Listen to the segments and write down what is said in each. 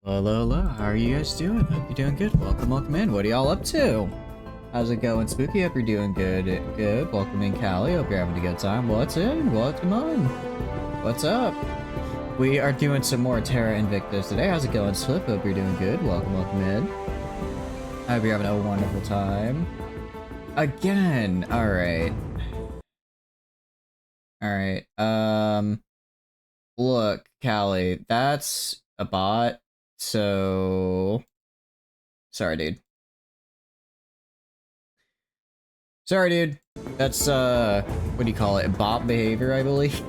Hello, hello, how are you guys doing? Hope you're doing good. Welcome in. What are y'all up to? How's it going, Spooky? Hope you're doing good. Good. Welcome in, Callie. Hope you're having a good time. What's in? Welcome on. What's up? We are doing some more Terra Invicta today. How's it going, Slip? Hope you're doing good. Welcome in. I hope you're having a wonderful time. Again. Alright. Alright. Look, Callie, that's a bot. So, sorry, dude. Sorry, dude. That's, what do you call it? Bot behavior, I believe.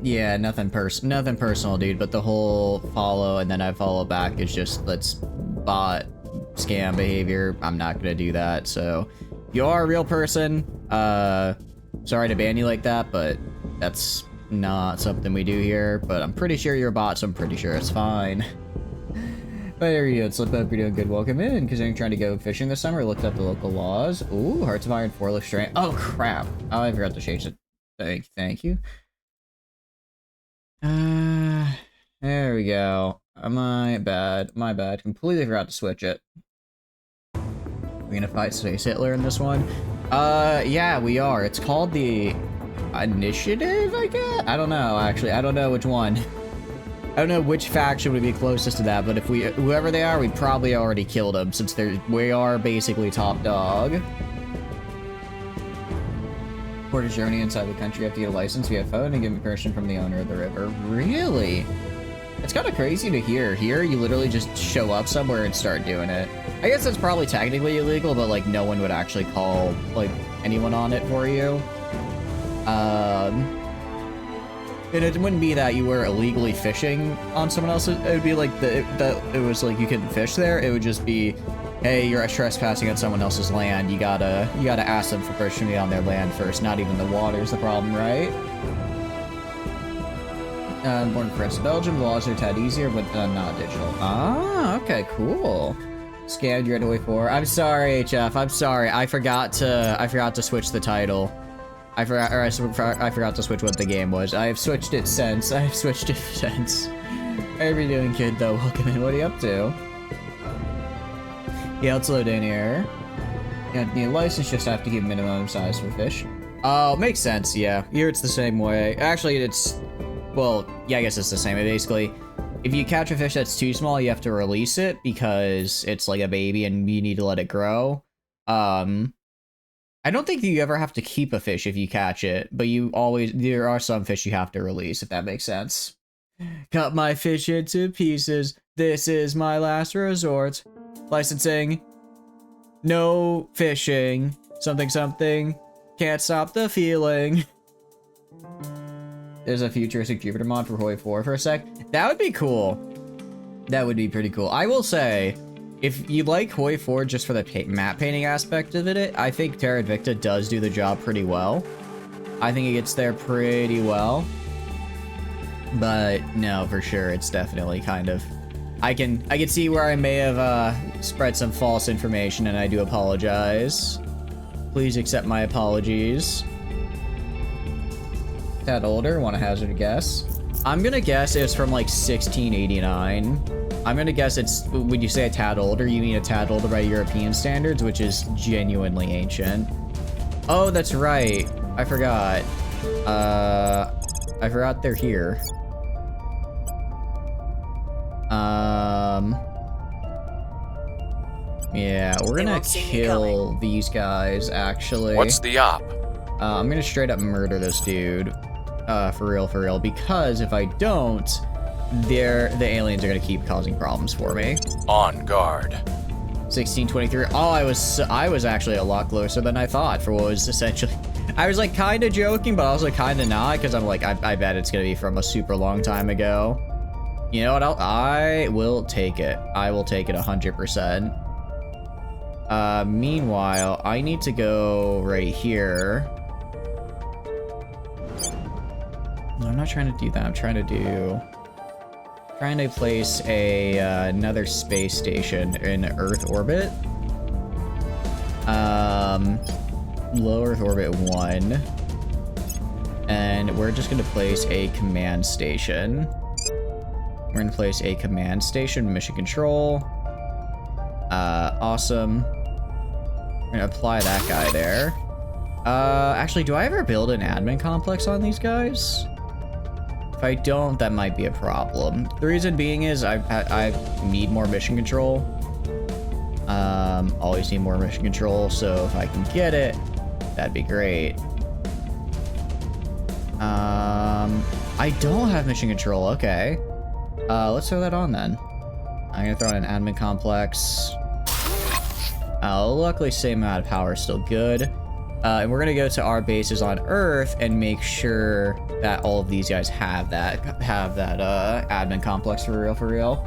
Yeah, nothing personal, dude, but the whole follow and then I follow back is just, that's bot scam behavior. I'm not gonna do that, so. If you are a real person, sorry to ban you like that, but that's not something we do here, but I'm pretty sure you're a bot, so I'm pretty sure it's fine. But there you go, Slip up, you're doing good. Welcome in, because I'm trying to go fishing this summer. Looked up the local laws. Ooh, Hearts of Iron, 4-lift strength. Oh, crap. Oh, I forgot to change it. Thank you. There we go. My bad. Completely forgot to switch it. We're gonna fight Space Hitler in this one. Yeah, we are. It's called the Initiative, I guess? I don't know, actually. I don't know which one. I don't know which faction would be closest to that, but if whoever they are, we probably already killed them, since we are basically top dog. Port of Germany inside the country, you have to get a license via phone and get permission from the owner of the river. Really? It's kind of crazy to hear. Here, you literally just show up somewhere and start doing it. I guess it's probably technically illegal, but like no one would actually call like anyone on it for you. And it wouldn't be that you were illegally fishing on someone else's. It would be like it was like you couldn't fish there. It would just be, hey, you're trespassing on someone else's land. You gotta ask them for permission to be on their land first. Not even the water's the problem, right? Born in France, Belgium. The laws are a tad easier, but not digital. Ah, okay, cool. Scammed you right away for. I'm sorry, HF. I'm sorry. I forgot to switch the title. I forgot to switch what the game was. I've switched it since. How are you doing, kid, though? Welcome in. What are you up to? Yeah, let's load in here. You don't need a license, just have to keep minimum size for fish. Oh, makes sense, yeah. Here it's the same way. Actually, it's... Well, yeah, I guess it's the same. Basically, if you catch a fish that's too small, you have to release it because it's like a baby and you need to let it grow. I don't think you ever have to keep a fish if you catch it, but there are some fish you have to release, if that makes sense. Cut my fish into pieces. This is my last resort. Licensing. No fishing. Something. Can't stop the feeling. There's a futuristic Jupiter mod for Hoi 4 for a sec. That would be cool. That would be pretty cool. I will say, if you like Hoi 4 just for the map painting aspect of it, I think Terra Invicta does do the job pretty well. I think it gets there pretty well. But no, for sure, it's definitely kind of... I can see where I may have spread some false information, and I do apologize. Please accept my apologies. Tad older, want to hazard a guess? I'm gonna guess it's from like 1689. I'm gonna guess it's, when you say a tad older, you mean a tad older by European standards, which is genuinely ancient. Oh, that's right. I forgot. I forgot they're here. Yeah, we're gonna kill these guys, actually. What's the op? I'm gonna straight up murder this dude. For real, because if I don't, the aliens are gonna keep causing problems for me. On guard. 1623. Oh, I was actually a lot closer than I thought for what was essentially... I was like kind of joking, but also kind of not, because I'm like, I bet it's gonna be from a super long time ago. You know what? I will take it. I will take it 100%. Meanwhile, I need to go right here. No, I'm not trying to do that. I'm trying to place another space station in Earth orbit. Low Earth orbit 1. And we're just gonna place a command station. We're gonna place a command station, mission control. Awesome. We're gonna apply that guy there. Actually, do I ever build an admin complex on these guys? If I don't, that might be a problem. The reason being is I need more mission control. Always need more mission control, so if I can get it, that'd be great. I don't have mission control, okay. Let's throw that on then. I'm gonna throw in an admin complex. Luckily, same amount of power is still good. And we're gonna go to our bases on Earth and make sure that all of these guys have that admin complex for real.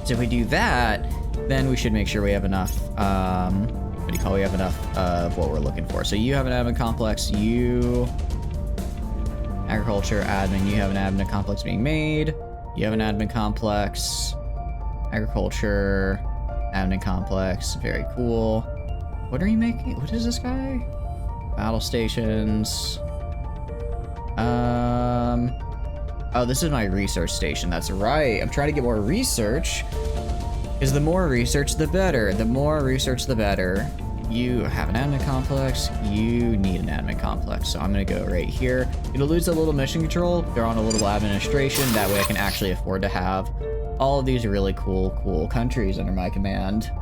So if we do that, then we should make sure we have enough, what do you call it? We have enough of what we're looking for. So you have an admin complex, you, agriculture, admin, you have an admin complex being made, you have an admin complex, agriculture, admin complex, very cool. What are you making? What is this guy? Battle stations. Oh, this is my research station. That's right. I'm trying to get more research. Because the more research, the better. The more research, the better. You have an admin complex. You need an admin complex. So I'm going to go right here. It'll lose a little mission control. They're on a little administration. That way I can actually afford to have all of these really cool countries under my command.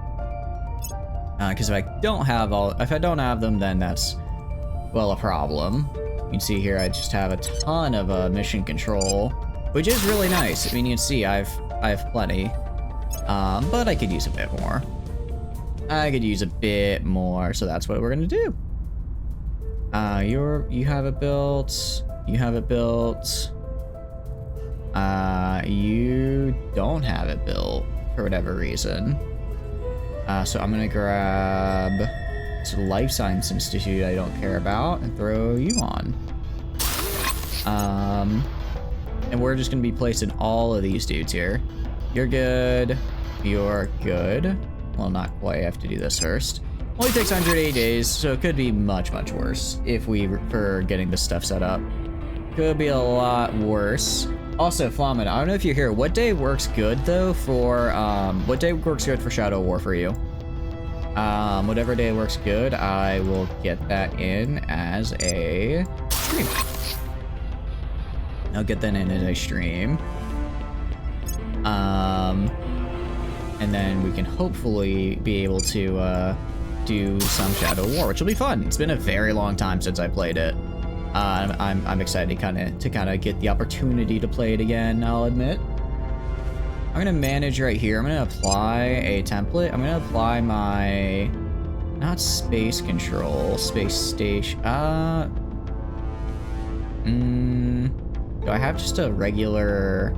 Because if I don't have them, then that's, well, a problem. You can see here I just have a ton of mission control, which is really nice. I mean, you can see I have plenty, but I could use a bit more. I could use a bit more, so that's what we're gonna do. You have it built. You have it built. You don't have it built for whatever reason. So I'm gonna grab this Life Science Institute I don't care about and throw you on. And we're just gonna be placing all of these dudes here. You're good. You're good. Well, not quite. I have to do this first. Only takes 180 days, so it could be much worse if for getting this stuff set up. Could be a lot worse. Also, Flamin, I don't know if you're here. What day works good though for Shadow War for you? Whatever day works good, I will get that in as a stream. I'll get that in as a stream. And then we can hopefully be able to do some Shadow War, which will be fun. It's been a very long time since I played it. I'm excited to kind of get the opportunity to play it again, I'll admit. I'm gonna manage right here. I'm gonna apply a template. I'm gonna apply my, not space control, space station. Do I have just a regular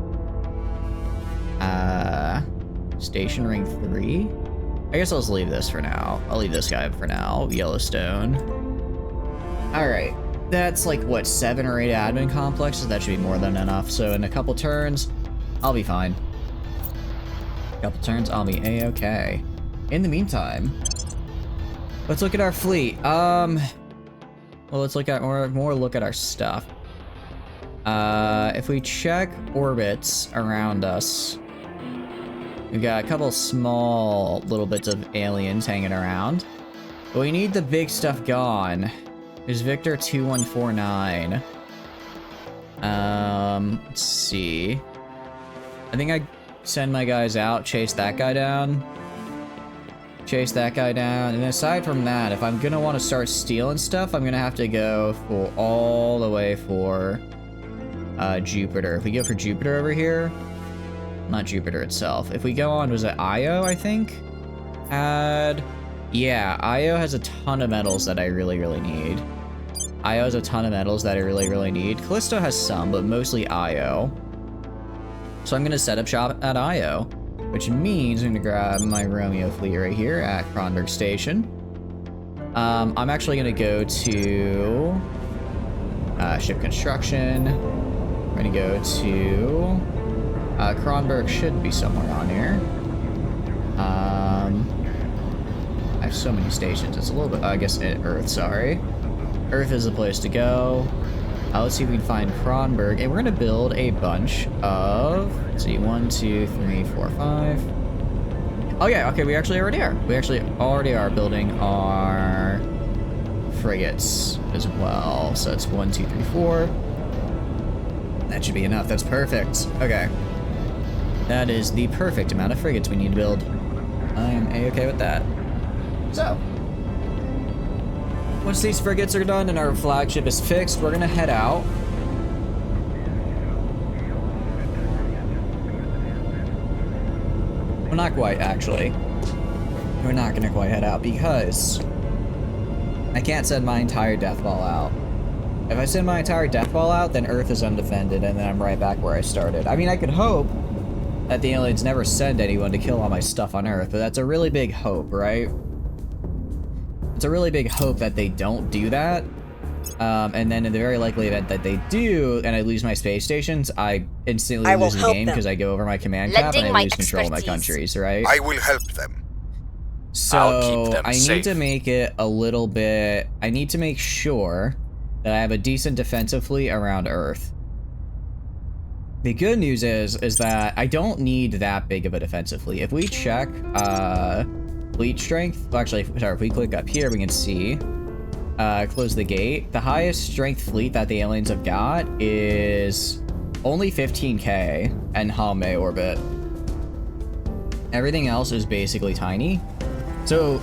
station ring 3? I guess I'll just leave this for now. I'll leave this guy for now, Yellowstone. All right. That's like, what, 7 or 8 admin complexes? That should be more than enough. So in a couple turns, I'll be fine. A couple turns, I'll be A-okay. In the meantime, let's look at our fleet. Well, let's look at more look at our stuff. If we check orbits around us, we've got a couple small little bits of aliens hanging around. But we need the big stuff gone. There's Victor 2149. Let's see. I think I send my guys out, chase that guy down. Chase that guy down. And aside from that, if I'm gonna want to start stealing stuff, I'm gonna have to go for all the way for Jupiter. If we go for Jupiter over here, not Jupiter itself. If we go on, was it Io, I think? Yeah, Io has a ton of metals that I really need. Io has a ton of metals that I really need. Callisto has some, but mostly Io. So I'm gonna set up shop at Io, which means I'm gonna grab my Romeo fleet right here at Kronberg Station. I'm actually gonna go to ship construction. We're gonna go to Kronberg should be somewhere on here. I have so many stations. It's a little bit, I guess, Earth, sorry. Earth is the place to go. Let's see if we can find Kronberg, and we're gonna build a bunch of, let's see, 1, 2, 3, 4, 5. Oh yeah, okay, we actually already are. We actually already are building our frigates as well. So it's 1, 2, 3, 4. That should be enough. That's perfect. Okay. That is the perfect amount of frigates we need to build. I am a-okay with that. So, once these frigates are done and our flagship is fixed, we're gonna head out. We're not quite, actually. We're not gonna quite head out because I can't send my entire death ball out. If I send my entire death ball out, then Earth is undefended and then I'm right back where I started. I mean, I could hope that the aliens never send anyone to kill all my stuff on Earth, but that's a really big hope, right? It's a really big hope that they don't do that. And then in the very likely event that they do, and I lose my space stations, I instantly lose the game because I go over my command cap and I lose control of my countries, right? I will help them. So I'll keep them safe. need to make it a little bit, I need to make sure that I have a decent defensive fleet around Earth. The good news is that I don't need that big of a defensive fleet. If we check fleet strength, well, actually, sorry, if we click up here, we can see, close the gate. The highest strength fleet that the aliens have got is only 15k and Hame orbit. Everything else is basically tiny. So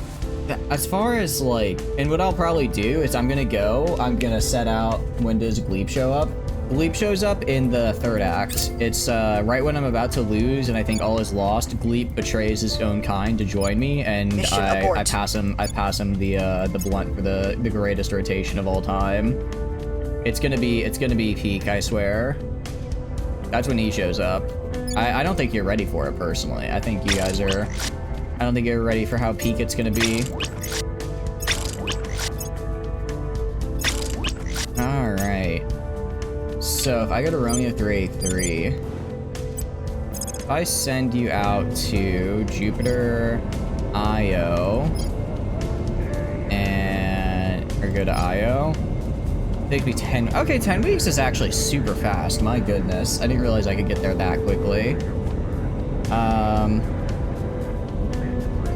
as far as like, and what I'll probably do is I'm gonna set out, when does Gleep show up? Gleep shows up in the 3rd act. It's right when I'm about to lose and I think all is lost. Gleep betrays his own kind to join me, and I pass him the blunt for the greatest rotation of all time. It's gonna be peak, I swear. That's when he shows up. I don't think you're ready for it personally. I think you guys are. I don't think you're ready for how peak it's gonna be. All right. So if I go to Romeo 383, if I send you out to Jupiter, Io, or go to Io, take me 10. Okay, 10 weeks is actually super fast. My goodness, I didn't realize I could get there that quickly.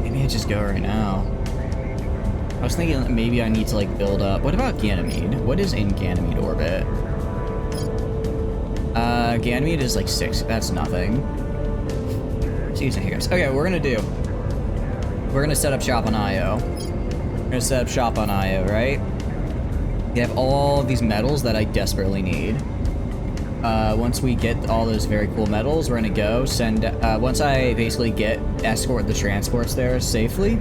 Maybe I just go right now. I was thinking that maybe I need to like build up. What about Ganymede? What is in Ganymede orbit? Ganymede is like 6. That's nothing. Excuse me, hiccups. Okay, what we're gonna set up shop on Io. We're gonna set up shop on Io, right? You have all these metals that I desperately need. Once we get all those very cool metals, we're gonna go send, once I basically escort the transports there safely,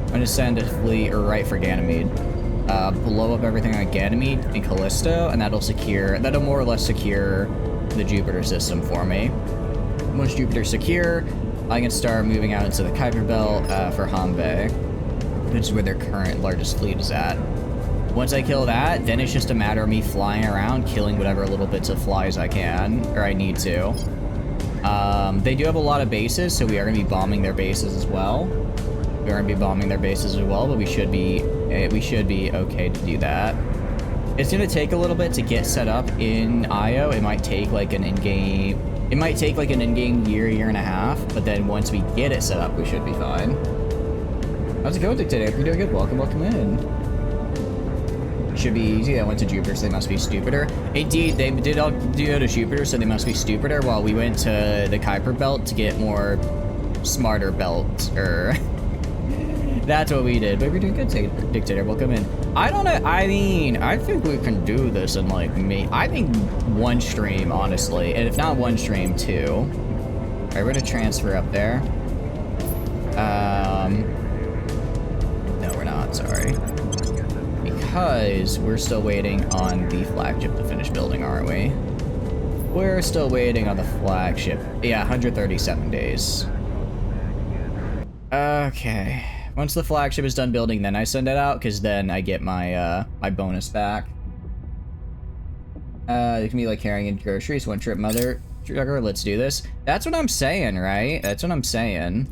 I'm gonna send a fleet right for Ganymede. Blow up everything on Ganymede and Callisto, and that'll more or less secure the Jupiter system for me. Once Jupiter's secure, I can start moving out into the Kuiper Belt for Hanbei, which is where their current largest fleet is at. Once I kill that, then it's just a matter of me flying around, killing whatever little bits of flies I can, or I need to. They do have a lot of bases, so we are going to be bombing their bases as well. But we should be okay to do that. It's going to take a little bit to get set up in Io. It might take like an in-game year and a half, but then once we get it set up, we should be fine. How's it going, Dictator? You're doing good. Welcome in. Should be easy. I went to Jupiter, so they must be stupider. Indeed, they did all go to Jupiter, so they must be stupider, while we went to the Kuiper Belt to get more smarter belts, that's what we did. But we're doing good, Dictator. Welcome in. I don't know. I mean, I think we can do this in like I think one stream, honestly, and if not one stream, 2. All right, we're gonna transfer up there. No, we're not. Sorry. Because we're still waiting on the flagship to finish building, aren't we? We're still waiting on the flagship. Yeah, 137 days. Okay. Once the flagship is done building, then I send it out, because then I get my my bonus back. It can be like carrying in groceries, one trip mother trucker. Let's do this. That's what I'm saying, right? That's what I'm saying.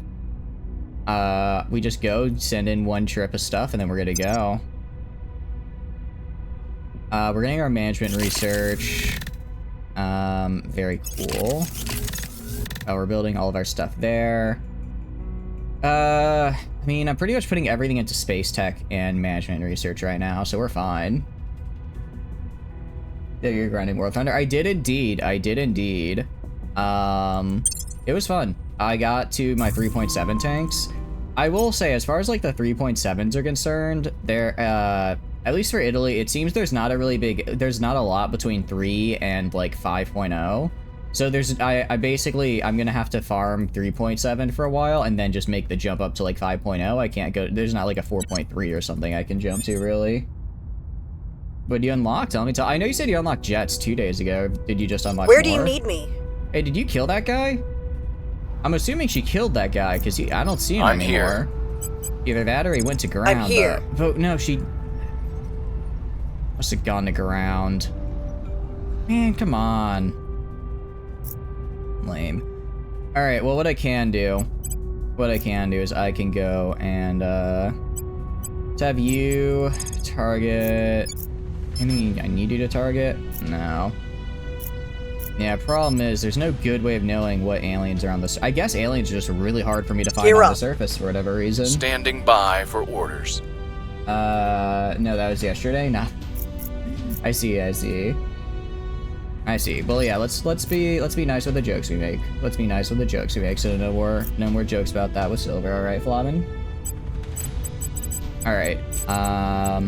We just go, send in one trip of stuff, and then we're good to go. We're getting our management research. Very cool. We're building all of our stuff there. I mean, I'm pretty much putting everything into space tech and management research right now, so we're fine. Yeah, you're grinding World Thunder. I did indeed. I did indeed. It was fun. I got to my 3.7 tanks. I will say, as far as like the 3.7s are concerned, they're at least for Italy, it seems there's not a lot between 3 and like 5.0. So I'm gonna have to farm 3.7 for a while and then just make the jump up to like 5.0. I can't go, there's not like a 4.3 or something I can jump to really. But you unlocked, I know you said you unlocked jets 2 days ago. Did you just unlock Where more? do you need me? Hey, did you kill that guy? I'm assuming she killed that guy, because I don't see him anymore. Either that or he went to ground. I'm here. But no, she must have gone to ground. Man, come on. Lame. Alright, well, what I can do is I can go and, have you target... I need you to target? No. Yeah, problem is, there's no good way of knowing what aliens are on the... I guess aliens are just really hard for me to find on the surface for whatever reason. Standing by for orders. No, that was yesterday? Nah. I see. Well, yeah, let's be nice with the jokes we make. Let's be nice with the jokes we make, so no more jokes about that with Silver, alright, Flavin? Alright,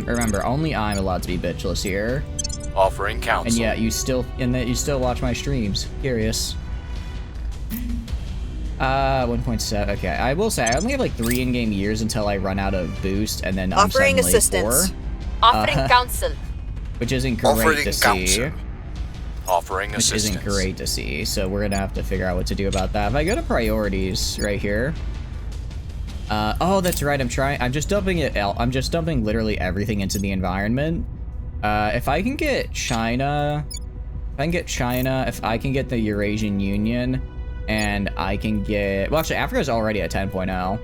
remember, only I'm allowed to be bitchless here. Offering counsel. And yeah, you still watch my streams. Curious. 1.7. Okay, I will say I only have like 3 in-game years until I run out of boost, and then I'm offering suddenly assistance. 4. Offering counsel. Which isn't great to see. Offering Which assistance. isn't great to see. So we're gonna have to figure out what to do about that. If I go to priorities right here. Oh, that's right. I'm just dumping it. I'm just dumping literally everything into the environment. If I can get China, if I can get the Eurasian Union, and I can get, well, actually, Africa's already at 10.0.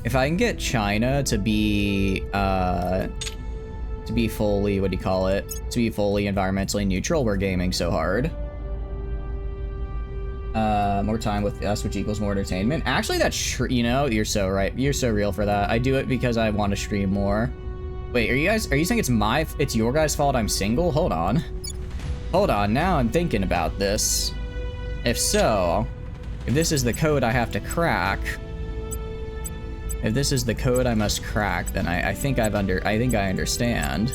If I can get China to be fully, what do you call it? To be fully environmentally neutral, we're gaming so hard. More time with us, which equals more entertainment. Actually, that's you're so right. You're so real for that. I do it because I want to stream more. Wait, are you saying it's your guys' fault I'm single? Hold on. Now I'm thinking about this. If so, if this is the code I have to crack, if this is the code I must crack, then I think I understand.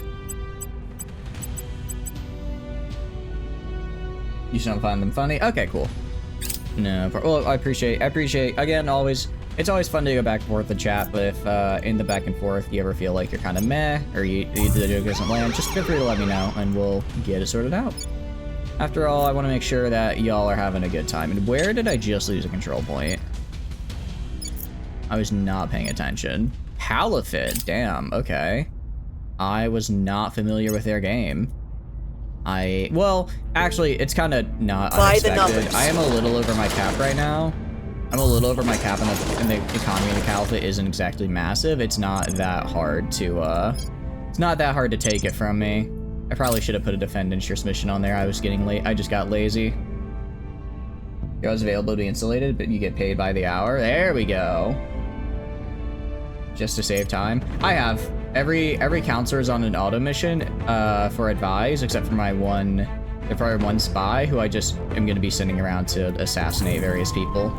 You shouldn't find them funny? Okay, cool. No, well, I appreciate, again, it's always fun to go back and forth in chat, but if, in the back and forth, you ever feel like you're kind of meh, or the joke doesn't land, just feel free to let me know, and we'll get it sorted out. After all, I want to make sure that y'all are having a good time. And where did I just lose a control point? I was not paying attention. Halifit, damn, okay. I was not familiar with their game. Well, actually, it's kind of not unexpected. I am a little over my cap right now. I'm a little over my cap, and the economy in the Caliphate isn't exactly massive. It's not that hard to, take it from me. I probably should have put a defend interest mission on there. I was getting late. I just got lazy. You're always available to be insulated, but you get paid by the hour. There we go. Just to save time. I have. Every counselor is on an auto mission for advise, except for my one spy, who I just am going to be sending around to assassinate various people.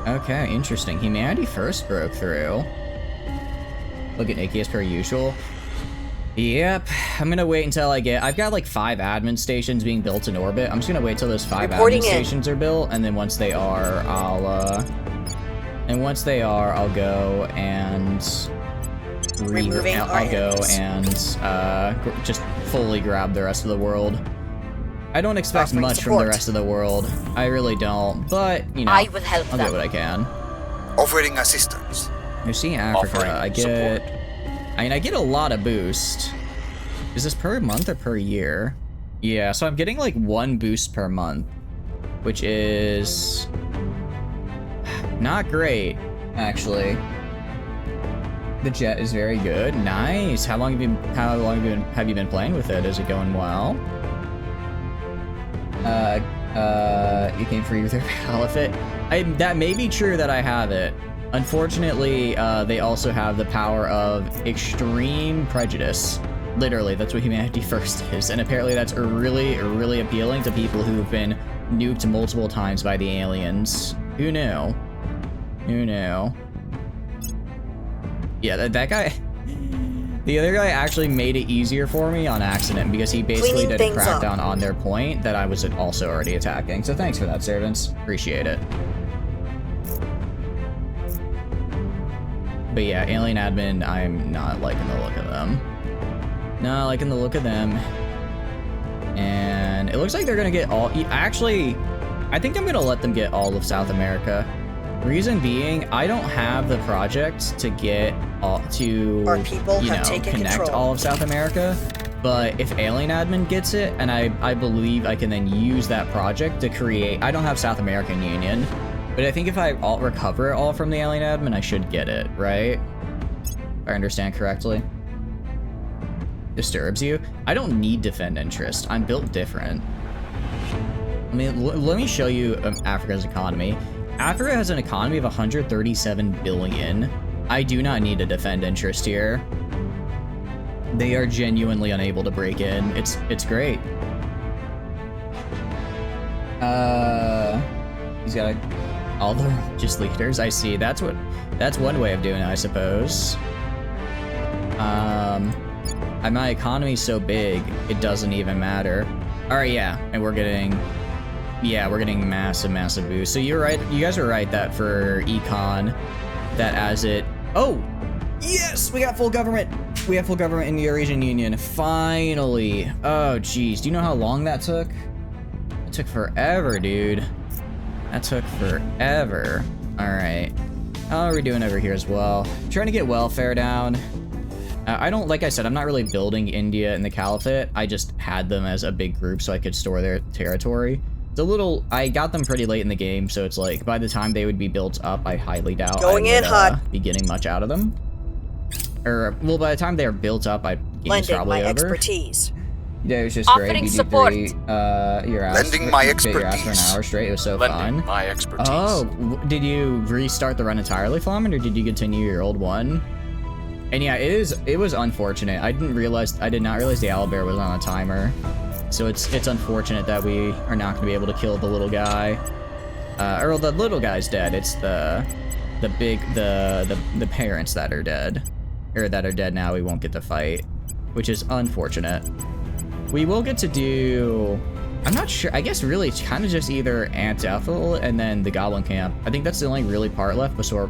Okay, interesting. Humanity first broke through. Look at Nikki as per usual. Yep, I'm gonna wait until I've got like 5 admin stations being built in orbit. I'm just gonna wait till those 5 admin stations are built, and then once they are, I'll go and just fully grab the rest of the world. I don't expect much from the rest of the world. I really don't, but, you know, I will help I'll get what I can. Offering assistance. You see Africa, I get a lot of boost. Is this per month or per year? Yeah, so I'm getting like 1 boost per month, which is not great, actually. The jet is very good. Nice. How long have you been playing with it? Is it going well? You came free with your Caliphate. That may be true that I have it. Unfortunately, they also have the power of extreme prejudice. Literally, that's what Humanity First is. And apparently that's really, really appealing to people who've been nuked multiple times by the aliens. Who knew? Who knew? Yeah, that guy... The other guy actually made it easier for me on accident because he basically did a crackdown on their point that I was also already attacking. So thanks for that, servants. Appreciate it. But yeah, Alien Admin, I'm not liking the look of them. Not liking the look of them. And it looks like they're gonna get all... Actually, I think I'm gonna let them get all of South America. Reason being, I don't have the project to get all to, Our people you know, have taken connect control. all of South America. But if Alien Admin gets it, and I believe I can then use that project to create... I don't have South American Union, but I think if I recover it all from the Alien Admin, I should get it, right? If I understand correctly. Disturbs you? I don't need defend interest. I'm built different. I mean, let me show you Africa's economy. Africa has an economy of 137 billion. I do not need a defend interest here. They are genuinely unable to break in. It's great. He's got all the religious leaders. I see. That's one way of doing it, I suppose. My economy's so big, it doesn't even matter. All right, yeah, and we're getting massive boost. So you're right. You guys are right that for econ, that as it... Oh, yes, we got full government. We have full government in the Eurasian Union. Finally. Oh, geez. Do you know how long that took? It took forever, dude. That took forever. All right. How are we doing over here as well? Trying to get welfare down. I don't, like I said, I'm not really building India and the Caliphate. I just had them as a big group so I could store their territory. It's a little, I got them pretty late in the game, so it's like, by the time they would be built up, I highly doubt I would be getting much out of them. Or, well, by the time they're built up, game's probably over. Expertise. Yeah, it was just Offering great. support. Lending my Bit your ass for an expertise. hour straight. It was so Lending fun. my expertise. Oh, did you restart the run entirely, Flamin, or did you continue your old one? And yeah, it was unfortunate. I did not realize the owlbear was on a timer. So it's unfortunate that we are not going to be able to kill the little guy. Or the little guy's dead. It's the parents that are dead. Or that are dead now we won't get to fight. Which is unfortunate. We will get to do... I'm not sure. I guess really it's kind of just either Ant Ethel and then the Goblin Camp. I think that's the only really part left before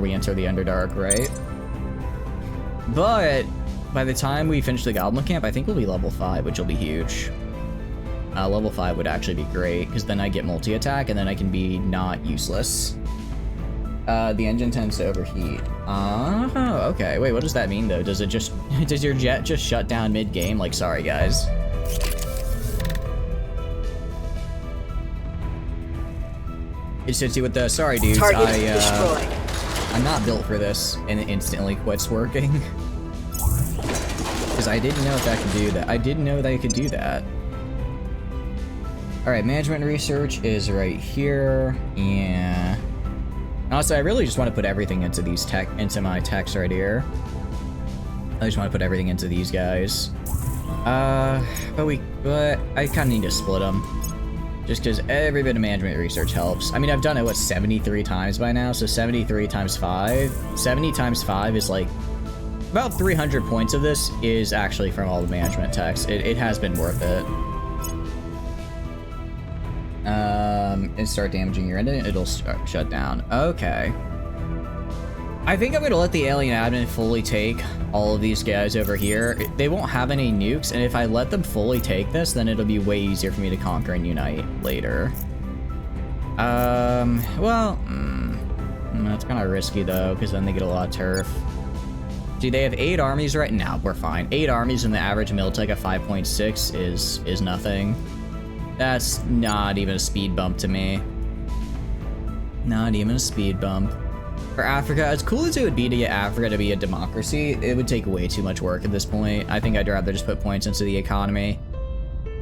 we enter the Underdark, right? But by the time we finish the Goblin Camp, I think we'll be level 5, which will be huge. Level 5 would actually be great, because then I get multi-attack, and then I can be not useless. The engine tends to overheat. Oh, okay. Wait, what does that mean, though? Does your jet just shut down mid-game? Like, sorry, guys. It's just with the, sorry, dudes. Target destroyed. I'm not built for this, and it instantly quits working. Because I didn't know if that could do that. I didn't know that it could do that. Alright, management research is right here. Yeah. Honestly, I really just want to put everything into my techs right here. I just want to put everything into these guys. But I kind of need to split them. Just because every bit of management research helps. I mean, I've done it, what, 73 times by now? So 73 times 5. 70 times 5 is like... About 300 points of this is actually from all the management techs. It has been worth it. And start damaging your engine, it'll shut down. Okay. I think I'm going to let the alien admin fully take all of these guys over here. They won't have any nukes, and if I let them fully take this, then it'll be way easier for me to conquer and unite later. Well, that's kind of risky, though, because then they get a lot of turf. Do they have 8 armies right now? We're fine. 8 armies and the average miltech of 5.6 is nothing. That's not even a speed bump to me. Not even a speed bump. For Africa, as cool as it would be to get Africa to be a democracy, it would take way too much work at this point. I think I'd rather just put points into the economy.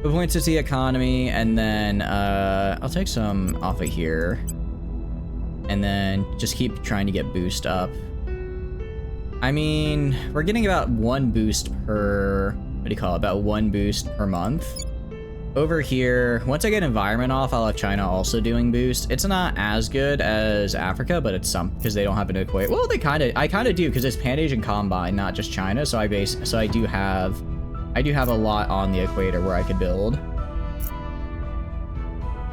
Put points into the economy, and then I'll take some off of here. And then just keep trying to get boost up. I mean, we're getting about 1 boost per, what do you call it? About 1 boost per month. Over here, once I get environment off, I'll have China also doing boost. It's not as good as Africa, but it's some, because they don't have an equate. Well, I kind of do, because it's Pan-Asian Combine, not just China. So I do have a lot on the equator where I could build.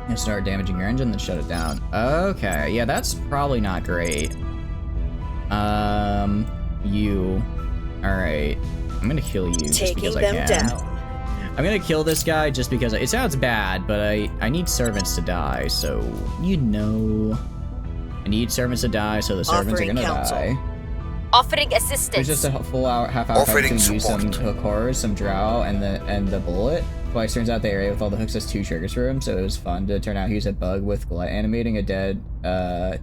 And start damaging your engine, then shut it down. Okay, yeah, that's probably not great. You. All right, I'm gonna kill you just because I can. Down. I'm gonna kill this guy just because it sounds bad, but I need servants to die, so you know. I need servants to die, so the servants are gonna die. Offering assistance. There's just a full hour, half hour fight to use some hook horrors, some drow, and the bullet. Twice turns out the area with all the hooks has 2 triggers for him, so it was fun to turn out he was a bug with animating a dead, I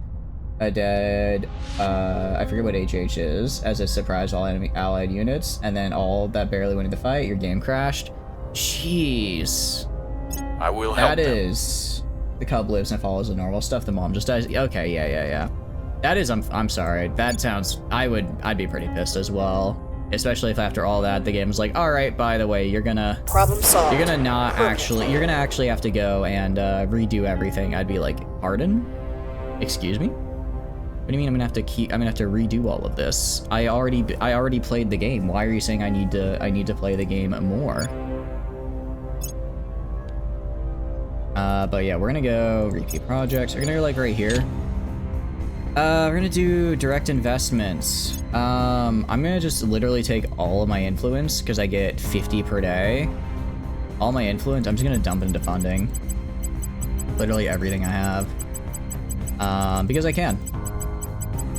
forget what HH is, as it surprised all enemy allied units, and then all that barely went into the fight, your game crashed. Jeez. I will help That is... The cub lives and follows the normal stuff, the mom just dies. Okay, yeah. That is, I'm sorry. That sounds... I'd be pretty pissed as well. Especially if after all that, the game was like, alright, by the way, you're gonna... Problem solved. You're gonna not actually... You're gonna actually have to go and redo everything. I'd be like, pardon? Excuse me? What do you mean I'm gonna have to redo all of this? I already played the game. Why are you saying I need to play the game more? But yeah, we're gonna go repeat projects. We're gonna go like right here. We're gonna do direct investments. I'm gonna just literally take all of my influence because I get 50 per day. All my influence, I'm just gonna dump into funding. Literally everything I have. Because I can.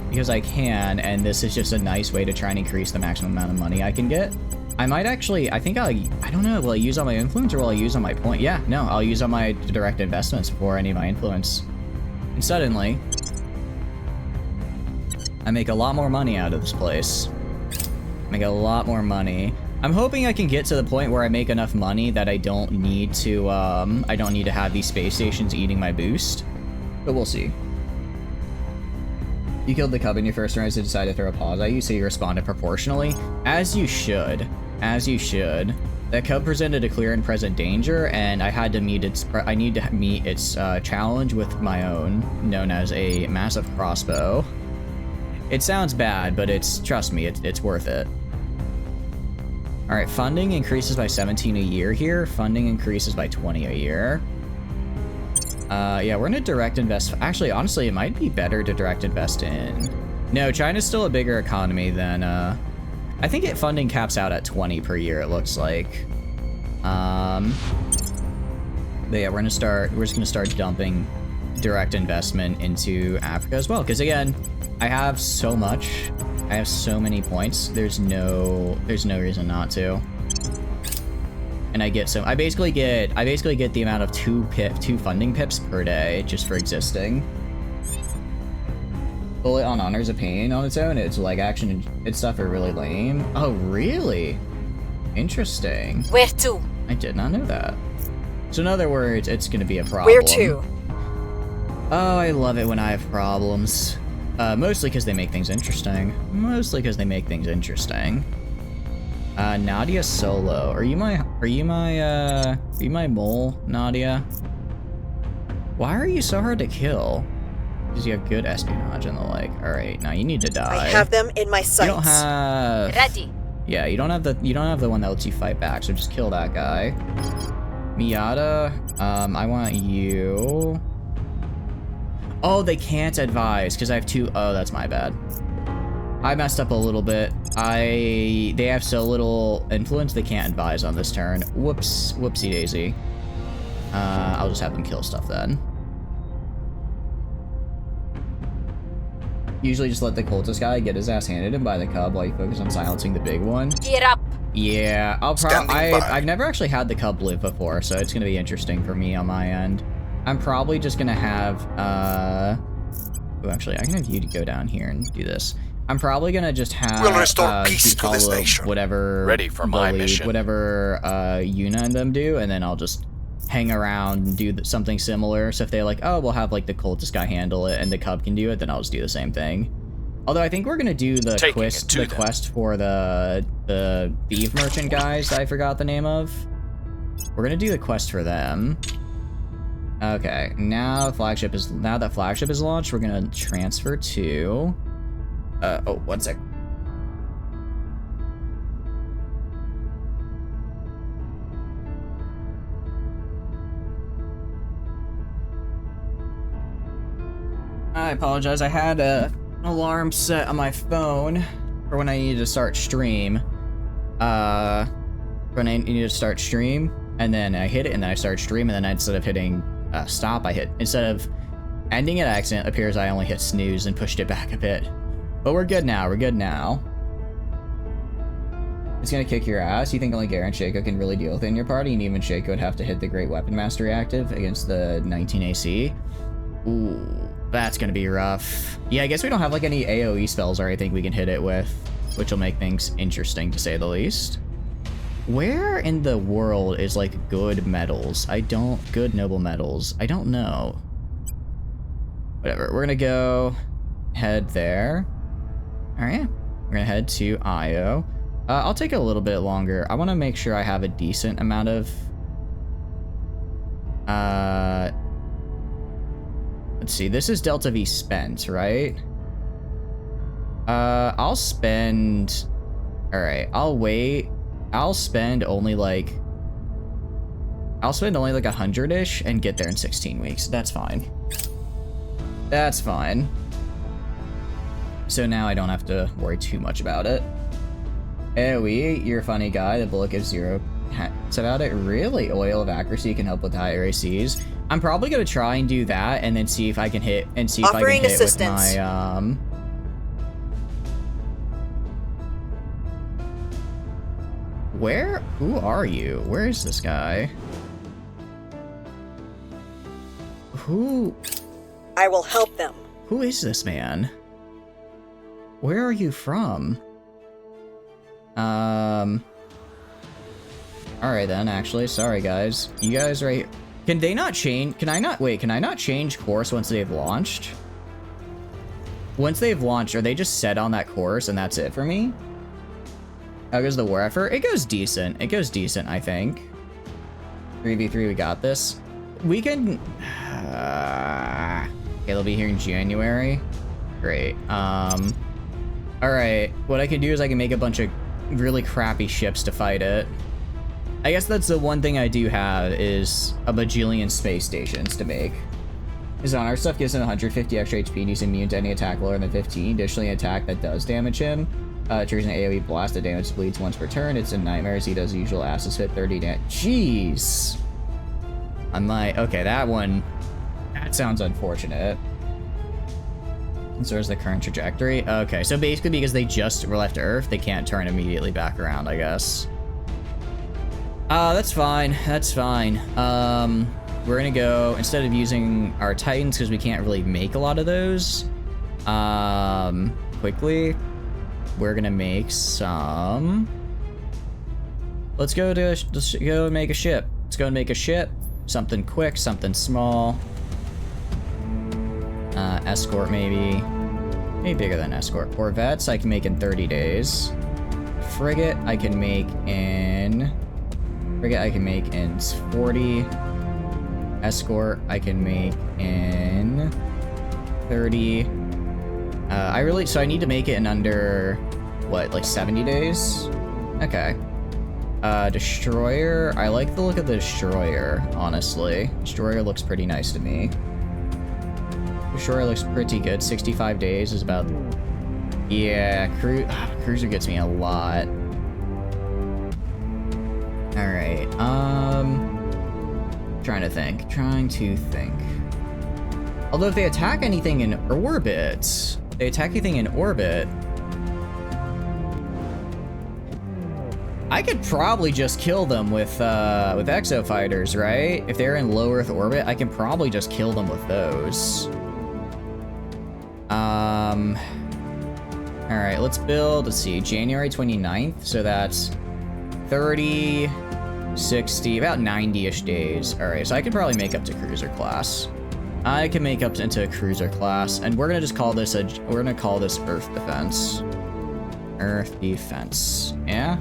Because I can, and this is just a nice way to try and increase the maximum amount of money I can get. I might actually, I don't know, will I use all my influence or will I use all my point? Yeah, no, I'll use all my direct investments before any of my influence. And suddenly, I make a lot more money out of this place. Make a lot more money. I'm hoping I can get to the point where I make enough money that I don't need to have these space stations eating my boost. But we'll see. You killed the cub in your first turn, so decided to throw a pause at you, so you responded proportionally. As you should. As you should. That cub presented a clear and present danger, and I had to meet its challenge with my own, known as a massive crossbow. It sounds bad, but trust me, it's worth it. Alright, funding increases by 17 a year here. Funding increases by 20 a year. Yeah, we're gonna direct invest. Actually, honestly, it might be better to direct invest in. No, China's still a bigger economy than, I think funding caps out at 20 per year, it looks like. But yeah, we're just gonna start dumping direct investment into Africa as well. Because again, I have so much. I have so many points. There's no reason not to. And I basically get the amount of 2 funding pips per day just for existing. Bullet on honor is a pain on its own. Its leg action and its stuff are really lame. Oh, really? Interesting. Where to? I did not know that. So in other words, it's gonna be a problem. Where to? Oh, I love it when I have problems. Mostly because they make things interesting. Nadia Solo. Are you my mole, Nadia? Why are you so hard to kill? Because you have good espionage and the like. Alright, now you need to die. I have them in my sights. You don't have... Ready. Yeah, you don't have the one that lets you fight back, so just kill that guy. Miata, I want you... Oh, they can't advise, because I have 2... Oh, that's my bad. I messed up a little bit. They have so little influence, they can't advise on this turn. Whoops. Whoopsie daisy. I'll just have them kill stuff then. Usually just let the cultist guy get his ass handed him by the cub while you focus on silencing the big one. Gear up. Yeah, I've never actually had the cub live before, so it's gonna be interesting for me on my end. I'm probably just gonna have, Oh, actually, I can have you to go down here and do this. I'm probably gonna just have We'll restore peace to this follow nation. whatever Ready for my mission. whatever Yuna and them do, and then I'll just hang around and do something similar. So if they're like, oh, we'll have like the cultist guy handle it and the cub can do it, then I'll just do the same thing. Although I think we're gonna do the quest for the thief merchant guys that I forgot the name of. We're gonna do the quest for them. Okay, now that flagship is launched, we're gonna transfer to oh, 1 sec. I apologize, I had an alarm set on my phone for when I needed to start stream. And then I hit it, and then I start stream, and then instead of hitting stop, instead of ending at accident, appears I only hit snooze and pushed it back a bit. But we're good now, It's gonna kick your ass. You think only Garen and Shaco can really deal with it in your party, and even Shaco would have to hit the Great Weapon Mastery active against the 19 AC? Ooh, that's gonna be rough. Yeah, I guess we don't have like any AoE spells or anything we can hit it with, which will make things interesting to say the least. Where in the world is like good metals? Good noble metals. I don't know. Whatever, we're gonna go head there. All right, we're gonna head to Io. I'll take a little bit longer. I wanna make sure I have a decent amount of, let's see, this is Delta V spent, right? I'll spend, all right, I'll wait. I'll spend only like 100-ish and get there in 16 weeks. That's fine. That's fine. So now I don't have to worry too much about it. AoE, you're a funny guy. The bullet gives 0 hats about it. Really? Oil of Accuracy can help with higher ACs. I'm probably going to try and do that and then see if I can hit, with my, Who are you? Where is this guy? I will help them. Who is this man? Where are you from? Alright then, actually. Sorry, guys. You guys right here. Can they not change? Can I not change course once they've launched? Once they've launched, are they just set on that course and that's it for me? How goes the war effort? It goes decent. It goes decent, I think. 3v3, we got this. We can... okay, they'll be here in January. Great. Alright, what I can do is I can make a bunch of really crappy ships to fight it. I guess that's the one thing I do have, is a bajillion space stations to make. His honor stuff gives him 150 extra HP and he's immune to any attack lower than 15. Additionally, an attack that does damage him triggers an AoE blast that damage bleeds once per turn. It's in nightmares. He does the usual asses hit 30 damage. Jeez. Okay, that sounds unfortunate. And so is the current trajectory. Okay, so basically because they just were left to Earth, they can't turn immediately back around, I guess. That's fine. That's fine. We're gonna go, instead of using our Titans, because we can't really make a lot of those, quickly, we're gonna make some... Let's go and make a ship. Let's go and make a ship. Something quick, something small. Escort, maybe. Maybe bigger than escort. Corvettes, I can make in 30 days. Frigate, I can make in 40. Escort, I can make in 30. So I need to make it in under, what, like 70 days? Okay. Destroyer, I like the look of the Destroyer, honestly. Destroyer looks pretty nice to me. Destroyer looks pretty good. 65 days is about... Yeah, Cruiser gets me a lot. Alright, trying to think. Although if they attack anything in orbit, I could probably just kill them with exo fighters, right? If they're in low Earth orbit, I can probably just kill them with those. Alright, let's build, let's see, January 29th, so that's 30, 60, about 90-ish days. Alright, so I could probably make up to cruiser class. I can make up into a cruiser class, and we're gonna just call this we're gonna call this Earth Defense. Earth Defense, yeah?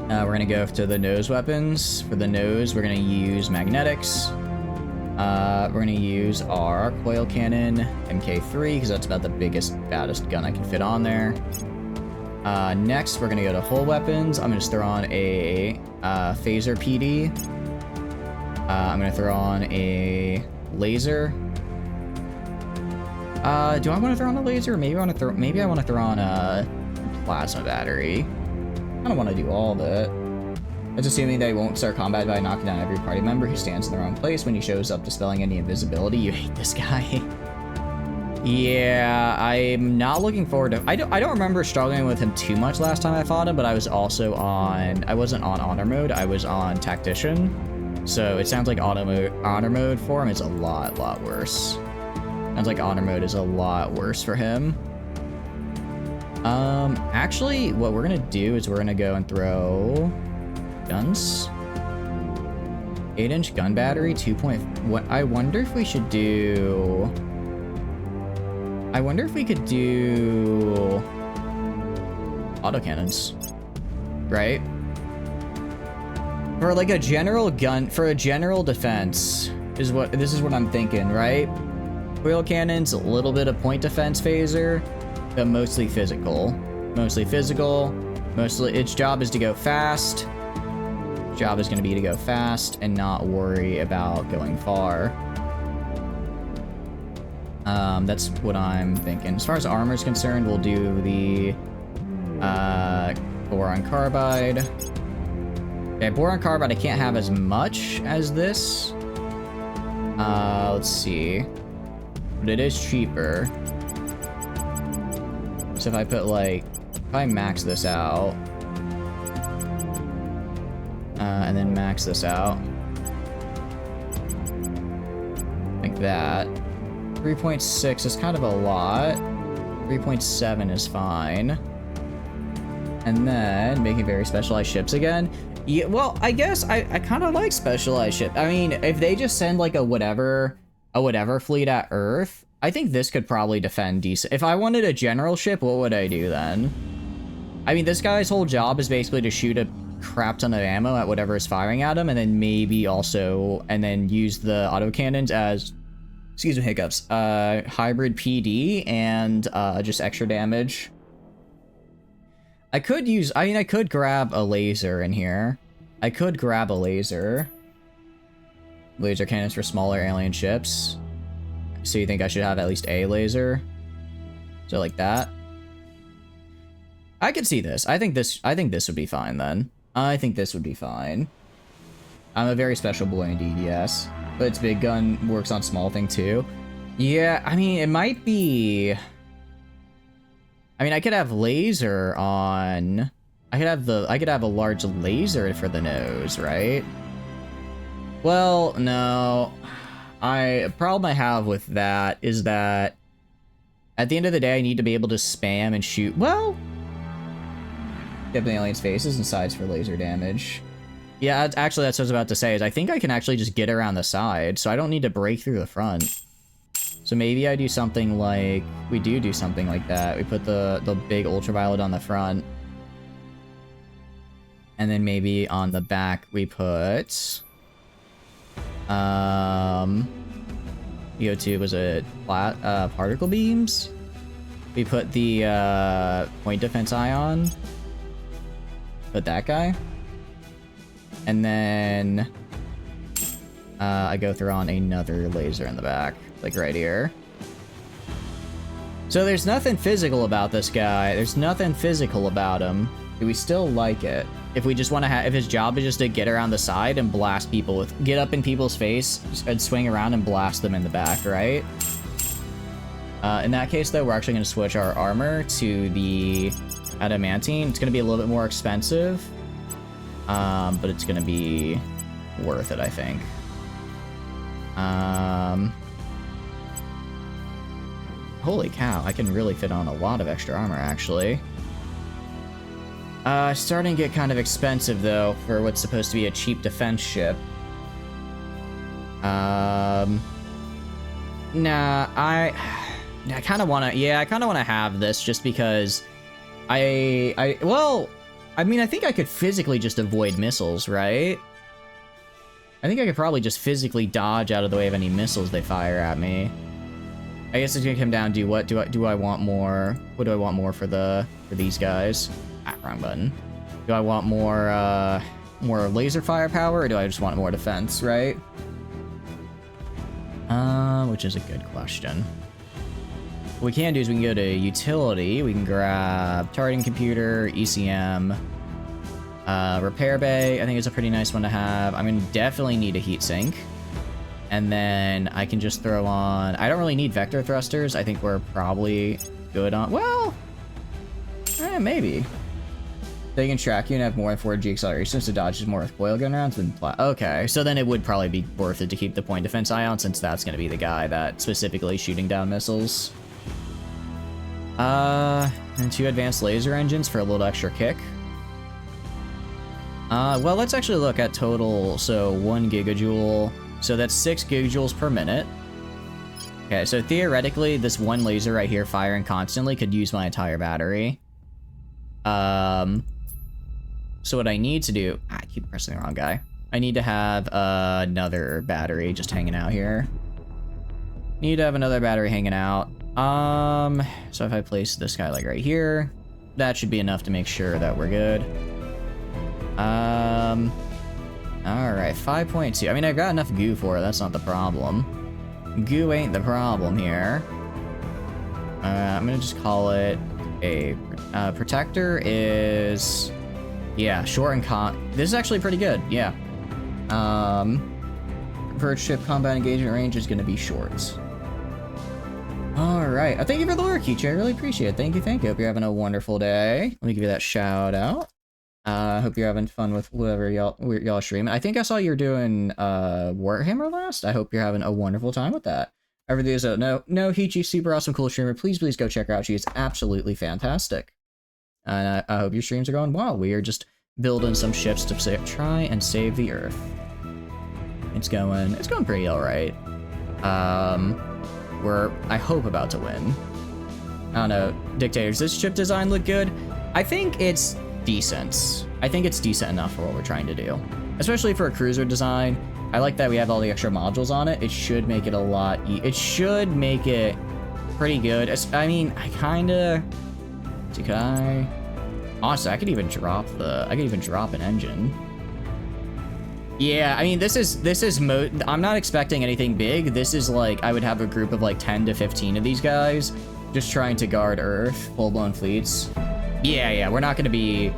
We're gonna go to the nose weapons. For the nose, we're gonna use magnetics. We're gonna use our coil cannon, MK3, because that's about the biggest, baddest gun I can fit on there. Next, we're gonna go to hull weapons. I'm gonna just throw on a phaser PD. I'm gonna throw on a laser. Do I want to throw on a laser? Maybe I want to throw on a plasma battery. I don't want to do all of it. That's assuming they won't start combat by knocking down every party member who stands in the wrong place when he shows up, dispelling any invisibility. You hate this guy. Yeah, I'm not looking forward to... I don't remember struggling with him too much last time I fought him, but I was also on... I wasn't on honor mode, I was on tactician. So it sounds like honor mode for him is a lot worse. Sounds like honor mode is a lot worse for him. Actually, what we're gonna do is we're gonna go and throw guns. 8-inch gun battery, 2. What I wonder if we should do... I wonder if we could do autocannons, right? For like a general gun, for a general defense, this is what I'm thinking, right? Coil cannons, a little bit of point defense phaser, but mostly physical. Mostly physical. Mostly, its job is to go fast. Job is going to be to go fast and not worry about going far. That's what I'm thinking. As far as armor is concerned, we'll do the boron carbide. Okay, boron carbide I can't have as much as this. Let's see. But it is cheaper. So if I put like, if I max this out, and then max this out, like that. 3.6 is kind of a lot. 3.7 is fine. And then making very specialized ships again. Yeah, well, I guess I kind of like specialized ship. I mean, if they just send like a whatever fleet at Earth, I think this could probably defend decent. If I wanted a general ship, what would I do then? I mean, this guy's whole job is basically to shoot a crap ton of ammo at whatever is firing at him, and then maybe also, and then use the autocannons as, excuse me, hiccups, hybrid PD and just extra damage. I could grab a laser in here. I could grab a laser. Laser cannons for smaller alien ships. So you think I should have at least a laser? So like that. I could see this. I think this would be fine then. I think this would be fine. I'm a very special boy indeed, yes. But its big gun works on small thing too. Yeah, I mean, it might be... I mean, I could have laser on... I could have a large laser for the nose, right? Well, no. A problem I have with that is that at the end of the day, I need to be able to spam and shoot. Well, get the aliens' faces and sides for laser damage. Yeah, actually, that's what I was about to say. Is I think I can actually just get around the side, so I don't need to break through the front. So maybe I do something like we do something like that. We put the big ultraviolet on the front, and then maybe on the back we put VO2 was it particle beams. We put the point defense ion. Put that guy. And then I go through on another laser in the back, like right here. So there's nothing physical about this guy. There's nothing physical about him. Do we still like it? If we just want to have, if his job is just to get around the side and blast people with, get up in people's face and swing around and blast them in the back, right? In that case, though, we're actually going to switch our armor to the adamantine. It's going to be a little bit more expensive, but it's going to be worth it, I think. Holy cow, I can really fit on a lot of extra armor, actually. Starting to get kind of expensive, though, for what's supposed to be a cheap defense ship. Nah, I kind of want to, yeah, I kind of want to have this just because well, I mean, I think I could physically just avoid missiles, right? I think I could probably just physically dodge out of the way of any missiles they fire at me. I guess it's gonna come down to what do I want more? What do I want more for these guys? Ah, wrong button. Do I want more laser firepower, or do I just want more defense, right? Which is a good question. What we can do is we can go to utility, we can grab targeting computer, ECM, repair bay. I think it's a pretty nice one to have. I'm gonna definitely need a heat sink. And then I can just throw on... I don't really need vector thrusters. I think we're probably good on... Well... maybe. They can track you and have more than 4G acceleration, so dodges more with coil gun rounds than... Okay, so then it would probably be worth it to keep the point defense ion, since that's going to be the guy that's specifically shooting down missiles. And 2 advanced laser engines for a little extra kick. Well, let's actually look at total... So, 1 gigajoule... So that's 6 gigajoules per minute. Okay, so theoretically, this one laser right here firing constantly could use my entire battery. So what I need to do... I keep pressing the wrong guy. I need to have another battery just hanging out here. Need to have another battery hanging out. So if I place this guy like right here, that should be enough to make sure that we're good. Alright, 5.2. I mean, I've got enough goo for it. That's not the problem. Goo ain't the problem here. I'm gonna just call it a... protector is... Yeah, short and this is actually pretty good, yeah. Preferred ship combat engagement range is gonna be short. Alright, thank you for the lure, Kichi. I really appreciate it. Thank you, thank you. Hope you're having a wonderful day. Let me give you that shout out. Hope you're having fun with whatever y'all streaming. I think I saw you're doing Warhammer last. I hope you're having a wonderful time with that. Everything is no, Hichi, super awesome, cool streamer. Please go check her out. She is absolutely fantastic. And I hope your streams are going well. We are just building some ships to try and save the Earth. It's going pretty all right. We're, I hope, about to win. I don't know, dictators. Does this ship design look good? I think it's decent. I think it's decent enough for what we're trying to do, especially for a cruiser design. I like that we have all the extra modules on it. It should make it a lot. It should make it pretty good. I mean, I kind of. Could I? Honestly, I could even drop an engine. Yeah, I mean, this is I'm not expecting anything big. This is like, I would have a group of like 10 to 15 of these guys just trying to guard Earth, full-blown fleets. Yeah, we're not going to be...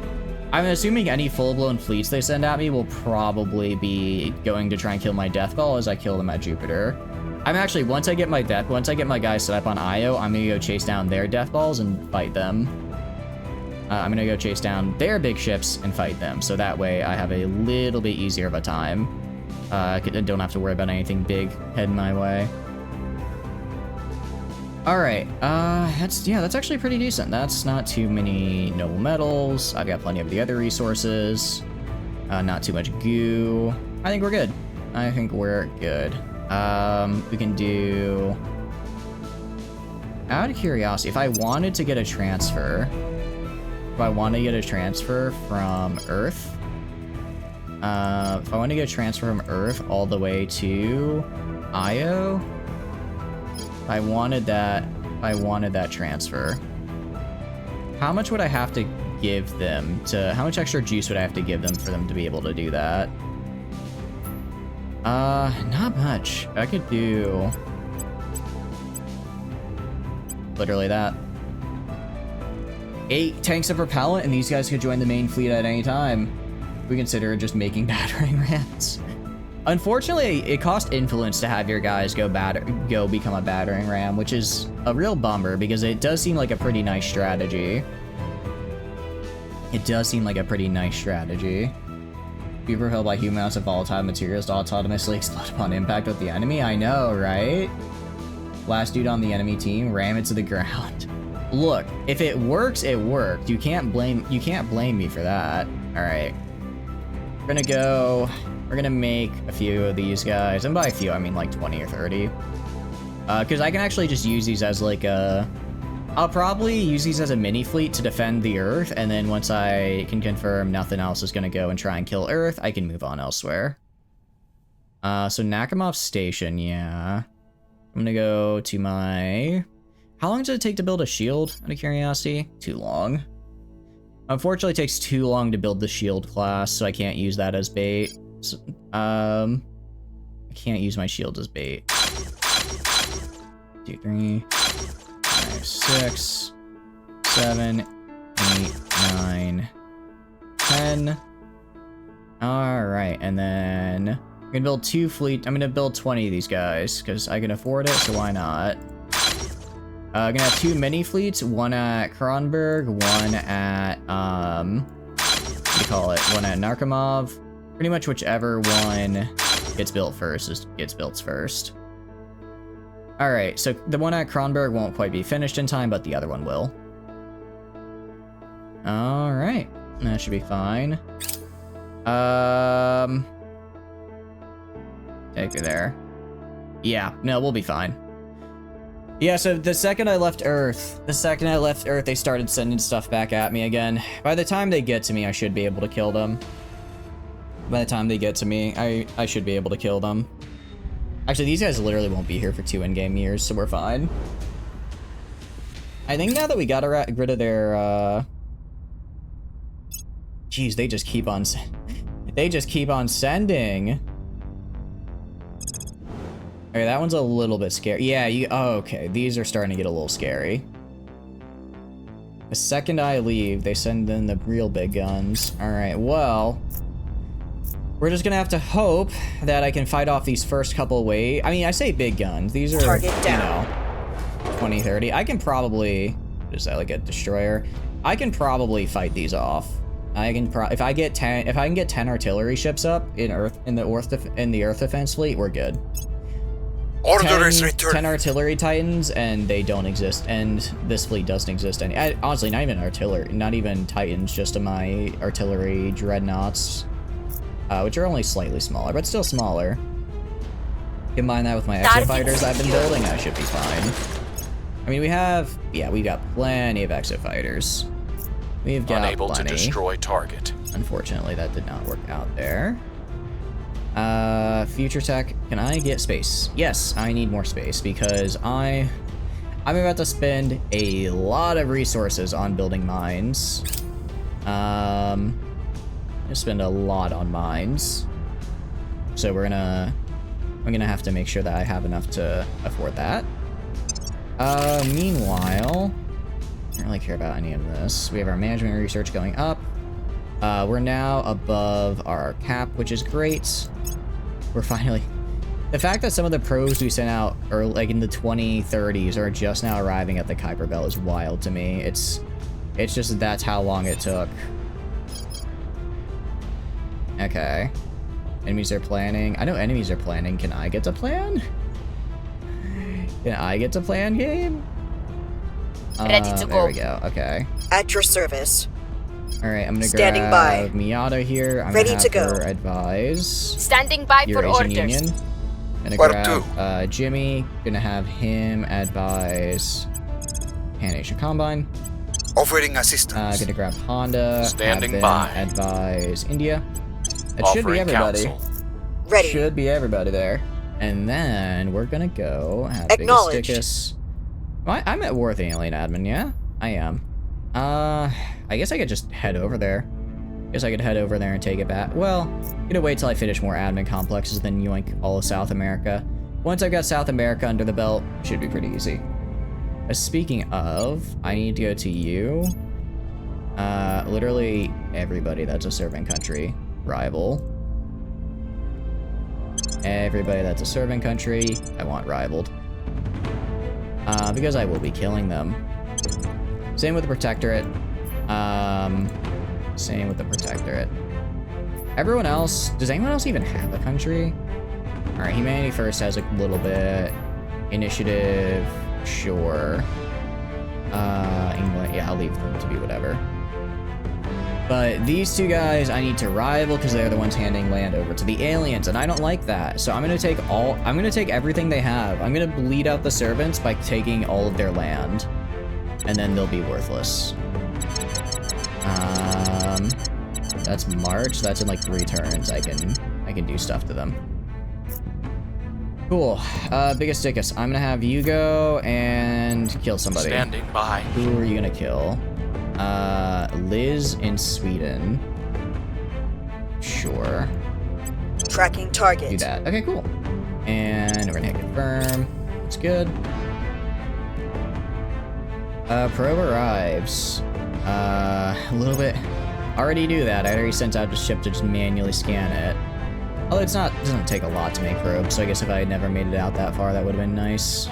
I'm assuming any full-blown fleets they send at me will probably be going to try and kill my death ball as I kill them at Jupiter. I'm actually, once I get my guys set up on Io, I'm going to go chase down their death balls and fight them. I'm going to go chase down their big ships and fight them, so that way I have a little bit easier of a time. I don't have to worry about anything big heading my way. Alright, that's actually pretty decent. That's not too many noble metals. I've got plenty of the other resources. Not too much goo. I think we're good. We can do... Out of curiosity, if I wanted to get a transfer... from Earth... if I want to get a transfer from Earth all the way to Io... If I wanted that transfer, how much would I have to give them how much extra juice would I have to give them for them to be able to do that? Not much. I could do literally that. 8 tanks of propellant, and these guys could join the main fleet at any time. We consider just making battering rams. Unfortunately, it costs influence to have your guys go become a battering ram, which is a real bummer because it does seem like a pretty nice strategy. Be propelled by human amounts of volatile materials to autonomously explode upon impact with the enemy. I know, right? Last dude on the enemy team, ram it to the ground. Look, if it works, it worked. You can't blame me for that. All right. We're gonna make a few of these guys. And by a few, I mean like 20 or 30. Because I can actually just use these as like a... I'll probably use these as a mini fleet to defend the Earth, and then once I can confirm nothing else is gonna go and try and kill Earth, I can move on elsewhere. So Nakamov Station, yeah. I'm gonna go to my... How long does it take to build a shield, out of curiosity? Too long. Unfortunately, it takes too long to build the shield class, so I can't use that as bait. So, I can't use my shield as bait. 2, 3, 5, 6, 7, 8, 9, 10. Alright, and then I'm gonna build 2 fleet. I'm gonna build 20 of these guys, because I can afford it, so why not? I'm gonna have 2 mini fleets, one at Kronberg, one at, what do you call it? One at Narkomov. Pretty much whichever one gets built first gets built first. Alright, so the one at Kronberg won't quite be finished in time, but the other one will. Alright, that should be fine. Take it there. Yeah, no, we'll be fine. Yeah, so the second I left Earth, they started sending stuff back at me again. By the time they get to me, I should be able to kill them. By the time they get to me, I should be able to kill them. Actually, these guys literally won't be here for 2 in-game years, so we're fine. I think now that we got rid of their, Jeez, they just keep on sending. Okay, that one's a little bit scary. Yeah, oh, okay, these are starting to get a little scary. The second I leave, they send in the real big guns. Alright, well... We're just gonna have to hope that I can fight off these first couple waves. I mean, I say big guns. These are, Target down. You know, 20, 30. I can probably... What is that, like a destroyer? I can probably fight these off. I can if I can get 10 artillery ships up in the Earth defense fleet, we're good. Order is returned. 10 artillery titans, and they don't exist, and this fleet doesn't exist any. Honestly, not even artillery, not even titans, just my artillery dreadnoughts, which are only slightly smaller, but still smaller. Combine that with my exo fighters I've been building, I should be fine. I mean, we got plenty of exo fighters. We've got unable plenty. to destroy target. Unfortunately, that did not work out there. Future tech, can I get space? Yes, I need more space because I'm about to spend a lot of resources on building mines. I'm gonna spend a lot on mines. So I'm gonna have to make sure that I have enough to afford that. Meanwhile, I don't really care about any of this. We have our management research going up. We're now above our cap, which is great. We're finally... The fact that some of the probes we sent out are like in the 2030s are just now arriving at the Kuiper Belt is wild to me. It's just that's how long it took. Okay. Enemies are planning. I know enemies are planning. Can I get to plan? Can I get to plan, game? Ready to go. There we go. Okay. At your service. Alright, I'm gonna Standing grab by. Miata here. I'm Ready gonna to have go. her advise. Standing by for Eurasian orders. Union. Gonna Where grab Jimmy. Gonna have him advise Pan-Asian Combine. Offering assistance. Gonna grab Honda. Standing have them by. Advise India. That should be Offering everybody. counsel. Ready. Should be everybody there. And then we're gonna go have Acknowledged. Biggest Well, I'm at war with the alien admin, yeah? I am. I guess I could just head over there. Guess I could head over there and take it back. Well, I'm gonna wait till I finish more admin complexes, then yoink all of South America. Once I've got South America under the belt, should be pretty easy. Speaking of, I need to go to you. Literally everybody that's a serving country rival. Everybody that's a serving country, I want rivaled. Because I will be killing them. Same with the Protectorate. Same with the Protectorate. Everyone else, does anyone else even have a country? Alright, Humanity First has a little bit. Initiative, sure. England, yeah, I'll leave them to be whatever. But these two guys I need to rival because they're the ones handing land over to the aliens, and I don't like that. So I'm gonna take everything they have. I'm gonna bleed out the servants by taking all of their land. And then they'll be worthless. That's March. That's in like 3 turns. I can do stuff to them. Cool. Biggest Dickus. I'm gonna have you go and kill somebody. Standing by. Who are you gonna kill? Liz in Sweden. Sure. Tracking target. Do that. Okay, cool. And we're gonna hit confirm. That's good. Probe arrives. A little bit. Already do that. I already sent out the ship to just manually scan it. Although it doesn't take a lot to make probe, so I guess if I had never made it out that far, that would have been nice.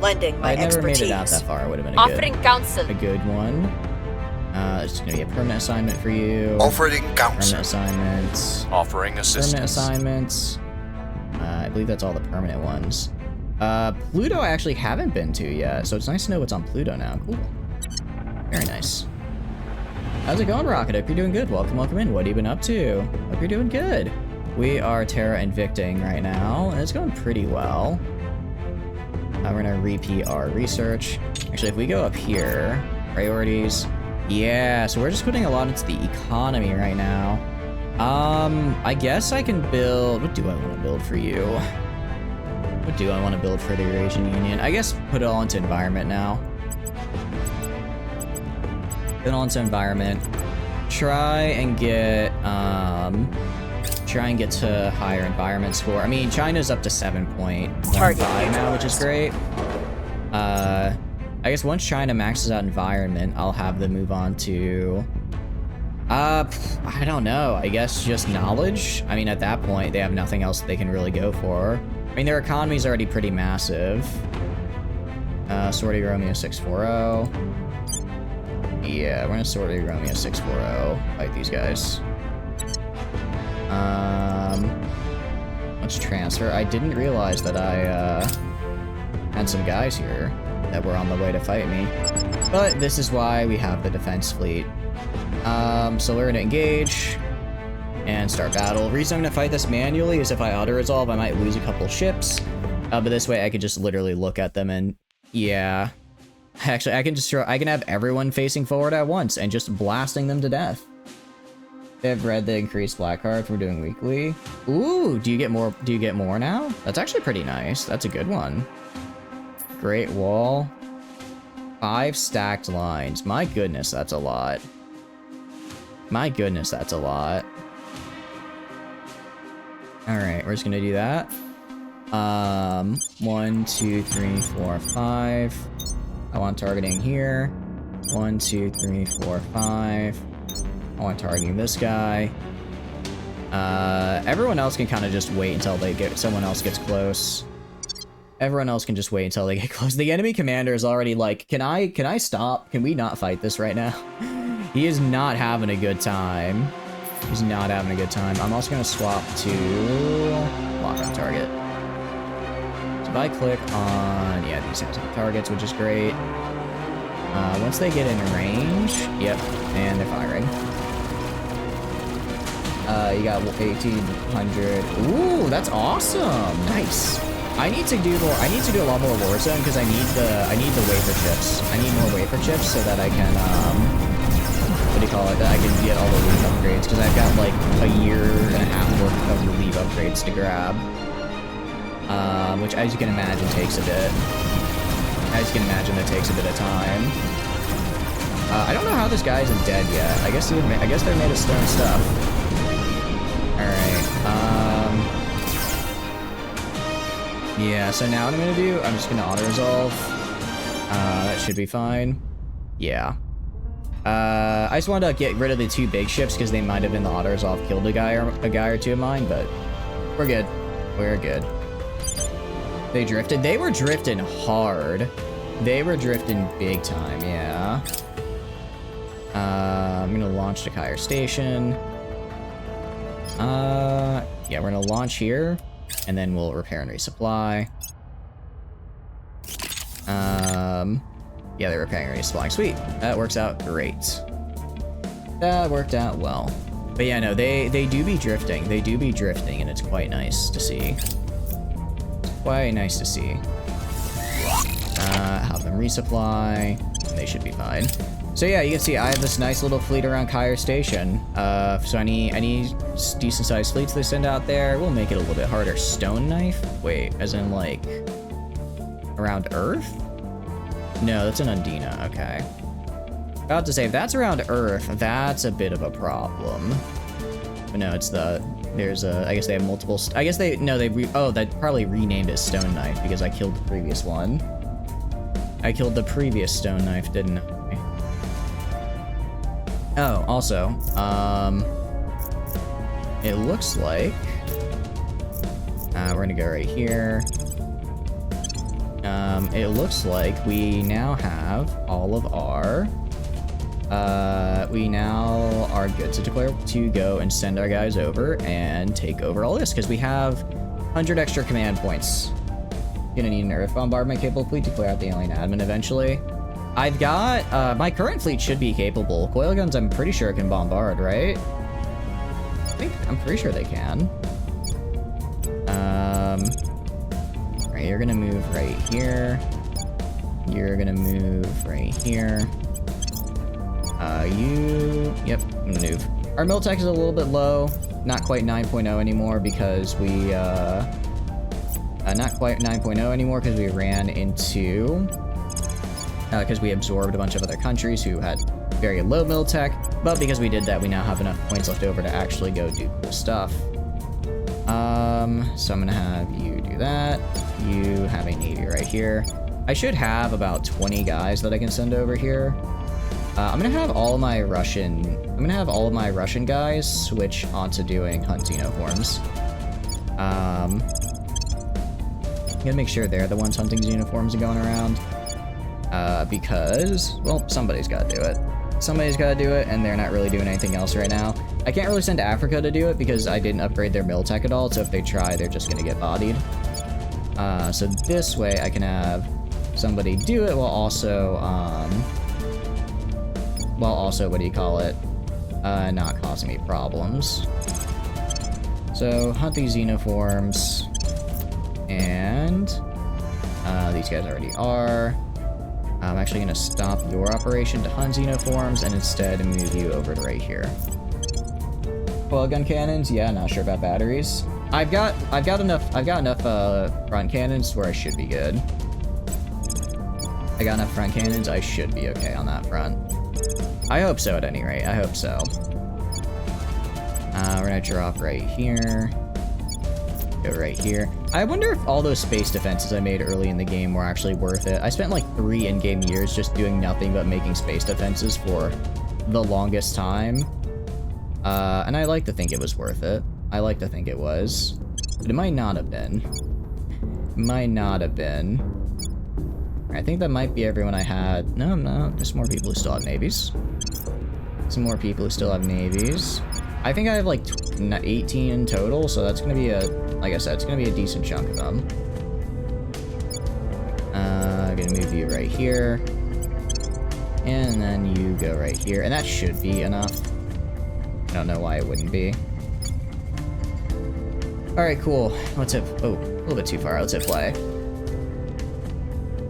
Lending my If I never expertise. made it out that far, it would have been Offering counsel. a good one. It's gonna be a permanent assignment for you. Offering Permanent counsel. assignments. Offering Permanent assistance. assignments. I believe that's all the permanent ones. Pluto I actually haven't been to yet, so it's nice to know what's on Pluto now. Cool. Very nice. How's it going, Rocket? Hope you're doing good. Welcome in. What have you been up to? Hope you're doing good. We are Terra Invicting right now, and it's going pretty well. We're gonna repeat our research. Actually, if we go up here, priorities. Yeah, so we're just putting a lot into the economy right now. I guess I can build... What do I want to build for you? What do I want to build for the Eurasian Union? I guess put it all into environment now. Put it all into environment. Try and get to higher environment score. I mean, China's up to 7.15 now, which is great. I guess once China maxes out environment, I'll have them move on to... I don't know. I guess just knowledge? I mean, at that point, they have nothing else they can really go for. I mean, their economy's already pretty massive. Sortie Romeo 640. Yeah, we're gonna Sortie Romeo 640. Fight these guys. Let's transfer. I didn't realize that I, had some guys here that were on the way to fight me. But this is why we have the defense fleet. So we're gonna engage and start battle. The reason I'm gonna fight this manually is if I auto-resolve, I might lose a couple ships. But this way I could just literally look at them and, yeah. Actually, I can have everyone facing forward at once and just blasting them to death. They've read the increased black card for doing weekly. Ooh, do you get more now? That's actually pretty nice. That's a good one. Great Wall. 5 stacked lines. My goodness, that's a lot. My goodness, that's a lot. Alright, we're just gonna do that. 1, 2, 3, 4, 5. I want targeting here. 1, 2, 3, 4, 5. I want targeting this guy. Everyone else can kind of just wait until someone else gets close. Everyone else can just wait until they get close. The enemy commander is already like, can I stop? Can we not fight this right now? He is not having a good time. He's not having a good time. I'm also gonna swap to lock on target. So if I click on, yeah, these have some targets, which is great. Once they get in range, yep, and they're firing. You got 1,800. Ooh, that's awesome. Nice. I need to do a lot more Warzone because I need the wafer chips. I need more wafer chips so that I can what do you call it? That I can get all the leave upgrades because I've got like a year and a half worth of leave upgrades to grab. Which as you can imagine takes a bit. As you can imagine, that takes a bit of time. I don't know how this guy isn't dead yet. I guess they're made of stone stuff. Alright, yeah, so now what I'm gonna do, I'm just gonna auto-resolve. That should be fine. Yeah. I just wanted to get rid of the 2 big ships because they might have been the auto-resolve killed a guy or 2 of mine, but we're good. We're good. They drifted. They were drifting hard. They were drifting big time, yeah. I'm gonna launch to Kyre Station. Yeah, we're gonna launch here, and then we'll repair and resupply. Yeah, they're repairing and respawning. Sweet. That works out great. That worked out well. But yeah, no, they do be drifting. They do be drifting, and it's quite nice to see. Quite nice to see. Have them resupply. They should be fine. So yeah, you can see I have this nice little fleet around Kyre Station. So any decent sized fleets they send out there will make it a little bit harder. Stone knife? Wait, as in like around Earth? No, that's an Undina. Okay. About to say, if that's around Earth, that's a bit of a problem. But no, it's there's I guess they have multiple, I guess they probably renamed it Stone Knife because I killed the previous one. I killed the previous Stone Knife, didn't I? Oh, also, it looks like, we're gonna go right here. It looks like we now have all of our, we now are good to declare to go and send our guys over and take over all this, because we have 100 extra command points. Gonna need an Earth bombardment capable fleet to clear out the alien admin eventually. I've got, my current fleet should be capable. Coil guns, I'm pretty sure can bombard, right? I'm pretty sure they can. Right, you're gonna move right here. You're gonna move right here. Yep, I'm gonna move. Our Miltech is a little bit low. Not quite 9.0 anymore because we, not quite 9.0 anymore because we ran into, because we absorbed a bunch of other countries who had very low Miltech, but because we did that, we now have enough points left over to actually go do cool stuff. So I'm gonna have you do that. You have a Navy right here. I should have about 20 guys that I can send over here. I'm gonna have all my Russian guys switch onto doing hunt xenoforms. Gonna make sure they're the ones hunting xenoforms and going around. Because, well, somebody's gotta do it. Somebody's gotta do it, and they're not really doing anything else right now. I can't really send Africa to do it because I didn't upgrade their Miltech at all, so if they try, they're just gonna get bodied. So this way I can have somebody do it while also, what do you call it? Not causing me problems. So, hunt these xenoforms. And, these guys already are. I'm actually gonna stop your operation to hunt xenoforms and instead move you over to right here. Coil gun cannons? Yeah, not sure about batteries. I've got enough front cannons where I should be good. I got enough front cannons, I should be okay on that front. I hope so at any rate, I hope so. We're gonna drop right here. Go right here. I wonder if all those space defenses I made early in the game were actually worth it. I spent like 3 in-game years just doing nothing but making space defenses for the longest time. And I like to think it was worth it. I like to think it was. But it might not have been. Might not have been. I think that might be everyone I had. No, there's more people who still have navies. Some more people who still have navies. I think I have like 18 in total, so that's gonna be like I said, it's gonna be a decent chunk of them. I'm gonna move you right here. And then you go right here, and that should be enough. I don't know why it wouldn't be. Alright, cool. Let's hit, oh, a little bit too far. Let's hit play.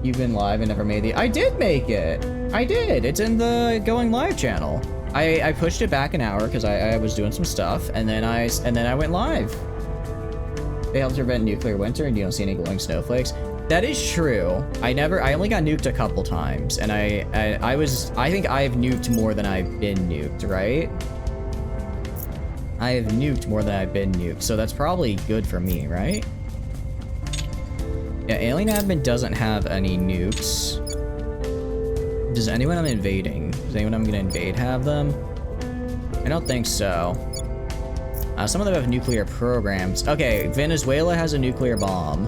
You've been live and never made the, I did make it! I did! It's in the going live channel. I pushed it back an hour because I was doing some stuff, and then I went live. They helped prevent nuclear winter, and you don't see any glowing snowflakes. That is true. I only got nuked a couple times, and I think I've nuked more than I've been nuked, right? I have nuked more than I've been nuked, so that's probably good for me, right? Yeah, Alien Admin doesn't have any nukes. Does anyone I'm invading? Does anyone I'm gonna invade have them? I don't think so. Some of them have nuclear programs. Okay, Venezuela has a nuclear bomb.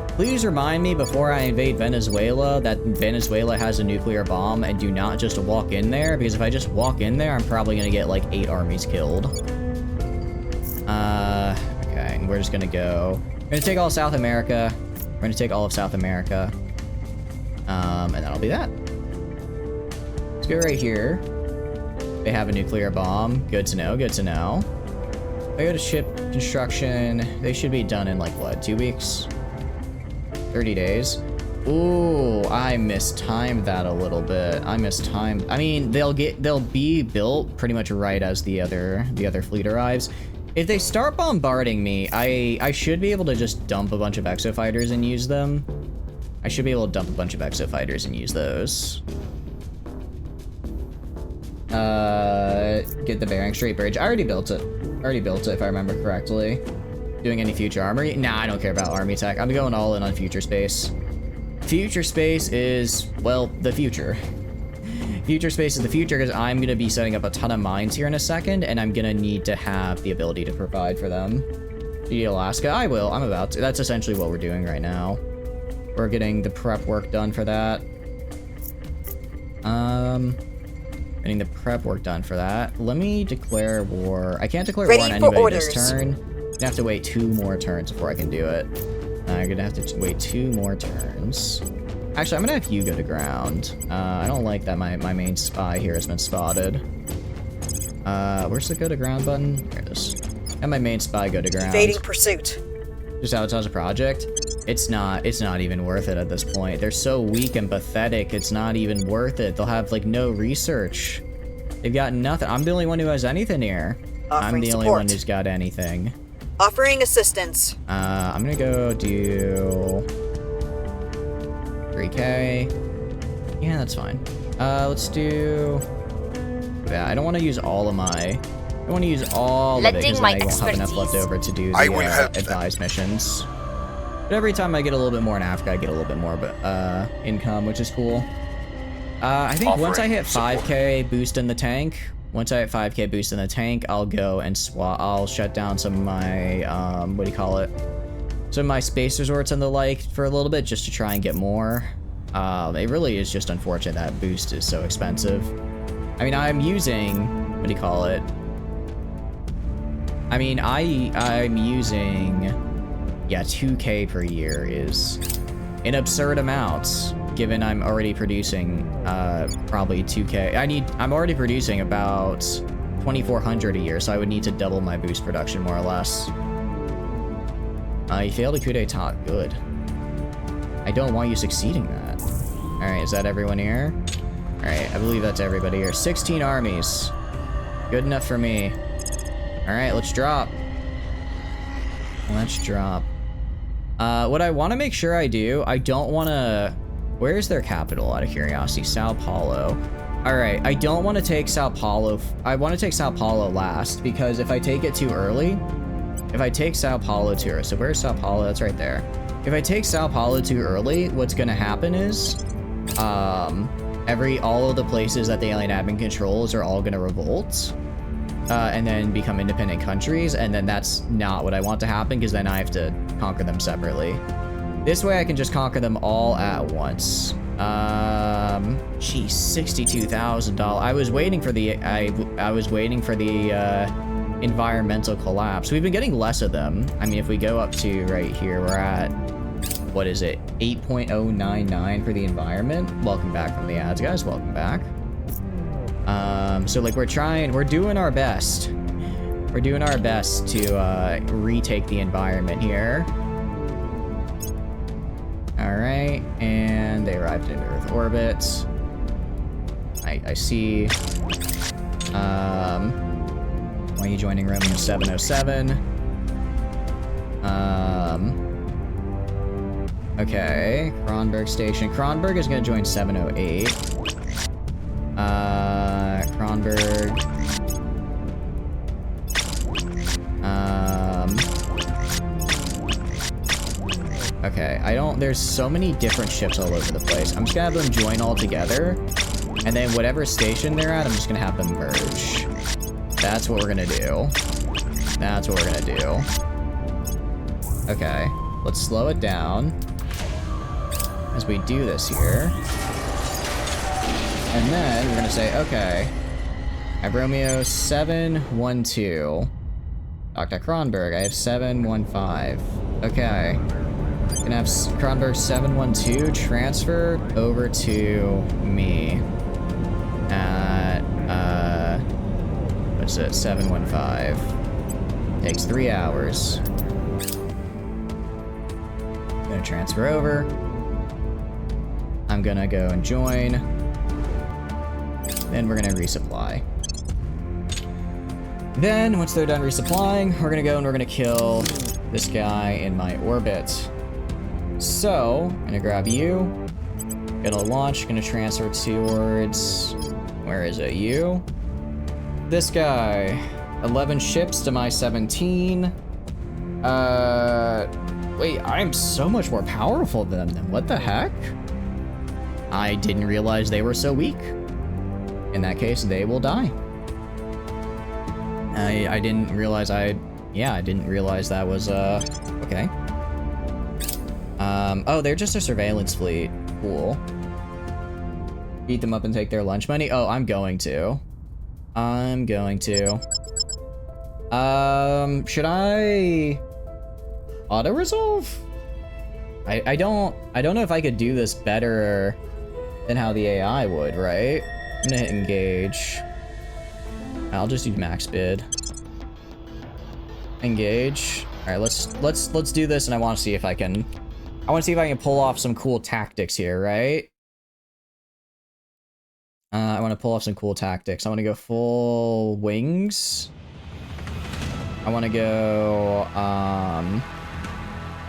Please remind me before I invade Venezuela that Venezuela has a nuclear bomb and do not just walk in there, because if I just walk in there, I'm probably gonna get like 8 armies killed. Okay, and we're just gonna go. We're gonna take all of South America. We're gonna take all of South America. And that'll be that. go right here. They have a nuclear bomb. Good to know, good to know. If I go to ship construction, they should be done in like, what, 2 weeks? 30 days? Ooh, I mistimed that a little bit. I mistimed. I mean, they'll be built pretty much right as the other fleet arrives. If they start bombarding me, I should be able to just dump a bunch of exo fighters and use them. I should be able to dump a bunch of exo fighters and use those. Get the Bering Strait Bridge. I already built it. If I remember correctly. Doing any future armory? Nah, I don't care about army tech. I'm going all in on future space. Future space is, well, the future. Future space is the future because I'm going to be setting up a ton of mines here in a second, and I'm going to need to have the ability to provide for them. Do you need Alaska? I will. I'm about to. That's essentially what we're doing right now. We're getting the prep work done for that. Getting the prep work done for that. Let me declare war. I can't declare war on anybody this turn. I'm gonna have to wait 2 more turns before I can do it. I'm gonna have to wait 2 more turns. Actually, I'm gonna have you go to ground. I don't like that my main spy here has been spotted. Where's the go to ground button? Here it is. And my main spy go to ground. Evading pursuit. Just sabotage a project. It's not even worth it at this point. They're so weak and pathetic, it's not even worth it. They'll have like no research. They've got nothing. I'm the only one who has anything here. I'm the only one who's got anything. Offering assistance. I'm gonna go do 3K. Yeah, that's fine. Let's do. Yeah, I don't want to use all of my. I want to use all of it because I won't have enough left over to do the advised missions. But every time I get a little bit more in Africa, I get a little bit more income, which is cool. I think once I hit 5K boost in the tank, I'll go and I'll shut down some of my, what do you call it? Some of my space resorts and the like for a little bit just to try and get more. It really is just unfortunate that boost is so expensive. I mean, I'm using, what do you call it? I mean, I'm using, yeah, 2K per year is an absurd amount, given I'm already producing probably 2K. I'm already producing about 2,400 a year, so I would need to double my boost production more or less. You failed a coup d'etat. Good. I don't want you succeeding that. Alright, is that everyone here? Alright, I believe that's everybody here. 16 armies. Good enough for me. Alright, let's drop. Let's drop. What I want to make sure I do, I don't want to... Where's their capital, out of curiosity? Sao Paulo. Alright, I don't want to take Sao Paulo... I want to take Sao Paulo last, because if I take it too early... If I take Sao Paulo too early... So where's Sao Paulo? That's right there. If I take Sao Paulo too early, what's going to happen is... all of the places that the alien admin controls are all going to revolt. And then become independent countries, and then that's not what I want to happen, because then I have to conquer them separately. This way I can just conquer them all at once. Geez, $62,000. I was waiting for the I was waiting for the environmental collapse. We've been getting less of them. I mean, if we go up to right here, we're at, what is it, 8.099 for the environment. Welcome back from the ads, guys. Welcome back. So like we're doing our best. We're doing our best to retake the environment here. All right, and they arrived in Earth orbit. I see. Why are you joining Romeo 707? Okay, Kronberg Station. Kronberg is gonna join 708. Kronberg. Okay, there's so many different ships all over the place. I'm just gonna have them join all together, and then whatever station they're at, I'm just gonna have them merge. That's what we're gonna do. That's what we're gonna do. Okay, let's slow it down as we do this here. And then we're gonna say, okay, I have Romeo 712. Dr. Kronberg, I have 715. Okay. Gonna have Kronberg 712 transfer over to me. is it? 715. Takes 3 hours. I'm gonna transfer over. I'm gonna go and join. Then we're gonna resupply. Then, once they're done resupplying, we're gonna go and we're gonna kill this guy in my orbit. So, I'm gonna grab you. Gonna launch, gonna transfer towards... Where is it? You? This guy. 11 ships to my 17. Wait, I'm so much more powerful than them. What the heck? I didn't realize they were so weak. In that case, they will die. I didn't realize I didn't realize that was, okay. Oh, they're just a surveillance fleet. Cool. Beat them up and take their lunch money? Oh, I'm going to. Should I auto-resolve? I don't know if I could do this better than how the AI would, right? I'm gonna hit engage. I'll just do max bid. Engage. All right, let's do this, and I want to see if I can pull off some cool tactics here, right? I want to pull off some cool tactics. I want to go full wings. I want to go, I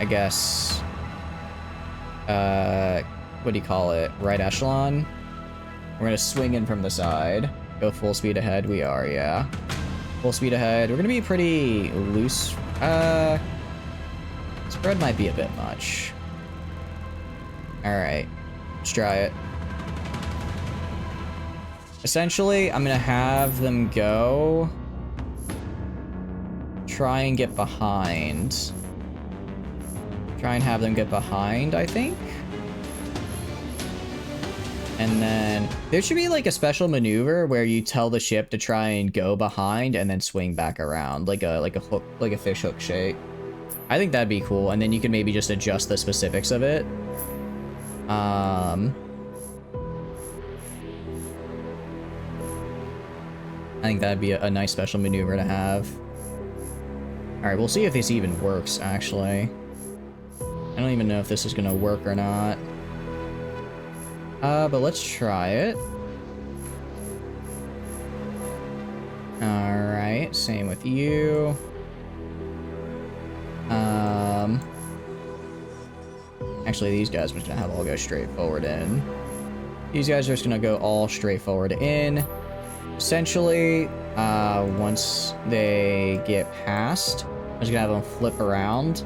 guess, what do you call it? Right echelon. We're gonna swing in from the side. Go full speed ahead. We are, yeah. Full speed ahead. We're gonna be pretty loose. Spread might be a bit much. All right, let's try it. Essentially, I'm gonna have them go. Try and get behind. Try and have them get behind, I think. And then there should be like a special maneuver where you tell the ship to try and go behind and then swing back around, like a hook, like a fish hook shape. I think that'd be cool, and then you can maybe just adjust the specifics of it. I think that'd be a nice special maneuver to have. All right, we'll see if this even works, actually. I don't even know if this is gonna work or not. But let's try it. All right, same with you. Actually, these guys are just gonna have all go straight forward in. These guys are just gonna go all straight forward in. Essentially, once they get past, I'm just gonna have them flip around.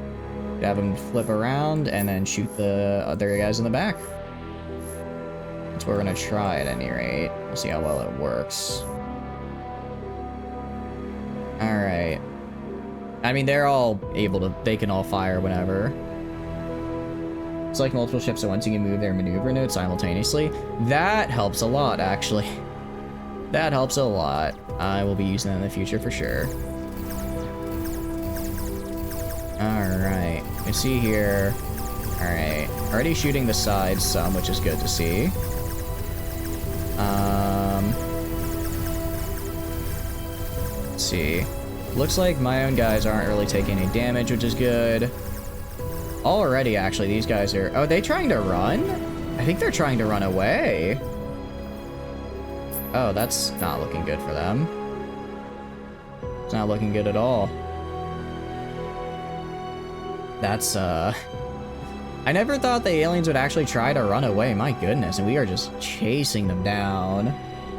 Have them flip around and then shoot the other guys in the back. That's what we're gonna try at any rate. We'll see how well it works. Alright. I mean, they're all able to, they can all fire whenever. It's like multiple ships at once, you can move their maneuver node simultaneously. That helps a lot, actually. That helps a lot. I will be using that in the future for sure. Alright. You can see here. Alright. Already shooting the sides some, which is good to see. Let's see. Looks like my own guys aren't really taking any damage, which is good. Already, actually, these guys are... Oh, are they trying to run? I think they're trying to run away. Oh, that's not looking good for them. It's not looking good at all. That's, I never thought the aliens would actually try to run away. My goodness, and we are just chasing them down.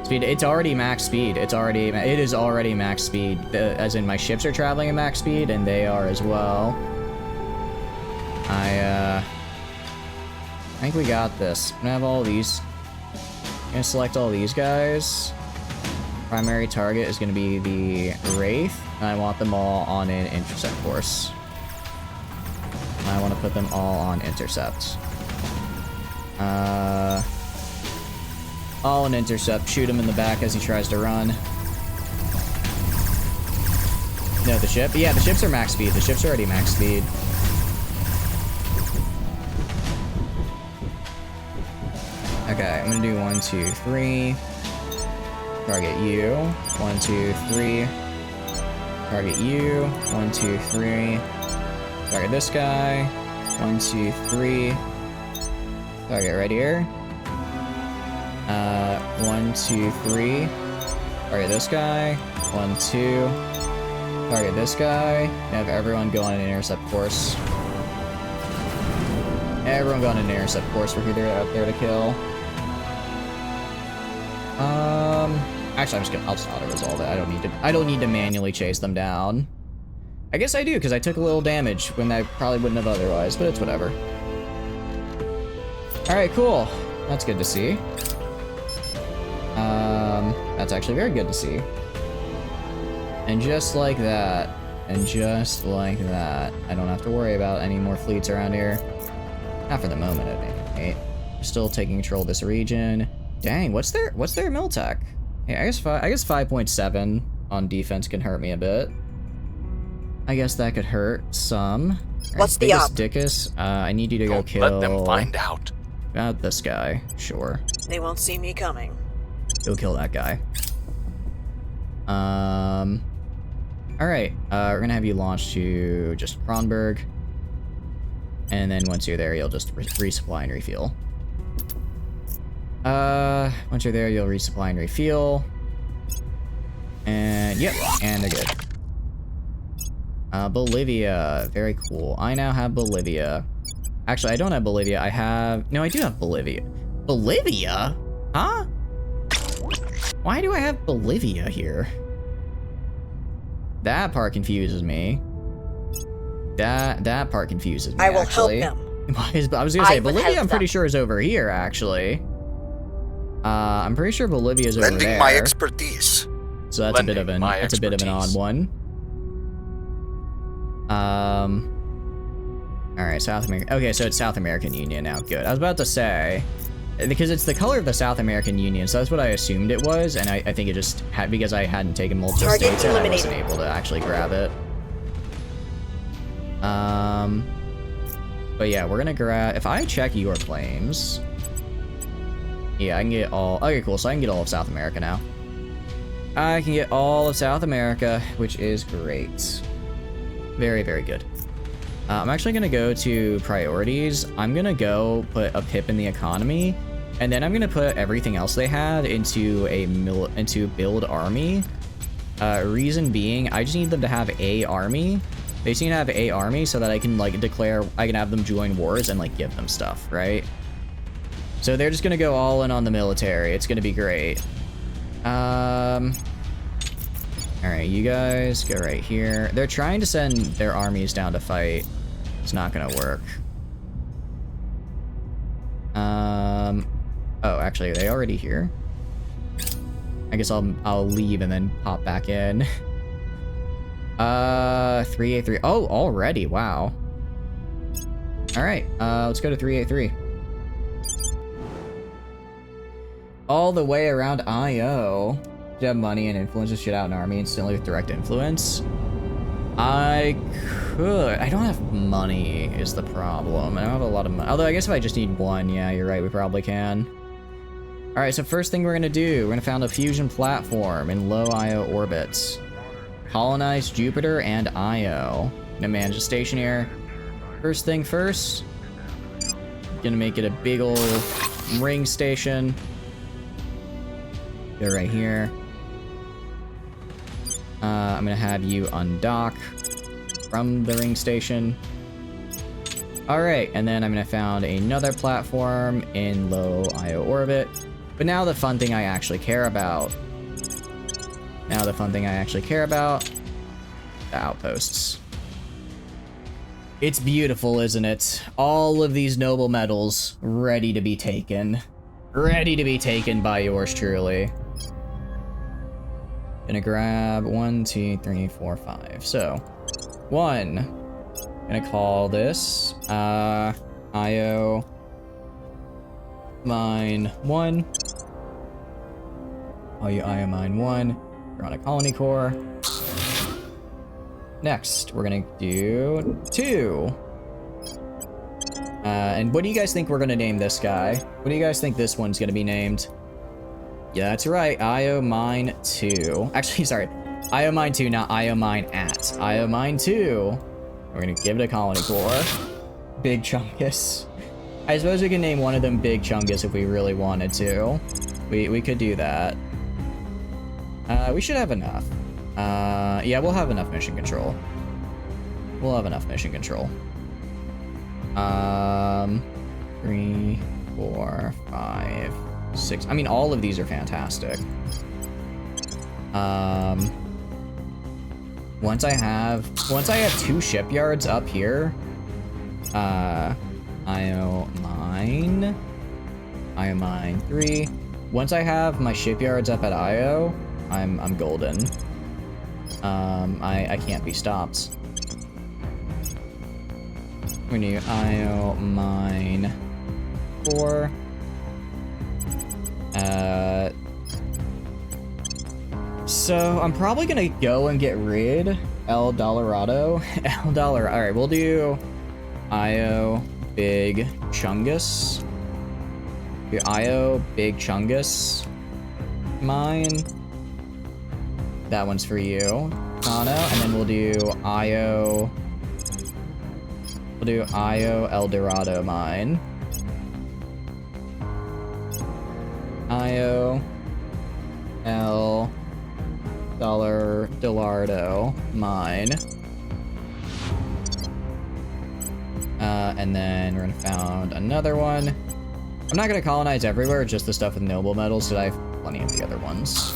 Speed, it's already max speed. It is already max speed. As in, my ships are traveling at max speed, and they are as well. I think we got this. I'm gonna have all these. I'm gonna select all these guys. Primary target is gonna be the Wraith, and I want them all on an intercept course. I want to put them all on intercept. All on intercept. Shoot him in the back as he tries to run. No, the ship? Yeah, the ships are max speed. The ships are already max speed. Okay, I'm gonna do 1, 2, 3. Target you. 1, 2, 3. Target you. 1, 2, 3. Target this guy. 1, 2, 3. Target right here. 1, 2, 3. Target this guy. 1, 2. Target this guy. Have everyone go on an intercept course. Everyone go on an intercept course for who they're out there to kill. Actually, I'll just auto-resolve it. I don't need to manually chase them down. I guess I do, because I took a little damage when I probably wouldn't have otherwise, but it's whatever. Alright, cool. That's good to see. That's actually very good to see. And just like that, and just like that, I don't have to worry about any more fleets around here. Not for the moment, at any rate. We're still taking control of this region. Dang, what's their miltech? Yeah, I guess 5.7 on defense can hurt me a bit. I guess that could hurt some. What's the op? Dickus, I need you to go kill. Let them find out. This guy, sure. They won't see me coming. Go kill that guy. Alright, we're gonna have you launch to just Kronberg. And then once you're there, you'll just resupply and refuel. Once you're there, you'll resupply and refuel. And, yep, and they're good. Bolivia, very cool. I now have Bolivia. Actually, I don't have Bolivia, no, I do have Bolivia. Bolivia? Huh? Why do I have Bolivia here? That part confuses me. That part confuses me, I will actually. help them. I was gonna say, Bolivia I'm pretty sure is over here, actually. I'm pretty sure Bolivia's over there. Lending my expertise. So that's a bit of an odd one. Alright, South America. Okay, so it's South American Union now. Good. I was about to say, because it's the color of the South American Union, so that's what I assumed it was, and I think it just had, because I hadn't taken multiple states and I wasn't able to actually grab it. But yeah, we're gonna grab, if I check your claims, yeah, I can get all, okay, cool, so I can get all of South America now. I can get all of South America, which is great. Very, very good. I'm actually gonna go to priorities. I'm gonna go put a pip in the economy, and then I'm gonna put everything else they have into build army. Reason being, I just need them to have a army. They just need to have a army so that I can like declare, I can have them join wars and like give them stuff, right? So they're just gonna go all in on the military. It's gonna be great. Alright, you guys go right here. They're trying to send their armies down to fight. It's not gonna work. Oh, actually, are they already here? I guess I'll leave and then pop back in. 383. Oh, already, wow. Alright, let's go to 383. All the way around IO. You have money and influence this shit out an army instantly with direct influence. I could. I don't have money is the problem. I don't have a lot of money. Although I guess if I just need one, yeah, you're right, we probably can. Alright, so first thing we're gonna do, we're gonna found a fusion platform in low IO orbits. Colonize Jupiter and IO. Gonna manage a station here. First thing first. Gonna make it a big old ring station. Go right here. I'm gonna have you undock from the ring station. Alright, and then I'm gonna found another platform in low IO orbit. But now the fun thing I actually care about. The outposts. It's beautiful, isn't it? All of these noble metals ready to be taken. Ready to be taken by yours truly. Gonna grab 1, 2, 3, 4, 5. So, 1. Gonna call this IO mine 1. All you IO mine 1. We're on a colony core. Next, we're gonna do 2. And what do you guys think we're gonna name this guy? What do you guys think this one's gonna be named? Yeah, that's right. IO mine 2. Actually, sorry. IO mine 2, not IO mine at. IO mine 2. We're gonna give it a colony core. Big Chungus. I suppose we can name one of them Big Chungus if we really wanted to. We could do that. We should have enough. Yeah, we'll have enough mission control. We'll have enough mission control. 3, 4, 5, 6. I mean, all of these are fantastic. Once I have 2 shipyards up here, IO mine 3. Once I have my shipyards up at IO, I'm golden. I can't be stopped. We're gonna do IO mine 4. So I'm probably gonna go and get rid El Dolorado. Alright, we'll do IO Big Chungus. Do IO Big Chungus mine. That one's for you, Kano. And then we'll do IO. We'll do IO El Dorado mine. IO El Dollardo mine. And then we're gonna found another one. I'm not gonna colonize everywhere, just the stuff with noble metals, so I have plenty of the other ones.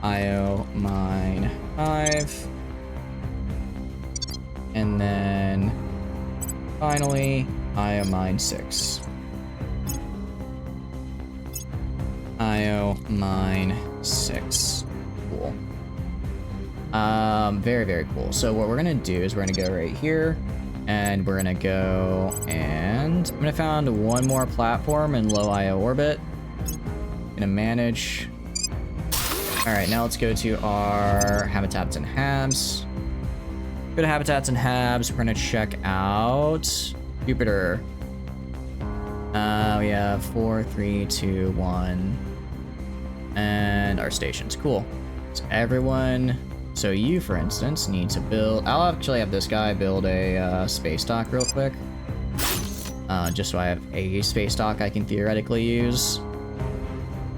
IO mine 5. And then finally IO mine 6. IO mine 6. Cool. Very, very cool. So what we're gonna do is we're gonna go right here, and we're gonna go and I'm gonna found one more platform in low IO orbit. Gonna manage. All right, now let's go to our habitats and habs. Go to habitats and habs. We're gonna check out Jupiter. We have 4, 3, 2, 1, and our stations. Cool. So everyone. So you, for instance, need to build. I'll actually have this guy build a space dock real quick, just so I have a space dock I can theoretically use.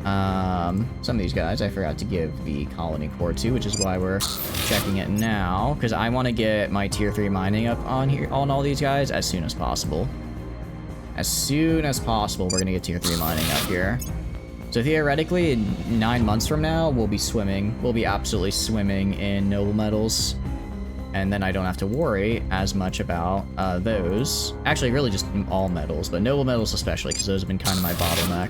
Some of these guys I forgot to give the colony core to, which is why we're checking it now, because I want to get my tier 3 mining up on here on all these guys as soon as possible. As soon as possible, we're gonna get tier 3 mining up here. So theoretically, in 9 months from now, we'll be swimming. We'll be absolutely swimming in noble metals, and then I don't have to worry as much about those. Actually, really just all metals, but noble metals especially, because those have been kind of my bottleneck.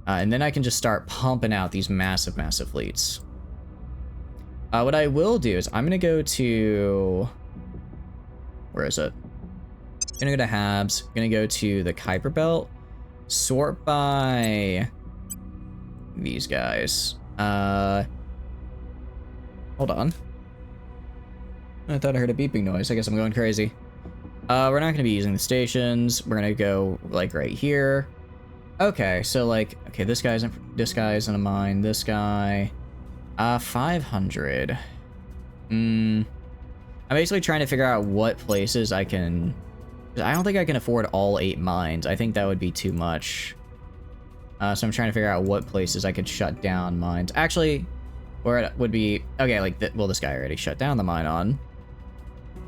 And then I can just start pumping out these massive, massive fleets. What I will do is I'm gonna go to... Where is it? Gonna go to Habs. Gonna go to the Kuiper Belt. Sort by these guys. Hold on. I thought I heard a beeping noise. I guess I'm going crazy. We're not gonna be using the stations. We're gonna go like right here. Okay, so like, okay, this guy's in a mine. This guy, 500. I'm basically trying to figure out what places I can. I don't think I can afford all 8 mines. I think that would be too much. So I'm trying to figure out what places I could shut down mines. Actually, where it would be... Okay, like, well, this guy already shut down the mine on.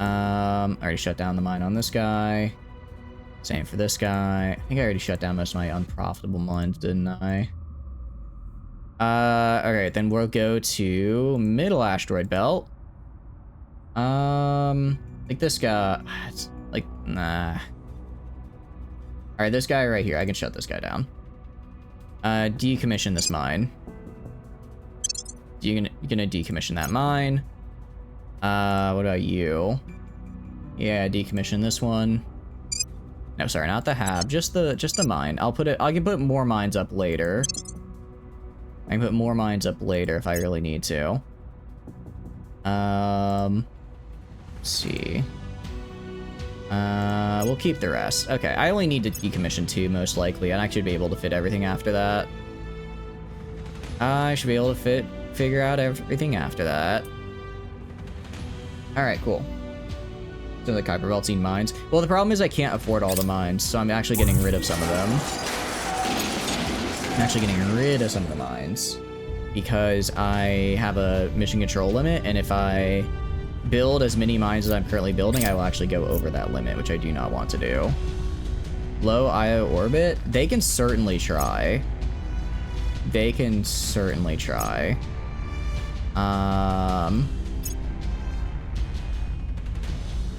Already shut down the mine on this guy. Same for this guy. I think I already shut down most of my unprofitable mines, didn't I? Okay, then we'll go to middle asteroid belt. Like this guy... Like, nah. Alright, this guy right here. I can shut this guy down. Decommission this mine. You're gonna decommission that mine. What about you? Yeah, decommission this one. No, sorry, not the hab. Just the mine. I can put more mines up later. I can put more mines up later if I really need to. Let's see. We'll keep the rest. Okay, I only need to decommission 2, most likely, and I should be able to fit everything after that. I should be able to figure out everything after that. Alright, cool. So the Kuiper Beltine mines. Well, the problem is I can't afford all the mines, so I'm actually getting rid of some of them. I'm actually getting rid of some of the mines. Because I have a mission control limit, and if I build as many mines as I'm currently building, I will actually go over that limit, which I do not want to do. Low IO orbit? They can certainly try. They can certainly try.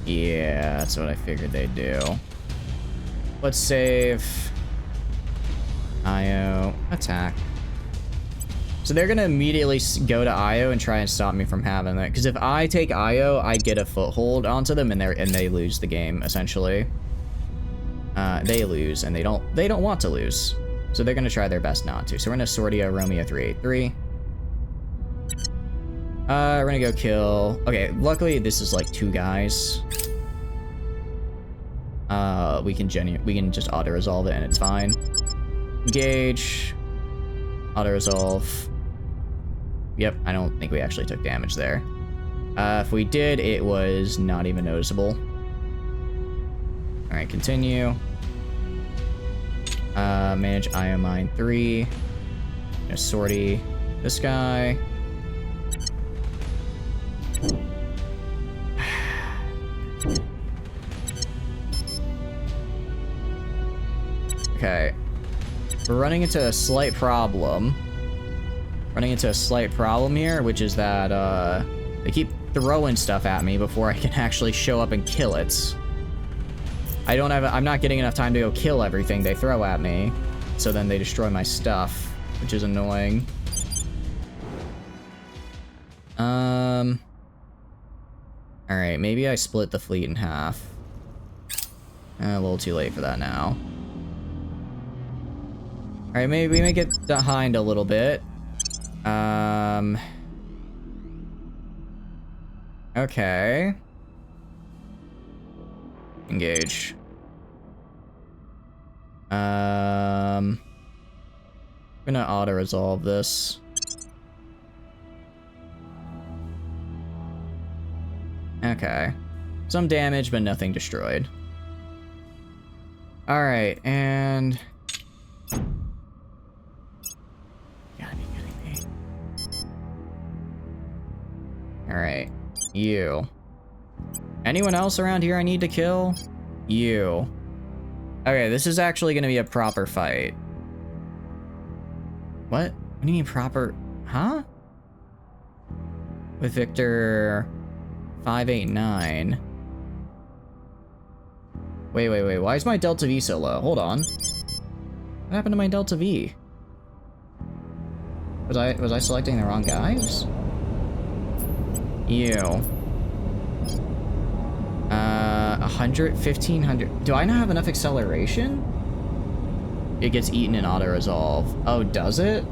Yeah, that's what I figured they'd do. Let's save IO attack. So they're gonna immediately go to IO and try and stop me from having that. Because if I take IO, I get a foothold onto them, and they lose the game essentially. They lose, and they don't want to lose. So they're gonna try their best not to. So we're gonna Sortia Romeo 383. We're gonna go kill. Okay, luckily this is like 2 guys. We can just auto resolve it and it's fine. Engage. Auto resolve. Yep, I don't think we actually took damage there. If we did, it was not even noticeable. All right, continue. Manage IO mine 3. Gonna sortie this guy. Okay. We're running into a slight problem. Here, which is that, they keep throwing stuff at me before I can actually show up and kill it. I'm not getting enough time to go kill everything they throw at me, so then they destroy my stuff, which is annoying. Alright, maybe I split the fleet in half. A little too late for that now. Alright, maybe we make it behind a little bit. Okay. Engage. I'm gonna auto-resolve this. Okay. Some damage, but nothing destroyed. Alright, and... Gotta be kidding me. Alright. You. Anyone else around here I need to kill? You. Okay, this is actually gonna be a proper fight. What? What do you mean proper? Huh? With Victor 589. Wait. Why is my Delta V so low? Hold on. What happened to my Delta V? Was I selecting the wrong guys? You. 100, 1500. Do I not have enough acceleration? It gets eaten in auto-resolve. Oh, does it?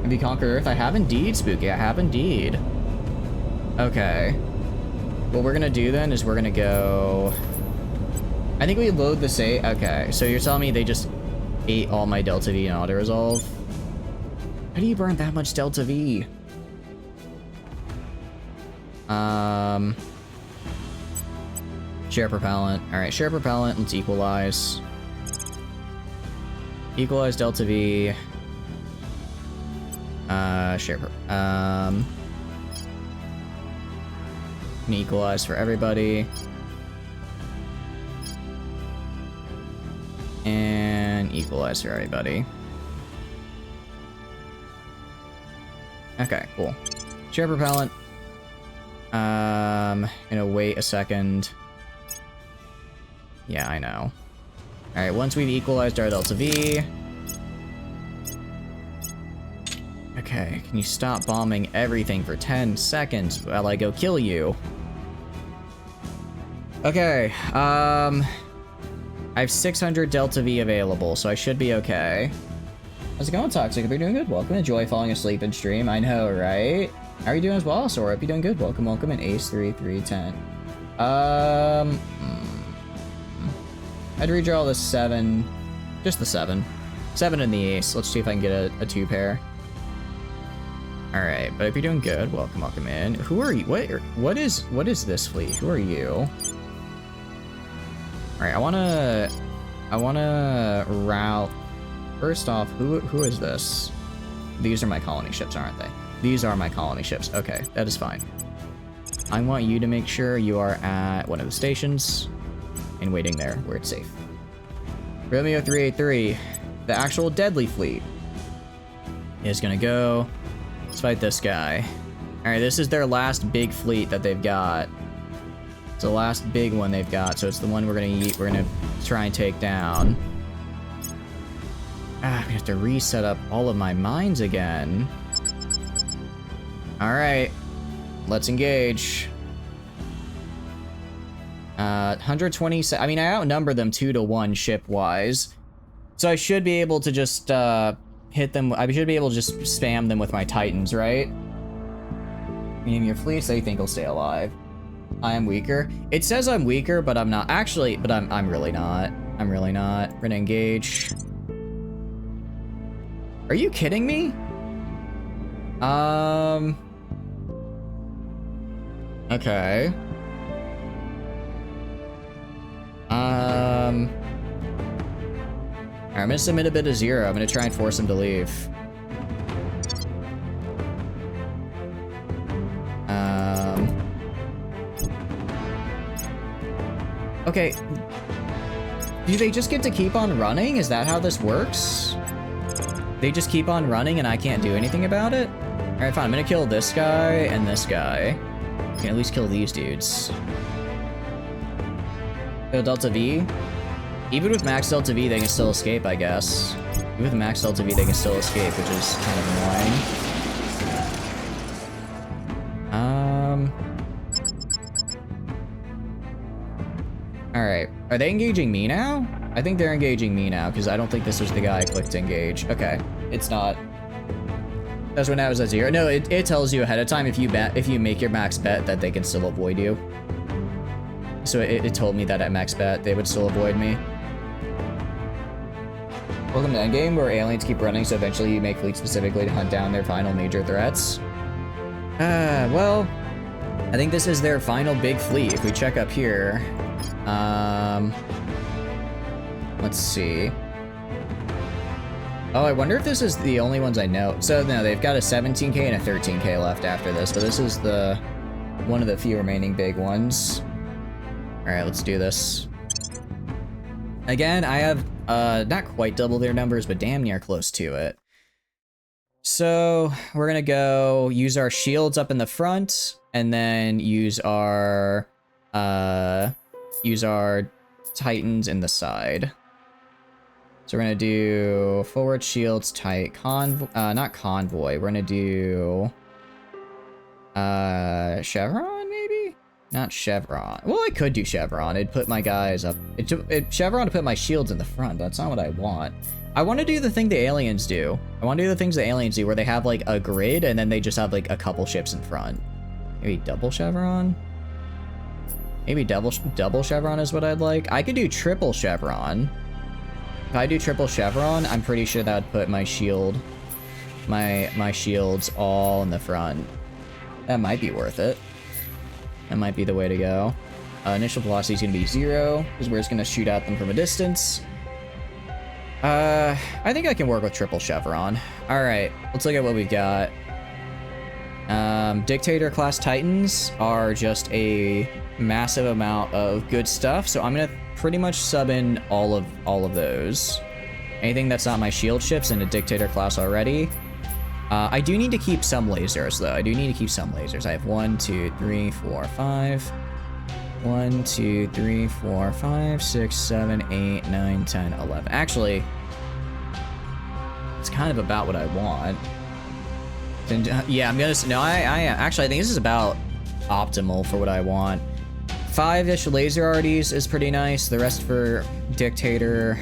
Have you conquered Earth? I have indeed, Spooky. I have indeed. Okay. What we're gonna do then is we're gonna go... I think we load the save. Okay, so you're telling me they just ate all my Delta V in auto-resolve? How do you burn that much Delta V? Share propellant. Alright, share propellant. Let's equalize. Equalize Delta V. Equalize for everybody. And equalize for everybody. Okay, cool. Share propellant. Gonna wait a second. Yeah, I know. Alright, once we've equalized our Delta V. Okay, can you stop bombing everything for 10 seconds while I go kill you? Okay, I have 600 Delta V available, so I should be okay. How's it going, Toxic? Hope you're doing good. Welcome. Enjoy falling asleep in stream. I know, right? How are you doing as well, Sora? Hope you're doing good. Welcome, and Ace 3310. I'd redraw the 7. Just the 7. 7 in the ace. Let's see if I can get a 2 pair. Alright, but if you're doing good, welcome in. Who are you? What is this fleet? Who are you? Alright, I wanna route. First off, who is this? These are my colony ships, aren't they? These are my colony ships. Okay, that is fine. I want you to make sure you are at one of the stations and waiting there where it's safe. Romeo 383, the actual deadly fleet, is gonna go. Let's fight this guy. Alright, this is their last big fleet that they've got. It's the last big one they've got, so it's the one we're gonna try and take down. I have to reset up all of my mines again. Alright. Let's engage. 120. I mean, I outnumber them 2-to-1 ship-wise. So I should be able to just hit them. I should be able to just spam them with my Titans, right? Name your fleets that you think will stay alive. I am weaker. It says I'm weaker, but I'm not. Actually, but I'm really not. I'm really not. We're gonna engage. Are you kidding me? Okay. Alright, I'm gonna submit a bit of 0. I'm gonna try and force him to leave. Okay. Do they just get to keep on running? Is that how this works? They just keep on running and I can't do anything about it? Alright, fine. I'm gonna kill this guy and this guy. I can at least kill these dudes. Kill Delta V. Even with max Delta V, they can still escape, I guess. Even with max Delta V, they can still escape, which is kind of annoying. Alright. Are they engaging me now? I think they're engaging me now, because I don't think this was the guy I clicked to engage. Okay. It's not. That's when I was at 0. No, it tells you ahead of time if you make your max bet that they can still avoid you. So it told me that at max bet they would still avoid me. Welcome to Endgame, where aliens keep running, so eventually you make fleets specifically to hunt down their final major threats. Well, I think this is their final big fleet. If we check up here, let's see. Oh, I wonder if this is the only ones I know. So no, they've got a 17k and a 13k left after this, but this is one of the few remaining big ones. All right, let's do this. Again, I have not quite double their numbers, but damn near close to it. So we're gonna go use our shields up in the front, and then use our Titans in the side. So we're gonna do forward shields, tight not convoy. We're gonna do chevron, maybe? Not chevron. Well, I could do chevron. It'd put my guys up. Chevron to put my shields in the front. That's not what I want. I want to do the thing the aliens do. I want to do the things the aliens do, where they have like a grid and then they just have like a couple ships in front. Maybe double chevron. Maybe double chevron is what I'd like. I could do triple chevron. If I do triple chevron, I'm pretty sure that would put my shields all in the front. That might be worth it. That might be the way to go. Initial velocity is going to be 0, because we're just going to shoot at them from a distance. I think I can work with triple chevron. Alright, let's look at what we've got. Dictator class Titans are just a massive amount of good stuff, so I'm going to pretty much sub in all of those. Anything that's not my shield ships in a Dictator class already. I do need to keep some lasers, though. I do need to keep some lasers. I have 1, 2, 3, 4, 5. 1, 2, 3, 4, 5, 6, 7, 8, 9, 10, 11. Actually, it's kind of about what I want. And, yeah, I'm gonna... No, actually, I think this is about optimal for what I want. 5-ish laser RDs is pretty nice. The rest for Dictator...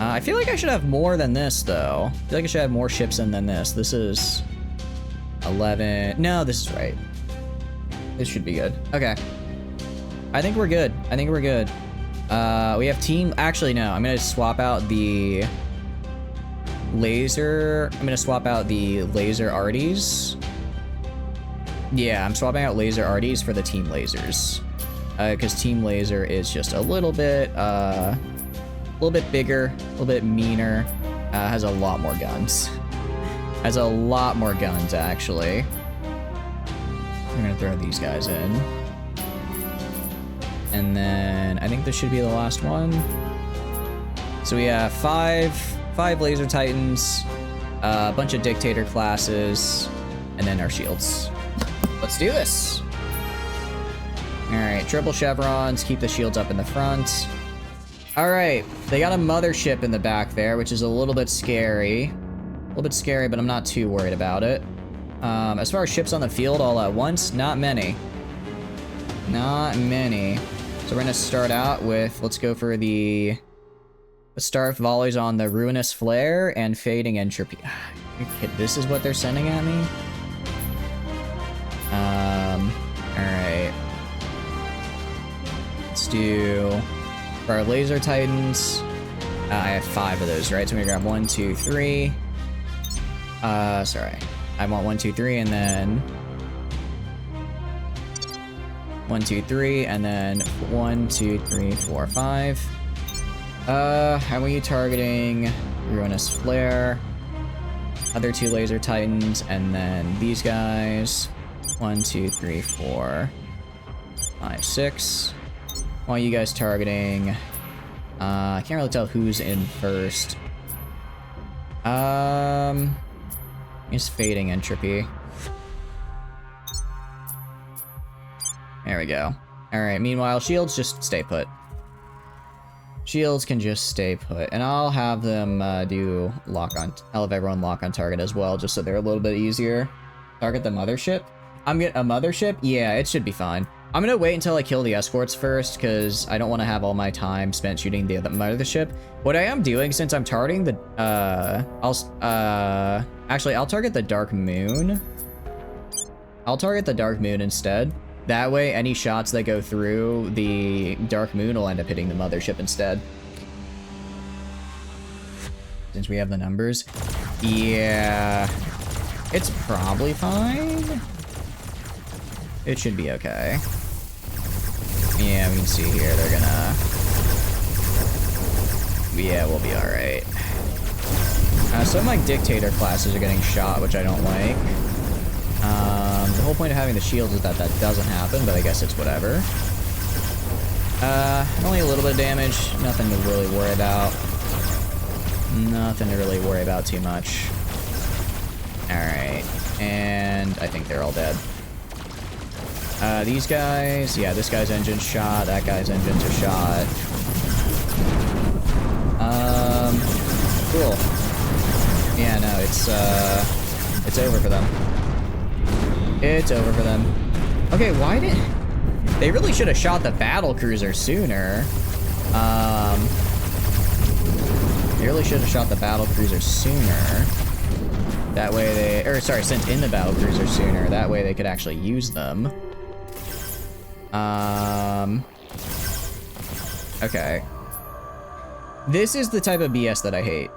I feel like I should have more than this, though. I feel like I should have more ships in than this. This is 11. No, this is right. This should be good. Okay. I think we're good. I think we're good. We have team... Actually, no. I'm going to swap out the laser... I'm going to swap out the laser arties. Yeah, I'm swapping out laser arties for the team lasers. Because team laser is just a little bit bigger, a little bit meaner, has a lot more guns. Has a lot more guns, actually. I'm gonna throw these guys in. And then I think this should be the last one. So we have five laser titans, a bunch of dictator classes, and then our shields. Let's do this. All right, triple chevrons, keep the shields up in the front. All right, they got a mothership in the back there, which is a little bit scary. A little bit scary, but I'm not too worried about it. As far as ships on the field all at once, not many. Not many. So we're gonna start out with, let's go for the start volleys on the ruinous flare and fading entropy. This is what they're sending at me? All right. Let's do for our laser titans. I have 5 of those, right? So we're gonna grab 1, 2, 3. Sorry. I want 1, 2, 3, and then 1, 2, 3, and then 1, 2, 3, 4, 5. How are you targeting? Ruinous Flare. Other 2 laser titans, and then these guys. 1, 2, 3, 4, 5, 6. While you guys targeting? I can't really tell who's in first. Just fading entropy. There we go. Alright, meanwhile, shields just stay put. Shields can just stay put. And I'll have them do lock on. I'll have everyone lock on target as well, just so they're a little bit easier. Target the mothership? I'm getting a mothership? Yeah, it should be fine. I'm gonna wait until I kill the escorts first, because I don't want to have all my time spent shooting the mothership. What I am doing, since I'm targeting the, actually, I'll target the Dark Moon. I'll target the Dark Moon instead. That way, any shots that go through the Dark Moon will end up hitting the mothership instead. Since we have the numbers. Yeah. It's probably fine. It should be okay. Yeah, we can see here, they're gonna... Yeah, we'll be alright. Some of my dictator classes are getting shot, which I don't like. The whole point of having the shields is that that doesn't happen, but I guess it's whatever. Only a little bit of damage, nothing to really worry about. Nothing to really worry about too much. Alright, and I think they're all dead. These guys, yeah, this guy's engine's shot, that guy's engine's a shot. Cool. Yeah, no, it's over for them. It's over for them. Okay, why did... They really should have shot the battle cruiser sooner. They really should have shot the battle cruiser sooner. That way they... Or, sorry, sent in the battle cruiser sooner. That way they could actually use them. Okay. This is the type of BS that I hate.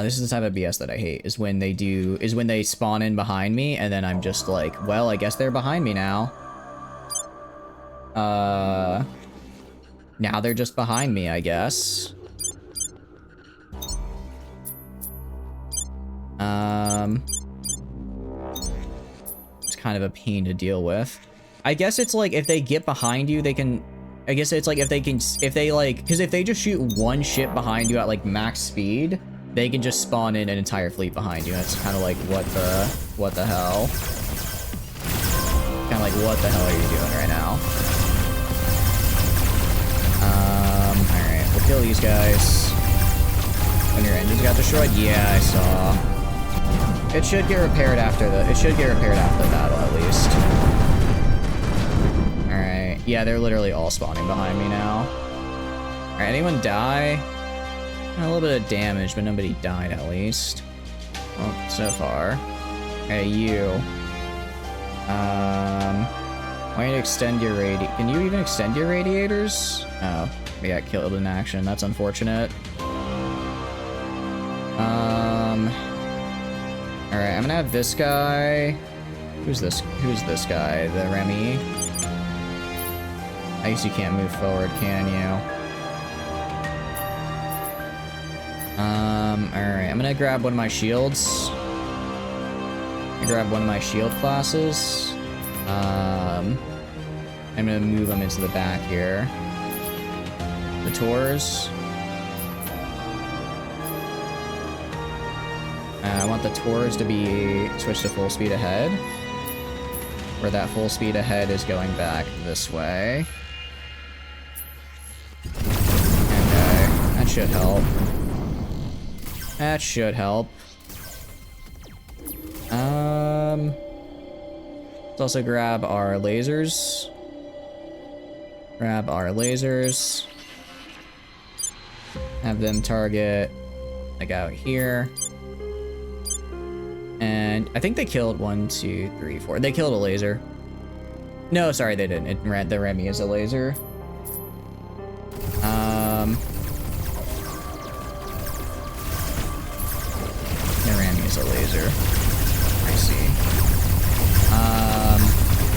This is the type of BS that I hate, is when they spawn in behind me, and then I'm just like, well, I guess they're behind me now. Now they're just behind me, I guess. It's kind of a pain to deal with. I guess it's like, if they get behind you, they can... I guess it's like, if they just shoot one ship behind you at like max speed, they can just spawn in an entire fleet behind you. That's kind of like, what the hell? Kind of like, what the hell are you doing right now? Alright, we'll kill these guys. When your engines got destroyed? Yeah, I saw. It should get repaired after the battle, at least. Alright, yeah, they're literally all spawning behind me now. Alright, anyone die? A little bit of damage, but nobody died at least. Well, so far. Okay, you. Why don't you extend your Can you even extend your radiators? Oh, we got killed in action. That's unfortunate. Alright, I'm gonna have this guy. Who's this? Who's this guy? The Remy? I guess you can't move forward, can you? Alright, I'm gonna grab one of my shields. Grab one of my shield classes. I'm gonna move them into the back here. The Tours. I want the Tours to be switched to full speed ahead. Where that full speed ahead is going back this way. Okay, that should help. That should help. Let's also grab our lasers. Grab our lasers. Have them target, like, out here. And I think they killed 1, 2, 3, 4. They killed a laser. No, sorry, they didn't. The Remy is a laser. The Remy is a laser. I see.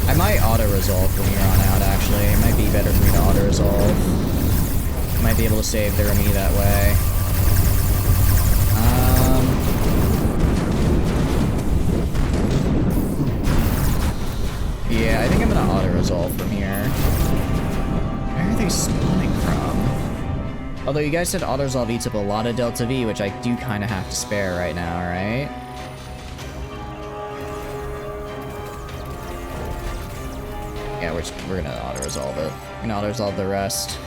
I might auto-resolve from here on out, actually. It might be better for me to auto-resolve. Might be able to save the Remy that way. Yeah, I think I'm gonna auto-resolve from here. Where are they spawning from? Although you guys said auto-resolve eats up a lot of Delta V, which I do kind of have to spare right now, right? Yeah, we're gonna auto-resolve it. We're gonna auto-resolve the rest.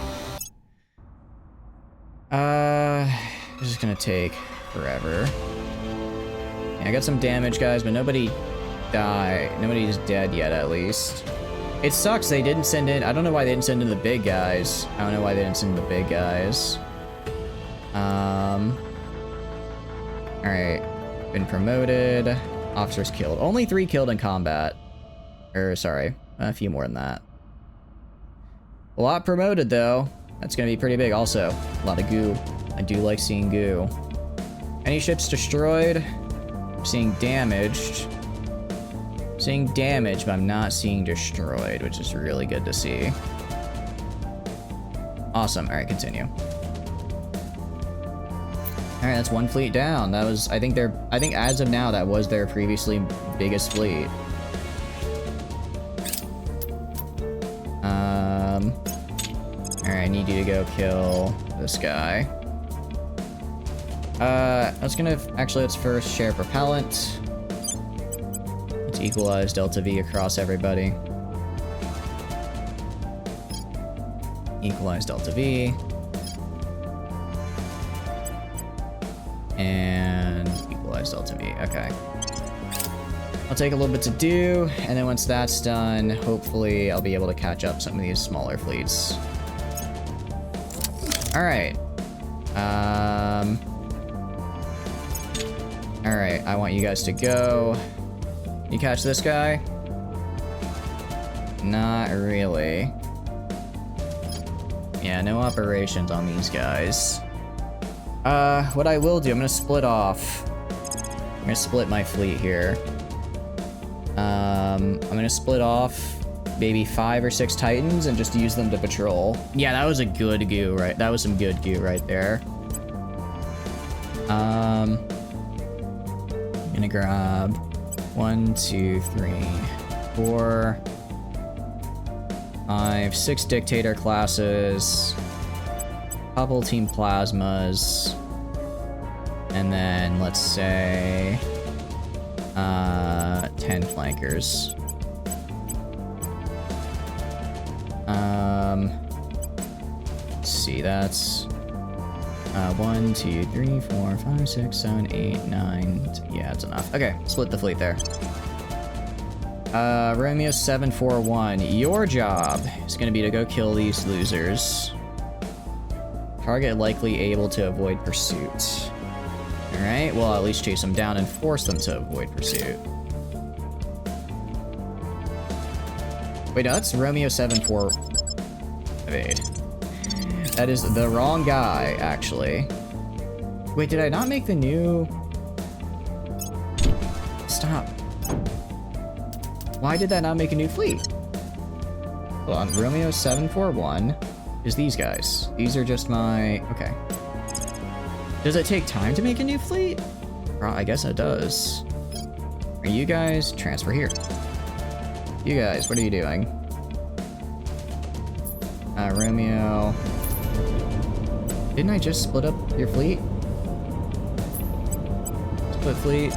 It's just gonna take forever. Yeah, I got some damage, guys, but nobody died. Nobody's dead yet, at least. It sucks they didn't send in. I don't know why they didn't send in the big guys. I don't know why they didn't send in the big guys. Alright. Been promoted. Officers killed. Only 3 killed in combat. Sorry. A few more than that. A lot promoted, though. That's gonna be pretty big. Also, a lot of goo. I do like seeing goo. Any ships destroyed? I'm seeing damaged. I'm seeing damage, but I'm not seeing destroyed, which is really good to see. Awesome. Alright, continue. Alright, that's 1 fleet down. That was, I think as of now, that was their previously biggest fleet. Alright, I need you to go kill this guy. Let's first share propellant. Let's equalize Delta V across everybody. Equalize Delta V. And equalize Delta V. Okay. I'll take a little bit to do, and then once that's done, hopefully I'll be able to catch up some of these smaller fleets. Alright. Alright, I want you guys to go. You catch this guy? Not really. Yeah, no operations on these guys. What I will do, I'm gonna split off. I'm gonna split my fleet here. I'm gonna split off maybe 5 or 6 Titans and just use them to patrol. Yeah, that was a good goo, right? That was some good goo right there. I'm gonna grab 1, 2, 3, 4, 5, 6 Dictator classes, couple Team Plasmas, and then let's say 10 Flankers. Let's see, that's 1, 2, 3, 4, 5, 6, 7, 8, 9. Yeah, that's enough. Okay, split the fleet there. Romeo 741, your job is gonna be to go kill these losers. Target likely able to avoid pursuit. Alright, well, at least chase them down and force them to avoid pursuit. Wait, no, that's Romeo 74. Wait. That is the wrong guy, actually. Wait, did I not make the new... Stop. Why did that not make a new fleet? Hold on, Romeo 741 is these guys. These are just my... Okay. Does it take time to make a new fleet? Well, I guess it does. Are you guys... Transfer here. You guys, what are you doing? Romeo... Didn't I just split up your fleet? Split fleet.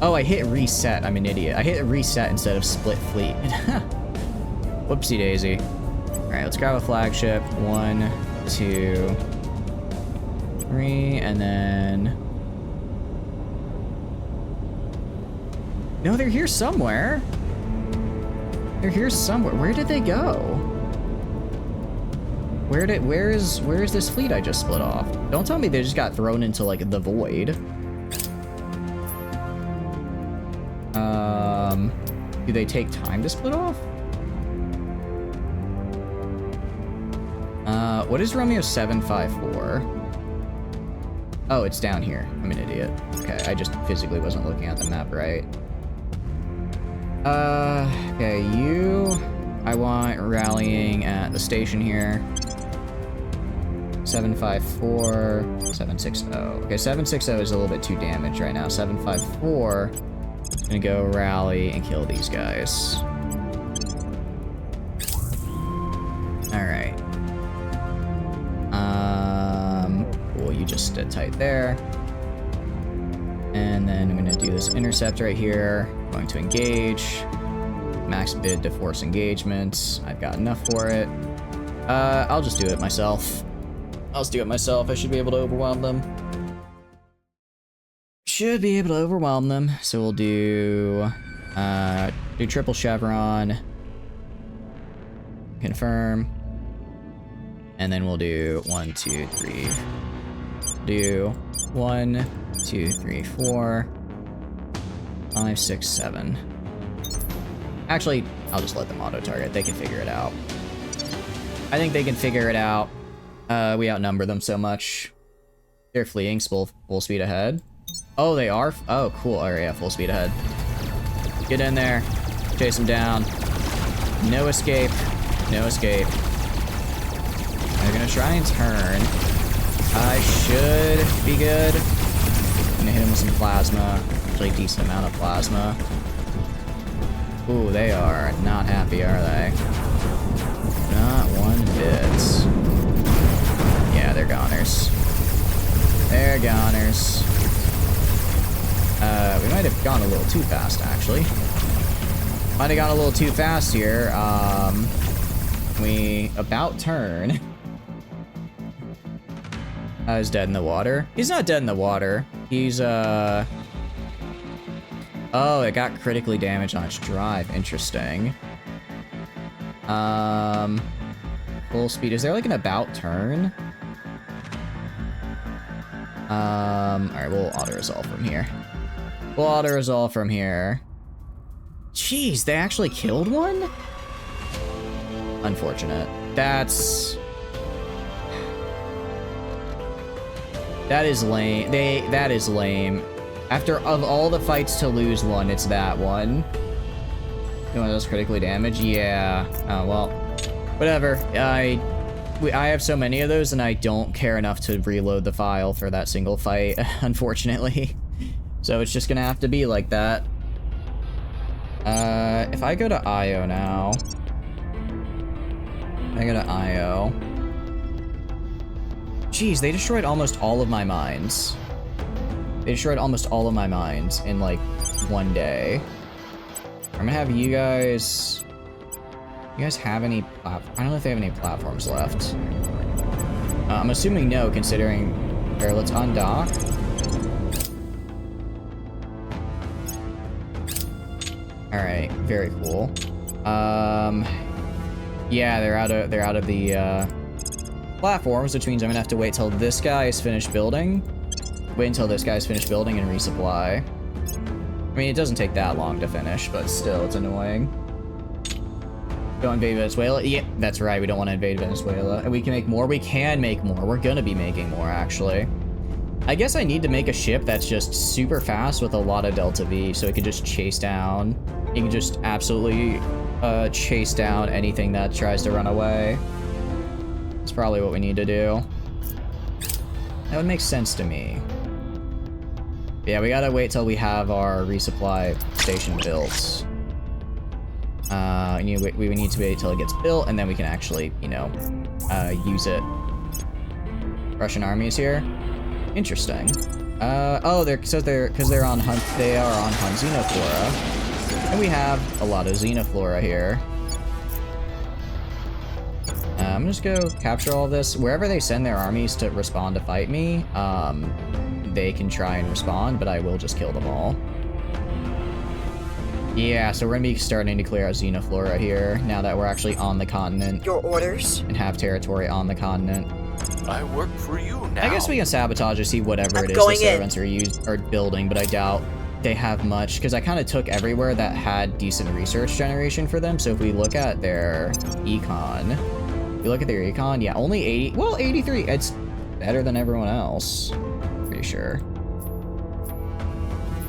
Oh, I hit reset. I'm an idiot. I hit reset instead of split fleet. Whoopsie daisy. Alright, let's grab a flagship. 1, 2, 3, and then... No, they're here somewhere. They're here somewhere. Where did they go? Where is this fleet I just split off? Don't tell me they just got thrown into like the void. Do they take time to split off? What is Romeo 754? Oh, it's down here. I'm an idiot. Okay, I just physically wasn't looking at the map right. Okay, you... I want rallying at the station here. 754, 760. Okay, 760 is a little bit too damaged right now. 754, gonna go rally and kill these guys. Alright. Cool, you just stood tight there. And then I'm gonna do this intercept right here. Going to engage. Max bid to force engagement. I've got enough for it. I'll just do it myself. I'll just do it myself. I should be able to overwhelm them. Should be able to overwhelm them. So we'll do triple chevron. Confirm. And then we'll do 1, 2, 3. Do 1, 2, 3, 4, 5, 6, 7. Actually, I'll just let them auto-target. They can figure it out. I think they can figure it out. We outnumber them so much. They're fleeing full speed ahead. Oh, they are? Oh, cool. All right, yeah, full speed ahead. Get in there. Chase them down. No escape. No escape. They're gonna try and turn. I should be good. I'm gonna hit him with some plasma. Actually, a decent amount of plasma. Ooh, they are not happy, are they? Not one bit. Yeah, they're goners. They're goners. We might have gone a little too fast, actually. Might have gone a little too fast here. We about turn. He's dead in the water. He's not dead in the water. He's, Oh, it got critically damaged on its drive. Interesting. Full speed. Is there like an about turn? Alright, we'll auto-resolve from here. We'll auto-resolve from here. Jeez, they actually killed one? Unfortunate. That is lame. That is lame. After of all the fights to lose one, it's that one. You know that's critically damaged? Yeah. Oh, well. Whatever. I have so many of those, and I don't care enough to reload the file for that single fight, unfortunately. So it's just gonna have to be like that. If I go to IO now... I go to IO... Jeez, they destroyed almost all of my mines. They destroyed almost all of my mines in, like, one day. I'm gonna have you guys... You guys have any I don't know if they have any platforms left. I'm assuming no, considering... Here, let's undock. Alright, very cool. Yeah, they're out of the, platforms, which means I'm gonna have to wait till this guy is finished building. Wait until this guy's finished building and resupply. I mean, it doesn't take that long to finish, but still, it's annoying. Go invade Venezuela? Yep, that's right, we don't want to invade Venezuela. And we can make more? We can make more. We're gonna be making more, actually. I guess I need to make a ship that's just super fast with a lot of Delta V, so it can just chase down. You can just absolutely chase down anything that tries to run away. That's probably what we need to do. That would make sense to me. Yeah, we gotta wait till we have our resupply station built. We need to wait till it gets built, and then we can actually, you know, use it. Russian army is here. Interesting. Oh, because they're on Xenoflora, and we have a lot of Xenoflora here. I'm just go capture all this. Wherever they send their armies to respond to fight me, they can try and respond, but I will just kill them all. Yeah, so we're gonna be starting to clear out Xenoflora here, now that we're actually on the continent. Your orders? And have territory on the continent. I work for you now. I guess we can sabotage to see whatever it is the servants are building, but I doubt they have much, because I kind of took everywhere that had decent research generation for them, so if we look at their econ, yeah, only 80, well, 83, it's better than everyone else, pretty sure.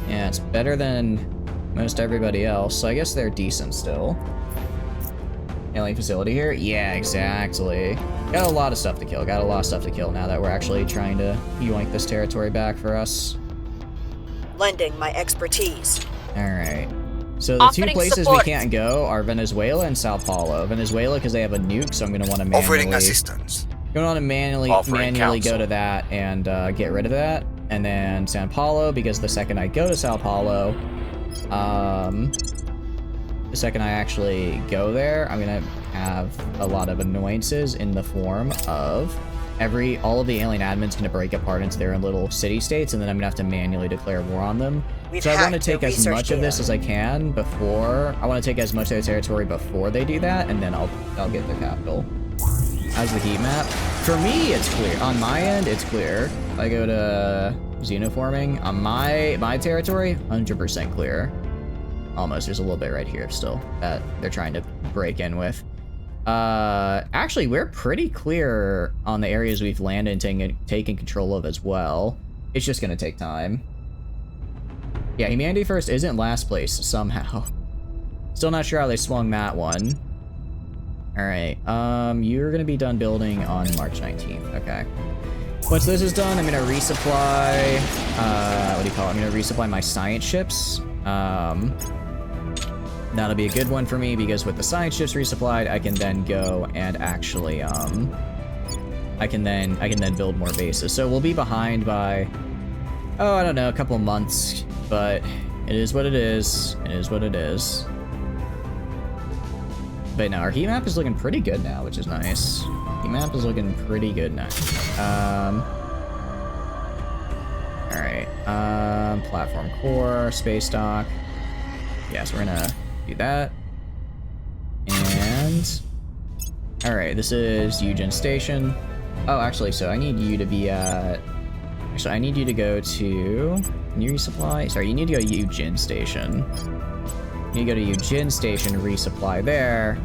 Yeah, it's better than most everybody else, so I guess they're decent still. Alien facility here? Yeah, exactly. Got a lot of stuff to kill, now that we're actually trying to yoink this territory back for us. Lending my expertise. Alright. So the two places we can't go are Venezuela and Sao Paulo. Venezuela because they have a nuke, so I'm gonna want to offering assistance. Gonna want to manually go to that and get rid of that. And then Sao Paulo, because the second I go to Sao Paulo, the second I actually go there, I'm gonna have a lot of annoyances in the form of all of the alien admins gonna break apart into their own little city-states, and then I'm gonna have to manually declare war on them. So I want to take as much of this as I can before. I want to take as much of their territory before they do that, and then I'll get their capital. How's the heat map? For me, it's clear. On my end, it's clear. If I go to xenoforming on my territory, 100% clear. Almost. There's a little bit right here still that they're trying to break in with. Actually, we're pretty clear on the areas we've landed and taken control of as well. It's just gonna take time. Yeah, Humanity First isn't last place somehow. Still not sure how they swung that one. Alright, you're gonna be done building on March 19th, okay. Once this is done, I'm gonna resupply, what do you call it? I'm gonna resupply my science ships. That'll be a good one for me, because with the science ships resupplied, I can then go and actually, I can then build more bases. So we'll be behind by, oh, I don't know, a couple of months, but it is what it is. It is what it is. But no, our heat map is looking pretty good now, which is nice. Heat map is looking pretty good now. Alright, platform core, space dock. Yeah, so we're gonna do that. And alright, this is Eugen Station. Oh, actually, so I need you to be at... Actually, I need you to go to... Can you resupply? Sorry, you need to go to Eugen Station. You go to Eugen Station, resupply there.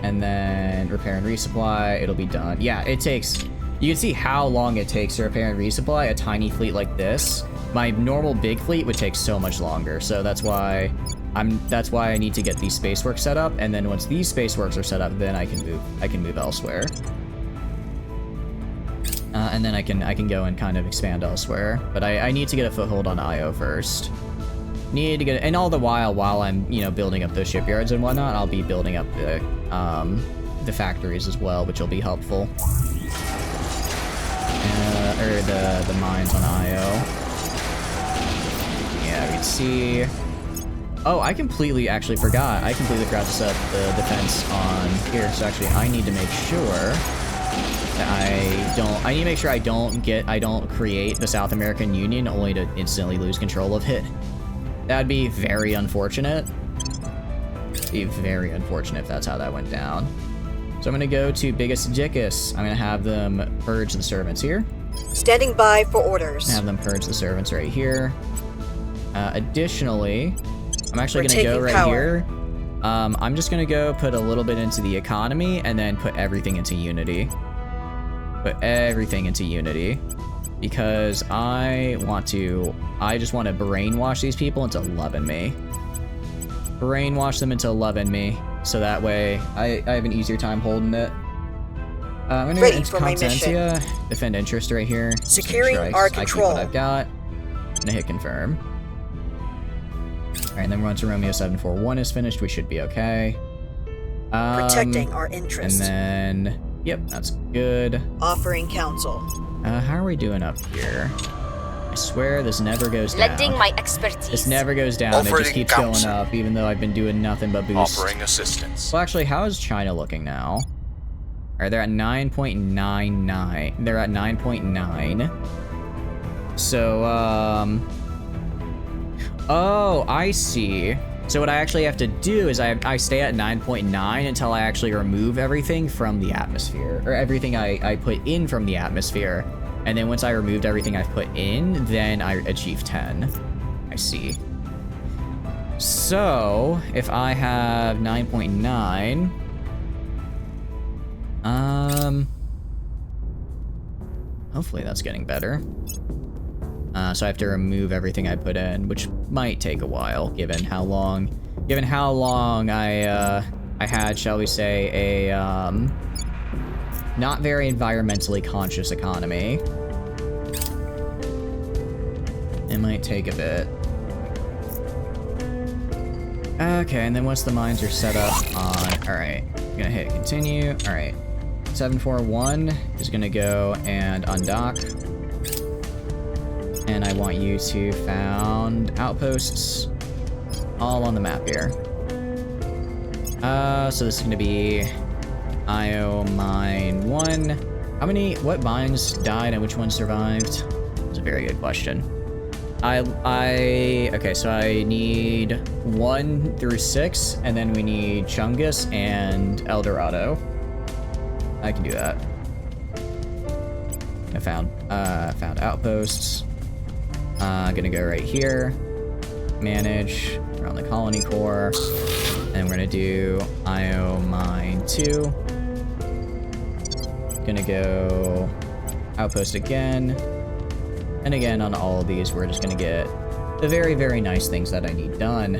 And then repair and resupply, it'll be done. Yeah, it takes... You can see how long it takes to repair and resupply a tiny fleet like this. My normal big fleet would take so much longer, so that's why I need to get these spaceworks set up, and then once these spaceworks are set up, then I can move elsewhere. And then I can go and kind of expand elsewhere. But I need to get a foothold on IO first. Need to get, and all the while I'm, you know, building up those shipyards and whatnot, I'll be building up the factories as well, which will be helpful. Or the mines on IO. Yeah, we can see. Oh, I completely forgot. I completely forgot to set up the defense on here. So actually, I need to make sure that I need to make sure I don't create the South American Union only to instantly lose control of it. That'd be very unfortunate. Be very unfortunate if that's how that went down. So I'm gonna go to Biggest Dickus. I'm gonna have them purge the servants here. Standing by for orders. Have them purge the servants right here. Additionally, I'm actually We're gonna go taking right power. here. I'm just gonna go put a little bit into the economy and then put everything into unity. Put everything into unity. Because I just want to brainwash these people into loving me. Brainwash them into loving me. So that way, I have an easier time holding it. I'm gonna Ready enter for my mission. Competencia, defend interest right here. Just make Securing sure our I keep control. what I've got. I'm gonna hit confirm. Alright, and then once Romeo 741 is finished, we should be okay. Protecting our And interests. then, yep, that's good. Offering counsel. How are we doing up here? I swear this never goes down. Lending my expertise. This never goes down, it just Offering keeps going counsel. up, even though I've been doing nothing but boost. Offering assistance. Well, actually, how is China looking now? Alright, they're at 9.99. They're at 9.9. So, oh, I see. So what I actually have to do is I stay at 9.9 until I actually remove everything from the atmosphere. Or everything I put in from the atmosphere. And then once I removed everything I've put in, then I achieve 10. I see. So, if I have 9.9... hopefully that's getting better. So I have to remove everything I put in, which might take a while, given how long I had, shall we say, a, not very environmentally conscious economy. It might take a bit. Okay, and then once the mines are set up on, alright, I'm gonna hit continue, alright. 741 is gonna go and undock. And I want you to found outposts all on the map here. So this is gonna be IO mine 1. What mines died and which ones survived? That's a very good question. Okay, so I need 1 through 6, and then we need Chungus and Eldorado. I can do that. I found outposts. Gonna go right here, manage around the colony core, and we're gonna do IO mine 2. Gonna go outpost again, and again on all of these we're just gonna get the very, very nice things that I need done.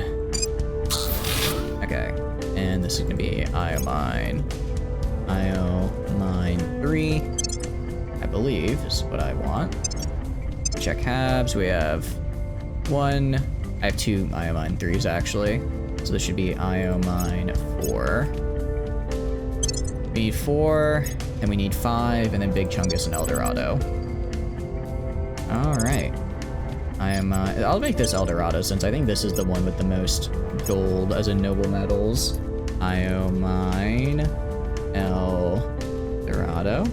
Okay, and this is gonna be IO mine 3, I believe is what I want. Check Habs, we have 1, I have 2 IO mine 3s actually, so this should be IO mine 4. We need 4, and we need 5, and then Big Chungus and Eldorado. Alright. I'll make this Eldorado since I think this is the one with the most gold, as in noble metals. IO mine Eldorado.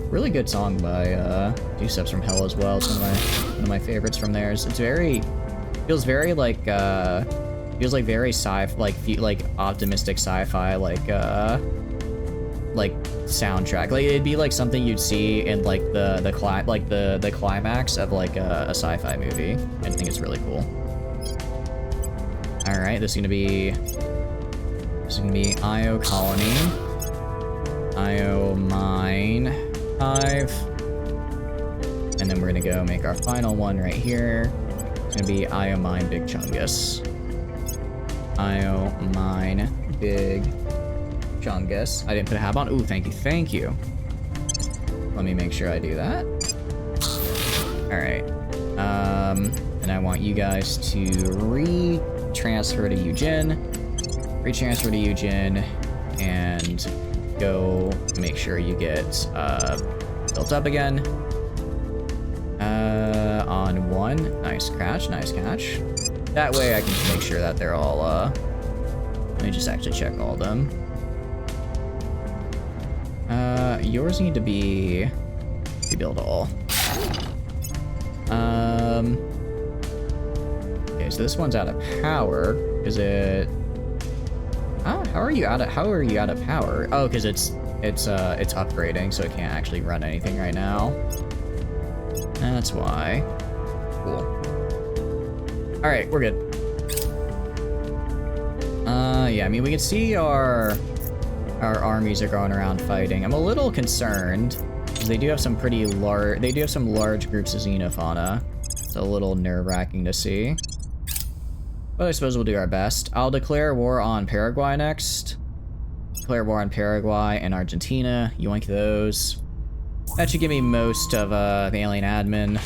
Really good song by 2 Steps from Hell as well. It's one of my favorites from theirs. It's feels very like very like optimistic sci-fi like soundtrack. Like it'd be like something you'd see in like the climax of like a sci-fi movie. I think it's really cool. All right, this is gonna be IO colony, IO mine 5, and then we're gonna go make our final one right here. It's gonna be IO mine Big Chungus. IO mine Big Chungus. I didn't put a hab on. Ooh, thank you. Let me make sure I do that. Alright. And I want you guys to retransfer to Eugene. Retransfer to Eugene, and go make sure you get built up again. On 1. Nice catch. That way I can just make sure that they're all, let me just actually check all of them. Yours need to be build all. Okay, so this one's out of power. Is it? How are you out of power? Oh, because it's upgrading, so it can't actually run anything right now. That's why. Cool. Alright, we're good. Yeah, I mean, we can see our armies are going around fighting. I'm a little concerned, because they do have some pretty large, they do have some large groups of xenofauna. It's a little nerve-wracking to see. But I suppose we'll do our best. I'll declare war on Paraguay next. Declare war on Paraguay and Argentina. Yoink those. That should give me most of the alien admin.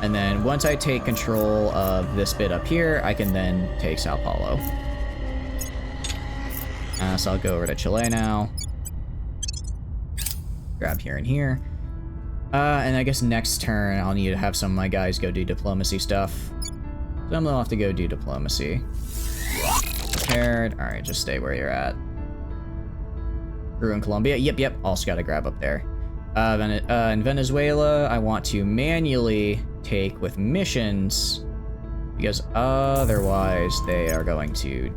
And then once I take control of this bit up here, I can then take Sao Paulo. So I'll go over to Chile now. Grab here and here. And I guess next turn I'll need to have some of my guys go do diplomacy stuff. So I'm gonna have to go do diplomacy. Prepared. Alright, just stay where you're at. Peru and Colombia. Yep. Also gotta grab up there. In Venezuela, I want to manually take with missions, because otherwise they are going to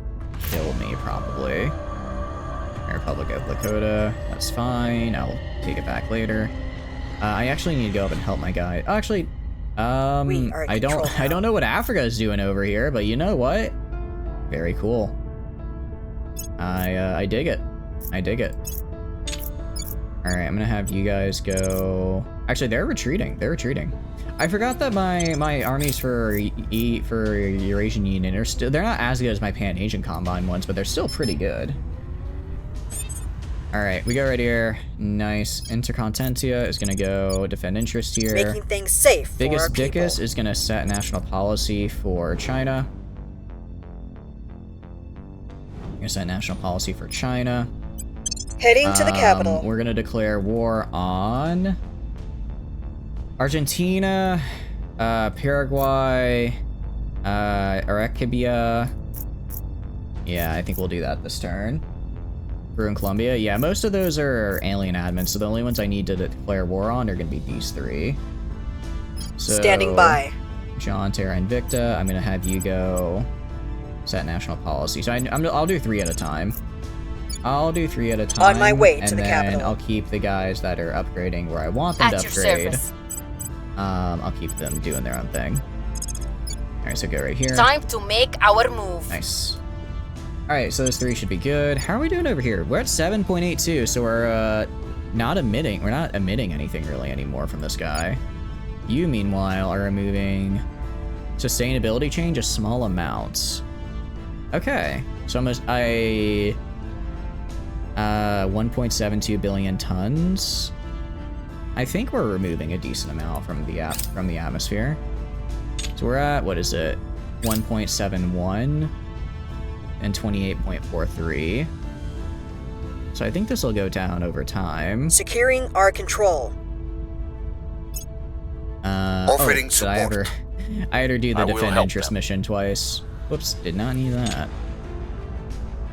kill me, probably. Republic of Lakota, that's fine. I'll take it back later. I actually need to go up and help my guy. Actually, I don't know what Africa is doing over here, but you know what? Very cool. I dig it. I dig it. Alright, I'm gonna have you guys go... Actually, they're retreating. They're retreating. I forgot that my armies for Eurasian Union are still... They're not as good as my Pan-Asian Combine ones, but they're still pretty good. Alright, we go right here. Nice. Intercontinentia is gonna go defend interest here. Making things safe for Biggest our people. Dickus is gonna set national policy for China. Gonna set national policy for China. Heading to the capital. We're gonna declare war on Argentina, Paraguay, Arequipa. Yeah, I think we'll do that this turn. Peru and Colombia. Yeah, most of those are alien admins, so the only ones I need to declare war on are gonna be these three. So, Standing by. John, Terra, Invicta. I'm gonna have you go set national policy. So I'll do 3 at a time. I'll do 3 at a time. On my way to the capital. And I'll keep the guys that are upgrading where I want them to upgrade. Service. I'll keep them doing their own thing. Alright, so go right here. Time to make our move. Nice. Alright, so those 3 should be good. How are we doing over here? We're at 7.82, so we're not emitting anything really anymore from this guy. You, meanwhile, are removing sustainability change a small amounts. Okay. So 1.72 billion tons. I think we're removing a decent amount from the atmosphere. So we're at, what is it? 1.71 and 28.43. So I think this will go down over time. Securing our control. Offering support. I had her do the I will defend help interest them. mission twice. Whoops, did not need that.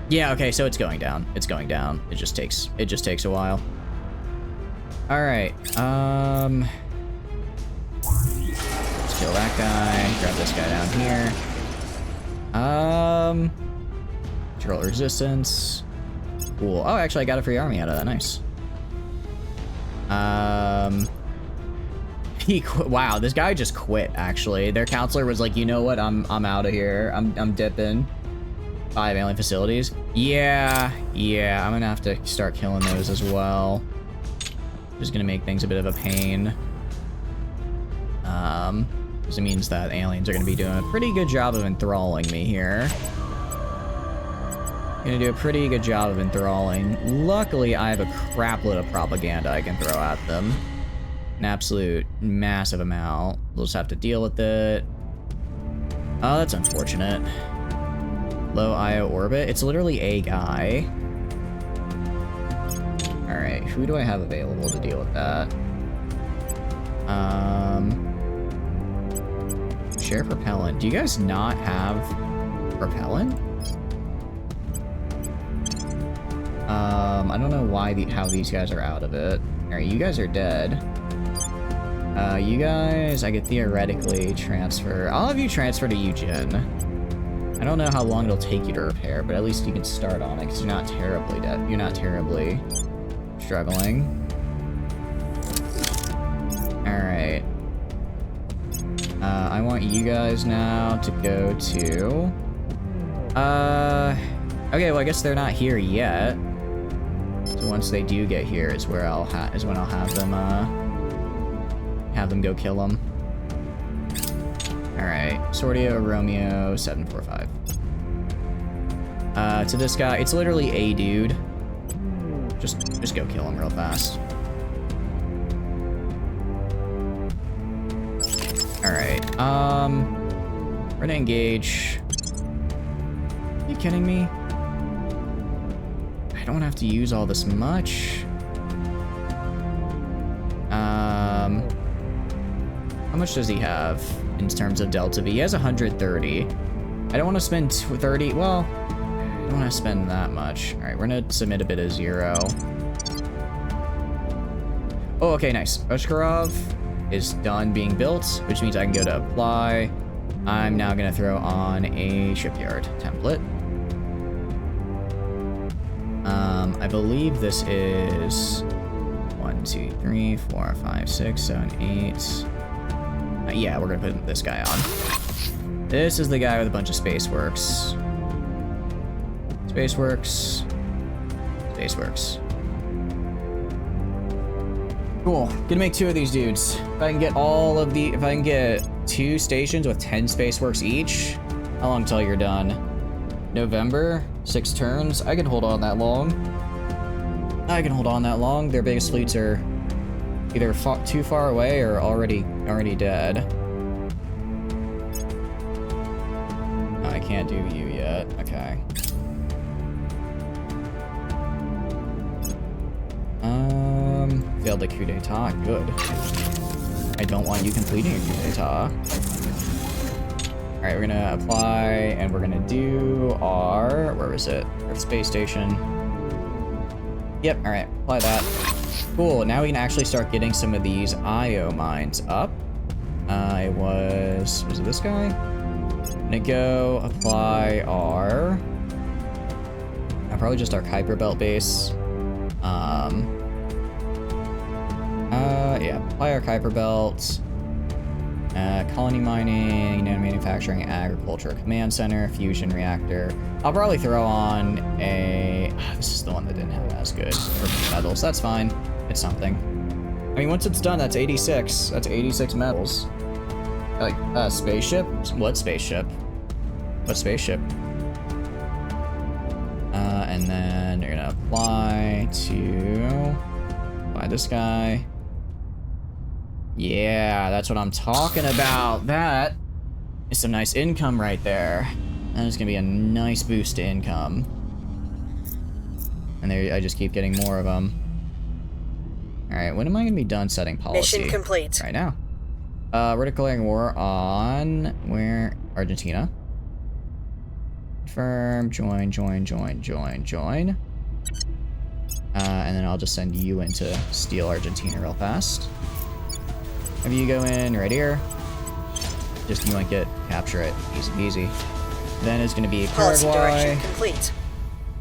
Yeah, okay, so it's going down. It's going down. It just takes a while. Alright, let's kill that guy, grab this guy down here. Control resistance. Cool. Oh, actually I got a free army out of that, nice. Wow, this guy just quit, actually. Their counselor was like, you know what, I'm out of here. I'm dipping. 5 alien facilities. Yeah, I'm gonna have to start killing those as well. Just gonna make things a bit of a pain. Because it means that aliens are gonna be doing a pretty good job of enthralling me here. Gonna do a pretty good job of enthralling. Luckily, I have a crap load of propaganda I can throw at them. An absolute massive amount. We'll just have to deal with it. Oh, that's unfortunate. Low IO orbit. It's literally a guy. Alright, who do I have available to deal with that? Share propellant. Do you guys not have propellant? I don't know how these guys are out of it. Alright, you guys are dead. You guys, I could theoretically transfer. I'll have you transfer to Eugen. I don't know how long it'll take you to repair, but at least you can start on it, because you're not terribly dead. You're not terribly struggling. Alright. I want you guys now to go to... Okay, well I guess they're not here yet. So once they do get here is where is when I'll have them go kill them. Alright, Sordio, Romeo, 745. To this guy, it's literally a dude. Just go kill him real fast. Alright, we're gonna engage. Are you kidding me? I don't have to use all this much. How much does he have in terms of Delta V? He has 130. I don't want to spend 30, well, I don't want to spend that much. Alright, we're gonna submit a bit of 0. Oh, okay, nice. Oshkarov is done being built, which means I can go to apply. I'm now gonna throw on a shipyard template. I believe this is 1, 2, 3, 4, 5, 6, 7, 8. Yeah, we're gonna put this guy on. This is the guy with a bunch of Spaceworks. Spaceworks. Spaceworks. Cool. Gonna make 2 of these dudes. If I can get if I can get 2 stations with 10 Spaceworks each, how long till you're done? November? 6 turns? I can hold on that long. I can hold on that long. Their biggest fleets are either too far away or already dead. No, I can't do you yet. Okay. Failed a coup d'etat. Good. I don't want you completing a coup d'etat. Alright, we're gonna apply, and we're gonna do our... Where is it? Our space station. Yep, alright. Apply that. Cool, now we can actually start getting some of these IO mines up. Was it this guy? I'm gonna go apply our... probably just our Kuiper Belt base. Yeah, apply our Kuiper Belt. Colony mining, nanomanufacturing, agriculture, command center, fusion reactor. I'll probably throw on a... this is the one that didn't have as good metals. That's fine. It's something. I mean, once it's done, that's 86. That's 86 metals. Like, spaceship? What spaceship? What spaceship? And then you're gonna apply this guy. Yeah, that's what I'm talking about. That is some nice income right there. That is gonna be a nice boost to income. And there, I just keep getting more of them. All right, when am I gonna be done setting policy? Mission complete. Right now. We're declaring war on where? Argentina. Confirm. Join. And then I'll just send you in to steal Argentina real fast. Have you go in right here. Just you might capture it. Easy peasy. Then it's gonna be Policy Paraguay. direction complete.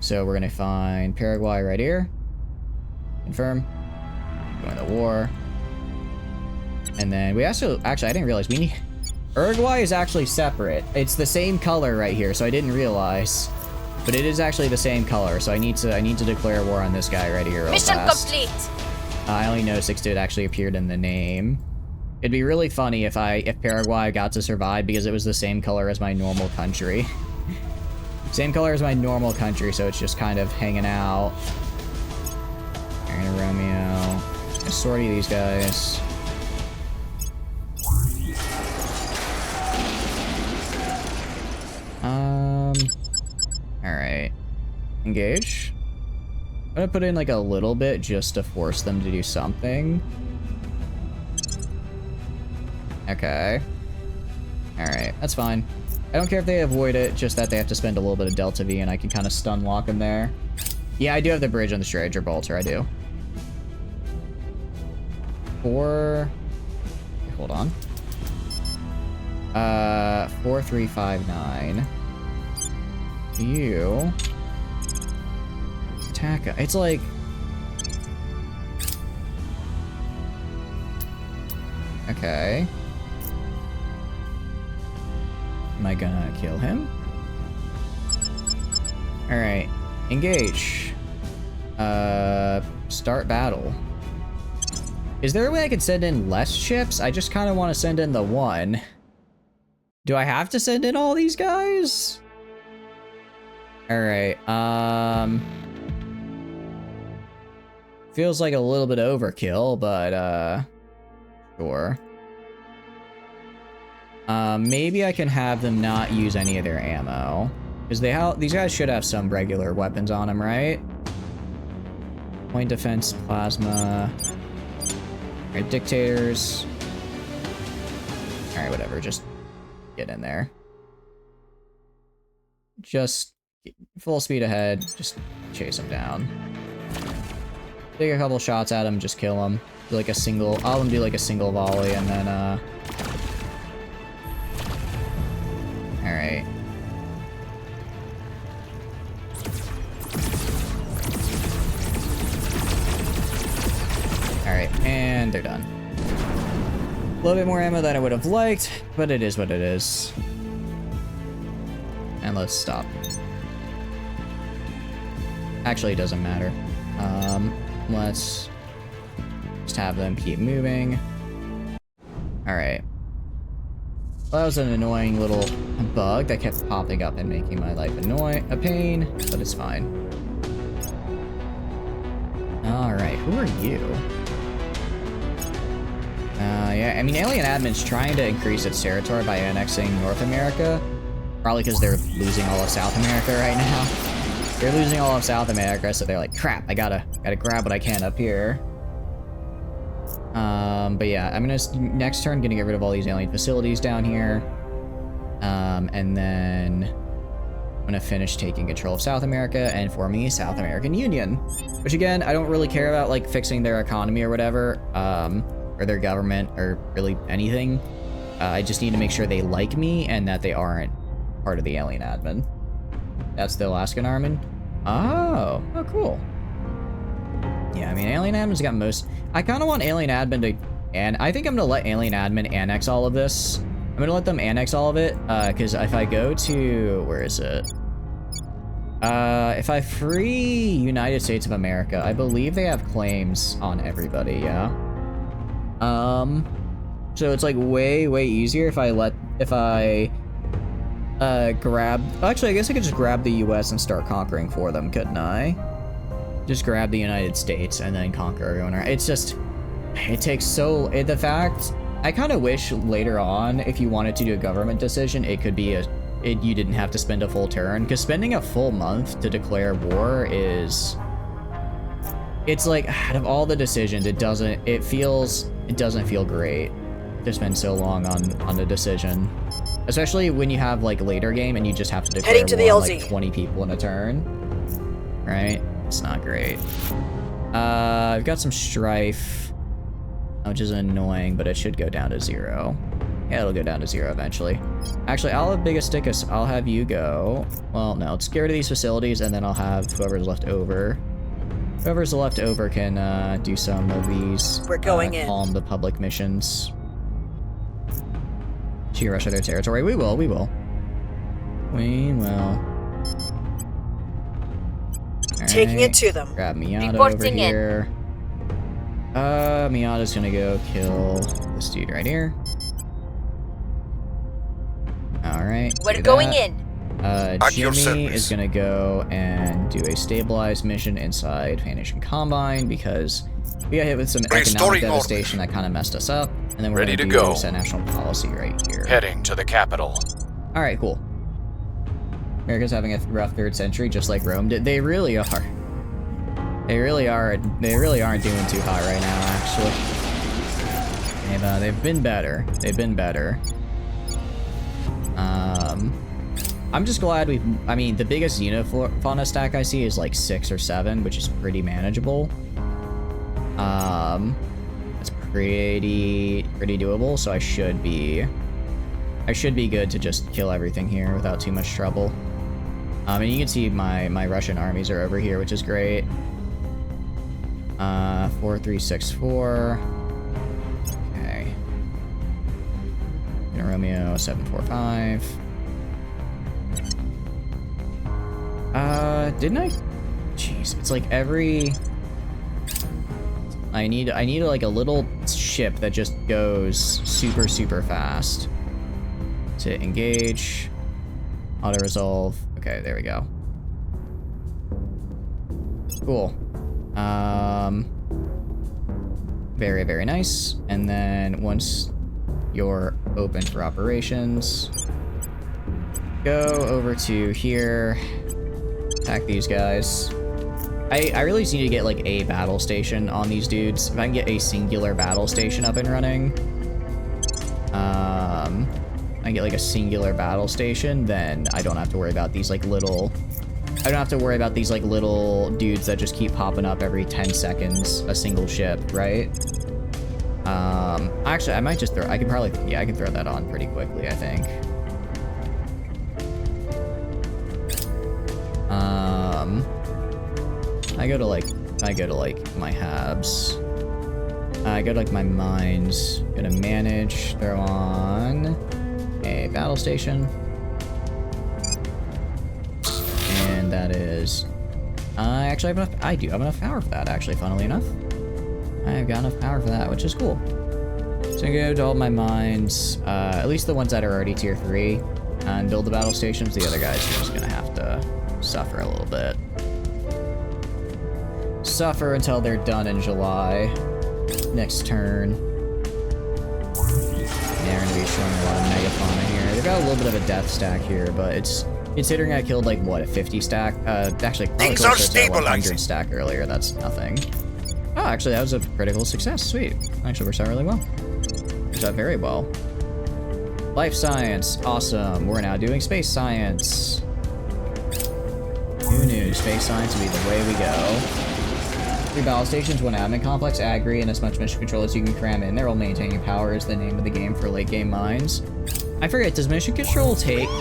So we're gonna find Paraguay right here. Confirm. Join the war. And then we actually I didn't realize we need... Uruguay is actually separate. It's the same color right here, so I didn't realize. But it is actually the same color, so I need to declare war on this guy right here real Mission fast. complete. I only noticed it actually appeared in the name. It'd be really funny if Paraguay got to survive because it was the same color as my normal country. Same color as my normal country, so it's just kind of hanging out. Alright, Romeo. Sortie these guys. Alright. Engage. I'm gonna put in like a little bit just to force them to do something. Okay. Alright, that's fine. I don't care if they avoid it, just that they have to spend a little bit of Delta V and I can kind of stun lock them there. Yeah, I do have the bridge on the Stranger Bolter, I do. 4... Hold on. 4359. You... Attack... It's like... Okay. Am I gonna kill him? Alright. Engage. Start battle. Is there a way I could send in less ships? I just kind of want to send in the one. Do I have to send in all these guys? Alright, feels like a little bit overkill, but, sure. Maybe I can have them not use any of their ammo. Because these guys should have some regular weapons on them, right? Point defense, plasma. Alright, dictators. Alright, whatever, just get in there. Just full speed ahead, just chase them down. Take a couple shots at them, just kill them. Do like a single, I'll do like a single volley and then, alright. Alright, and they're done. A little bit more ammo than I would have liked, but it is what it is. And let's stop. Actually, it doesn't matter. Let's just have them keep moving. Alright. Well, that was an annoying little bug that kept popping up and making my life a pain, but it's fine. Alright, who are you? Yeah, I mean, Alien Admin's trying to increase its territory by annexing North America. Probably because they're losing all of South America right now. They're losing all of South America, so they're like, crap, I gotta grab what I can up here. But yeah, I'm gonna, next turn, gonna get rid of all these alien facilities down here. And then I'm gonna finish taking control of South America and forming a South American Union. Which again, I don't really care about, like, fixing their economy or whatever, or their government, or really anything. I just need to make sure they like me and that they aren't part of the Alien Admin. That's the Alaskan Armin. Oh, cool. Yeah, I mean, Alien Admin's got most... I kind of want Alien Admin to... And I think I'm going to let Alien Admin annex all of this. I'm going to let them annex all of it, because if I go to... Where is it? If I free United States of America, I believe they have claims on everybody, yeah? So it's, like, way, way easier if I grab... Actually, I guess I could just grab the US and start conquering for them, couldn't I? Just grab the United States and then conquer everyone. It's just... It takes so... The fact... I kind of wish later on, if you wanted to do a government decision, it could be you didn't have to spend a full turn. Because spending a full month to declare war is... It's like, out of all the decisions, it doesn't feel great to spend so long on a decision. Especially when you have, like, later game and you just have to declare war on, like, 20 people in a turn. Right? It's not great. I've got some strife, which is annoying, but it should go down to 0. Yeah, it'll go down to 0 eventually. Actually, I'll have biggest stickus. I'll have you go. Well, no, let's get rid of these facilities, and then I'll have whoever's left over. Whoever's left over can do some of these. We're going in. Calm the public missions. To rush their territory. We will. We will. Taking it to them. Grab Miata Reporting over here. Miata's gonna go kill this dude right here. Alright. We're going in. Jimmy is gonna go and do a stabilized mission inside Vanishing Combine because we got hit with some economic devastation that kind of messed us up. And then we're gonna do set national policy right here. Heading to the capital. Alright, cool. America's having a rough 3rd century, just like Rome did. They really are. They really aren't doing too hot right now, actually. They've been better. They've been better. I'm just glad I mean, the biggest Xenofauna stack I see is like 6 or 7, which is pretty manageable. It's pretty doable, so I should be good to just kill everything here without too much trouble. And you can see my Russian armies are over here, which is great. 4364. Okay. Romeo 745. Didn't I? Jeez, it's like every... I need like a little ship that just goes super, super fast. To engage. Auto-resolve. Okay, there we go. Cool. Very, very nice. And then once you're open for operations, go over to here, attack these guys. I really just need to get like a battle station on these dudes. If I can get a singular battle station up and running, I get like a singular battle station, then I don't have to worry about these like little, I don't have to worry about these like little dudes that just keep popping up every 10 seconds, a single ship, right? Actually, I might just throw, I can probably, yeah, I can throw that on pretty quickly, I think. I go to like my habs. I go to like my mines. Gonna manage, throw on a battle station. And that is, I actually have enough, I do have enough power for that, actually, funnily enough. I've got enough power for that, which is cool. So I go to all my mines, at least the ones that are already tier 3, and build the battle stations. The other guys are just gonna have to suffer a little bit. Suffer until they're done in July. Next turn. Yeah, we're gonna be showing a lot of megafauna here. They've got a little bit of a death stack here, but it's, considering I killed like what, a 50 stack? Actually, things are stabilizing. 100 stack earlier. That's nothing. Oh, actually, that was a critical success. Sweet. Actually, works out really well. Works out very well. Life science, awesome. We're now doing space science. Who knew? Space science would be the way we go. 3 battle stations, 1 admin complex, agri, and as much mission control as you can cram in there while maintaining power is the name of the game for late game mines. I forget, does mission control take, the,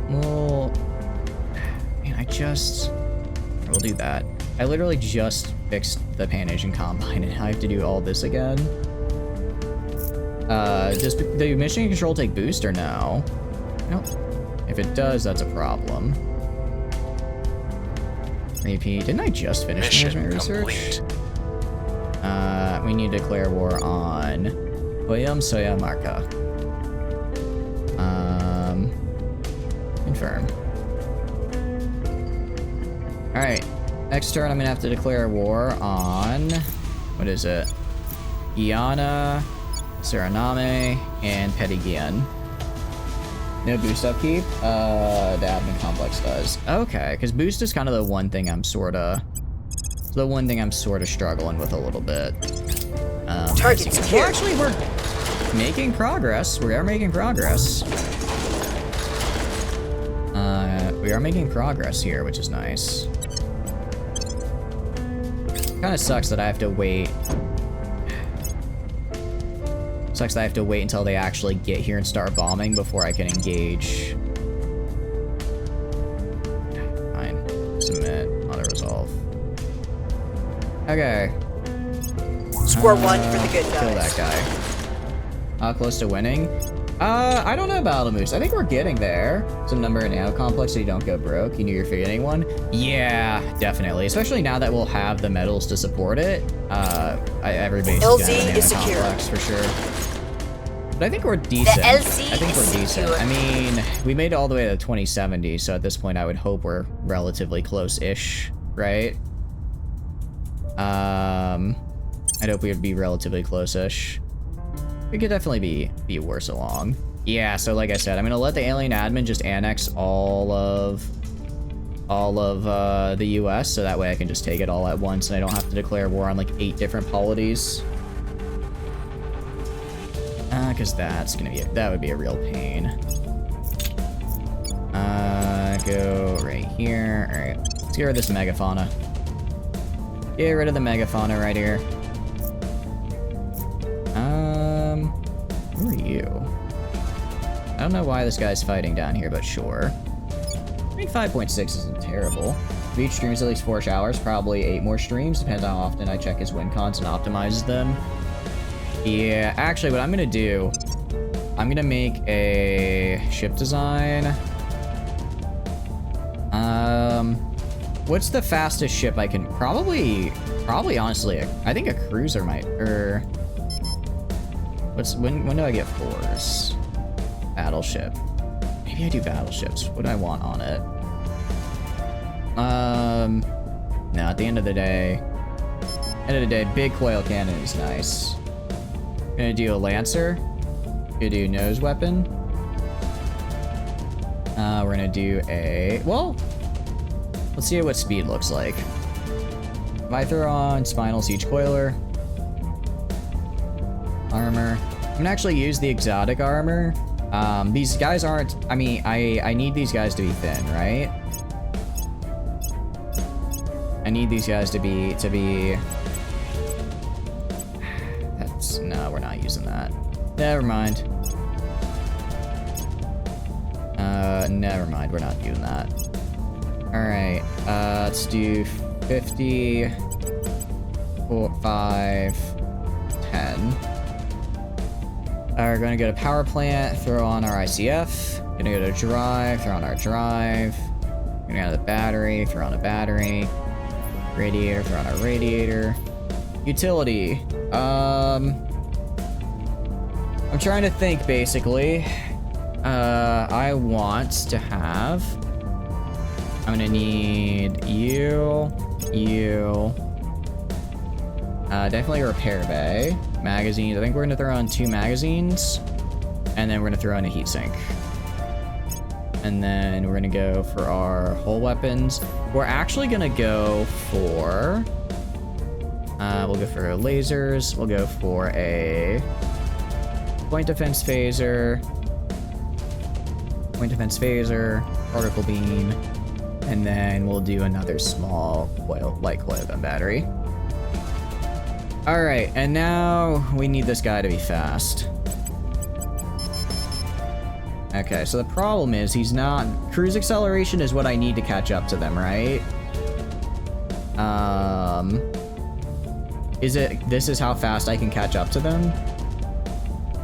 well, man, we'll do that. I literally just fixed the Pan Asian Combine and I have to do all this again. Does the mission control take boost or no? Nope. If it does, that's a problem. Repeat. Didn't I just finish management research? We need to declare war on William Soya Marca. Confirm. Alright. Next turn, I'm gonna have to declare war on, what is it? Guyana, Suriname, and Petty-Guian. No boost upkeep? The admin complex does. Okay, because boost is kind of the one thing I'm sorta struggling with a little bit. Target secure. Well, actually, we're making progress. We are making progress. We are making progress here, which is nice. Kind of sucks that I have to wait. Sucks that I have to wait until they actually get here and start bombing before I can engage. Fine. Submit. Auto-resolve. Okay. Score 1 for the good guys. Kill that guy. Close to winning? I don't know about Moose. I think we're getting there. Some number in ammo complex so you don't go broke. You knew you're forgetting one? Yeah, definitely. Especially now that we'll have the medals to support it. Everybody's LZ gonna have an is ammo secure. complex for sure. But I think we're decent. The LZ I think we're is decent. secure. I mean, we made it all the way to 2070, so at this point I would hope we're relatively close-ish, right? I'd hope we would be relatively close-ish. We could definitely be worse along. Yeah, so like I said, I'm gonna let the alien admin just annex all of the US, so that way I can just take it all at once and I don't have to declare war on like 8 different polities. Cause that would be a real pain. Go right here. Alright, let's get rid of this megafauna. Get rid of the megafauna right here. Who are you? I don't know why this guy's fighting down here, but sure. I mean, 5.6 isn't terrible. If each streams at least 4 showers, probably 8 more streams. Depends on how often I check his win cons and optimizes them. Yeah, actually, what I'm gonna do I'm gonna make a ship design. What's the fastest ship I can probably honestly, I think a cruiser might, or when do I get 4s? Battleship. Maybe I do battleships. What do I want on it? No, at the end of the day, big coil cannon is nice. Gonna do a lancer. Gonna do nose weapon. We're gonna do a, well, let's see what speed looks like. If I throw on spinal siege coiler, armor, I'm gonna actually use the exotic armor. These guys aren't, I mean, I need these guys to be thin, right? I need these guys to be, that's, no, we're not using that. Never mind. Never mind, we're not doing that. Alright, let's do 50, 4, 5, 10. We're gonna go to power plant, throw on our ICF. Gonna go to drive, throw on our drive. Gonna go to the battery, throw on a battery. Radiator, throw on our radiator. Utility. I'm trying to think, basically. I want to have... I'm gonna need you. Definitely a repair bay. Magazines. I think we're gonna throw on 2 magazines. And then we're gonna throw in a heatsink. And then we're gonna go for our hull weapons. We're actually gonna go for... we'll go for lasers. We'll go for a... point defense phaser. Point defense phaser. Particle beam. And then we'll do another small light coil gun battery. Alright, and now we need this guy to be fast. Okay, so the problem is he's not... Cruise acceleration is what I need to catch up to them, right? This is how fast I can catch up to them?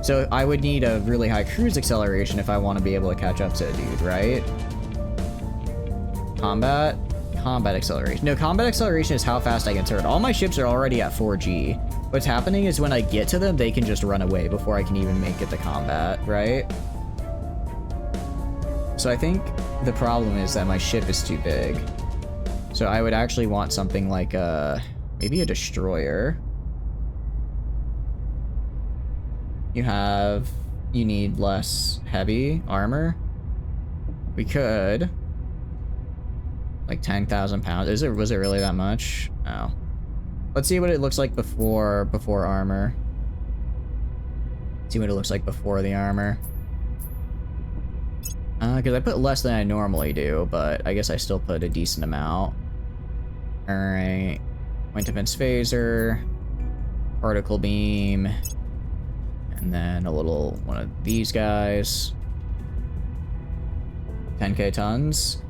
So I would need a really high cruise acceleration if I want to be able to catch up to a dude, right? Combat acceleration. No, combat acceleration is how fast I can turn. All my ships are already at 4G. What's happening is when I get to them, they can just run away before I can even make it to combat, right? So I think the problem is that my ship is too big. So I would actually want something like maybe a destroyer. You need less heavy armor. We could. Like 10,000 pounds. Was it really that much? Oh. Let's see what it looks like before armor. See what it looks like before the armor. Because I put less than I normally do, but I guess I still put a decent amount. Alright. Point defense phaser. Particle beam. And then a little one of these guys. 10k tons.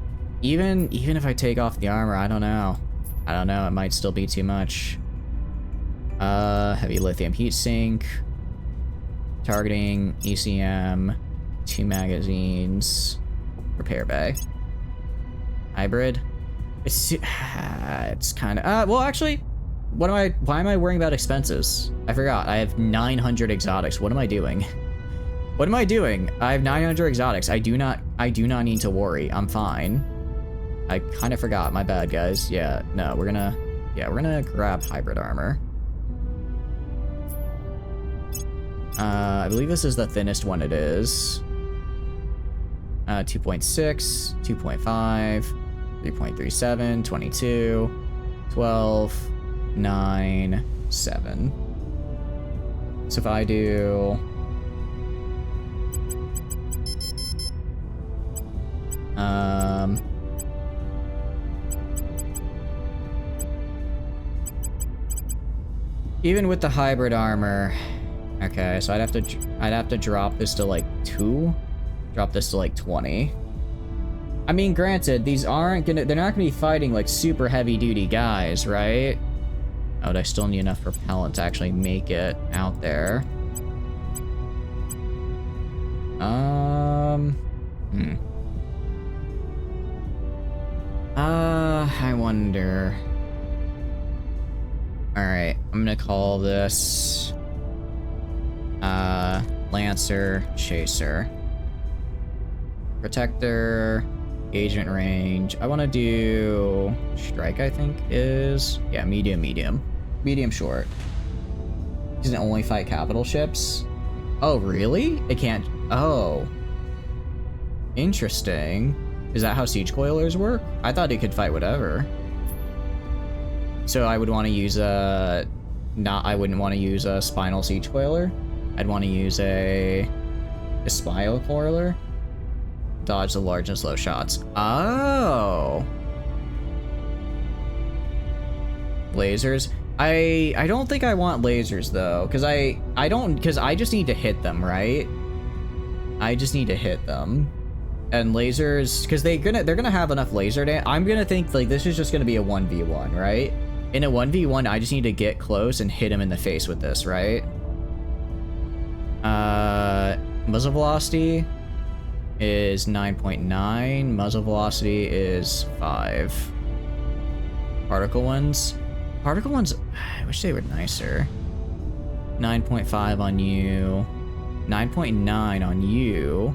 Even if I take off the armor, I don't know. It might still be too much. Heavy lithium heatsink. Targeting, ECM, 2 magazines, repair bay. Hybrid. It's kind of, well, actually, why am I worrying about expenses? I forgot, I have 900 exotics. What am I doing? What am I doing? I have 900 exotics. I do not need to worry. I'm fine. I kind of forgot. My bad, guys. Yeah, no, we're gonna grab hybrid armor. I believe this is the thinnest one it is. 2.6, 2.5, 3.37, 22, 12, 9, 7. So if I do... even with the hybrid armor, okay, so I'd have to drop this to like 2, drop this to like 20. I mean, granted, they're not gonna be fighting like super heavy duty guys, right? Oh, but I still need enough propellant to actually make it out there. I wonder. Alright, I'm gonna call this Lancer Chaser. Protector, agent range. I wanna do strike, I think is. Yeah, medium, medium. Medium short. He can only fight capital ships. Oh, really? It can't. Oh. Interesting. Is that how siege coilers work? I thought it could fight whatever. So I would want to use a... I wouldn't want to use a spinal siege coiler. I'd want to use a spinal coiler. Dodge the large and slow shots. Oh. Lasers. I don't think I want lasers though, because I just need to hit them, right? I just need to hit them. And lasers, because they're gonna have enough laser damage. I'm gonna think like this is just gonna be a 1v1, right? In a 1v1, I just need to get close and hit him in the face with this, right? Muzzle velocity is 9.9. Muzzle velocity is 5. Particle ones. Particle ones, I wish they were nicer. 9.5 on you. 9.9 on you.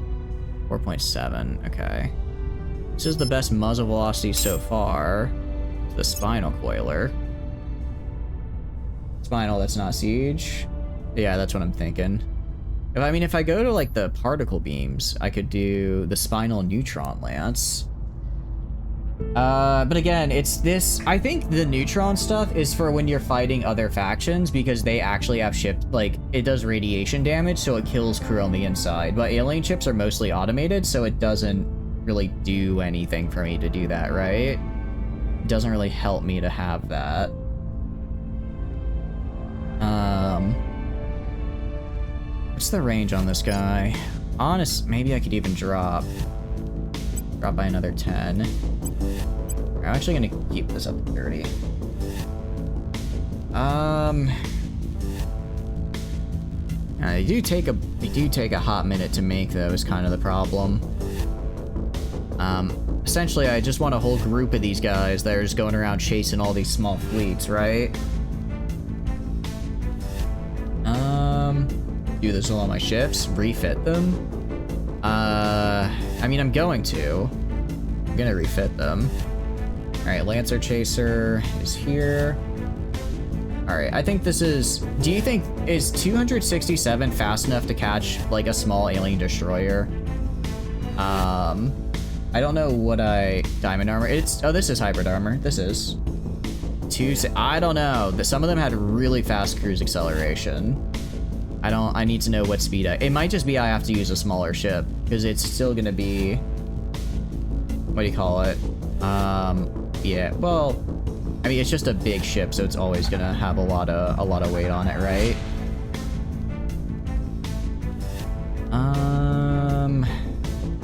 4.7, okay. This is the best muzzle velocity so far. It's the spinal coiler. Spinal, that's not siege. Yeah, that's what I'm thinking. If I go to like the particle beams, I could do the spinal neutron lance. But again, it's this. I think the neutron stuff is for when you're fighting other factions because they actually have ships, like, it does radiation damage, so it kills crew on the inside. But alien ships are mostly automated, so it doesn't really do anything for me to do that, right? It doesn't really help me to have that. What's the range on this guy? Maybe I could even drop by another 10. I'm actually gonna keep this up to 30. They do take a hot minute to make, though, is kind of the problem. Essentially, I just want a whole group of these guys that are just going around chasing all these small fleets, right? Do this with all my ships, refit them. I'm going to. I'm gonna refit them. Alright, Lancer Chaser is here. Alright, I think this is... Do you think... Is 267 fast enough to catch, like, a small alien destroyer? I don't know what Diamond armor... Oh, this is hybrid armor. This is. I don't know. Some of them had really fast cruise acceleration. I need to know what speed it might just be I have to use a smaller ship, because it's still gonna be... What do you call it? Yeah, well, it's just a big ship, so it's always gonna have a lot of weight on it, right?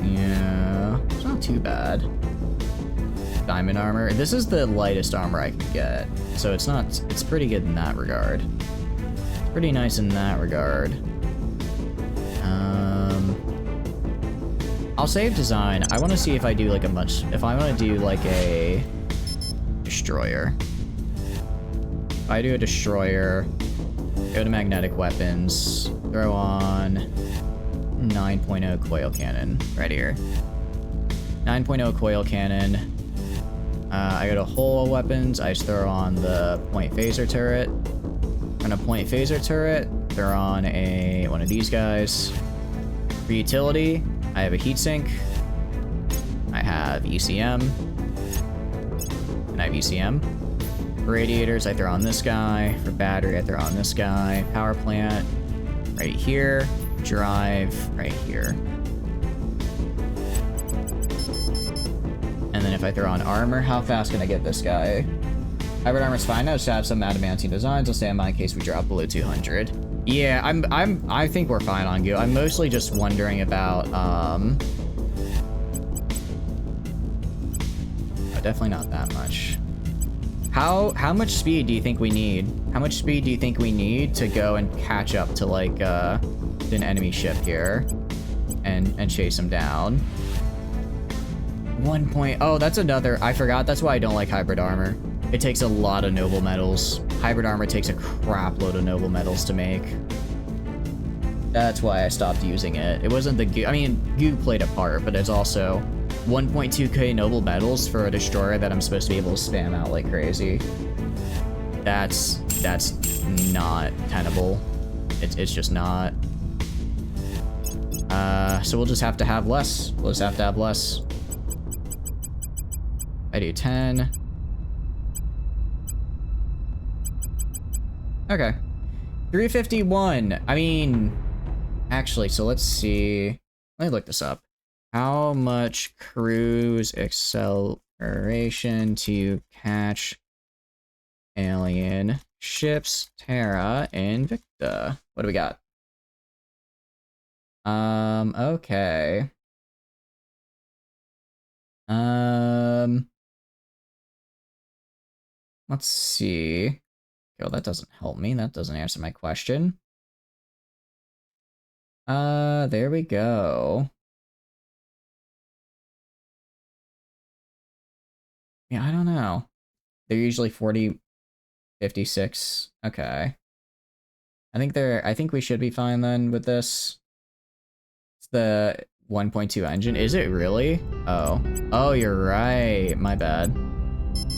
Yeah, it's not too bad. Diamond armor. This is the lightest armor I can get, so it's pretty good in that regard. It's pretty nice in that regard. I'll save design. I want to see if I do like if I want to do like a destroyer. If I do a destroyer, go to magnetic weapons, throw on 9.0 coil cannon right here. 9.0 coil cannon. I go to hull weapons. I just throw on the point phaser turret. On a point phaser turret, throw on one of these guys. For utility, I have a heatsink. I have ECM. And I have ECM. For radiators, I throw on this guy. For battery, I throw on this guy. Power plant, right here. Drive, right here. And then if I throw on armor, how fast can I get this guy? Hybrid armor's fine. I just have some adamantine designs. I'll stand by in case we drop below 200. Yeah, I think we're fine on Goo. I'm mostly just wondering about, oh, definitely not that much. How much speed do you think we need? How much speed do you think we need to go and catch up to, like, an enemy ship here? and chase him down. 1 point. Oh, that's another. I forgot. That's why I don't like hybrid armor. It takes a lot of noble metals. Hybrid armor takes a crap load of noble metals to make. That's why I stopped using it. It wasn't the goo. I mean, goo played a part, but it's also 1.2k noble metals for a destroyer that I'm supposed to be able to spam out like crazy. That's not tenable. It's just not. So we'll just have to have less. We'll just have to have less. I do 10. Okay. 351. I mean, actually, so let's see. Let me look this up. How much cruise acceleration to catch alien ships? Terra, Invicta. What do we got? Okay. Let's see. Well, that doesn't help me. That doesn't answer my question. There we go. Yeah, I don't know. They're usually 40, 56. Okay. I think we should be fine then with this. It's the 1.2 engine. Is it really? Oh. Oh, you're right. My bad.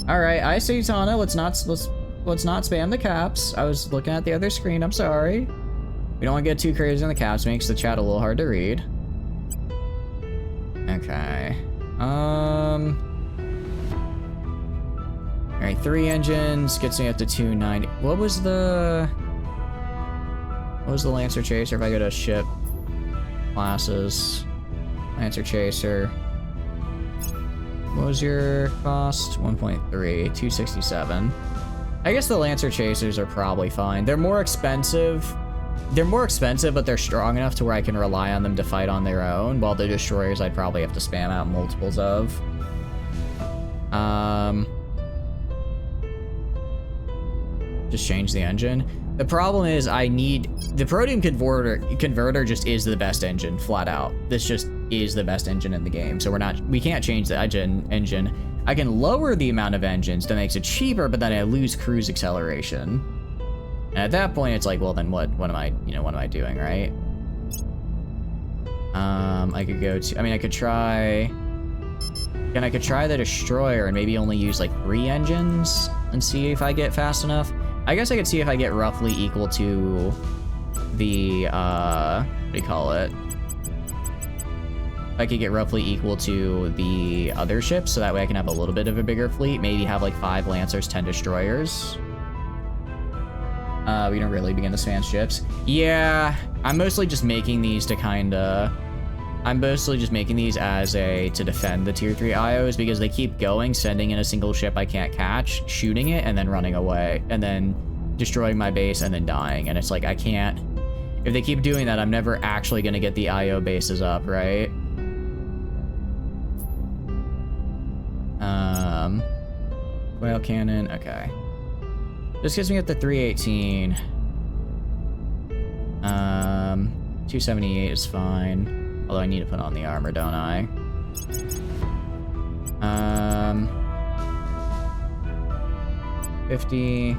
All right, I see, Tana. Let's not spam the caps. I was looking at the other screen. I'm sorry. We don't want to get too crazy on the caps. Makes the chat a little hard to read. Okay. All right, 3 engines gets me up to 290. What was the Lancer Chaser? If I go to ship classes, Lancer Chaser. What was your cost? 1.3, 267. I guess the Lancer Chasers are probably fine. They're more expensive. But they're strong enough to where I can rely on them to fight on their own, while the destroyers I'd probably have to spam out multiples of. Just change the engine. The problem is I need the protium converter just is the best engine, flat out. This just is the best engine in the game. So we can't change the engine. I can lower the amount of engines that makes it cheaper, but then I lose cruise acceleration. And at that point, it's like, well, then what am I doing, right? I could go to, I could try the destroyer and maybe only use like 3 engines and see if I get fast enough. I guess I could see if I get roughly equal to the, what do you call it? I could get roughly equal to the other ships, so that way I can have a little bit of a bigger fleet. Maybe have like 5 Lancers, 10 destroyers. We don't really begin to spam ships. Yeah, I'm mostly just making these to to defend the tier 3 IOs, because they keep going, sending in a single ship I can't catch, shooting it, and then running away, and then destroying my base, and then dying. And it's like, I can't... If they keep doing that, I'm never actually going to get the IO bases up, right? Whale cannon, okay. This gets me up to 318. 278 is fine. Although I need to put on the armor, don't I? 50.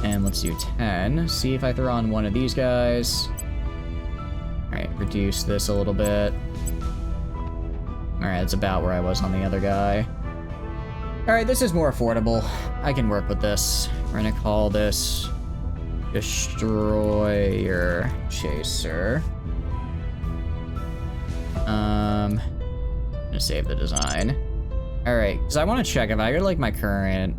And let's do 10. See if I throw on one of these guys. Alright, reduce this a little bit. Alright, that's about where I was on the other guy. Alright, this is more affordable. I can work with this. We're gonna call this Destroyer Chaser. I'm gonna save the design. Alright, because I want to check if I go to like my current...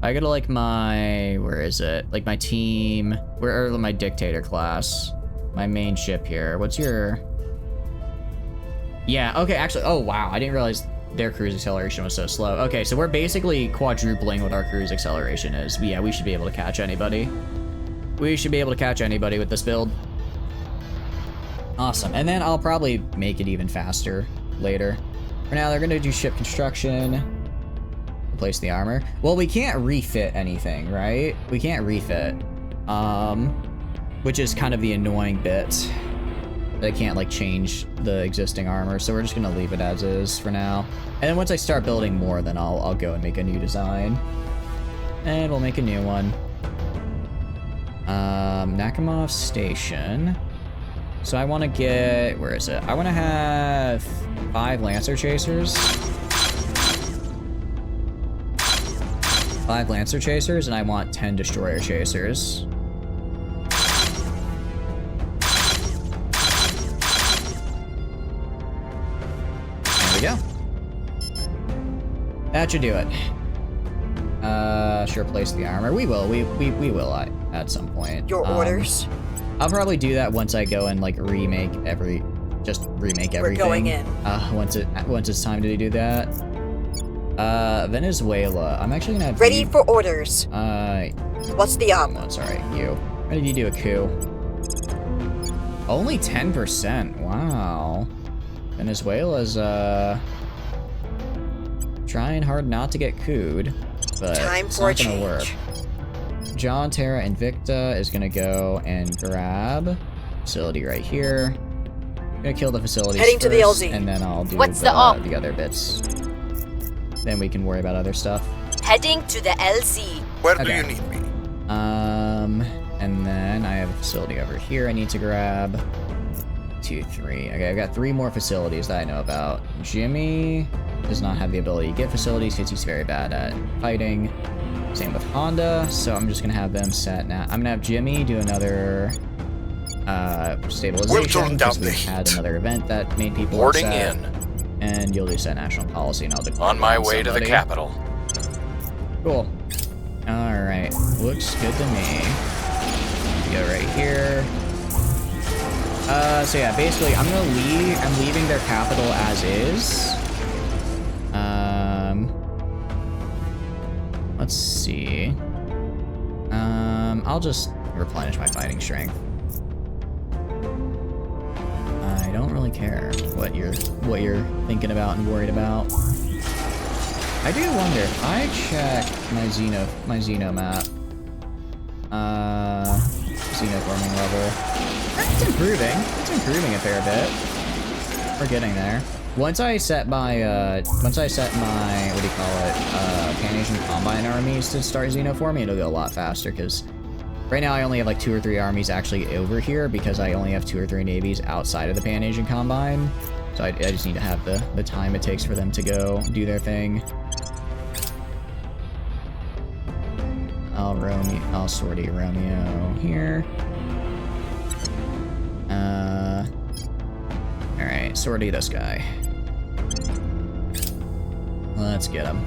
I go to like my... Where is it? Like my team... Or my dictator class. My main ship here. What's your... Yeah, okay, actually... Oh, wow, I didn't realize their cruise acceleration was so slow. Okay, so we're basically quadrupling what our cruise acceleration is. But yeah, we should be able to catch anybody. We should be able to catch anybody with this build. Awesome. And then I'll probably make it even faster later. For now, they're going to do ship construction. Replace the armor. Well, we can't refit anything, right? We can't refit. which is kind of the annoying bit. I can't like change the existing armor, so we're just gonna leave it as is for now. And then once I start building more, then I'll go and make a new design. And we'll make a new one. Nakamov Station. So I want to get, where is it? I want to have 5 Lancer Chasers. 5 Lancer Chasers, and I want 10 Destroyer Chasers. There we go. That should do it. Should replace the armor. We will at some point. Your orders? I'll probably do that once I go and like remake everything. We're going in. Once it's time to do that. Venezuela. I'm actually gonna have Ready for orders. What's the op? Oh, sorry, you. How did you do a coup? Only 10%. Wow. Venezuela's trying hard not to get cooed, but Time it's for not a gonna work. change. John, Terra, Invicta is gonna go and grab facility right here. Gonna kill the facility Heading to the first, LZ. and then I'll do What's the op? the other bits. Then we can worry about other stuff. Heading to the LZ. Where Okay. do you need me? And then I have a facility over here I need to grab. 2, 3. Okay, I've got 3 more facilities that I know about. Jimmy does not have the ability to get facilities because he's very bad at fighting. Same with Honda, so I'm just gonna have them set now. I'm gonna have Jimmy do another stabilization because we had another event that made people Boarding upset. in. And you'll do set national policy, and I'll declare On my it way to the somebody. capital. Cool. Alright, looks good to me. Go right here. So yeah, basically I'm leaving their capital as is. Let's see. I'll just replenish my fighting strength. I don't really care what you're thinking about and worried about. I do wonder if I check my Xeno map. Xenoforming level. It's improving. It's improving a fair bit. We're getting there. Once I set my what do you call it, Pan-Asian Combine armies to start xenoforming, it'll go a lot faster, because right now I only have like 2 or 3 armies actually over here, because I only have 2 or 3 navies outside of the Pan-Asian Combine. So I just need to have the time it takes for them to go do their thing. I'll sortie Romeo here. Alright, sortie this guy. Let's get him.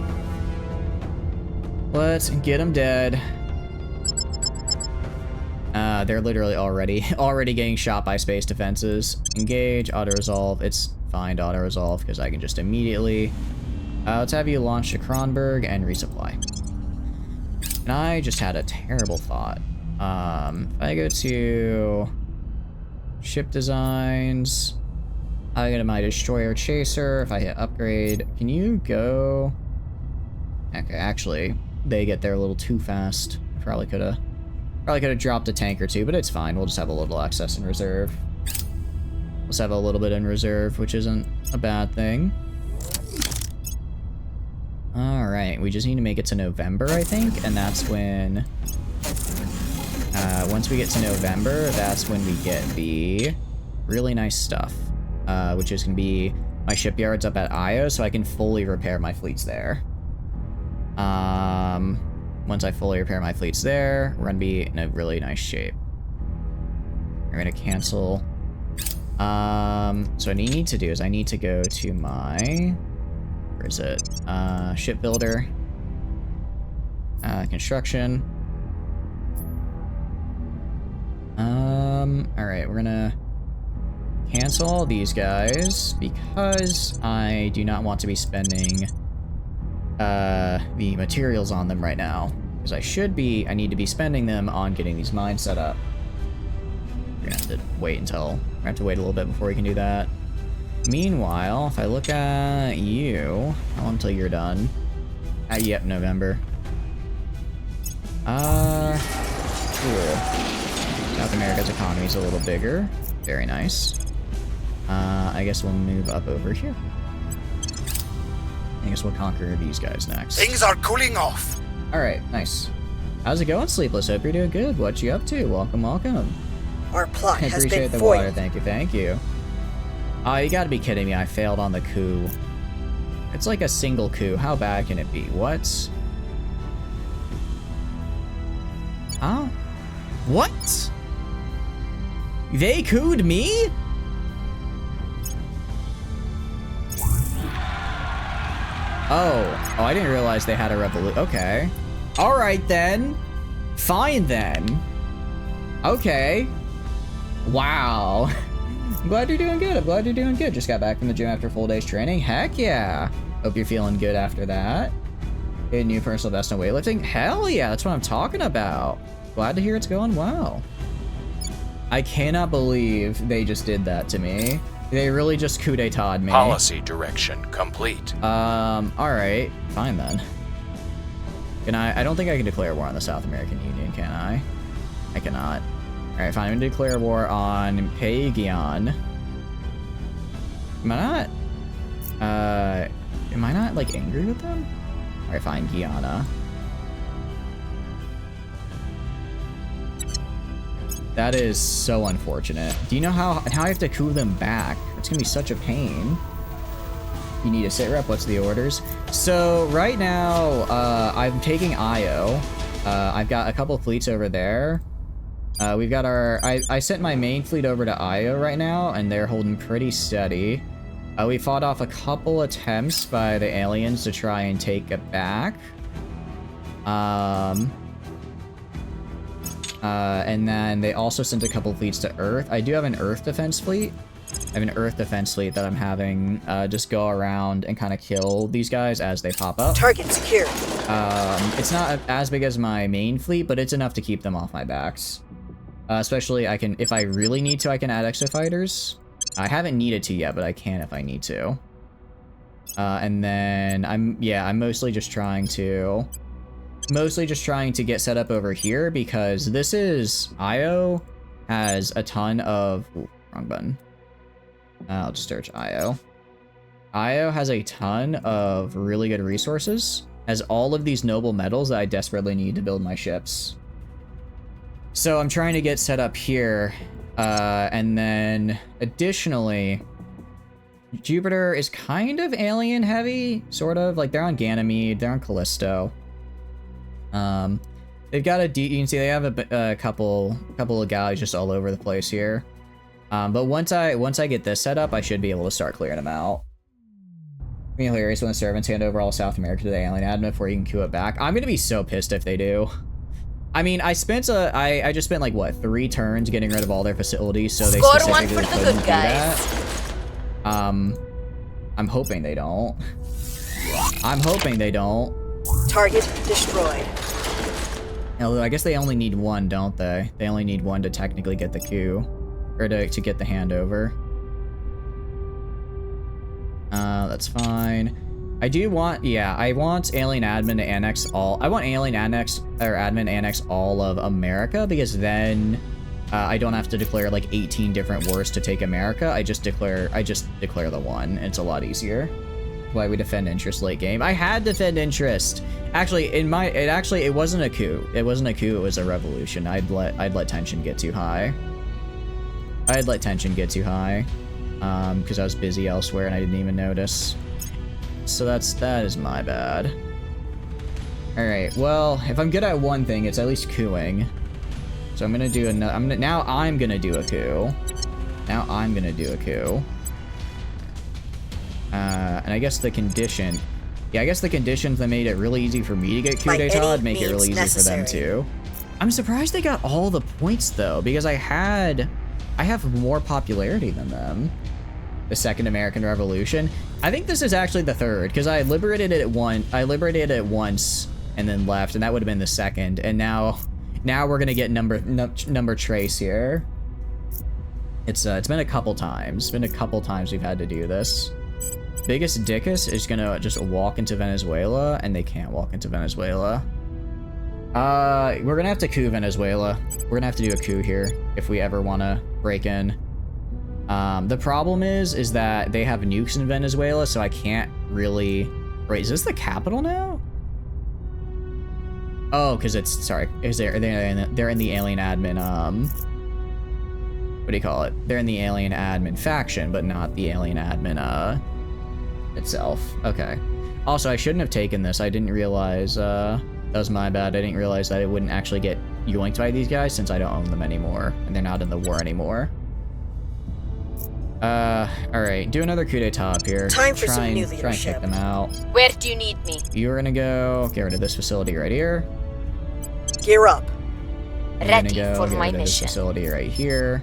Let's get him dead. They're literally already getting shot by space defenses. Engage, auto-resolve. It's fine to auto-resolve because I can just immediately... let's have you launch to Kronberg and resupply. And I just had a terrible thought. If I go to... ship designs... I go to my destroyer chaser. If I hit upgrade, can you go? Okay, actually, they get there a little too fast. Probably could have dropped a tank or 2, but it's fine. We'll just have a little excess in reserve. Let's have a little bit in reserve, which isn't a bad thing. All right, we just need to make it to November, I think, and that's when. Once we get to November, that's when we get the really nice stuff. Which is going to be my shipyards up at Io, so I can fully repair my fleets there. Once I fully repair my fleets there, we're going to be in a really nice shape. We're going to cancel. So what I need to do is I need to go to my... Where is it? Shipbuilder. Construction. Alright, we're going to... cancel all these guys because I do not want to be spending the materials on them right now, because I need to be spending them on getting these mines set up. We're gonna have to wait a little bit before we can do that. Meanwhile, if I look at you, how long until you're done? Yep, November. Cool. South America's economy is a little bigger. Very nice. I guess we'll move up over here. I guess we'll conquer these guys next. Things are cooling off. Alright, nice. How's it going, Sleepless? Hope you're doing good. What you up to? Welcome, welcome. Our plot has Appreciate been the foiled. water. Thank you, thank you. Oh, you gotta be kidding me. I failed on the coup. It's like a single coup. How bad can it be? What? Huh? What? They cooed me? Oh, I didn't realize they had a revolution. Okay. All right then. Fine then. Okay. Wow. I'm glad you're doing good. I'm glad you're doing good. Just got back from the gym after a full day's training. Heck yeah. Hope you're feeling good after that. A new personal best in weightlifting. Hell yeah, that's what I'm talking about. Glad to hear it's going well. I cannot believe they just did that to me. They really just coup d'etat me. Policy direction complete. Alright. Fine then. Can I don't think I can declare war on the South American Union, can I? I cannot. Alright, fine. I'm gonna declare war on Pagian. Am I not, like, angry with them? Alright, fine. Guyana. That is so unfortunate. Do you know how I have to coup them back? It's gonna be such a pain. You need a sit rep. What's the orders? So right now, I'm taking Io. I've got a couple fleets over there. We've got our... I sent my main fleet over to Io right now, and they're holding pretty steady. We fought off a couple attempts by the aliens to try and take it back. And then they also sent a couple fleets to Earth. I do have an Earth defense fleet. I have an Earth defense fleet that I'm having just go around and kind of kill these guys as they pop up. Target secure. It's not as big as my main fleet, but it's enough to keep them off my backs. Especially, I can, if I really need to, I can add exo fighters. I haven't needed to yet, but I can if I need to. And then I'm mostly just trying to get set up over here because this is Io has a ton of wrong button. I'll just search Io. Io has a ton of really good resources, has all of these noble metals that I desperately need to build my ships. So I'm trying to get set up here, and then additionally, Jupiter is kind of alien heavy, sort of. Like, they're on Ganymede, they're on Callisto. They've got you can see they have a couple of galleys just all over the place here. But once I get this set up, I should be able to start clearing them out. It'd be hilarious when the servants hand over all South America to the alien admin before you can queue it back. I'm gonna be so pissed if they do. I mean, I just spent like what 3 turns getting rid of all their facilities, so they Score one specifically for the couldn't good do guys. that. I'm hoping they don't. I'm hoping they don't. Target destroyed. Although I guess they only need 1, don't they? They only need 1 to technically get the coup, or to get the handover. That's fine. I do want, I want alien admin to annex all. I want alien admin to annex all of America, because then I don't have to declare like 18 different wars to take America. I just declare the one. It's a lot easier. Why we defend interest late game. I had defend interest. Actually, it wasn't a coup. It wasn't a coup. It was a revolution. I'd let tension get too high. Because I was busy elsewhere and I didn't even notice. So that is my bad. All right. Well, if I'm good at one thing, it's at least cooing. So I'm gonna do another. Now I'm gonna do a coup. And I guess the condition. Yeah, I guess the conditions that made it really easy for me to get coup d'etat would make it really easy for them too. I'm surprised they got all the points though, because I have more popularity than them. The Second American Revolution. I think this is actually the third, because I liberated it once and then left, and that would have been the second. And now we're gonna get number trace here. It's been a couple times. We've had to do this. Biggest Dickus is gonna just walk into Venezuela, and they can't walk into Venezuela. We're gonna have to coup Venezuela. We're gonna have to do a coup here if we ever want to break in. The problem is that they have nukes in Venezuela, so I can't really... Wait, is this the capital now? Oh, because it's... Sorry. They're in the alien admin, what do you call it? They're in the alien admin faction, but not the alien admin, itself. Okay. Also, I shouldn't have taken this. I didn't realize, that was my bad. I didn't realize that it wouldn't actually get yoinked by these guys since I don't own them anymore, and they're not in the war anymore. Alright, do another coup d'etat up here. Time for some new Try and leadership. kick them out. Where do you need me? You're gonna go get rid of this facility right here. Gear up. You're gonna Ready go for get my rid of this mission. facility right here.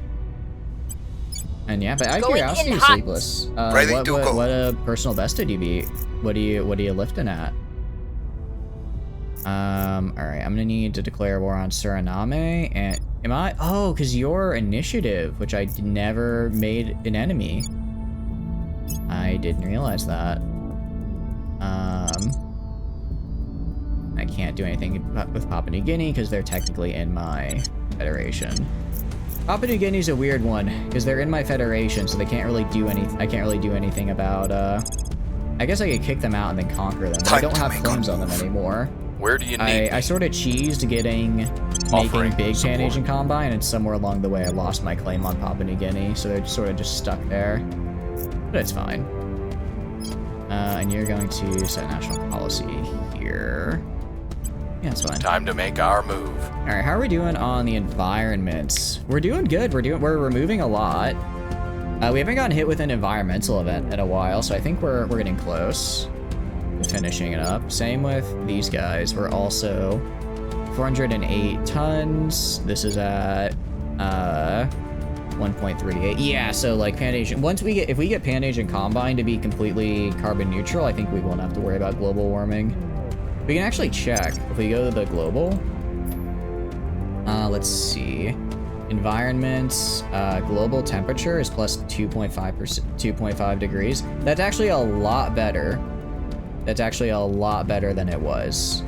And yeah, but out of Going curiosity, in hot. Sleepless. Ready to go. What personal best did you beat? What are you lifting at? Alright, I'm gonna need to declare war on Suriname, and am I? Oh, because your initiative, which I never made an enemy. I didn't realize that. I can't do anything with Papua New Guinea because they're technically in my federation. Papua New Guinea's a weird one because they're in my federation, so they can't really do anything. I can't really do anything about. I guess I could kick them out and then conquer them. But I don't have claims on them anymore. Where do you need I sort of cheesed making Offering big support. Pan-Asian Combine, and somewhere along the way I lost my claim on Papua New Guinea, so they're sort of just stuck there. But it's fine. And you're going to set national policy here. Yeah, it's fine. Time to make our move. All right, how are we doing on the environments? We're doing good. We're removing a lot. We haven't gotten hit with an environmental event in a while, so I think we're getting close to finishing it up. Same with these guys. We're also 408 tons. This is at 1.38. Yeah, so like Pan-Asian. If we get Pan-Asian Combine to be completely carbon neutral, I think we won't have to worry about global warming. We can actually check if we go to the global. Let's see. Environment, global temperature is plus 2.5 degrees. That's actually a lot better. That's actually a lot better than it was.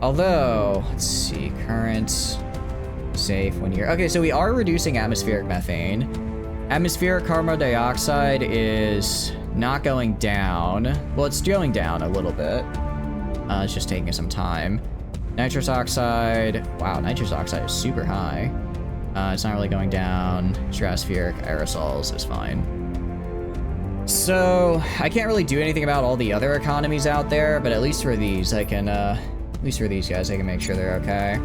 Although, let's see, current, safe 1 year. Okay, so we are reducing atmospheric methane. Atmospheric carbon dioxide is not going down. Well, it's going down a little bit. It's just taking some time. Nitrous oxide, wow, nitrous oxide is super high. It's not really going down. Stratospheric aerosols is fine. So, I can't really do anything about all the other economies out there, but at least for these, I can, at least for these guys, I can make sure they're okay.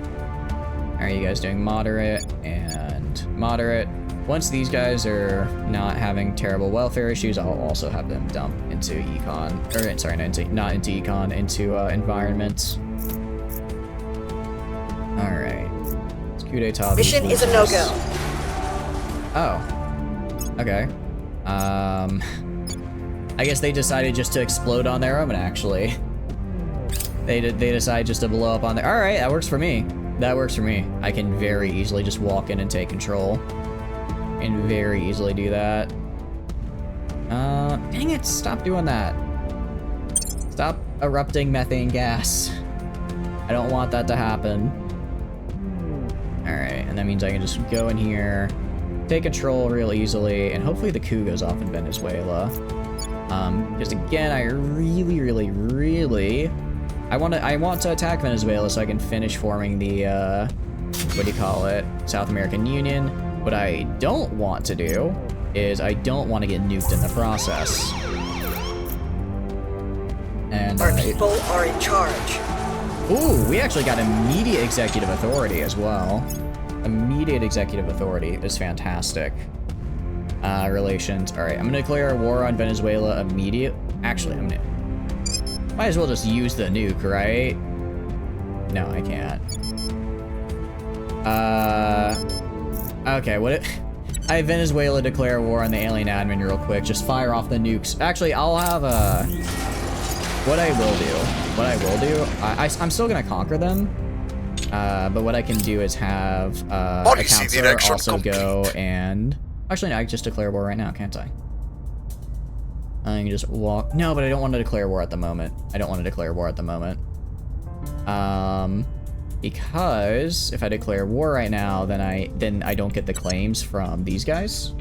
How are you guys doing? Moderate and moderate. Once these guys are not having terrible welfare issues, I'll also have them dump into econ, or sorry, not into econ, into environment. All right. Let's coup d'etat these Mission is a losers. no-go. Oh. Okay. I guess they decided just to explode on their own, actually. They decided just to blow up on their... Alright, that works for me. That works for me. I can very easily just walk in and take control. And very easily do that. Dang it, stop doing that. Stop erupting methane gas. I don't want that to happen. Alright, and that means I can just go in here, take control real easily, and hopefully the coup goes off in Venezuela. Because again, I really I want to attack Venezuela so I can finish forming the what do you call it, South American Union. What I don't want to do is I don't want to get nuked in the process. And Our people are in charge. ooh, we actually got immediate executive authority as well. Immediate executive authority is fantastic. Relations. All right, I'm gonna declare war on Venezuela immediate. Actually, might as well just use the nuke, right? No, I can't. Okay, I have Venezuela declare war on the alien admin real quick. Just fire off the nukes. Actually, I'll have what I will do, I'm still gonna conquer them. But what I can do is have a Policy counselor direction also complete. go and... Actually, no, I can just declare war right now, can't I? I can just walk... No, but I don't want to declare war at the moment. I don't want to declare war at the moment. Because if I declare war right now, then I don't get the claims from these guys.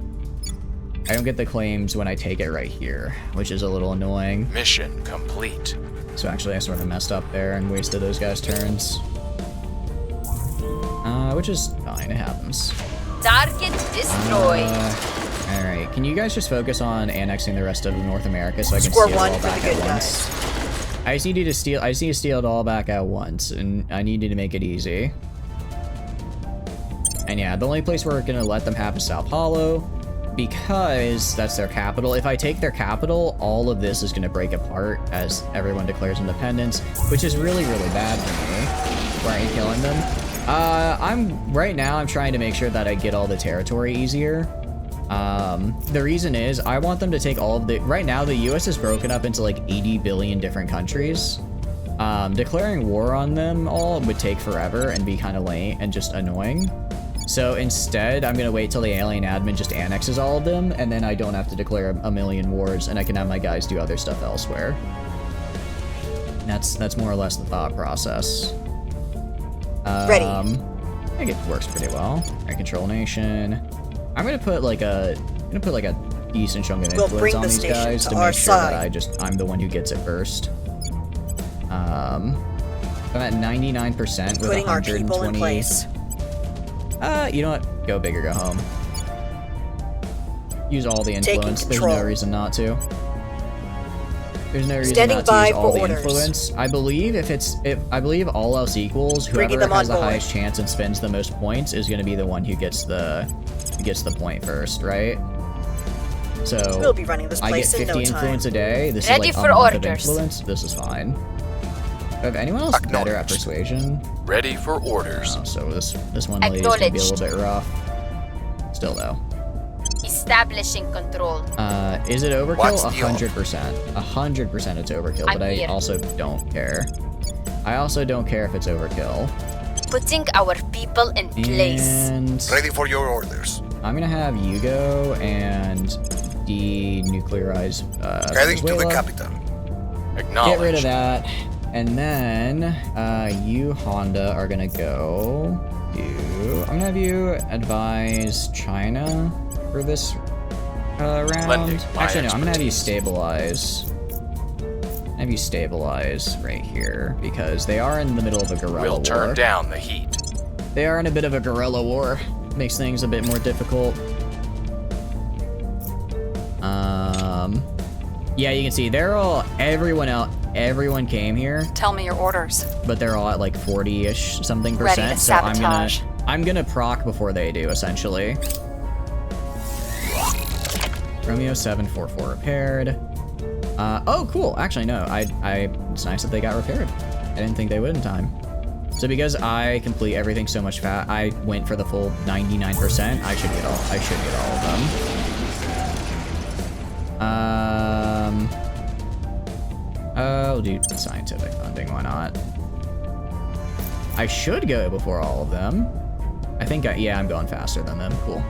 I don't get the claims when I take it right here, which is a little annoying. Mission complete. So actually I sort of messed up there and wasted those guys' turns. Which is fine, it happens. Target destroyed. Alright, can you guys just focus on annexing the rest of North America so I can Score steal it one all for back the at good once? I just need you to steal. I just need to steal it all back at once, and I need you to make it easy. And yeah, the only place we're gonna let them have is Sao Paulo, because that's their capital. If I take their capital, all of this is gonna break apart as everyone declares independence, which is really, really bad for me. Why aren't you killing them? Right now I'm trying to make sure that I get all the territory easier. The reason is I want them to take all of the, right now the US is broken up into like 80 billion different countries. Declaring war on them all would take forever and be kind of late and just annoying. So instead, I'm gonna wait till the alien admin just annexes all of them, and then I don't have to declare a million wars, and I can have my guys do other stuff elsewhere. That's more or less the thought process. Ready. I think it works pretty well. I control nation. I'm gonna put like a decent chunk of We'll influence bring on the these station guys to to our make sure side. that I'm the one who gets it first. I'm at 99% with Putting our people in 120. place. You know what? Go big or go home. Use all the Taking influence. There's control. no reason not to. There's no reason Standing not to by use all for the orders. influence. I believe I believe all else equals, Bringing whoever them on has the board. highest chance and spends the most points is going to be the one who gets the point first, right? So We'll be running this I get place 50 in no time. influence a day. This Ready is like for a month of orders. influence. This is fine. If anyone else better at Acknowledged. persuasion? Ready for orders. Oh, so this one lady is gonna be a little bit rough. Still though. Establishing control. Is it overkill? What's the 100%. 100% it's overkill, I'm but I here. also don't care. I also don't care if it's overkill. Putting our people in place. And Ready for your orders. I'm gonna have you go and denuclearize Heading to the Venezuela. capital. Get Acknowledged. rid of that. And then you, Honda, are gonna go do... I'm gonna have you advise China for this round. Lending my Actually, no, I'm gonna have you expertise. stabilize. Have you stabilize right here, because they are in the middle of a guerrilla We'll war. turn down the heat. They are in a bit of a guerrilla war. Makes things a bit more difficult. Yeah, you can see they're all, everyone came here, Tell me your orders. but they're all at like 40-ish something Ready percent. to So sabotage. I'm gonna proc before they do, essentially. Romeo 744 repaired. Oh, cool. Actually, no. It's nice that they got repaired. I didn't think they would in time. So because I complete everything so much fast, I went for the full 99%. I should get all of them. I'll do scientific funding. Why not? I should go before all of them. I think yeah, I'm going faster than them. Cool.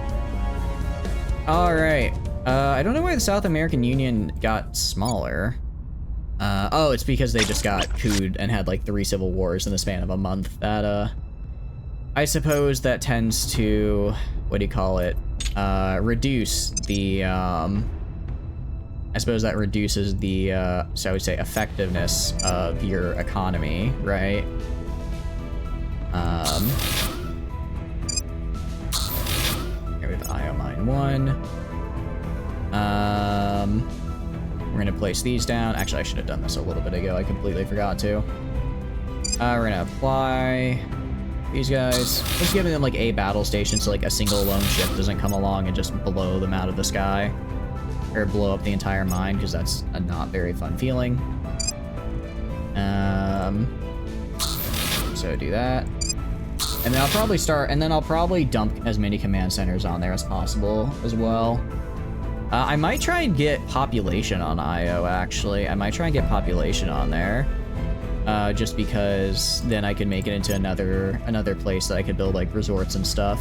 All right. I don't know why the South American Union got smaller. Oh, it's because they just got couped and had like 3 civil wars in the span of a month. That, I suppose that tends to, what do you call it? Reduce the, I suppose that reduces the, so I would say effectiveness of your economy, right? Here we have IO mine 1. We're gonna place these down. Actually, I should have done this a little bit ago. I completely forgot to. We're gonna apply these guys. Just giving them like a battle station so like a single lone ship doesn't come along and just blow them out of the sky. Or blow up the entire mine, because that's a not very fun feeling. So do that. And then I'll probably dump as many command centers on there as possible as well. I might try and get population on IO, actually. I might try and get population on there. Just because then I could make it into another place that I could build like resorts and stuff.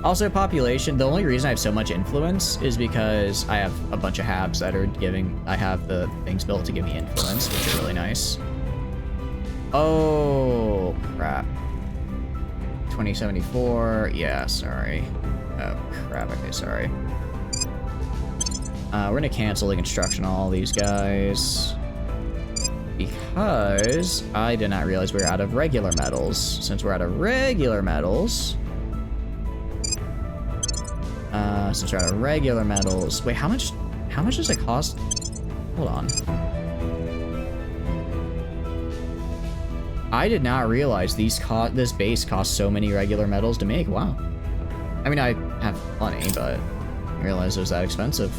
Also, population, the only reason I have so much influence is because I have a bunch of habs that are I have the things built to give me influence, which are really nice. Oh, crap. 2074. Yeah, sorry. Oh, crap. Okay, sorry. We're gonna cancel the construction on all these guys. Because I did not realize we were out of regular metals. Since we're out of regular metals... Wait, how much does it cost? Hold on. I did not realize this base costs so many regular metals to make. Wow. I mean, I have plenty, but I didn't realize it was that expensive.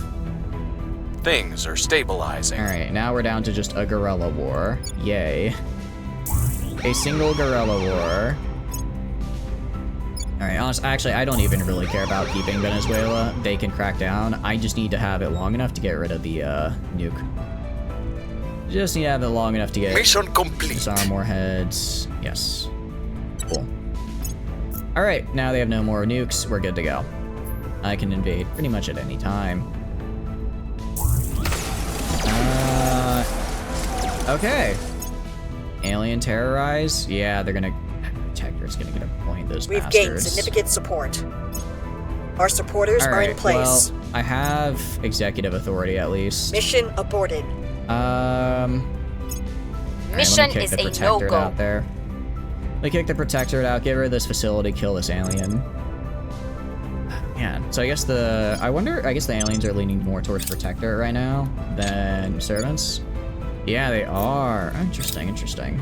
Things are stabilizing. Alright, now we're down to just a guerrilla war. Yay. A single guerrilla war. Alright, honestly, actually, I don't even really care about keeping Venezuela. They can crack down. I just need to have it long enough to get rid of the nuke. Just need to have it long enough to get... Mission complete. Disarm more heads. Yes. Cool. Alright, now they have no more nukes. We're good to go. I can invade pretty much at any time. Okay. Alien terrorize? Yeah, they're gonna... Protector's gonna get a point, those We've bastards. gained significant support. Our supporters are in place. Well, I have executive authority at least. Mission aborted. Mission let me kick is the a Protectorate no-go. out there. Let me kick the Protectorate out, give her this facility, kill this alien. Man, so I guess the aliens are leaning more towards Protectorate right now than servants. Yeah, they are. Interesting, interesting.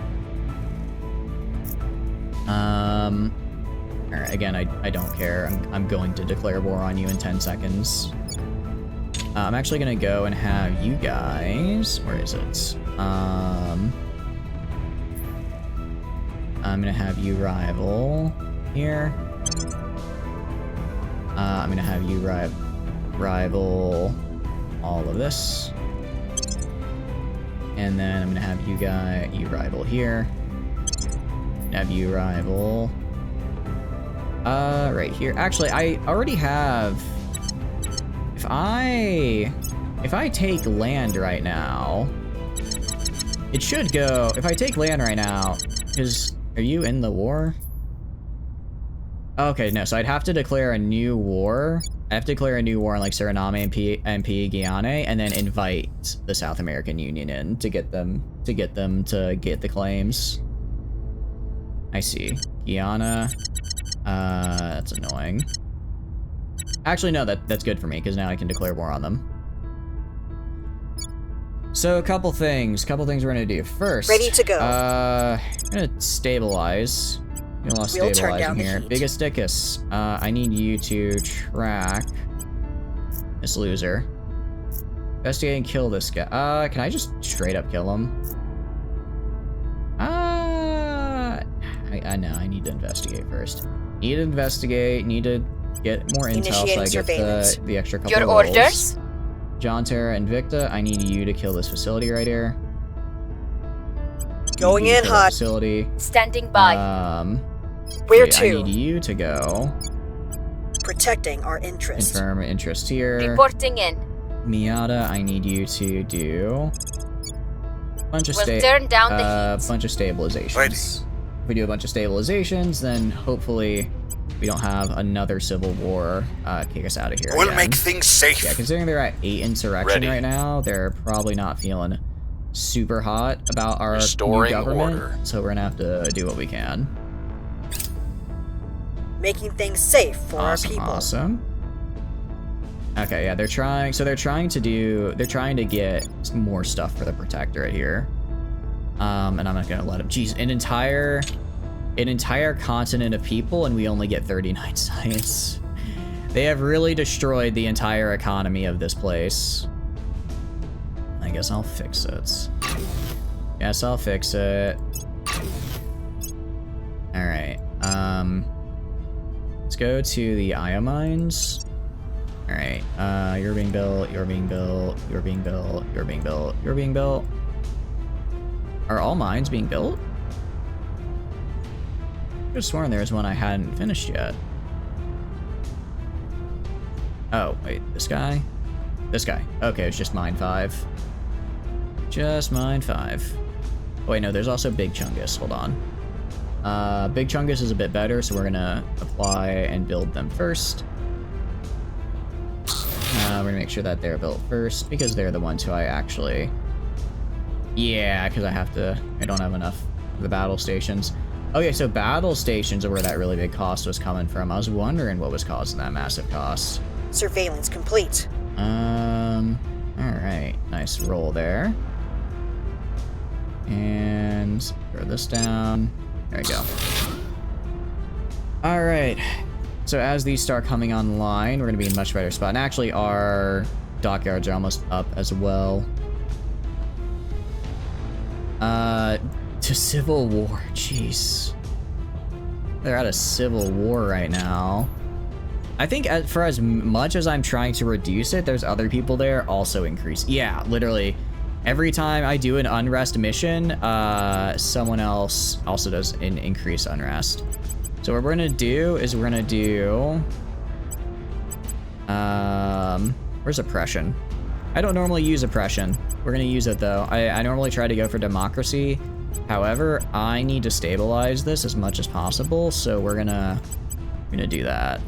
Alright, again, I don't care. I'm going to declare war on you in 10 seconds. I'm actually gonna go and have you guys... Where is it? I'm gonna have you rival here. I'm gonna have you rival all of this. And then I'm gonna have you rival here. Have you rival right here. Actually, I already have... If I take land right now, it should go... If I take land right now, because... Are you in the war? Okay, no, so I'd have to declare a new war. I have to declare a new war on like Suriname and Guyana, and then invite the South American Union in to get them to get the claims. I see. Guyana. That's annoying. Actually, no, that's good for me, because now I can declare war on them. So, a couple things we're gonna do. First, Ready to go. I'm gonna stabilize. Get a lot of We'll turn down stabilizing the here. heat. Biggest Dickus, I need you to track this loser. Investigate and kill this guy. Can I just straight up kill him? I know, I need to investigate first. Need to investigate, need to get more intel so I Initiating get surveillance. the extra couple Your of rolls. orders? John, Terra, Invicta, I need you to kill this facility right here. Going You in kill that hot. Facility. Standing by. Where wait, I to? need you to go. Protecting our interest. Confirm interest here. Reporting in. Miata, I need you to do bunch of We'll turn down the heat. bunch of stabilizations. Ready. If we do a bunch of stabilizations, then hopefully we don't have another civil war kick us out of here. We'll again. make things safe. Yeah, considering they're at 8 insurrection Ready. right now, they're probably not feeling super hot about our Restoring new government. order. So we're gonna have to do what we can. Making things safe for our Awesome, people. awesome. Okay, yeah, they're trying to get more stuff for the Protectorate here. And I'm not gonna let them. Jeez, an entire continent of people, and we only get 39 science. They have really destroyed the entire economy of this place. I guess I'll fix it. Guess I'll fix it. Alright, let's go to the Io mines. Alright, you're being built, you're being built, you're being built, you're being built, you're being built. Are all mines being built? I could have sworn there was one I hadn't finished yet. Oh, wait, this guy? This guy. Okay, it's just mine 5. Just mine 5. Oh, wait, no, there's also Big Chungus. Hold on. Big Chungus is a bit better, so we're gonna apply and build them first. We're gonna make sure that they're built first, because they're the ones who I actually... Yeah, because I don't have enough for the battle stations. Okay, so battle stations are where that really big cost was coming from. I was wondering what was causing that massive cost. Surveillance complete. Alright. Nice roll there. And throw this down. There we go. Alright. So as these start coming online, we're going to be in a much better spot. And actually, our dockyards are almost up as well. To civil war. Jeez. They're at a civil war right now. I think for as much as I'm trying to reduce it, there's other people there also increase. Yeah, literally. Every time I do an unrest mission, someone else also does an increased unrest. So what we're gonna do is we're gonna do... where's oppression? I don't normally use oppression. We're gonna use it though. I normally try to go for democracy. However, I need to stabilize this as much as possible, so we're gonna do that.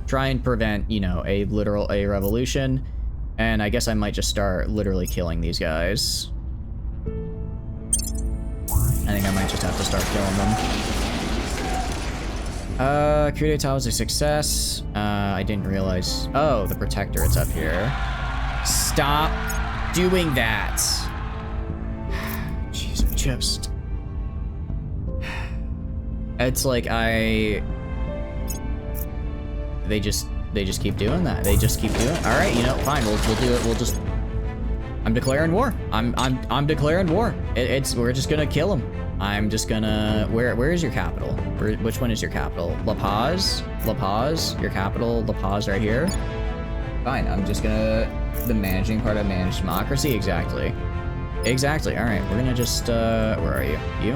Try and prevent, you know, a revolution. And I guess I might just start literally killing these guys. I think I might just have to start killing them. Coup d'etat was a success. I didn't realize... Oh, the protectorate's up here. Stop doing that. Jeez, just... It's like They just keep doing that. They just keep doing it. All right, you know, fine. We'll do it. We'll just... I'm declaring war. I'm declaring war. We're just gonna kill them. I'm just gonna... Where is your capital? Which one is your capital? La Paz? La Paz? Your capital? La Paz right here? Fine, I'm just gonna... The managing part of managed democracy? Exactly. Exactly. All right, we're gonna just... Where are you? You?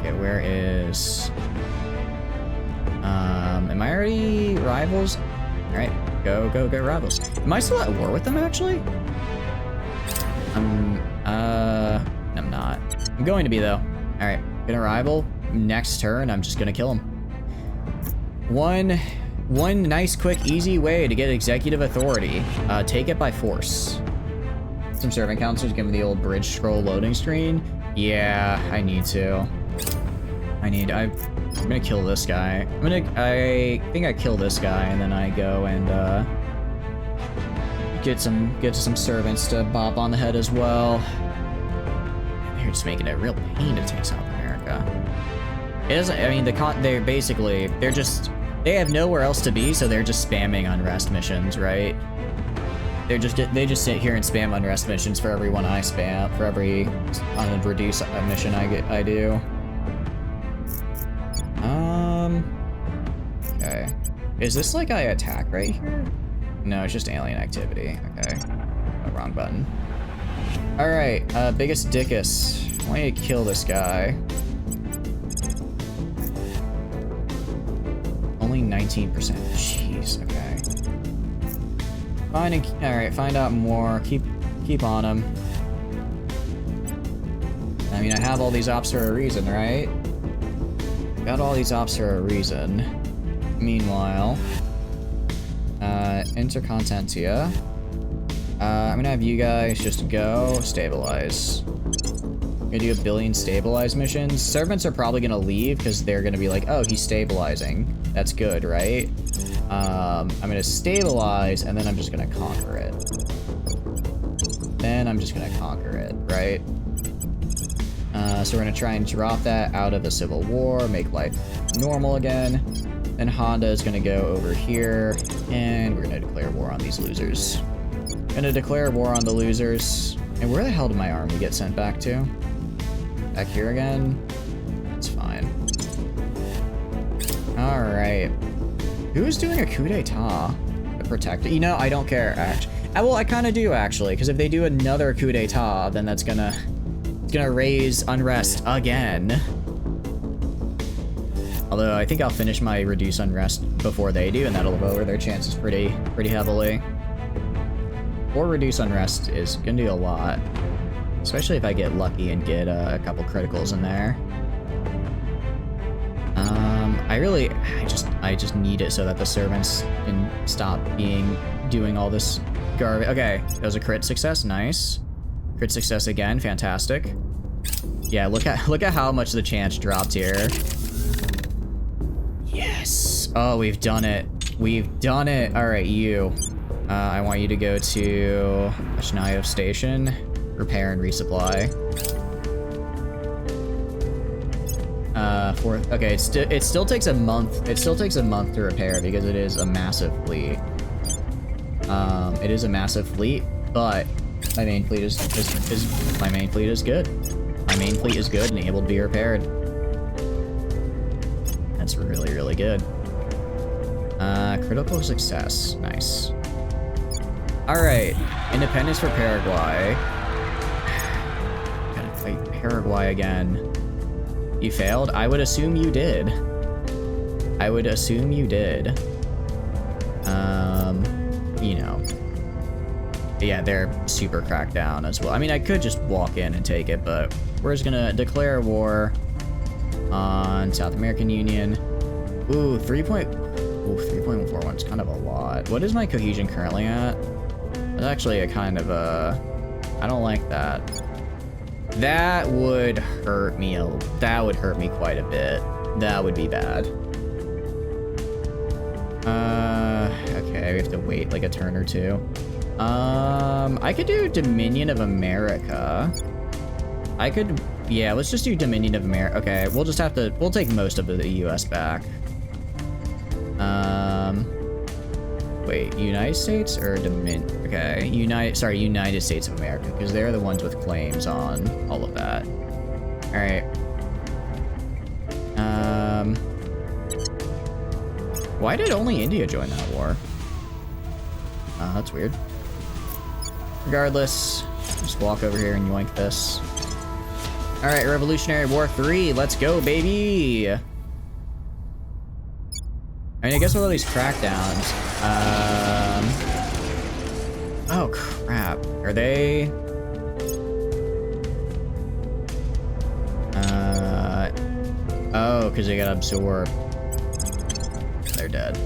Okay, where is... Am I already rivals? All right, go rivals. Am I still at war with them, actually? I'm not. I'm going to be, though. All right, gonna rival. Next turn, I'm just gonna kill him. One nice, quick, easy way to get executive authority. Take it by force. Some servant counselors give me the old bridge scroll loading screen. Yeah, I need to. I'm gonna kill this guy. I think I kill this guy, and then I go and get some servants to bop on the head as well. They're just making it a real pain to take South America. It doesn't. I mean, they have nowhere else to be, so they're just spamming unrest missions, right? They just sit here and spam unrest missions for every one I spam, for every reduce mission I do. Okay. Is this like I attack right here? No, it's just alien activity. Okay. Oh, wrong button. Alright, biggest dickus. I want you to kill this guy. Only 19%. Jeez, okay. Alright, find out more. Keep on him. I mean, I have all these ops for a reason, right? Got all these ops for a reason. Meanwhile, Intercontinentia. I'm gonna have you guys just go stabilize. I'm gonna do 1 billion stabilize missions. Servants are probably gonna leave because they're gonna be like, oh, he's stabilizing. That's good, right? I'm gonna stabilize and then I'm just gonna conquer it. Right? So we're gonna try and drop that out of the Civil War, make life normal again. Then Honda is gonna go over here, and we're gonna declare war on these losers. Gonna declare war on the losers. And where the hell did my army get sent back to? Back here again? That's fine. Alright. Who's doing a coup d'etat? The Protector. You know, I don't care, actually. Well, I kind of do, actually, because if they do another coup d'etat, then that's gonna raise unrest again. Although I think I'll finish my reduce unrest before they do, and that'll lower their chances pretty heavily. Or reduce unrest is gonna do a lot. Especially if I get lucky and get a couple criticals in there. I just need it so that the servants can stop doing all this garbage. Okay, that was a crit success, nice. Crit success again, fantastic. Yeah, look at how much the chance dropped here. Yes. Oh, we've done it. We've done it. All right, you. I want you to go to Ashnayev Station, repair and resupply. Okay, it still takes a month. It still takes a month to repair because it is a massive fleet. It is a massive fleet, but my main fleet is my main fleet is good. My main fleet is good and able to be repaired. That's really, really good. Critical success. Nice. Alright. Independence for Paraguay. Gotta fight Paraguay again. You failed? I would assume you did. I would assume you did. You know. Yeah, they're super cracked down as well. I mean, I could just walk in and take it, but we're just gonna declare war on South American Union. Ooh, 3.41 is kind of a lot. What is my cohesion currently at? It's actually a kind of a... I don't like that. That would hurt me. That would hurt me quite a bit. That would be bad. Okay, we have to wait like a turn or two. I could do Dominion of America. I could, yeah, let's just do Dominion of America. Okay, we'll just have to, we'll take most of the US back. Wait, United States or okay, United States of America, because they're the ones with claims on all of that. All right. Why did only India join that war? That's weird. Regardless, just walk over here and yoink this. All right, Revolutionary War 3, let's go, baby. I mean, I guess with all these crackdowns, oh crap, are they? Oh, because they got absorbed. They're dead.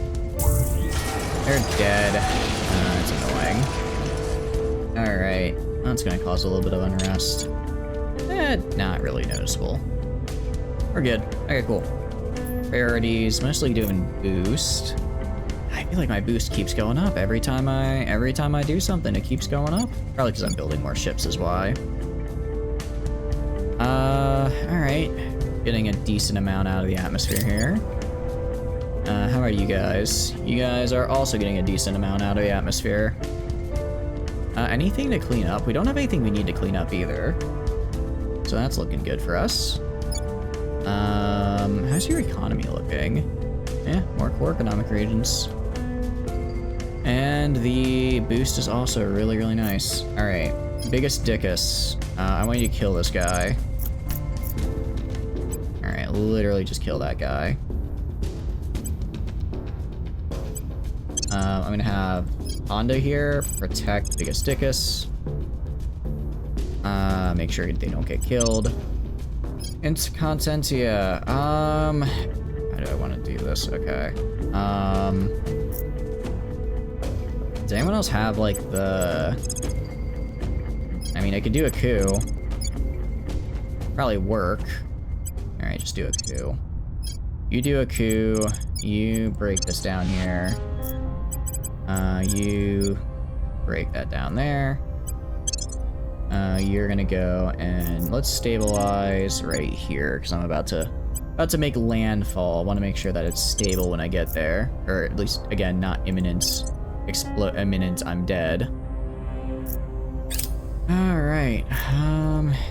They're dead. That's annoying. All right, that's gonna cause a little bit of unrest. Not really noticeable. We're good. Okay, cool. Priorities, mostly doing boost. I feel like my boost keeps going up every time I do something. It keeps going up. Probably because I'm building more ships is why. All right, getting a decent amount out of the atmosphere here. How about you guys? You guys are also getting a decent amount out of the atmosphere. Anything to clean up? We don't have anything we need to clean up either. So that's looking good for us. How's your economy looking? Yeah, more core economic regions. And the boost is also really, really nice. All right, biggest dickus. I want you to kill this guy. All right, literally just kill that guy. I'm gonna have Honda here, protect biggest dickus. Make sure they don't get killed. Consentia. How do I want to do this? Okay. Does anyone else have like the? I mean, I could do a coup. Probably work. All right, just do a coup. You do a coup. You break this down here. You break that down there. You're gonna go and let's stabilize right here because I'm about to make landfall. I want to make sure that it's stable when I get there, or at least again not imminent. Imminent. I'm dead. All right.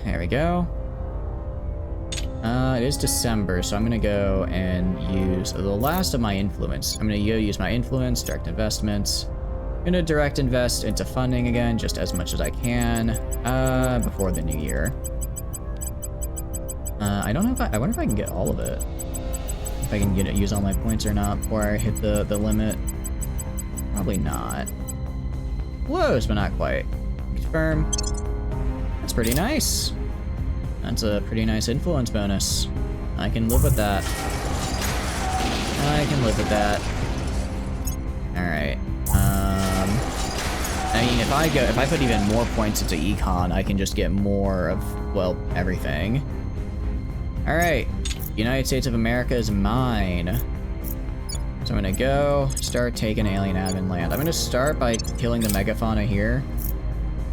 There we go. It is December, so I'm gonna go and use the last of my influence. I'm gonna go use my influence, direct investments. I'm gonna direct invest into funding again, just as much as I can, before the new year. I don't know if I wonder if I can get all of it. If I can use all my points or not before I hit the limit. Probably not. Close, but not quite. Confirm. That's pretty nice. That's a pretty nice influence bonus. I can live with that. I can live with that. Alright. I mean, if I put even more points into econ, I can just get more of, well, everything. Alright. United States of America is mine. So I'm gonna go start taking alien admin land. I'm gonna start by killing the megafauna here.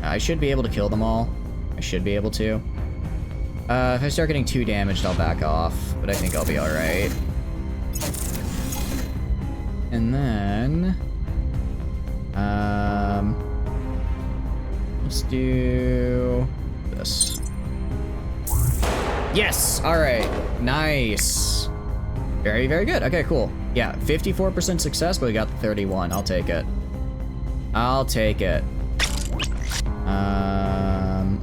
I should be able to kill them all. I should be able to. If I start getting too damaged, I'll back off, but I think I'll be alright. And then... let's do... this. Yes! Alright. Nice. Very, very good. Okay, cool. Yeah, 54% success, but we got the 31. I'll take it. I'll take it.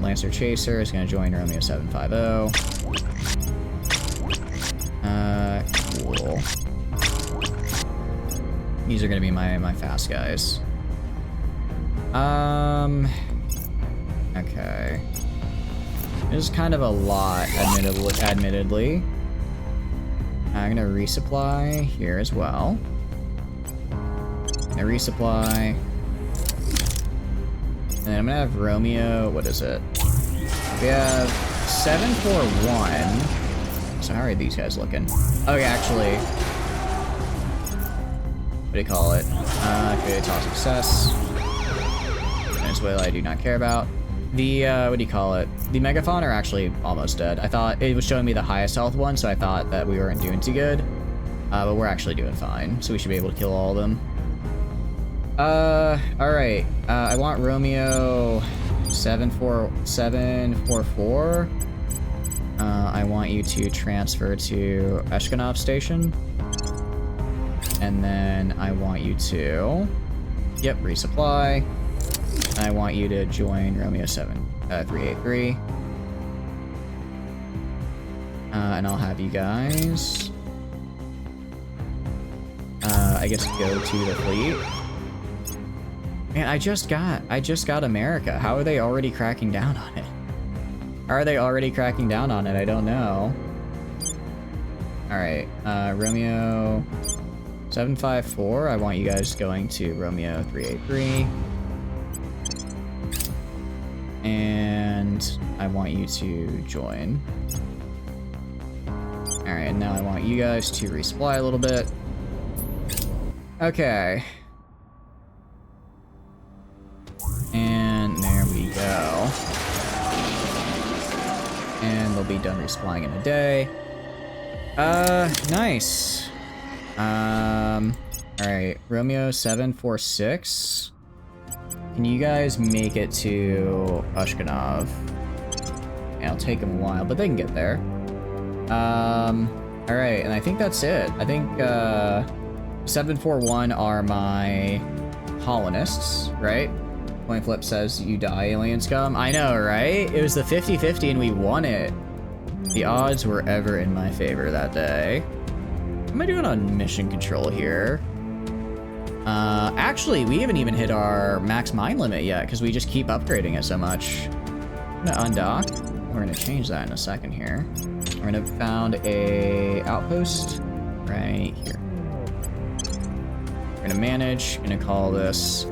Lancer Chaser is going to join Romeo 750. Cool. These are going to be my fast guys. Okay. This is kind of a lot, admittedly. I'm gonna resupply here as well. Gonna resupply. And then I'm gonna have Romeo, what is it? We have 741. So how are these guys looking? Okay, actually. What do you call it? Okay, toss success. Venezuela I do not care about. The, what do you call it? The megafauna are actually almost dead. I thought it was showing me the highest health one, so I thought that we weren't doing too good. But we're actually doing fine, so we should be able to kill all of them. Alright. I want Romeo 74744. I want you to transfer to Eshkanov Station. And then I want you to... Yep, resupply. I want you to join Romeo 383. And I'll have you guys... I guess go to the fleet. Man, I just got America. How are they already cracking down on it? How are they already cracking down on it? I don't know. Alright, Romeo 754, I want you guys going to Romeo 383. And I want you to join. Alright, and now I want you guys to resupply a little bit. Okay. And there we go. And they'll be done resupplying in a day. Nice. Alright, Romeo 746. Can you guys make it to Ushkanov? Yeah, it'll take them a while, but they can get there. Alright, and I think that's it. I think, 741 are my colonists, right? Point Flip says, you die, alien scum. I know, right? It was the 50-50 and we won it. The odds were ever in my favor that day. What am I doing on mission control here? Actually, we haven't even hit our max mine limit yet because we just keep upgrading it so much. I'm gonna undock. We're gonna change that in a second here. We're gonna found a outpost right here. We're gonna manage, gonna call this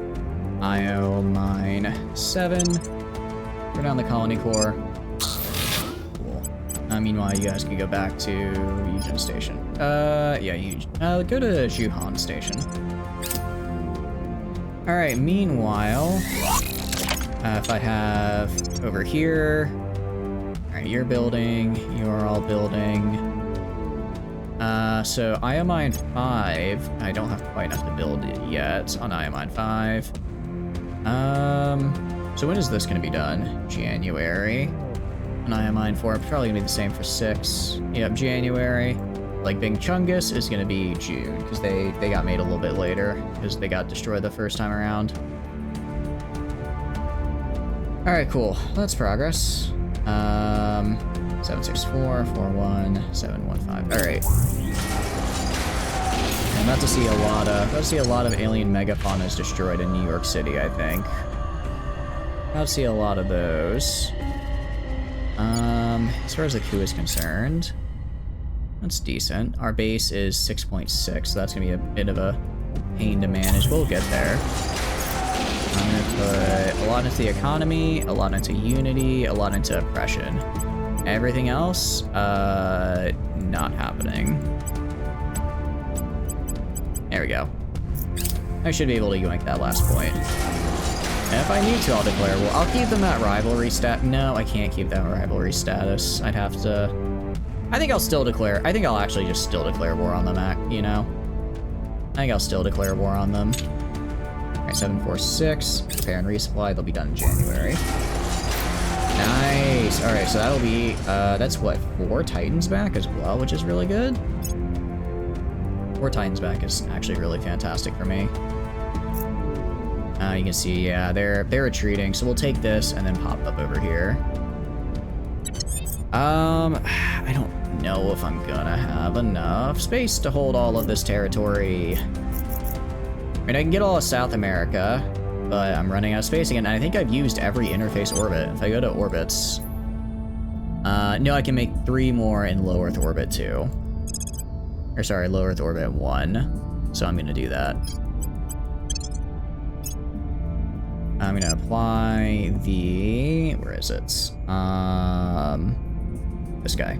IO Mine 7. Turn down the colony core. Cool. Meanwhile, you guys can go back to Eugen Station. Yeah, go to Juhan Station. Alright, meanwhile, if I have over here, alright, you're building, you're all building. So Iomine 5, I don't have quite enough to build it yet on Iomine 5. So when is this gonna be done? January. On Iomine 4, probably gonna be the same for 6. Yep, January. Like Bing Chungus is gonna be June, because they got made a little bit later, because they got destroyed the first time around. Alright, cool. That's progress. 764, 41, 715. Alright. I'm about to see a lot of alien megafaunas destroyed in New York City, I think. About to see a lot of those. As far as the coup is concerned, that's decent. Our base is 6.6, so that's gonna be a bit of a pain to manage. We'll get there. I'm gonna put a lot into the economy, a lot into unity, a lot into oppression. Everything else, not happening. There we go. I should be able to yoink that last point. And if I need to, I'll declare war. I'll keep them at rivalry stat. No, I can't keep that rivalry status. I'd have to... I think I'll still declare... I think I'll actually just still declare war on them, you know? I think I'll still declare war on them. Alright, 746. Repair and resupply. They'll be done in January. Nice! Alright, so that'll be... that's what? 4 Titans back as well, which is really good. 4 Titans back is actually really fantastic for me. You can see, yeah, they're retreating, so we'll take this and then pop up over here. I don't know if I'm gonna have enough space to hold all of this territory. I mean, I can get all of South America, but I'm running out of space again, and I think I've used every interface orbit. If I go to orbits... no, I can make 3 more in low Earth orbit, too. Or, sorry, low Earth orbit 1. So I'm gonna do that. I'm gonna apply the... where is it? This guy.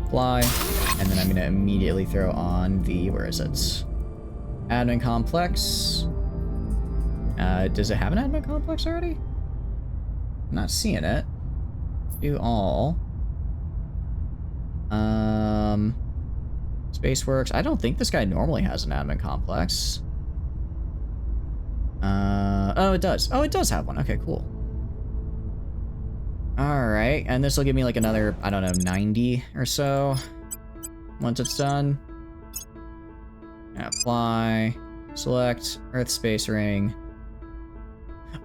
Apply, and then I'm gonna immediately throw on the... where is it? Admin complex. Does it have an admin complex already? I'm not seeing it. Do all. Spaceworks. I don't think this guy normally has an admin complex. Oh, it does. Oh, it does have one. Okay, cool. Alright, and this will give me like another, I don't know, 90 or so once it's done. Apply, select, Earth Space Ring.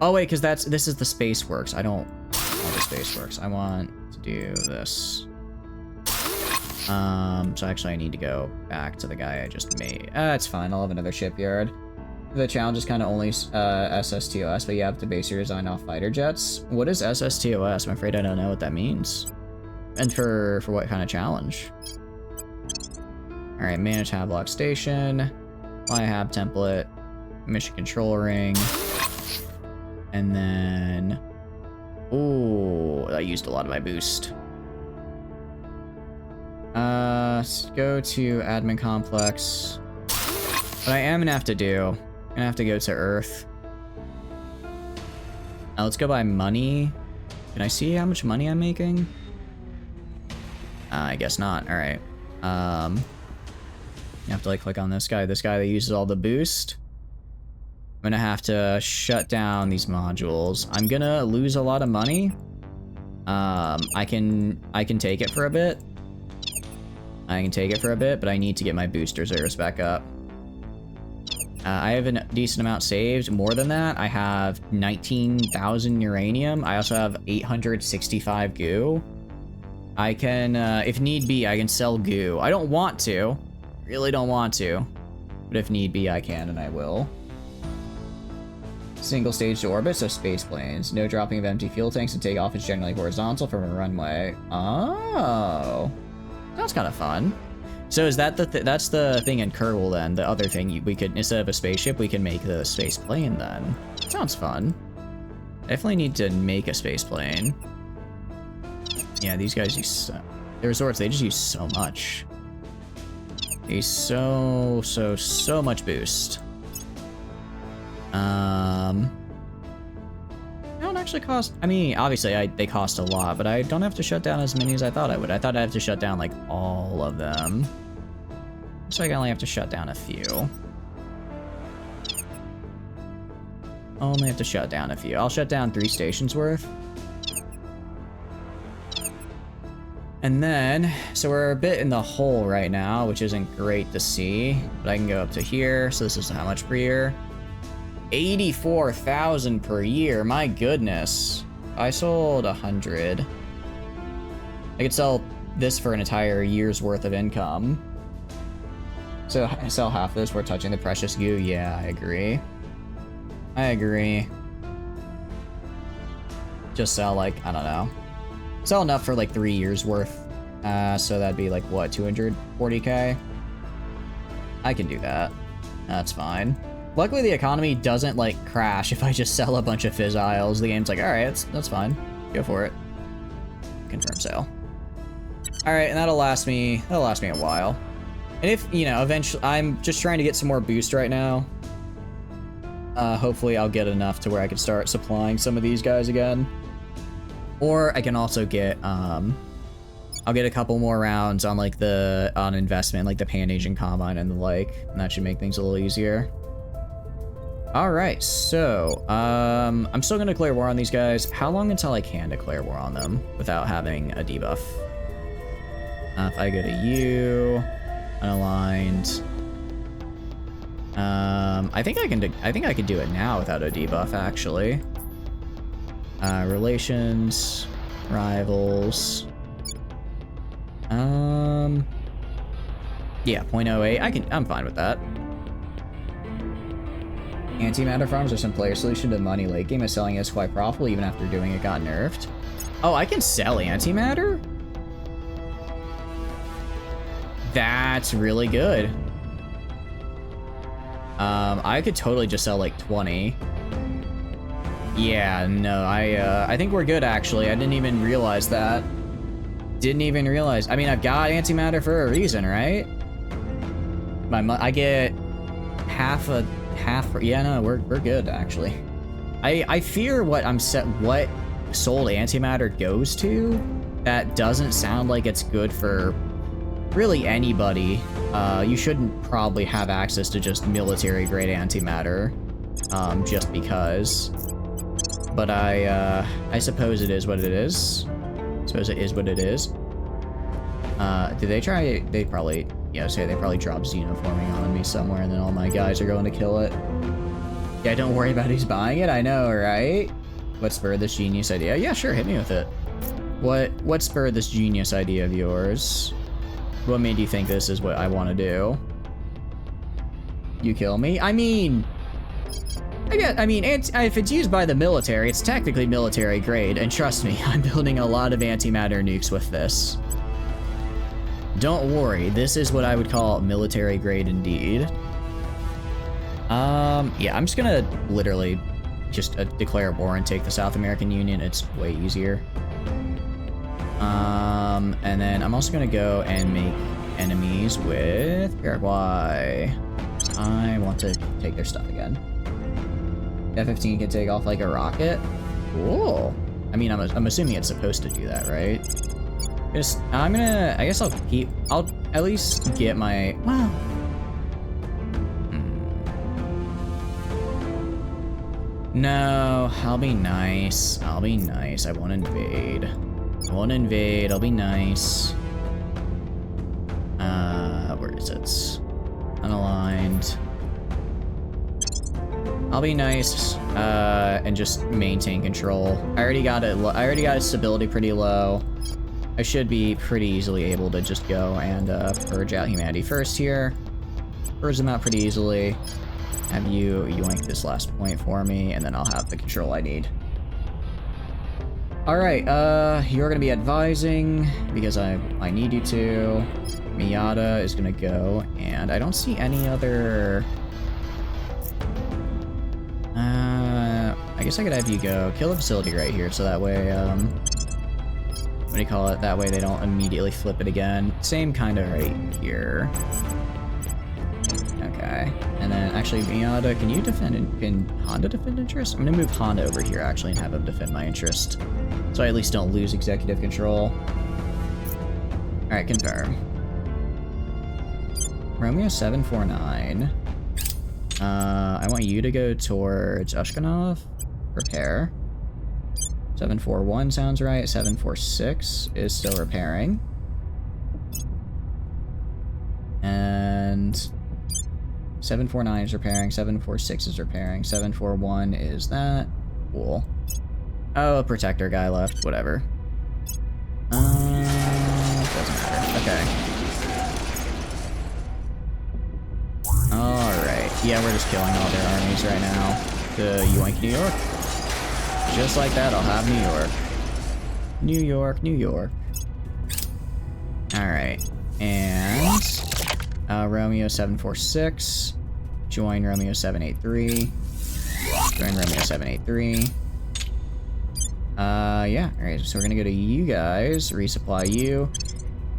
Oh wait, because this is the Spaceworks. I don't want the Spaceworks. I want to do this. So actually I need to go back to the guy I just made. It's fine, I'll have another shipyard. The challenge is kind of only SSTOS, but you have to base your design off fighter jets. What is SSTOS? I'm afraid I don't know what that means. And for what kind of challenge? Alright, manage Havelock Station, apply a Hab template, mission control ring, and then... ooh, I used a lot of my boost. Go to admin complex. What I am gonna have to do, I'm gonna have to go to Earth. Now let's go by money. Can I see how much money I'm making? I guess not. Alright. You have to like click on this guy that uses all the boost. I'm gonna have to shut down these modules. I'm gonna lose a lot of money. I can take it for a bit. But I need to get my boost reserves back up. I have a decent amount saved. More than that, I have 19,000 uranium. I also have 865 goo. I can, if need be, I can sell goo. I don't want to. Really don't want to. But if need be, I can and I will. Single stage to orbit, so space planes. No dropping of empty fuel tanks, and takeoff is generally horizontal from a runway. Oh. That's kind of fun. So is that that's the thing in Kerbal then? The other thing we could, instead of a spaceship, we can make the space plane then. Sounds fun. Definitely need to make a space plane. Yeah, these guys use the resorts. They just use so much. They use so much boost. They don't actually cost. I mean, obviously they cost a lot, but I don't have to shut down as many as I thought I would. I thought I'd have to shut down like all of them. Looks like I only have to shut down a few. Only have to shut down a few. I'll shut down 3 stations worth. And then, so we're a bit in the hole right now, which isn't great to see, but I can go up to here. So this is how much per year? 84,000 per year. My goodness. I sold 100. I could sell this for an entire year's worth of income. So I sell half this. We're touching the precious goo. Yeah, I agree. I agree. just sell, like, I don't know. Sell enough for, like, 3 years worth. So that'd be, like, what, 240k? I can do that. That's fine. Luckily, the economy doesn't, like, crash if I just sell a bunch of fizziles. The game's like, alright, that's fine. Go for it. Confirm sale. Alright, and that'll last me a while. And if, you know, eventually, I'm just trying to get some more boost right now. Hopefully I'll get enough to where I can start supplying some of these guys again. Or I can also get, I'll get a couple more rounds on, like, on investment, like the Pan-Asian Combine and the like, and that should make things a little easier. Alright, so, I'm still gonna declare war on these guys. How long until I can declare war on them without having a debuff? If I go to you, unaligned. I think I can do it now without a debuff, actually. Relations, rivals. Yeah, 0.08. I'm fine with that. Antimatter farms are some player solution to money late game, as selling is quite profitable even after doing it got nerfed. Oh, I can sell antimatter? That's really good. I could totally just sell like 20. Yeah, no, I think we're good actually. I didn't even realize that. Didn't even realize. I mean, I've got antimatter for a reason, right? I get half. Yeah, no, we're good actually. I fear what sold antimatter goes to. That doesn't sound like it's good for really anybody. You shouldn't probably have access to just military grade antimatter, just because. But I suppose it is what it is. Suppose it is what it is. Did they try? They probably, yeah, say they probably dropped xenoforming on me somewhere, and then all my guys are going to kill it. Yeah, don't worry about who's buying it. I know, right? What spurred this genius idea? Yeah, sure, hit me with it. What spurred this genius idea of yours? What made you think this is what I want to do? You kill me? I mean, if it's used by the military, it's technically military grade, and trust me, I'm building a lot of antimatter nukes with this. Don't worry, this is what I would call military grade indeed. Yeah, I'm just gonna literally just declare war and take the South American Union. It's way easier. And then I'm also gonna go and make enemies with Paraguay. I want to take their stuff again. F-15 can take off like a rocket. Cool. I mean, I'm assuming it's supposed to do that, right? I guess I'll at least get my, well. No, I'll be nice. I won't invade. I'll be nice. Where is it? Unaligned. I'll be nice, and just maintain control. I already got its stability pretty low. I should be pretty easily able to just go and purge out humanity first here. Purge them out pretty easily. Have you yoink this last point for me, and then I'll have the control I need. Alright, you're gonna be advising, because I need you to. Miata is gonna go, and I don't see any other... I guess I could have you go kill a facility right here, so that way, what do you call it? That way they don't immediately flip it again. Same kind of right here. Okay. And then, actually, Miata, can you defend, can Honda defend interest? I'm gonna move Honda over here, actually, and have him defend my interest. So I at least don't lose executive control. Alright, confirm. Romeo 749. I want you to go towards Ushkanov. Repair. 741 sounds right. 746 is still repairing. And 749 is repairing. 746 is repairing. 741 is that. Cool. Oh, a protector guy left. Whatever. Doesn't matter. Okay. Alright. Yeah, we're just killing all their armies right now. The yoink New York. just like that, I'll have New York. New York, New York. Alright. And Romeo 746. Join Romeo 783. Join Romeo 783. Yeah. Alright, so we're gonna go to you guys. Resupply you.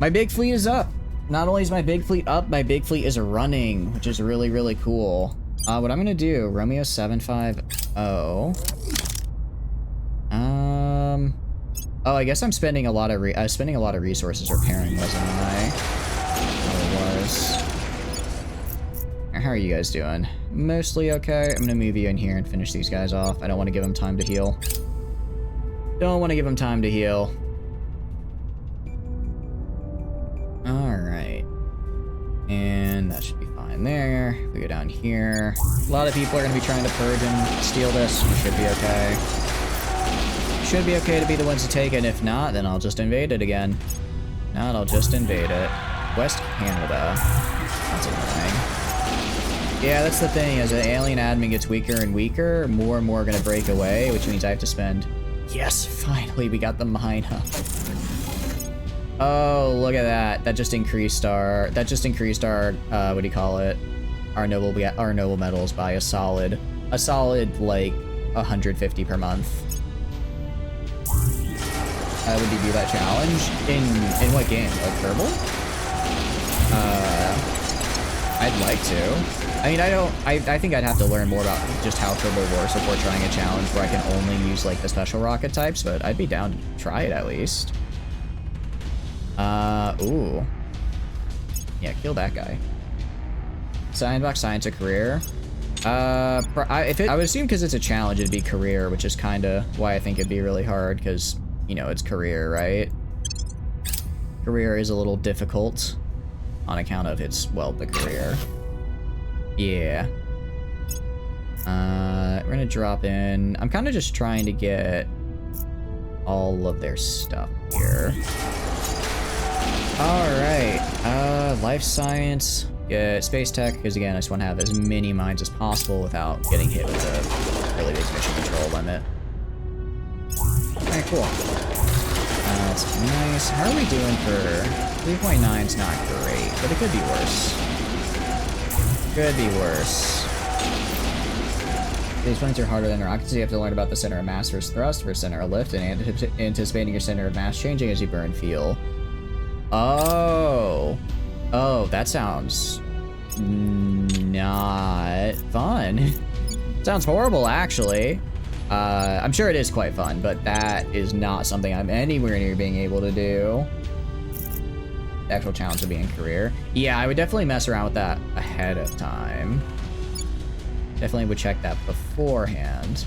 My big fleet is up. Not only is my big fleet up, my big fleet is running, which is really, really cool. What I'm gonna do, Romeo 750. Oh, I guess I'm spending a lot of resources repairing, wasn't I? Oh, it was. How are you guys doing? Mostly okay. I'm gonna move you in here and finish these guys off. I don't want to give them time to heal. Don't want to give them time to heal. Alright. And that should be fine there. We go down here. A lot of people are going to be trying to purge and steal this. We should be okay. Should be okay to be the ones to take it. If not, then I'll just invade it again. Not, I'll just invade it. West Canada. That's annoying. Yeah, that's the thing. As an alien admin gets weaker and weaker, more and more are going to break away, which means I have to spend... Yes, finally, we got the mine up. Oh, look at that. That just increased our, what do you call it? Our noble metals by a solid, like, 150 per month. Would you do that challenge? In what game? Like Kerbal? I'd like to. I mean, I think I'd have to learn more about just how Kerbal works before trying a challenge where I can only use, like, the special rocket types, but I'd be down to try it at least. Ooh. Yeah, kill that guy. Sandbox Science a career. I would assume because it's a challenge, it'd be career, which is kind of why I think it'd be really hard, because, you know, it's career, right? Career is a little difficult on account of its, well, the career. Yeah. We're gonna drop in. I'm kind of just trying to get all of their stuff here. Alright, life science, space tech, because again, I just want to have as many mines as possible without getting hit with a really big mission control limit. Alright, cool. That's nice. How are we doing for 3.9's not great, but it could be worse. Could be worse. These points are harder than rockets. You have to learn about the center of mass versus thrust versus center of lift, and anticipating your center of mass changing as you burn fuel. Oh. Oh, that sounds not fun. Sounds horrible, actually. I'm sure it is quite fun, but that is not something I'm anywhere near being able to do. The actual challenge of being career. Yeah, I would definitely mess around with that ahead of time. Definitely would check that beforehand.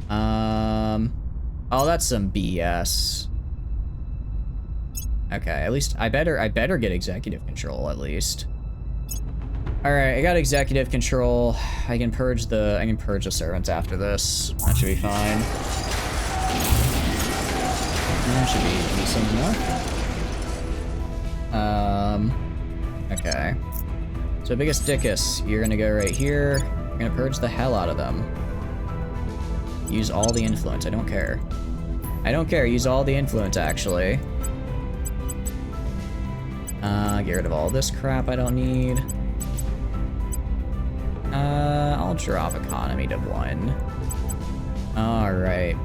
Oh, that's some BS. Okay, at least I better get executive control at least. All right, I got executive control. I can purge the servants after this. That should be fine. That should be decent enough. Okay. So biggest dickus, you're gonna go right here. You're gonna purge the hell out of them. Use all the influence. I don't care. I don't care. Use all the influence, actually. Get rid of all this crap I don't need. I'll drop economy to 1. Alright.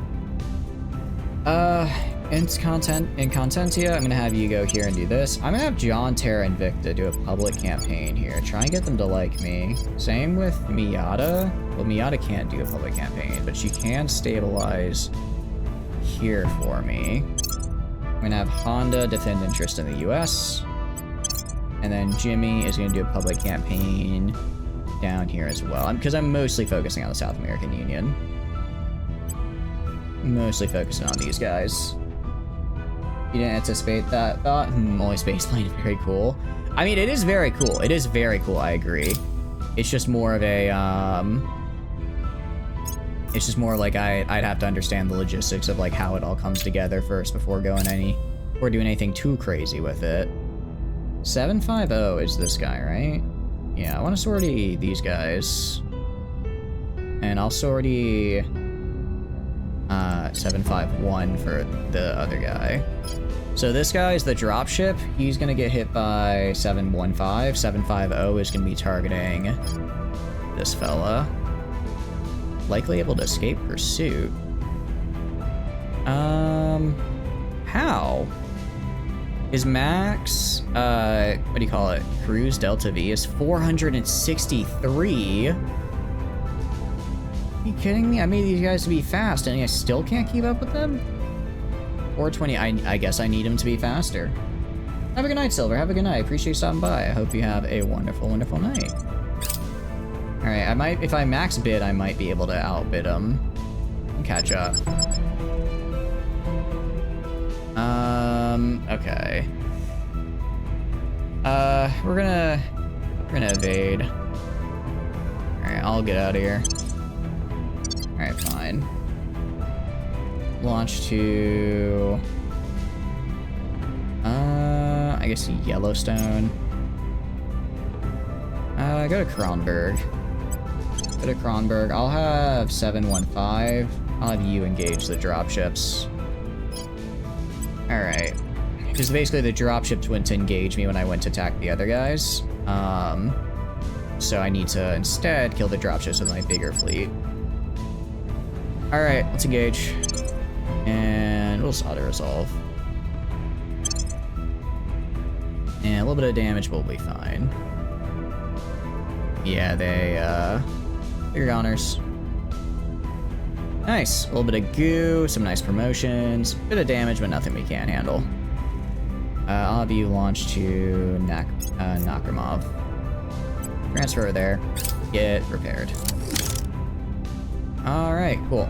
In Contentia, I'm gonna have you go here and do this. I'm gonna have John, Terra, and Invicta do a public campaign here. Try and get them to like me. Same with Miata. Well, Miata can't do a public campaign, but she can stabilize here for me. I'm gonna have Honda defend interest in the US. And then Jimmy is gonna do a public campaign down here as well. Because I'm mostly focusing on the South American Union. Mostly focusing on these guys. You didn't anticipate that thought? Only spaceplane, very cool. I mean, it is very cool. It is very cool, I agree. It's just more of a, it's just more like I'd have to understand the logistics of like how it all comes together first before doing anything too crazy with it. 750 is this guy, right? Yeah, I want to sortie these guys. And I'll sortie 751 for the other guy. So this guy is the dropship. He's gonna get hit by 715. 750 is gonna be targeting this fella. Likely able to escape pursuit. How? His max, what do you call it? Cruise Delta V is 463. Are you kidding me? I made these guys to be fast and I still can't keep up with them? 420, I guess I need him to be faster. Have a good night, Silver. Have a good night. Appreciate you stopping by. I hope you have a wonderful, wonderful night. Alright, I might, if I max bid, I might be able to outbid him and catch up. Okay. We're gonna evade. Alright, I'll get out of here. Alright, fine. Launch to... I guess Yellowstone. Go to Kronberg. Go to Kronberg. I'll have 715. I'll have you engage the dropships. Alright. Because basically the dropships went to engage me when I went to attack the other guys. So I need to instead kill the dropships with my bigger fleet. Alright, let's engage. And we'll just auto-resolve. And a little bit of damage will be fine. Yeah, they're goners. Nice. A little bit of goo, some nice promotions. Bit of damage, but nothing we can't handle. I'll have you launch to Nakramov. Transfer there. Get repaired. Alright, cool.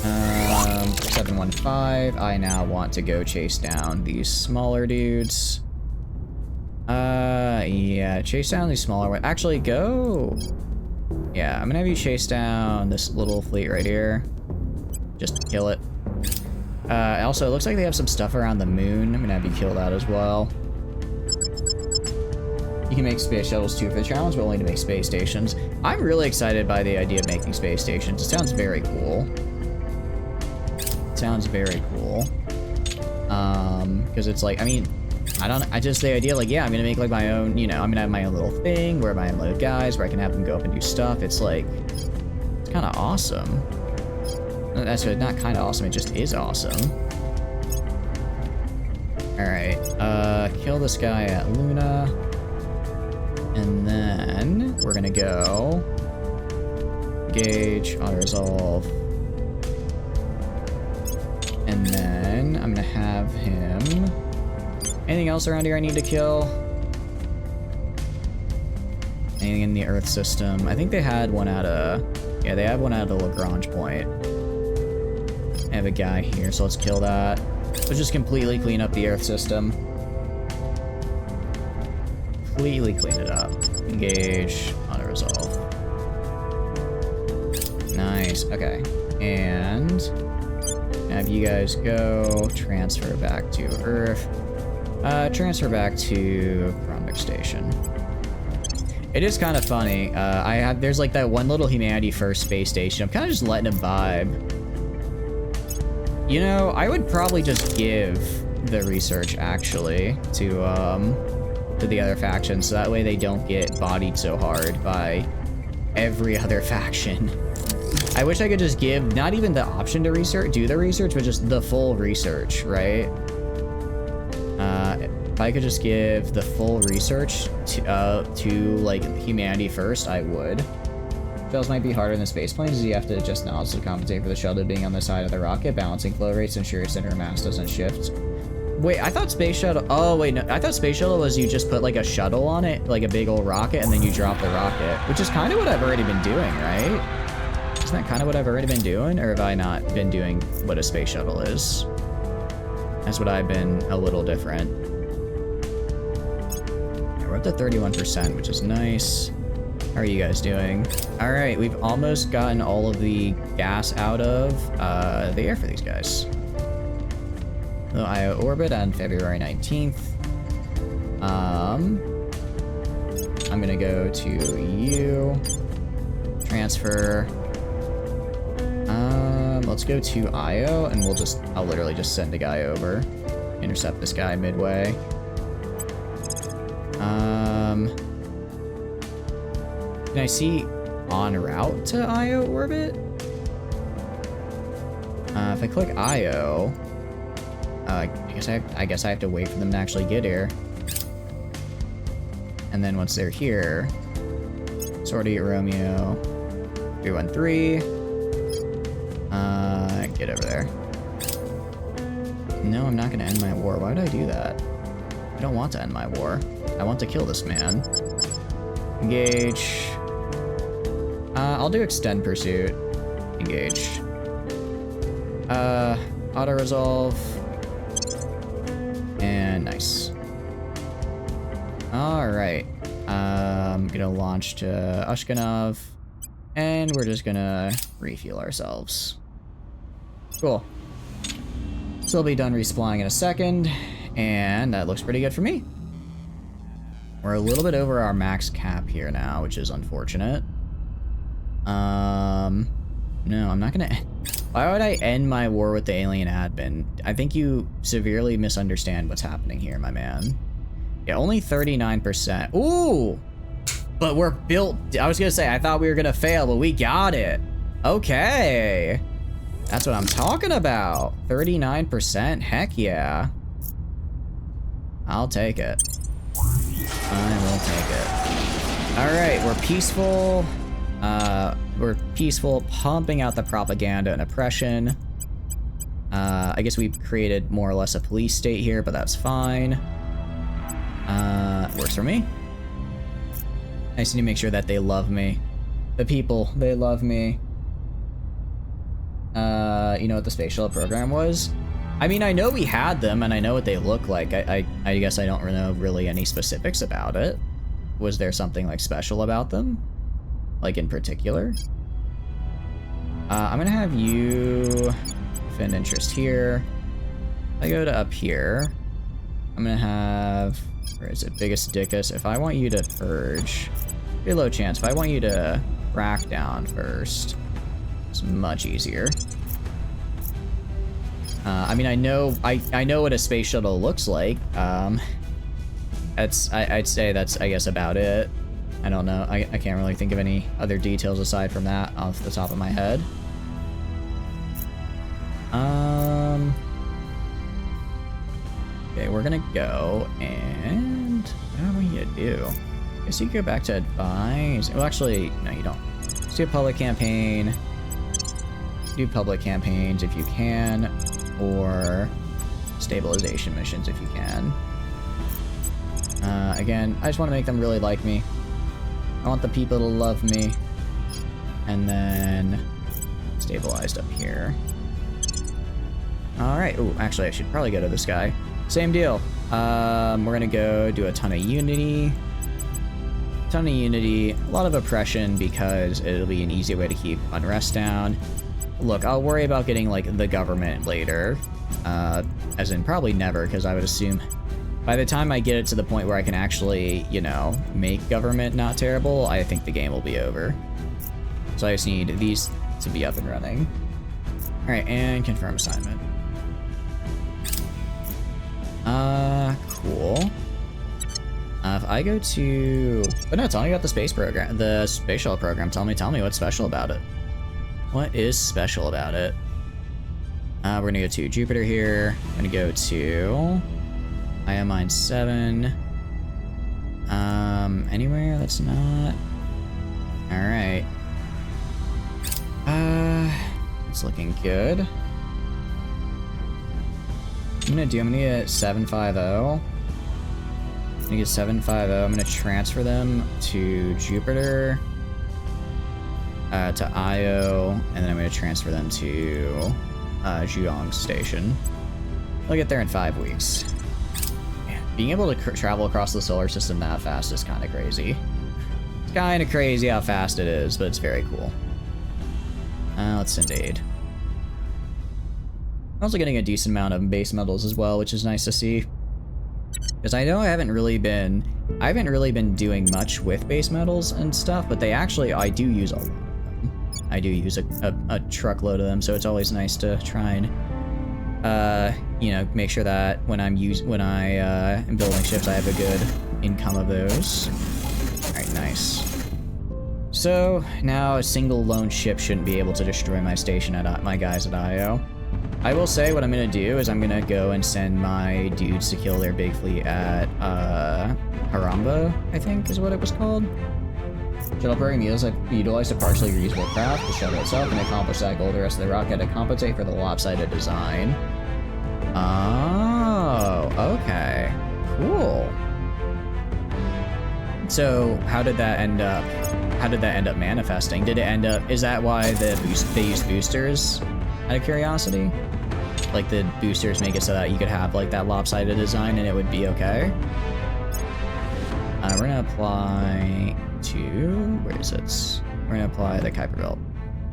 715. I now want to go chase down these smaller dudes. Yeah, chase down these smaller ones. Actually, go. Yeah, I'm gonna have you chase down this little fleet right here. Just kill it. Also, it looks like they have some stuff around the moon. I'm gonna have you kill that as well. You can make space shuttles too for the challenge, but only to make space stations. I'm really excited by the idea of making space stations. It sounds very cool. Sounds very cool. Because it's like, I mean, I just, the idea, like, yeah, I'm gonna make, like, my own, you know, I'm gonna have my own little thing where my own little guys, where I can have them go up and do stuff. It's like, it's kind of awesome. That's not kind of awesome, it just is awesome. Alright, kill this guy at Luna. And then we're gonna go engage, auto-resolve. And then I'm gonna have him... Anything else around here I need to kill? Anything in the Earth system? I think they had one at a... Yeah, they had one at a Lagrange point. I have a guy here, so let's kill that. Let's just completely clean up the Earth system. Completely clean it up. Engage, auto-resolve. Nice, okay. And... have you guys go, transfer back to Earth. Transfer back to Kronberg Station. It is kind of funny. There's like that one little Humanity First space station. I'm kind of just letting him vibe. You know, I would probably just give the research actually to the other factions, so that way they don't get bodied so hard by every other faction. I wish I could just give not even the option to do the research, but just the full research, right? If I could just give the full research to like Humanity First, I would. Shells might be harder than space planes, as you have to adjust nozzles to compensate for the shuttle being on the side of the rocket, balancing flow rates to ensure your center of mass doesn't shift. Wait, I thought space shuttle... Oh, wait, no. I thought space shuttle was you just put like a shuttle on it, like a big old rocket, and then you drop the rocket, which is kind of what I've already been doing, right? Isn't that kind of what I've already been doing, or have I not been doing what a space shuttle is? That's what I've been a little different. We're up to 31%, which is nice. How are you guys doing? All right, we've almost gotten all of the gas out of the air for these guys. So IO orbit on February 19th. I'm gonna go to you. Transfer. Let's go to Io, and I'll literally just send a guy over. Intercept this guy midway. Can I see en route to Io orbit? If I click Io, I guess I have to wait for them to actually get here. And then once they're here, sortie at Romeo, 313. Get over there. No, I'm not gonna end my war. Why would I do that? I don't want to end my war. I want to kill this man. Engage. I'll do extend pursuit. Engage. Auto resolve. And nice. Alright. I'm gonna launch to Ashkenov. And we're just gonna refuel ourselves. Cool. So they'll be done resplying in a second. And that looks pretty good for me. We're a little bit over our max cap here now, which is unfortunate. No, I'm not gonna... Why would I end my war with the alien admin? I think you severely misunderstand what's happening here, my man. Yeah, only 39%. Ooh! But we're built... I was gonna say, I thought we were gonna fail, but we got it. Okay. That's what I'm talking about. 39%? Heck yeah. I'll take it. I will take it. Alright, we're peaceful. We're peaceful, pumping out the propaganda and oppression. I guess we've created more or less a police state here, but that's fine. Works for me. I just need to make sure that they love me. The people, they love me. You know what the space shuttle program was? I mean, I know we had them, and I know what they look like. I guess I don't know really any specifics about it. Was there something, like, special about them? Like, in particular? I'm gonna have you defend interest here. If I go to up here, I'm gonna have... Where is it? Biggest Dickus. If I want you to purge... Pretty low chance. If I want you to rack down first, it's much easier. I mean, I know what a space shuttle looks like. I'd say that's, I guess, about it. I don't know. I can't really think of any other details aside from that off the top of my head. Okay, we're gonna go and what do we need to do? I guess you go back to advise. Well, actually, no, you don't. Let's do a public campaign. Do public campaigns if you can, or stabilization missions if you can. Again, I just want to make them really like me. I want the people to love me. And then stabilized up here. Alright. Oh, actually, I should probably go to this guy. Same deal. We're gonna go do a ton of unity. A lot of oppression because it'll be an easy way to keep unrest down. Look, I'll worry about getting, like, the government later. As in, probably never, because I would assume by the time I get it to the point where I can actually, you know, make government not terrible, I think the game will be over. So I just need these to be up and running. Alright, and confirm assignment. Cool. If I go to... Oh no, tell me about the space program, the space shuttle program. Tell me what's special about it. What is special about it? We're gonna go to Jupiter here. I'm gonna go to Iomine 7. Anywhere that's not... Alright. It's looking good. I'm gonna get 750. I'm gonna get 750. I'm gonna transfer them to Jupiter, to Io, and then I'm gonna transfer them to Zhuang Station. I'll get there in 5 weeks. Man, being able to travel across the solar system that fast is kind of crazy. It's kind of crazy how fast it is, but it's very cool. Let's send aid. I'm also getting a decent amount of base metals as well, which is nice to see. Because I know I haven't really been doing much with base metals and stuff, but they actually, I do use a lot of them. I do use a truckload of them, so it's always nice to try and you know, make sure that when I am building ships, I have a good income of those. All right, nice. So now a single lone ship shouldn't be able to destroy my station at my guys at IO. I will say what I'm gonna do is I'm gonna go and send my dudes to kill their big fleet at Haramba, I think is what it was called. Shuttle program utilized a partially reusable craft, the shuttle itself, and accomplish that goal. The rest of the rocket to compensate for the lopsided design. Oh, okay. Cool. So how did that end up? How did that end up manifesting? Did it end up? Is that why they used boosters? Out of curiosity, like the boosters make it so that you could have like that lopsided design and it would be okay. We're gonna apply to where is it? We're gonna apply the Kuiper Belt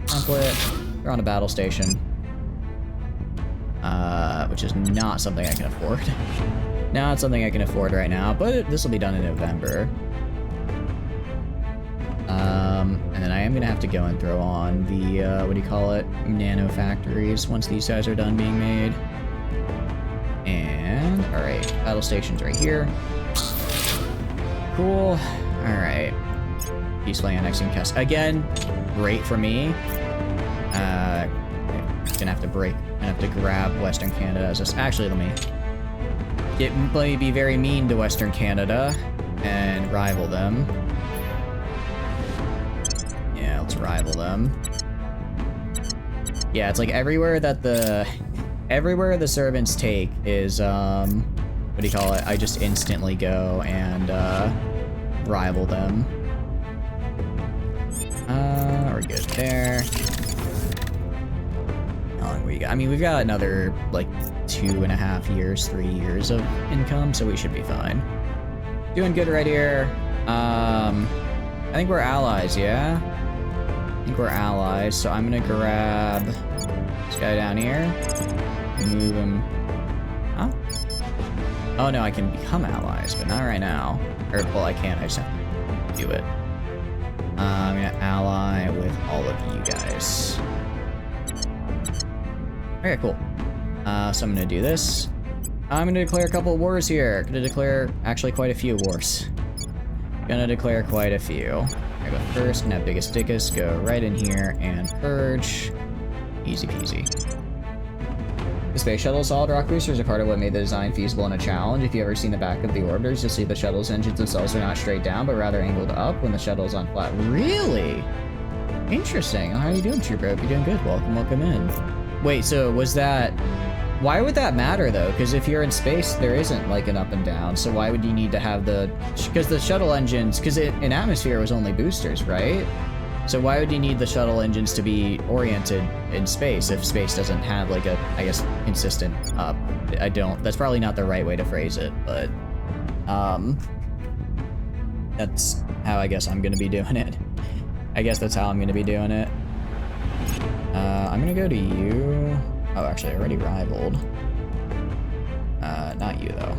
template. We're on a battle station, which is not something I can afford. Not something I can afford right now, but this will be done in November. And then I am gonna have to go and throw on the, what do you call it? Nano factories once these guys are done being made. And, alright, battle station's right here. Cool. Alright. Peacefully annexing Kes. Again, great for me. Gonna have to grab Western Canada as this. Actually, let me be very mean to Western Canada and rival them. Yeah, let's rival them. Yeah, it's like everywhere the servants take is, what do you call it? I just instantly go and, rival them. We're good there. How long we got? I mean, we've got another, like, 2.5 years, 3 years of income, so we should be fine. Doing good right here. I think we're allies, yeah? I think we're allies, so I'm gonna grab this guy down here. Move him. Huh? Oh no, I can become allies, but not right now. Or, well, I can't, I just have to do it. I'm gonna ally with all of you guys. Okay, cool. So I'm gonna do this. I'm gonna declare a couple of wars here. Gonna declare, actually, quite a few wars. Gonna declare quite a few. I go first, gonna have biggest dickus go right in here and purge. Easy peasy. The space shuttle solid rock boosters are part of what made the design feasible and a challenge. If you've ever seen the back of the orbiters, you'll see the shuttle's engines themselves are not straight down, but rather angled up when the shuttle's on flat. Really? Interesting. How are you doing, Trooper? Hope you're doing good. Welcome in. Wait, so was that... Why would that matter, though? Because if you're in space, there isn't, like, an up and down, so why would you need to have the... Because the shuttle engines... Because in atmosphere, it was only boosters, right? So why would you need the shuttle engines to be oriented in space if space doesn't have, like, a, I guess, consistent up? I don't... That's probably not the right way to phrase it, but... That's how I guess I'm gonna be doing it. I guess that's how I'm gonna be doing it. I'm gonna go to you... Oh, actually, I already rivaled. Not you, though.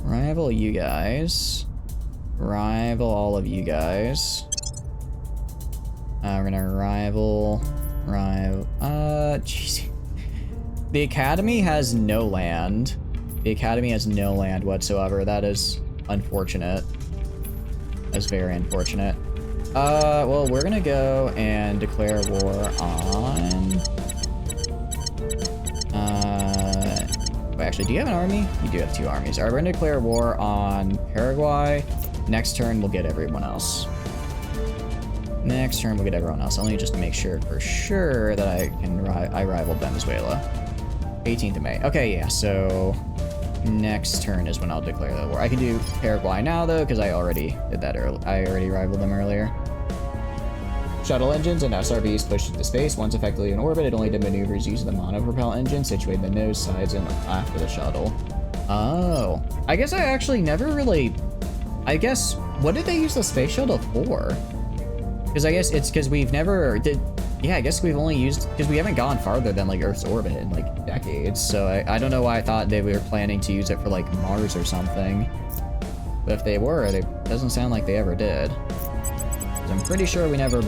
Rival you guys. Rival all of you guys. We're gonna rival... Jeez. The Academy has no land. The Academy has no land whatsoever. That is unfortunate. That's very unfortunate. Well, we're gonna go and declare war on... Wait, actually, do you have an army? You do have 2 armies. Alright, we're gonna declare war on Paraguay. Next turn, we'll get everyone else. Next turn, we'll get everyone else. Only just to make sure for sure that I rival Venezuela. 18th of May. Okay, yeah, so... Next turn is when I'll declare the war. I can do Paraguay now, though, because I already did that earlier. I already rivaled them earlier. Shuttle engines and SRBs pushed into space. Once effectively in orbit, it only did maneuvers using the monopropel engine situated in the nose, sides, and after the shuttle. Oh. I guess I actually never really... I guess... What did they use the space shuttle for? Because I guess it's because we've never... Yeah, I guess we've only used... Because we haven't gone farther than, like, Earth's orbit in, like, decades. So I don't know why I thought they were planning to use it for, like, Mars or something. But if they were, it doesn't sound like they ever did. 'Cause I'm pretty sure we've never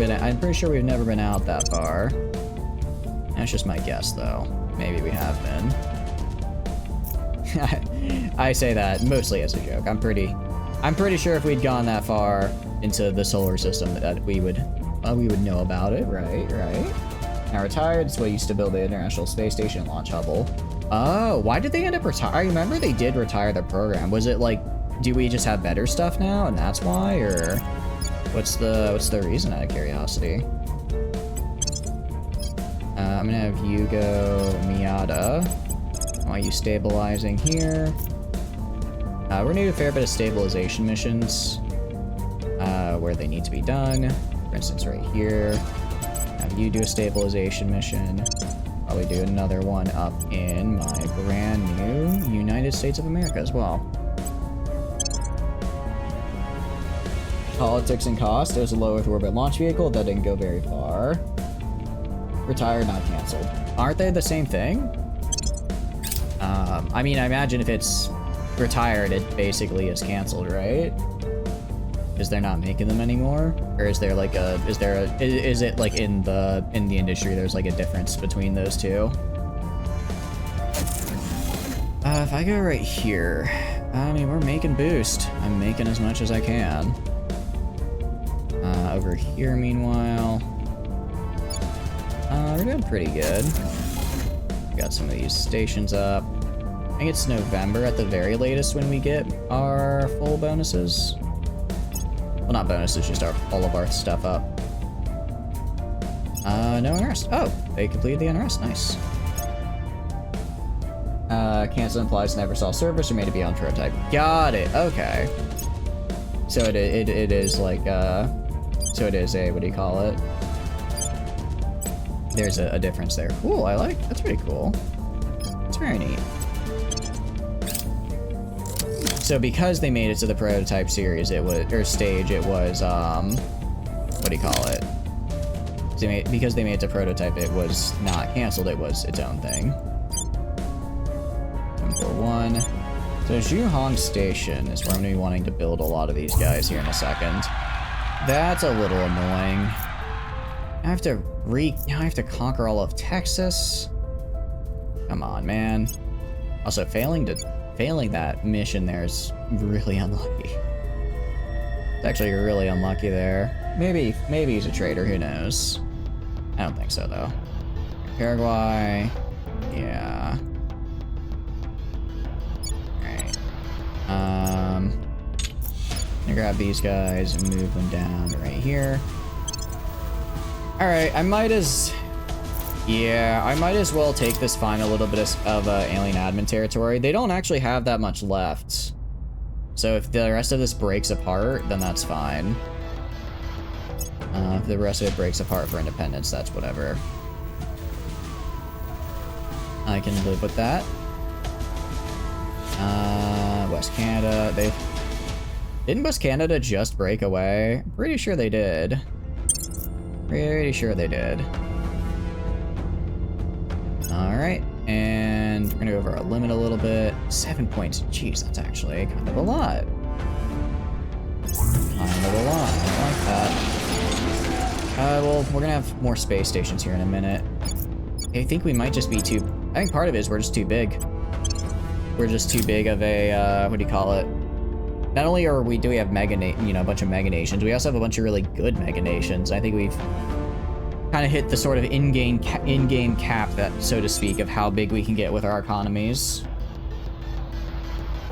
been out that far. That's just my guess, though. Maybe we have been. I say that mostly as a joke. I'm pretty sure if we'd gone that far into the solar system that we would know about it, right? Now retired is what used to build the International Space Station launch hubble. Oh, why did they end up retiring? I remember they did retire the program. Was it like, do we just have better stuff now and that's why, or what's the reason, out of curiosity? I'm gonna have you go Miata. Why are you stabilizing here? We're gonna do a fair bit of stabilization missions where they need to be done. For instance, right here. Have you do a stabilization mission. Probably do another one up in my brand new United States of America as well. Politics and cost. There's a low Earth orbit launch vehicle that didn't go very far. Retired, not canceled. Aren't they the same thing? I mean, I imagine if it's retired, it basically is canceled, right? Because they're not making them anymore, or is there like is it like in the industry there's like a difference between those two? If I go right here, I mean, we're making boost. I'm making as much as I can. Over here, meanwhile, we're doing pretty good. Got some of these stations up. I think it's November at the very latest when we get our full bonuses. Well, not bonuses, just all of our stuff up. No unrest. Oh, they completed the unrest. Nice. Cancel implies never saw service or made to be on prototype. Got it. Okay. So it is like so it is a, what do you call it? There's a difference there. Cool. I like. That's pretty cool. It's very neat. So because they made it to the prototype series, it was, or stage, it was, what do you call it? Because they made it to prototype, it was not canceled, it was its own thing. 141. So Zhuhong Station is where I'm going to be wanting to build a lot of these guys here in a second. That's a little annoying. Now I have to conquer all of Texas. Come on, man. Also, failing that mission there is really unlucky. It's actually really unlucky there. Maybe he's a traitor, who knows? I don't think so, though. Paraguay. Yeah. Alright. I'm gonna grab these guys and move them down right here. Alright, I might as well take this final little bit of alien admin territory. They don't actually have that much left. So if the rest of this breaks apart, then that's fine. If the rest of it breaks apart for independence, that's whatever. I can live with that. West Canada, didn't West Canada just break away? Pretty sure they did. Pretty sure they did. Alright, and we're gonna go over our limit a little bit. 7 points. Jeez, that's actually kind of a lot. Kind of a lot. I like that. Well, we're gonna have more space stations here in a minute. I think we might just be too... I think part of it is we're just too big. We're just too big of a, what do you call it? Not only do we have a bunch of mega nations, we also have a bunch of really good mega nations. I think we've kind of hit the sort of in-game cap, that, so to speak, of how big we can get with our economies.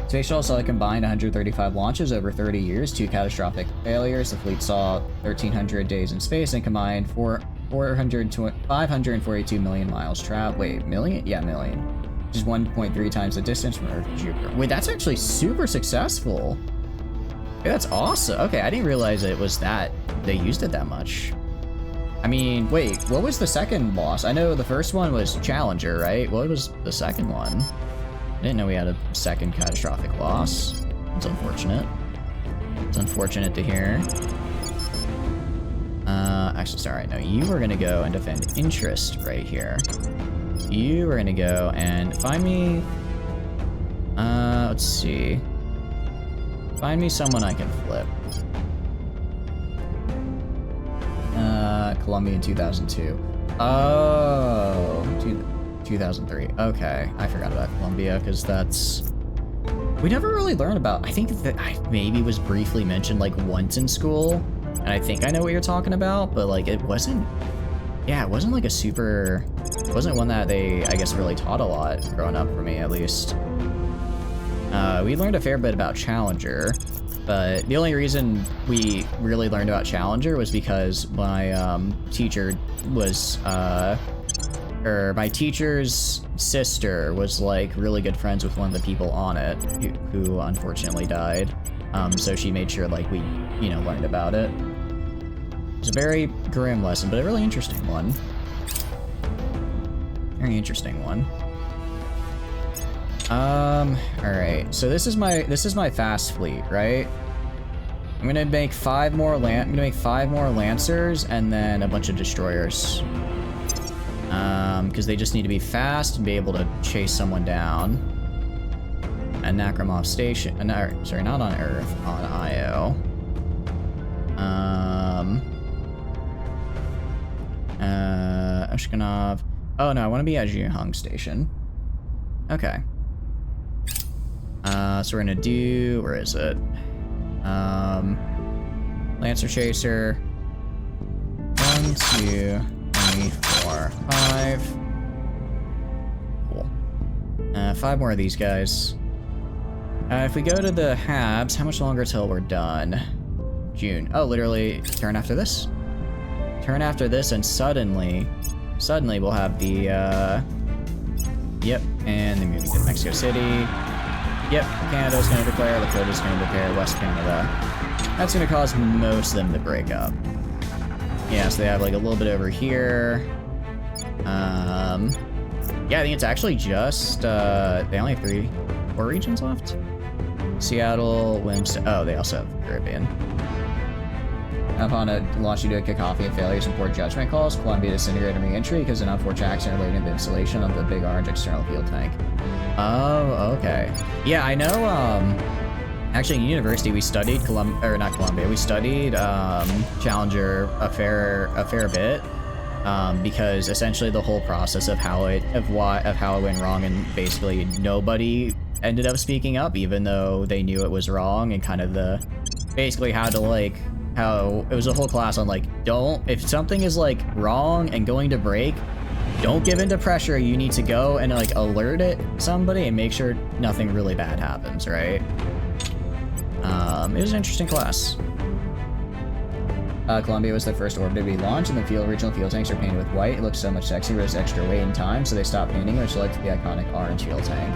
Space Shuttle saw a combined 135 launches over 30 years, 2 catastrophic failures. The fleet saw 1,300 days in space and combined 542 million miles traveled. Wait, million? Yeah, million. Which is 1.3 times the distance from Earth to Jupiter. Wait, that's actually super successful. Okay, that's awesome. Okay, I didn't realize it was that they used it that much. I mean, wait, what was the second loss? I know the first one was Challenger, right? What was the second one? I didn't know we had a second catastrophic loss. It's unfortunate. It's unfortunate to hear. Actually, sorry, no, you were gonna go and defend interest right here. You were gonna go and find me... let's see. Find me someone I can flip. Colombia in 2002. Oh, 2003. Okay, I forgot about Colombia because that's... We never really learned about... I think that I maybe was briefly mentioned like once in school, and I think I know what you're talking about, but like it wasn't... Yeah, it wasn't like a super... It wasn't one that they, I guess, really taught a lot growing up for me, at least. We learned a fair bit about Challenger, but the only reason we really learned about Challenger was because my teacher was, or my teacher's sister was like really good friends with one of the people on it, who unfortunately died. So she made sure like we, you know, learned about it. It's a very grim lesson, but a really interesting one. Very interesting one. Alright, so this is my fast fleet, right? I'm gonna make 5 more Lancers and then a bunch of destroyers. Because they just need to be fast and be able to chase someone down. At Nakramov Station, sorry, not on Earth, on Io. Ashkanov. Oh no, I want to be at Jiuhong Station. Okay. So we're gonna do, where is it? Lancer Chaser. 1, 2, 3, 4, 5. Cool. 5 more of these guys. If we go to the Habs, how much longer till we're done? June. Oh, literally, turn after this. Turn after this, and suddenly we'll have the, yep, and then moving to Mexico City. Yep, Canada's gonna declare, Lakota's gonna declare, West Canada. That's gonna cause most of them to break up. Yeah, so they have like a little bit over here. Yeah, I think it's actually just, they only have 4 regions left? Seattle, Williamstown, oh, they also have Caribbean. Upon a launch due to cacophony of failures and poor judgment calls, Columbia disintegrated re-entry because of an unfortunate accident related to the installation of the Big Orange external fuel tank. Oh, okay. Yeah, I know, actually in university we studied we studied, Challenger a fair bit, because essentially the whole process of how it went wrong, and basically nobody ended up speaking up even though they knew it was wrong, and kind of basically how it was a whole class on like, if something is like wrong and going to break, don't give into pressure. You need to go and like alert somebody and make sure nothing really bad happens, right? It was an interesting class. Columbia was the first orbit to be launched, and the original fuel tanks are painted with white. It looks so much sexier, but it's extra weight and time, so they stopped painting, which led to the iconic orange fuel tank.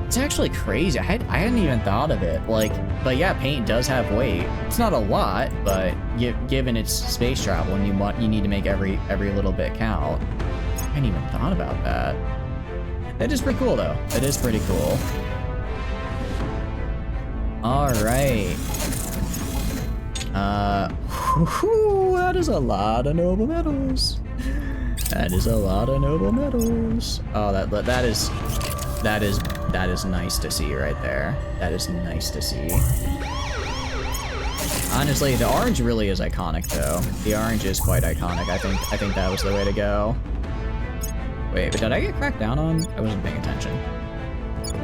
It's actually crazy. I hadn't even thought of it. Like, but yeah, paint does have weight. It's not a lot, but given its space travel, and you need to make every little bit count. I hadn't even thought about that. That is pretty cool, though. It is pretty cool. All right. That is a lot of noble metals. That is a lot of noble metals. Oh, that is nice to see right there. That is nice to see. Honestly, the orange really is iconic, though. The orange is quite iconic. I think that was the way to go. Wait, but did I get cracked down on? I wasn't paying attention.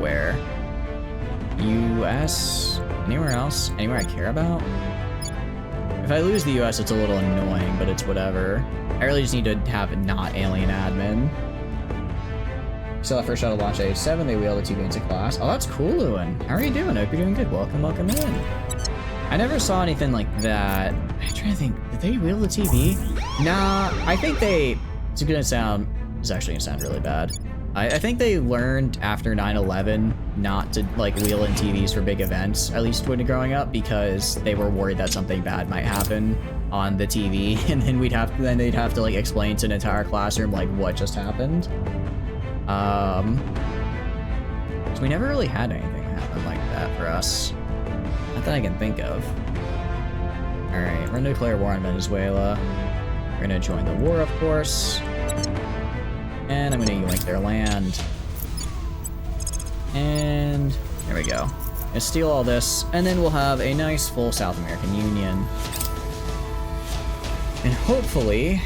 Where? U.S. Anywhere else? Anywhere I care about? If I lose the U.S., it's a little annoying, but it's whatever. I really just need to have not alien admin. So first shuttle launch A7, they wheeled the TV into class. Oh, that's cool, Lewin. How are you doing? Hope you're doing good. Welcome in. I never saw anything like that. I'm trying to think, did they wheel the TV? Nah, I think it's actually gonna sound really bad. I think they learned after 9/11 not to like wheel in TVs for big events, at least when growing up, because they were worried that something bad might happen on the TV, and then they'd have to like explain to an entire classroom like what just happened. So we never really had anything happen like that for us. Not that I can think of. Alright, we're gonna declare war on Venezuela. We're gonna join the war, of course. And I'm gonna yoink their land. And there we go. Gonna steal all this, and then we'll have a nice full South American Union. And hopefully,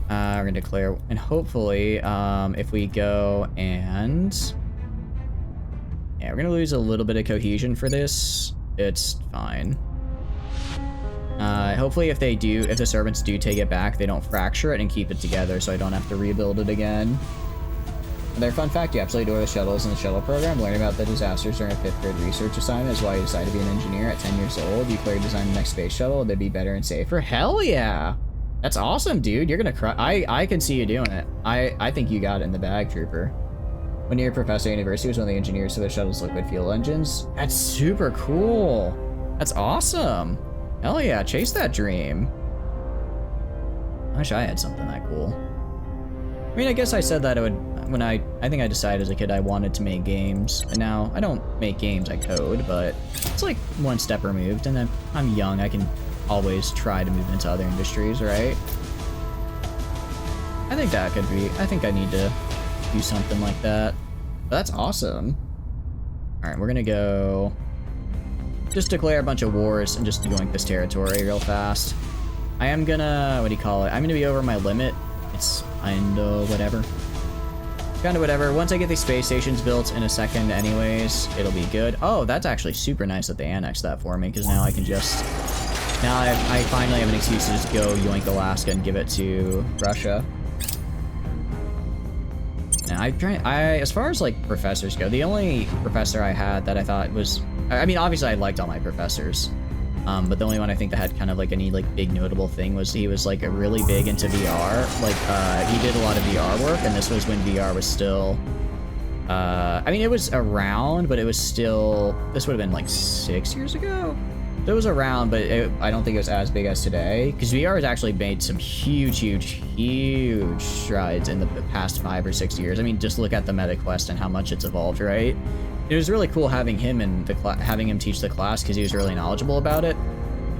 we're gonna declare, and hopefully, if we go and, yeah, we're gonna lose a little bit of cohesion for this. It's fine. Hopefully if the servants do take it back, they don't fracture it and keep it together so I don't have to rebuild it again. Another fun fact, you absolutely adore the shuttles in the shuttle program. Learning about the disasters during a 5th grade research assignment is why you decided to be an engineer at 10 years old. You clearly designed the next space shuttle to be better and safer. Hell yeah! That's awesome, dude. You're gonna cry. I can see you doing it. I think you got it in the bag, trooper. When your professor at university was one of the engineers for the shuttle's liquid fuel engines. That's super cool. That's awesome. Hell yeah, chase that dream. I wish I had something that cool. I mean, I guess I said that I would, when I think I decided as a kid I wanted to make games. And now, I don't make games, I code, but it's like one step removed, and then I'm young, I can always try to move into other industries, right? I think that could be, I think I need to do something like that. But that's awesome. Alright, we're gonna go just declare a bunch of wars and just yoink this territory real fast. I am gonna, what do you call it? I'm gonna be over my limit. It's kinda whatever. Kinda whatever. Once I get these space stations built in a second anyways, it'll be good. Oh, that's actually super nice that they annexed that for me, because now I can just, now I finally have an excuse to just go yoink Alaska and give it to Russia. Now as far as like professors go, the only professor I had that I thought was, I mean, obviously I liked all my professors, but the only one I think that had kind of like any like big notable thing was he was like really big into VR. Like he did a lot of VR work, and this was when VR was still, I mean, it was around, but it was still, this would have been like 6 years ago. It was around, but I don't think it was as big as today, because VR has actually made some huge strides in the past 5 or 6 years. I mean, just look at the MetaQuest and how much it's evolved, right? It was really cool having him in the having him teach the class, because he was really knowledgeable about it.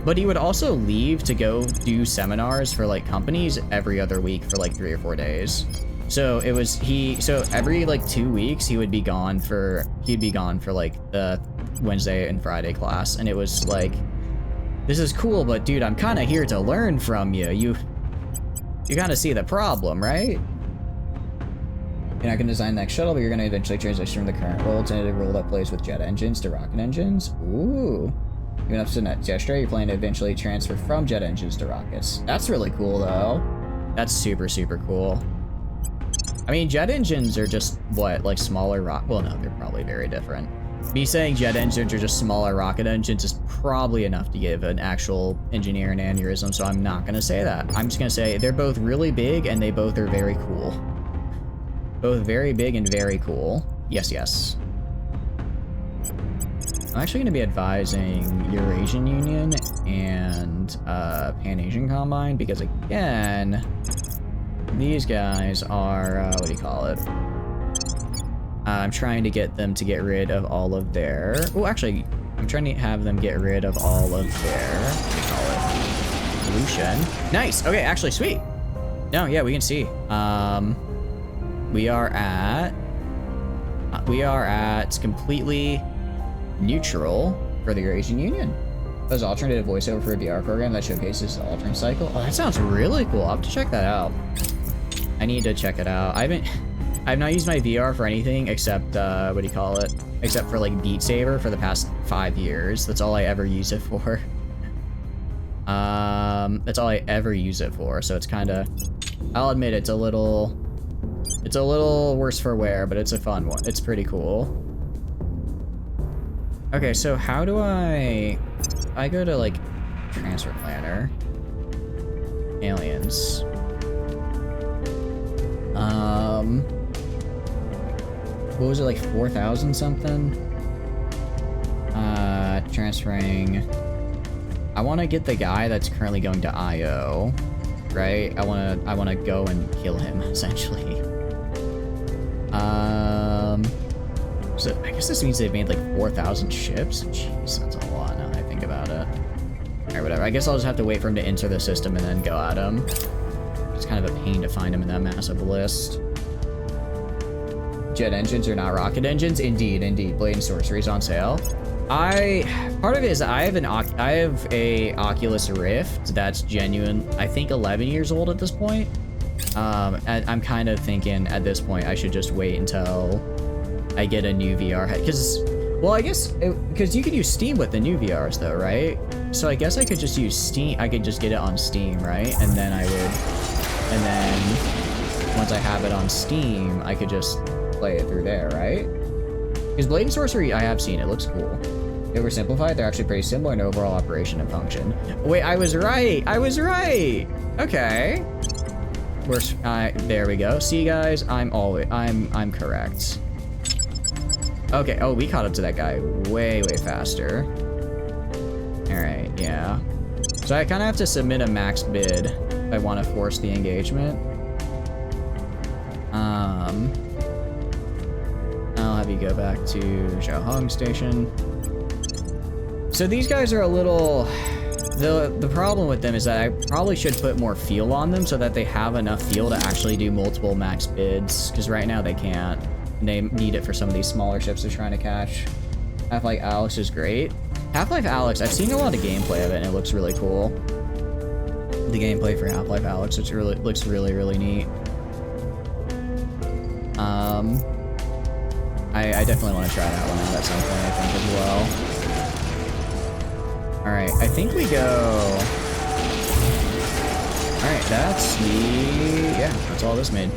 But he would also leave to go do seminars for like companies every other week for like 3 or 4 days. So it was so every like 2 weeks he'd be gone for like the Wednesday and Friday class, and it was like, this is cool, but dude, I'm kind of here to learn from you. You kind of see the problem, right? You're not going to design the next shuttle, but you're going to eventually transition from the current role to a role that plays with jet engines to rocket engines. Ooh. Even up to net gesture, you're planning to eventually transfer from jet engines to rockets. That's really cool, though. That's super cool. I mean, jet engines are just, what, like smaller well, no, they're probably very different. Me saying jet engines are just smaller rocket engines is probably enough to give an actual engineer an aneurysm, so I'm not going to say that. I'm just going to say they're both really big, and they both are very cool. Both very big and very cool. Yes. I'm actually going to be advising Eurasian Union and Pan-Asian Combine, because again, these guys are, what do you call it? I'm trying to get them to get rid of all of their... Oh, actually, I'm trying to have them get rid of all of their... What do you call it? Pollution. Nice! Okay, actually, sweet! No, yeah, we can see. We are at completely neutral for the Eurasian Union. There's an alternative voiceover for a VR program that showcases the alternate cycle. Oh, that sounds really cool. I'll have to check that out. I need to check it out. I've not used my VR for anything except, what do you call it? Except for like Beat Saber for the past 5 years. That's all I ever use it for. That's all I ever use it for. So it's kind of, I'll admit it's a little worse for wear, but it's a fun one. It's pretty cool. Okay, so how do I go to like transfer planner, aliens. What was it, like 4,000 something? Transferring. I want to get the guy that's currently going to IO, right? I want to go and kill him essentially. So I guess this means they've made like 4,000 ships. Jeez, that's a lot now that I think about it. Alright, whatever. I guess I'll just have to wait for him to enter the system and then go at him. It's kind of a pain to find him in that massive list. Jet engines are not rocket engines? Indeed, indeed. Blade and Sorcery's on sale. Part of it is I have a Oculus Rift that's genuine, I think 11 years old at this point. And I'm kind of thinking at this point I should just wait until I get a new VR head, because, well, I guess, because you can use Steam with the new VRs though, right? So I guess I could just use Steam, I could just get it on Steam, right? And then once I have it on Steam, I could just play it through there, right? Because Blade and Sorcery, I have seen, it looks cool. Oversimplified, they're actually pretty similar in overall operation and function. Wait, I was right! I was right! Okay. There we go. See, guys, I'm correct. Okay, oh, we caught up to that guy way, way faster. Alright, yeah. So I kind of have to submit a max bid if I want to force the engagement. I'll have you go back to Xiaohong Station. So these guys are a little... The problem with them is that I probably should put more fuel on them so that they have enough fuel to actually do multiple max bids, because right now they can't. They need it for some of these smaller ships they're trying to catch. Half-Life Alyx is great. Half-Life Alyx, I've seen a lot of gameplay of it and it looks really cool. The gameplay for Half-Life Alyx, which looks really, really neat. I definitely want to try that one out at some point, I think, as well. Alright, I think we go... Alright, that's that's all this made.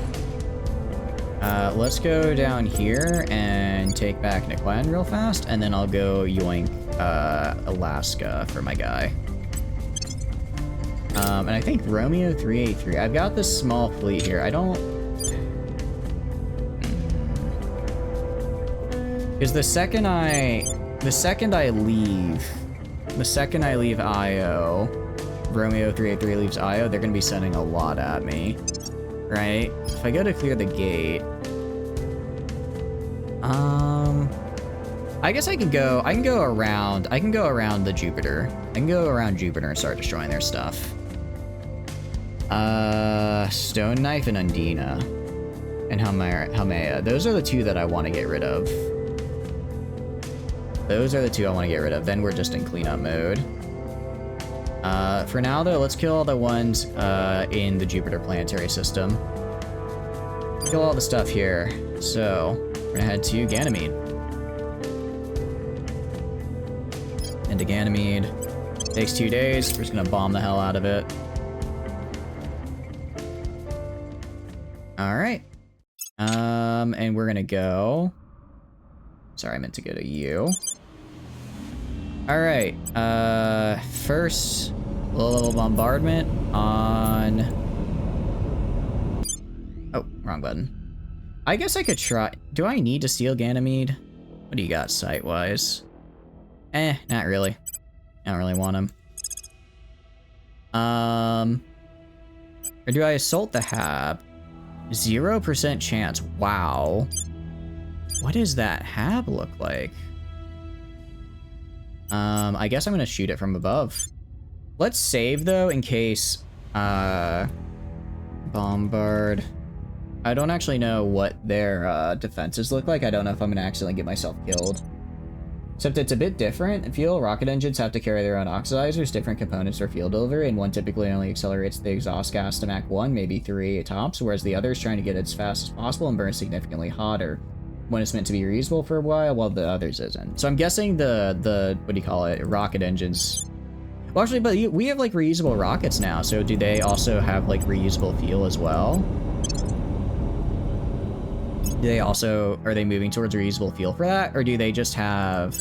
Let's go down here and take back Nikwan real fast, and then I'll go yoink Alaska for my guy. And I think Romeo 383. I've got this small fleet here. I don't... Because the second I leave IO, Romeo 383 leaves IO, they're gonna be sending a lot at me, right? If I go to clear the gate, I guess I can go around the Jupiter. I can go around Jupiter and start destroying their stuff. Stone Knife and Undina and Haumea. Those are the two that I want to get rid of. Those are the two I want to get rid of. Then we're just in cleanup mode. For now, though, let's kill all the ones in the Jupiter planetary system. Kill all the stuff here. So, we're gonna head to Ganymede. Into Ganymede. Takes 2 days. We're just gonna bomb the hell out of it. Alright. And we're gonna go... Sorry, I meant to go to you. Alright, first low-level bombardment on... Oh, wrong button. I guess I could try... Do I need to steal Ganymede? What do you got, site-wise? Not really. I don't really want him. Or do I assault the Hab? 0% chance. Wow. What does that Hab look like? I guess I'm gonna shoot it from above. Let's save, though, in case, bombard. I don't actually know what their, defenses look like. I don't know if I'm gonna accidentally get myself killed. Except it's a bit different. Fuel rocket engines have to carry their own oxidizers, different components for fuel delivery, and one typically only accelerates the exhaust gas to Mach 1, maybe 3 at tops, whereas the other is trying to get it as fast as possible and burn significantly hotter when it's meant to be reusable for a while the others isn't. So I'm guessing the what do you call it, rocket engines... Well, actually, but we have, like, reusable rockets now, so do they also have, like, reusable fuel as well? Do they also... Are they moving towards reusable fuel for that? Or do they just have...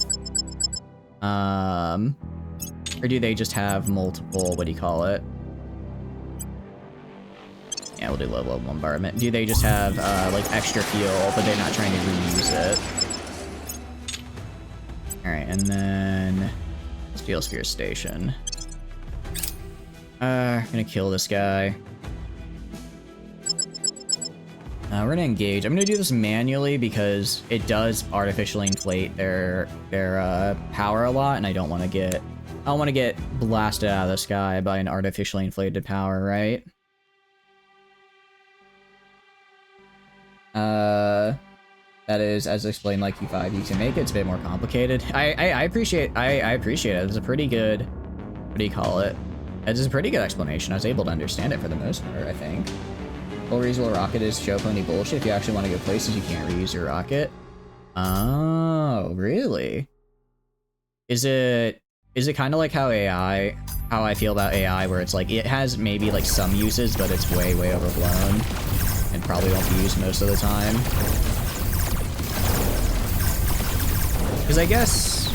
Or do they just have multiple... What do you call it? Yeah, we'll do low-level bombardment. Do they just have, like, extra fuel, but they're not trying to reuse it? Alright, and then... Steel Spear Station. I'm gonna kill this guy. We're gonna engage. I'm gonna do this manually because it does artificially inflate their power a lot, and I don't want to get blasted out of the sky by an artificially inflated power, right? that is, as explained like Q5, you can make it. It's a bit more complicated. I appreciate it. It's a pretty good, what do you call it? It's a pretty good explanation. I was able to understand it for the most part, I think. Full reusable rocket is show pony bullshit. If you actually want to go places, you can't reuse your rocket. Oh, really? Is it kind of like how I feel about AI, where it's like, it has maybe like some uses, but it's way overblown and probably won't be used most of the time? Because I guess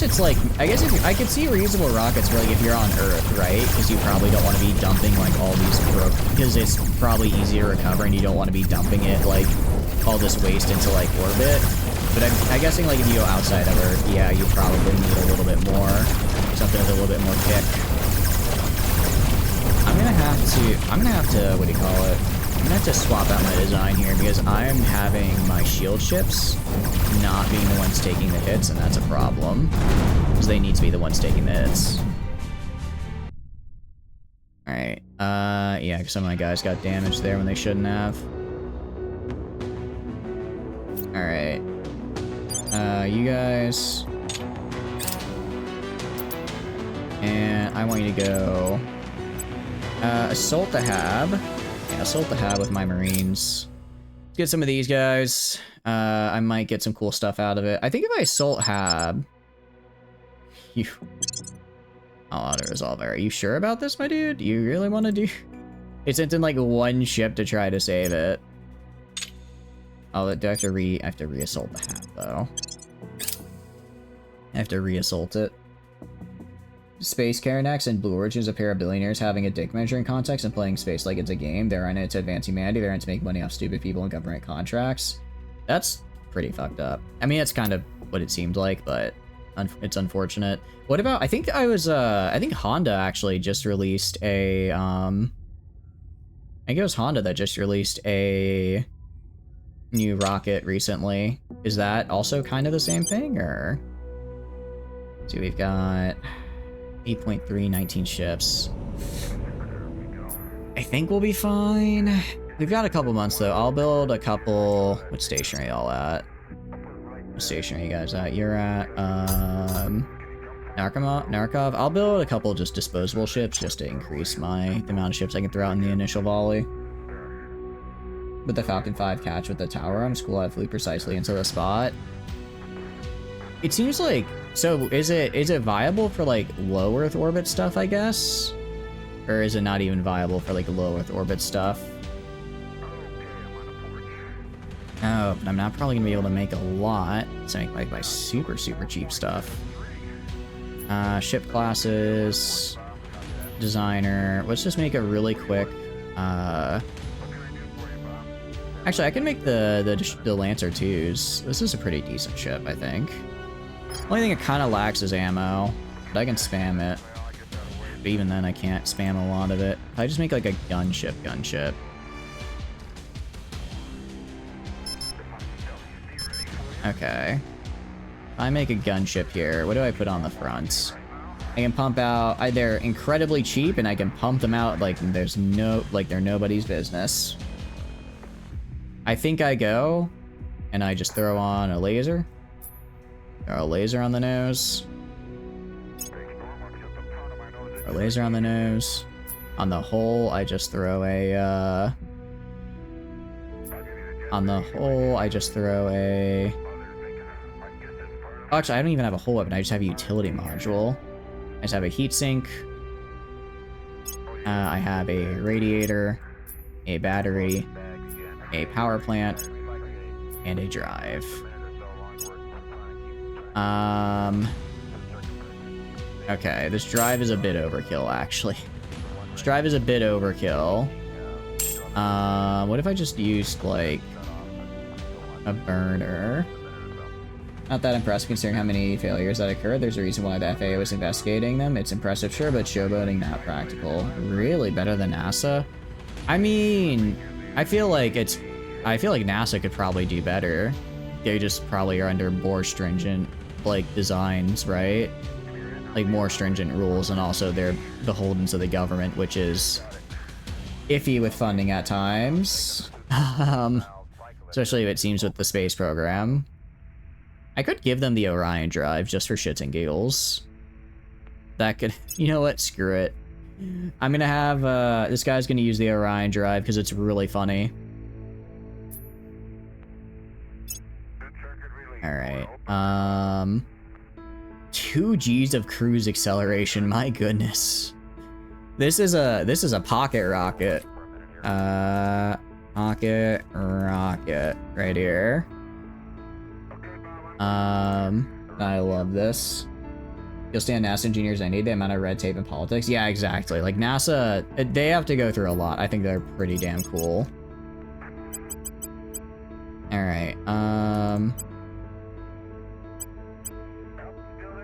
it's like, if I could see reusable rockets for like if you're on Earth, right? Because you probably don't want to be dumping like all these because it's probably easier to recover and you don't want to be dumping it like all this waste into like orbit. But I'm guessing like if you go outside of Earth, yeah, you probably need a little bit more, something with a little bit more kick. I'm gonna have to, what do you call it? I'm gonna have to swap out my design here because I'm having my shield ships not being the ones taking the hits, and that's a problem. Because they need to be the ones taking the hits. Alright, yeah, because some of my guys got damaged there when they shouldn't have. Alright. You guys. And I want you to go... assault the Hab. Yeah, assault the Hab with my Marines. Let's get some of these guys. I might get some cool stuff out of it. I think if I assault Hab... I'll auto-resolve. Are you sure about this, my dude? You really want to do... It's in like one ship to try to save it. Oh, do I have to re-assault the Hab, though. I have to re-assault it. Space Karanax and Blue Origin is a pair of billionaires having a dick measuring context and playing space like it's a game. They're in it to advance humanity. They're in it to make money off stupid people and government contracts. That's pretty fucked up. I mean, that's kind of what it seemed like, but it's unfortunate. What about, I think Honda actually just released a, I think it was Honda that just released a new rocket recently. Is that also kind of the same thing, or? See, we've got 8.3, 19 ships. I think we'll be fine. We've got a couple months, though. I'll build a couple... What station are y'all at? What station are you guys at? You're at, Narkov? I'll build a couple just disposable ships just to increase the amount of ships I can throw out in the initial volley. With the Falcon 5 catch with the tower on, school I flew precisely into the spot. It seems like... So, is it viable for, like, low Earth orbit stuff, I guess? Or is it not even viable for, like, low Earth orbit stuff? Oh, but I'm not probably gonna be able to make a lot. So I make, like, super cheap stuff. Ship classes... Designer... Let's just make a really quick, Actually, I can make the Lancer 2s. This is a pretty decent ship, I think. Only thing it kind of lacks is ammo, but I can spam it. But even then, I can't spam a lot of it. If I just make like a gunship. Okay. If I make a gunship here, what do I put on the fronts? I can pump out, they're incredibly cheap, and I can pump them out like they're nobody's business. I think I go, and I just throw on a laser. Throw a laser on the nose. Throw a laser on the nose. On the hull, I just throw a, on the hull, I just throw a... Oh, actually, I don't even have a hull weapon. I just have a utility module. I just have a heatsink. I have a radiator, a battery, a power plant, and a drive. Okay, this drive is a bit overkill, actually. This drive is a bit overkill. What if I just used, like, a burner? Not that impressive considering how many failures that occurred. There's a reason why the FAA was investigating them. It's impressive, sure, but showboating, not practical. Really? Better than NASA? I mean, I feel like NASA could probably do better. They just probably are under more stringent, like, designs, right? Like, more stringent rules, and also they're beholden to the government, which is iffy with funding at times. So Especially if it seems with the space program. I could give them the Orion drive just for shits and giggles. That could... You know what? Screw it. I'm gonna have... this guy's gonna use the Orion drive because it's really funny. Alright. 2 G's of cruise acceleration. My goodness. This is a pocket rocket. Pocket rocket right here. I love this. You'll stand NASA engineers. I need the amount of red tape and politics. Yeah, exactly. Like NASA, they have to go through a lot. I think they're pretty damn cool. All right.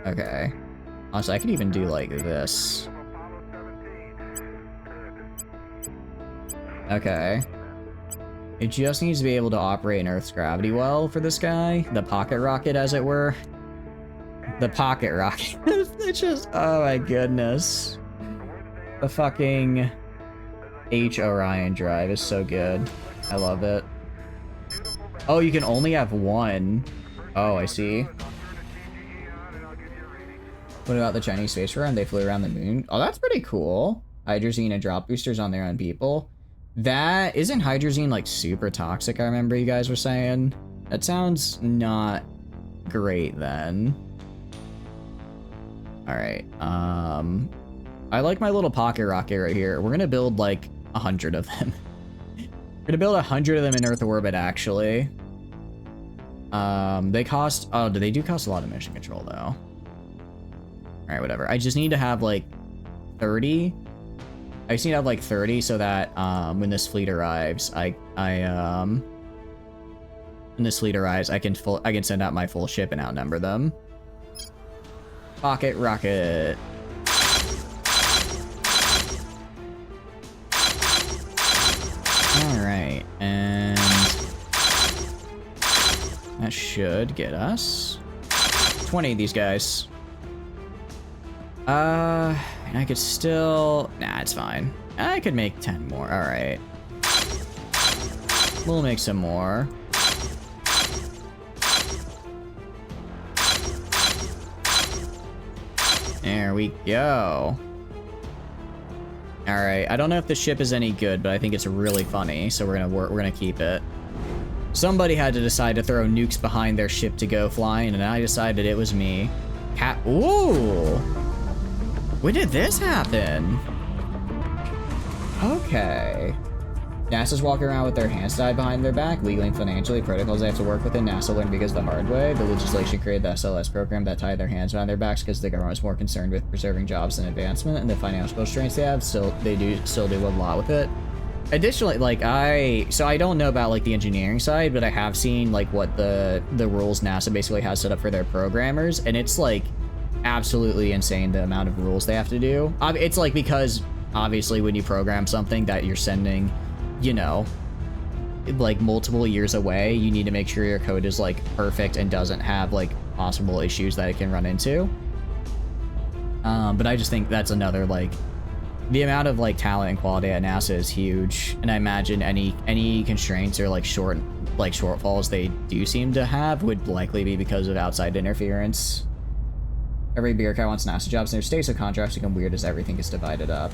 Okay. Honestly, I could even do like this. Okay. It just needs to be able to operate in Earth's gravity well for this guy. The pocket rocket, as it were. The pocket rocket. It's just, oh my goodness. The fucking H Orion drive is so good. I love it. Oh, you can only have one. Oh, I see. What about the Chinese space program? They flew around the moon. Oh, that's pretty cool. Hydrazine and drop boosters on their own people. That isn't hydrazine like super toxic, I remember you guys were saying. That sounds not great then. Alright, I like my little pocket rocket right here. We're gonna build like 100 of them. We're gonna build 100 of them in Earth orbit, actually. They cost, oh, they do cost a lot of mission control though. Alright, whatever. I just need to have like 30. I just need to have like 30 so that when this fleet arrives, when this fleet arrives, I can send out my full ship and outnumber them. Pocket rocket. Alright, and that should get us 20 of these guys. And I could still... Nah, it's fine. I could make 10 more. Alright. We'll make some more. There we go. Alright, I don't know if the ship is any good, but I think it's really funny, so we're gonna keep it. Somebody had to decide to throw nukes behind their ship to go flying, and I decided it was me. Ooh! When did this happen? Okay. NASA's walking around with their hands tied behind their back, legally and financially. Protocols they have to work within, NASA learned because the hard way. The legislation created the SLS program that tied their hands behind their backs because the government was more concerned with preserving jobs and advancement, and the financial constraints they have, still do a lot with it. Additionally, like so I don't know about like the engineering side, but I have seen like what the rules NASA basically has set up for their programmers, and it's like absolutely insane the amount of rules they have to do. It's like because obviously when you program something that you're sending, you know, like multiple years away, you need to make sure your code is like perfect and doesn't have like possible issues that it can run into. But I just think that's another, like, the amount of like talent and quality at NASA is huge, and I imagine any constraints or like shortfalls they do seem to have would likely be because of outside interference. Every bureaucrat wants NASA jobs in their state, so contracts become weird as everything gets divided up.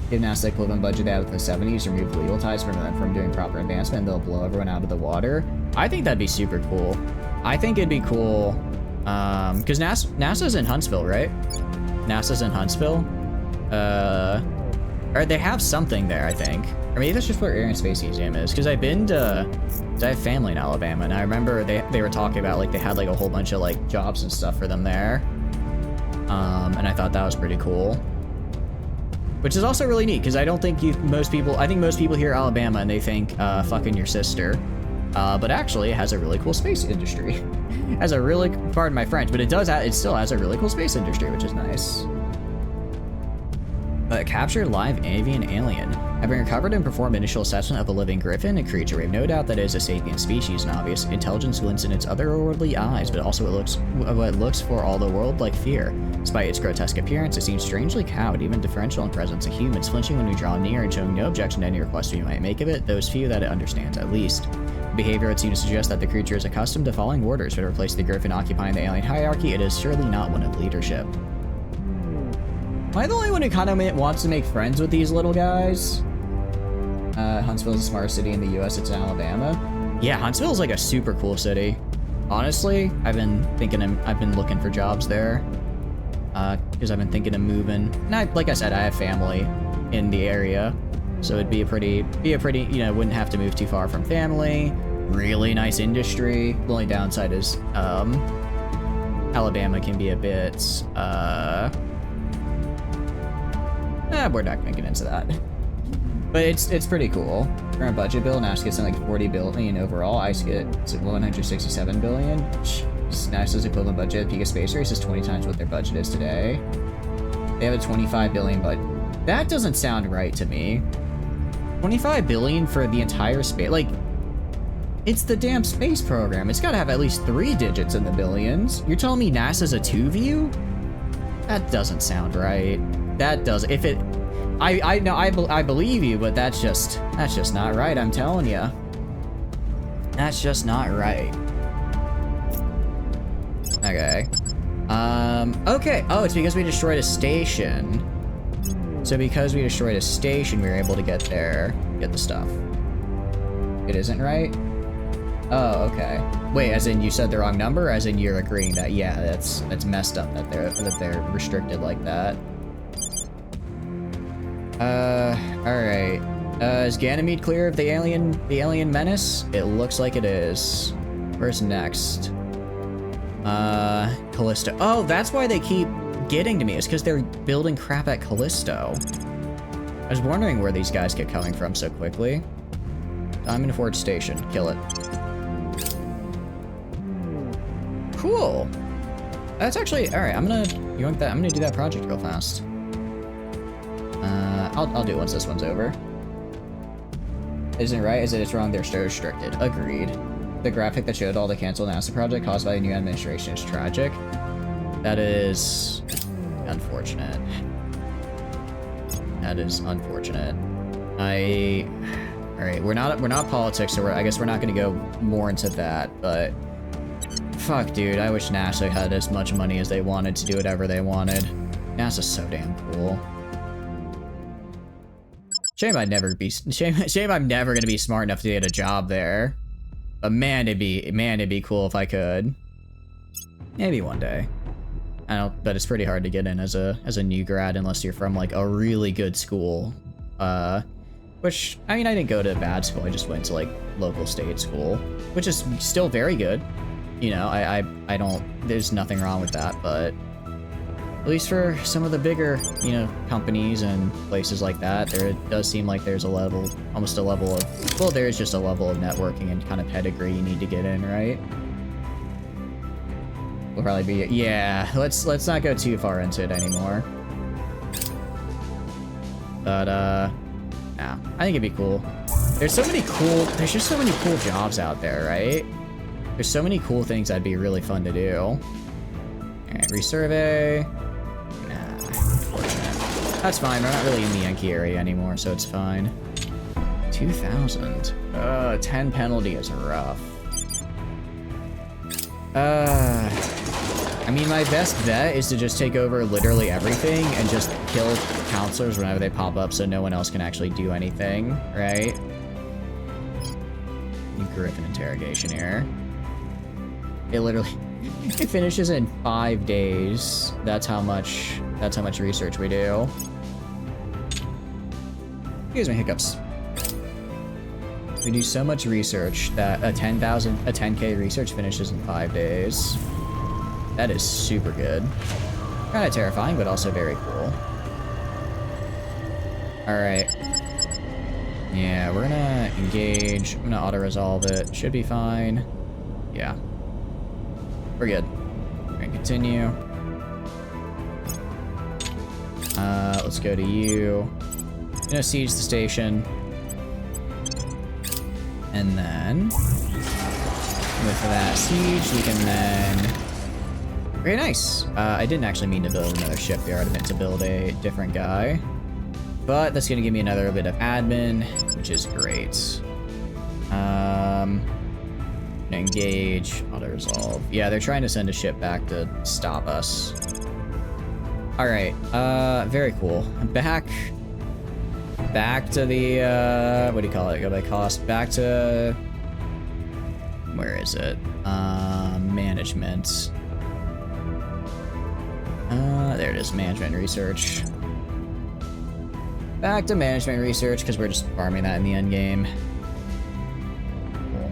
Give NASA the equivalent budget they had in the 70s, remove legal ties from them from doing proper advancement, and they'll blow everyone out of the water. I think that'd be super cool. I think it'd be cool, because NASA's in Huntsville, right? NASA's in Huntsville? Or they have something there, I think. Or maybe that's just where Air and Space Museum is, because I've been to... I have family in Alabama, and I remember they were talking about, like, they had, like, a whole bunch of, like, jobs and stuff for them there. And I thought that was pretty cool. Which is also really neat, because I don't think I think most people hear Alabama and they think, fucking your sister. But actually, it has a really cool space industry. It has a really, pardon my French, but it still has a really cool space industry, which is nice. Captured live avian alien. Having recovered and performed initial assessment of a living griffin, a creature we have no doubt that it is a sapient species, and obvious intelligence glints in its otherworldly eyes, but also it looks for all the world like fear. Despite its grotesque appearance, it seems strangely cowed, even differential in presence of humans, flinching when we draw near and showing no objection to any request we might make of it, those few that it understands at least. behavior would seem to suggest that the creature is accustomed to following orders to replace the griffin occupying the alien hierarchy. It is surely not one of leadership. Am I the only one who kind of wants to make friends with these little guys? Huntsville is the smartest city in the U.S. It's in Alabama. Yeah, Huntsville is like a super cool city. Honestly, I've been looking for jobs there. Because I've been thinking of moving. And like I said, I have family in the area. So it'd be a pretty, you know, wouldn't have to move too far from family. Really nice industry. The only downside is, Alabama can be a bit, we're not gonna get into that. But it's pretty cool. Current budget bill, NASA's gets like 40 billion overall. ICE gets 167 billion. NASA's equivalent budget, peak of space race is 20 times what their budget is today. They have a 25 billion budget. That doesn't sound right to me. 25 billion for the entire space, like, it's the damn space program. It's gotta have at least 3 digits in the billions. You're telling me NASA's a 2-view? That doesn't sound right. That does, if it, I believe you, but that's just not right, I'm telling you. That's just not right. Okay. Okay. Oh, it's because we destroyed a station. So because we destroyed a station, we were able to get there, get the stuff. It isn't right? Oh, okay. Wait, as in you said the wrong number, or as in you're agreeing that, yeah, that's messed up that they're restricted like that. Alright. Is Ganymede clear of the alien menace? It looks like it is. Where's next? Callisto. Oh, that's why they keep getting to me. It's because they're building crap at Callisto. I was wondering where these guys get coming from so quickly. Diamond Forge Station. Kill it. Cool. That's actually alright. I'm gonna do that project real fast. I'll do it once this one's over. Isn't it right? Is it it's wrong? They're still restricted. Agreed. The graphic that showed all the canceled NASA project caused by the new administration is tragic. That is unfortunate. That is unfortunate. Alright, we're not politics, so I guess we're not gonna go more into that, but fuck, dude, I wish NASA had as much money as they wanted to do whatever they wanted. NASA's so damn cool. Shame I'm never gonna be smart enough to get a job there. But man, it'd be cool if I could. Maybe one day. I don't, but it's pretty hard to get in as a new grad unless you're from like a really good school. Which, I mean, I didn't go to bad school, I just went to like local state school, which is still very good. You know, I don't, there's nothing wrong with that, but at least for some of the bigger, you know, companies and places like that, there does seem like there's almost a level of, well, there is just a level of networking and kind of pedigree you need to get in, right? Will probably be, yeah, let's not go too far into it anymore. But, nah, I think it'd be cool. There's just so many cool jobs out there, right? There's so many cool things that'd be really fun to do. Alright, resurvey. Nah, unfortunate. That's fine, we're not really in the Yankee area anymore, so it's fine. 2,000. 10 penalty is rough. I mean, my best bet is to just take over literally everything and just kill counselors whenever they pop up so no one else can actually do anything, right? Griffin interrogation here. It literally, it finishes in 5 days. That's how much research we do. Excuse me, hiccups. We do so much research that a 10K research finishes in 5 days. That is super good. Kind of terrifying, but also very cool. Alright. Yeah, we're gonna engage. I'm gonna auto-resolve it. Should be fine. Yeah. We're good. We're gonna continue. Let's go to you. Gonna siege the station. And then, with that siege, we can then... Very nice. I didn't actually mean to build another shipyard. I meant to build a different guy. But that's gonna give me another bit of admin, which is great. Engage, auto-resolve. Yeah, they're trying to send a ship back to stop us. Alright, very cool. Back to the, what do you call it? Go by cost. Back to... Where is it? Management. There it is, management research. Back to management research, because we're just farming that in the end game. Cool.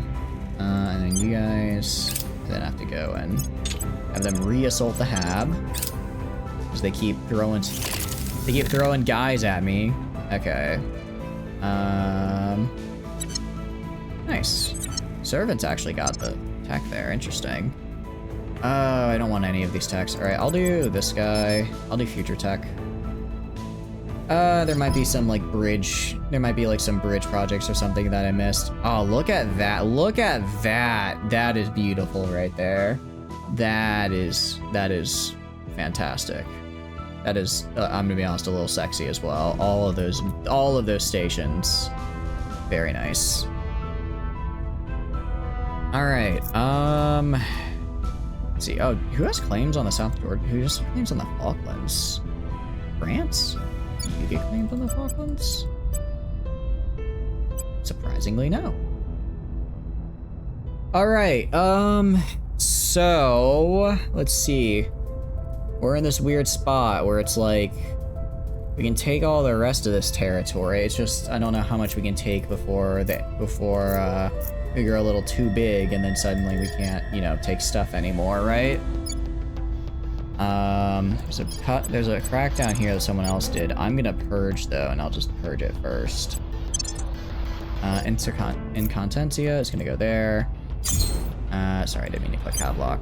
And then you guys then have to go and have them re-assault the Hab. Because they keep throwing guys at me. Okay. Nice. Servants actually got the tech there. Interesting. Oh, I don't want any of these techs. Alright, I'll do this guy. I'll do future tech. There might be some, like, bridge... There might be, like, some bridge projects or something that I missed. Oh, look at that. Look at that. That is beautiful right there. That is fantastic. That is, I'm gonna be honest, a little sexy as well. All of those stations. Very nice. Alright, let's see. Oh, who has claims on the South Jordan? Who has claims on the Falklands? France? Do you get claims on the Falklands? Surprisingly, no. Alright, so, let's see. We're in this weird spot where it's like, we can take all the rest of this territory. It's just, I don't know how much we can take before we grow a little too big and then suddenly we can't, you know, take stuff anymore, right? There's a crackdown here that someone else did. I'm gonna purge though, and I'll just purge it first. Incontentia is gonna go there. Sorry, I didn't mean to click Havelock.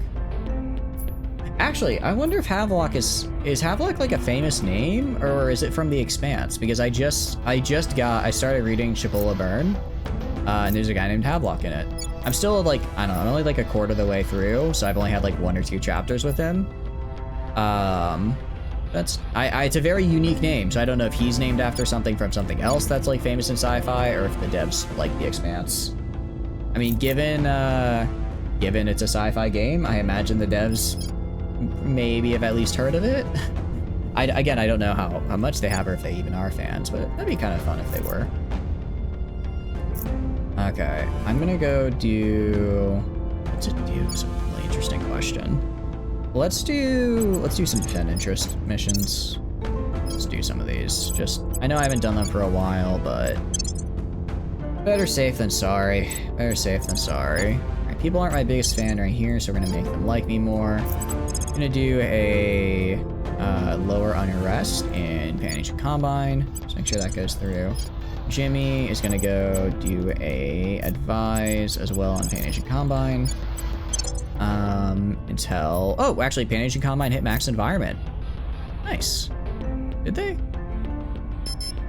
Actually, I wonder if Havelock is Havelock like a famous name, or is it from The Expanse? Because I started reading Chipola Burn, and there's a guy named Havelock in it. I'm still like, I don't know, I'm only like a quarter of the way through, so I've only had like 1 or 2 chapters with him. It's a very unique name, so I don't know if he's named after something from something else that's like famous in sci-fi, or if the devs like The Expanse. I mean, given it's a sci-fi game, I imagine the devs maybe have at least heard of it. Again, I don't know how much they have or if they even are fans, but that'd be kind of fun if they were. Okay, I'm gonna go do... It's a really interesting question. Let's do some defend interest missions. Let's do some of these. I know I haven't done them for a while, but better safe than sorry. Better safe than sorry. Alright, people aren't my biggest fan right here, so we're gonna make them like me more. I'm gonna do a lower unrest in Pan-Asian Combine. Just make sure that goes through. Jimmy is gonna go do a advise as well on Pan-Asian Combine. Until... Oh, actually, Pan-Asian Combine hit max environment. Nice. Did they?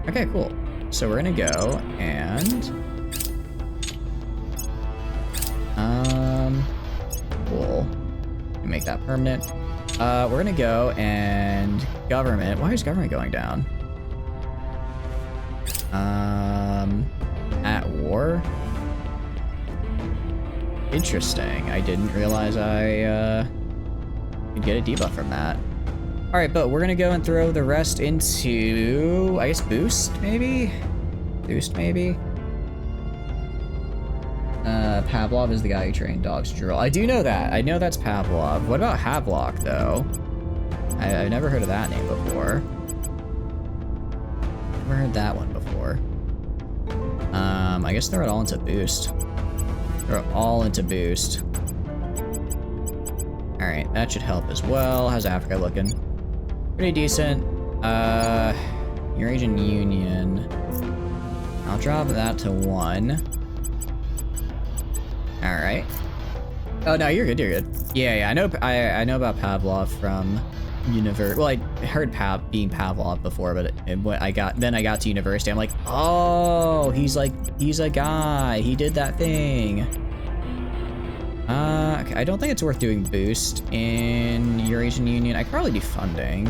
Okay, cool. So we're gonna go and... Cool. Make that permanent. We're gonna go and... Government. Why is government going down? At war? Interesting. I didn't realize I could get a debuff from that. Alright, but we're gonna go and throw the rest into, I guess, boost, maybe? Boost, maybe? Pavlov is the guy who trained dogs to drill. I do know that. I know that's Pavlov. What about Havelock, though? I've never heard of that name before. Never heard that one before. I guess they're all into boost. They're all into boost. Alright, that should help as well. How's Africa looking? Pretty decent. Eurasian Union. I'll drop that to 1. Alright. Oh no, you're good, you're good. Yeah, I know about Pavlov from university. Well, I heard being Pavlov before, but when I got to university, I'm like, oh, he's a guy. He did that thing. Okay, I don't think it's worth doing boost in Eurasian Union. I could probably do funding.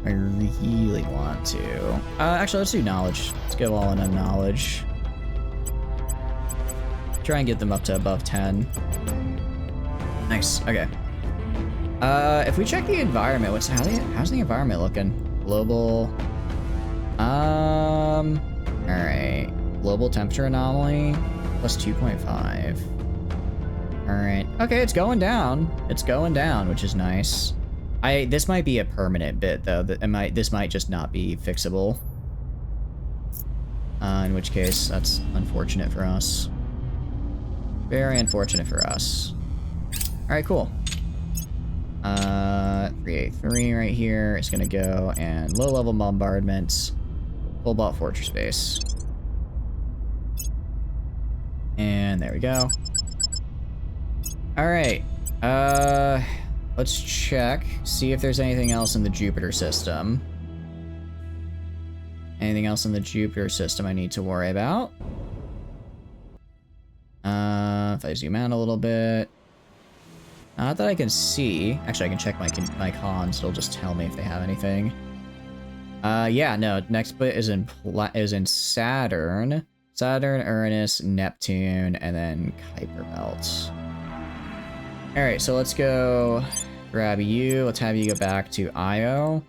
I really want to. Actually, let's do knowledge. Let's go all in on knowledge. Try and get them up to above 10. Nice. Okay. If we check the environment, how's the environment looking? Global. All right. Global temperature anomaly plus 2.5. All right. Okay, it's going down. It's going down, which is nice. This might be a permanent bit though. This might just not be fixable. In which case, that's unfortunate for us. Very unfortunate for us. All right, cool. 383 right here is gonna go, and low-level bombardments, Cobalt Fortress Base. And there we go. All right. Let's check, see if there's anything else in the Jupiter system. Anything else in the Jupiter system I need to worry about? If I zoom out a little bit. Not that I can see. Actually, I can check my cons. It'll just tell me if they have anything. Yeah, no. Next bit is in Saturn. Saturn, Uranus, Neptune, and then Kuiper Belt. All right, so let's go grab you. Let's have you go back to Io.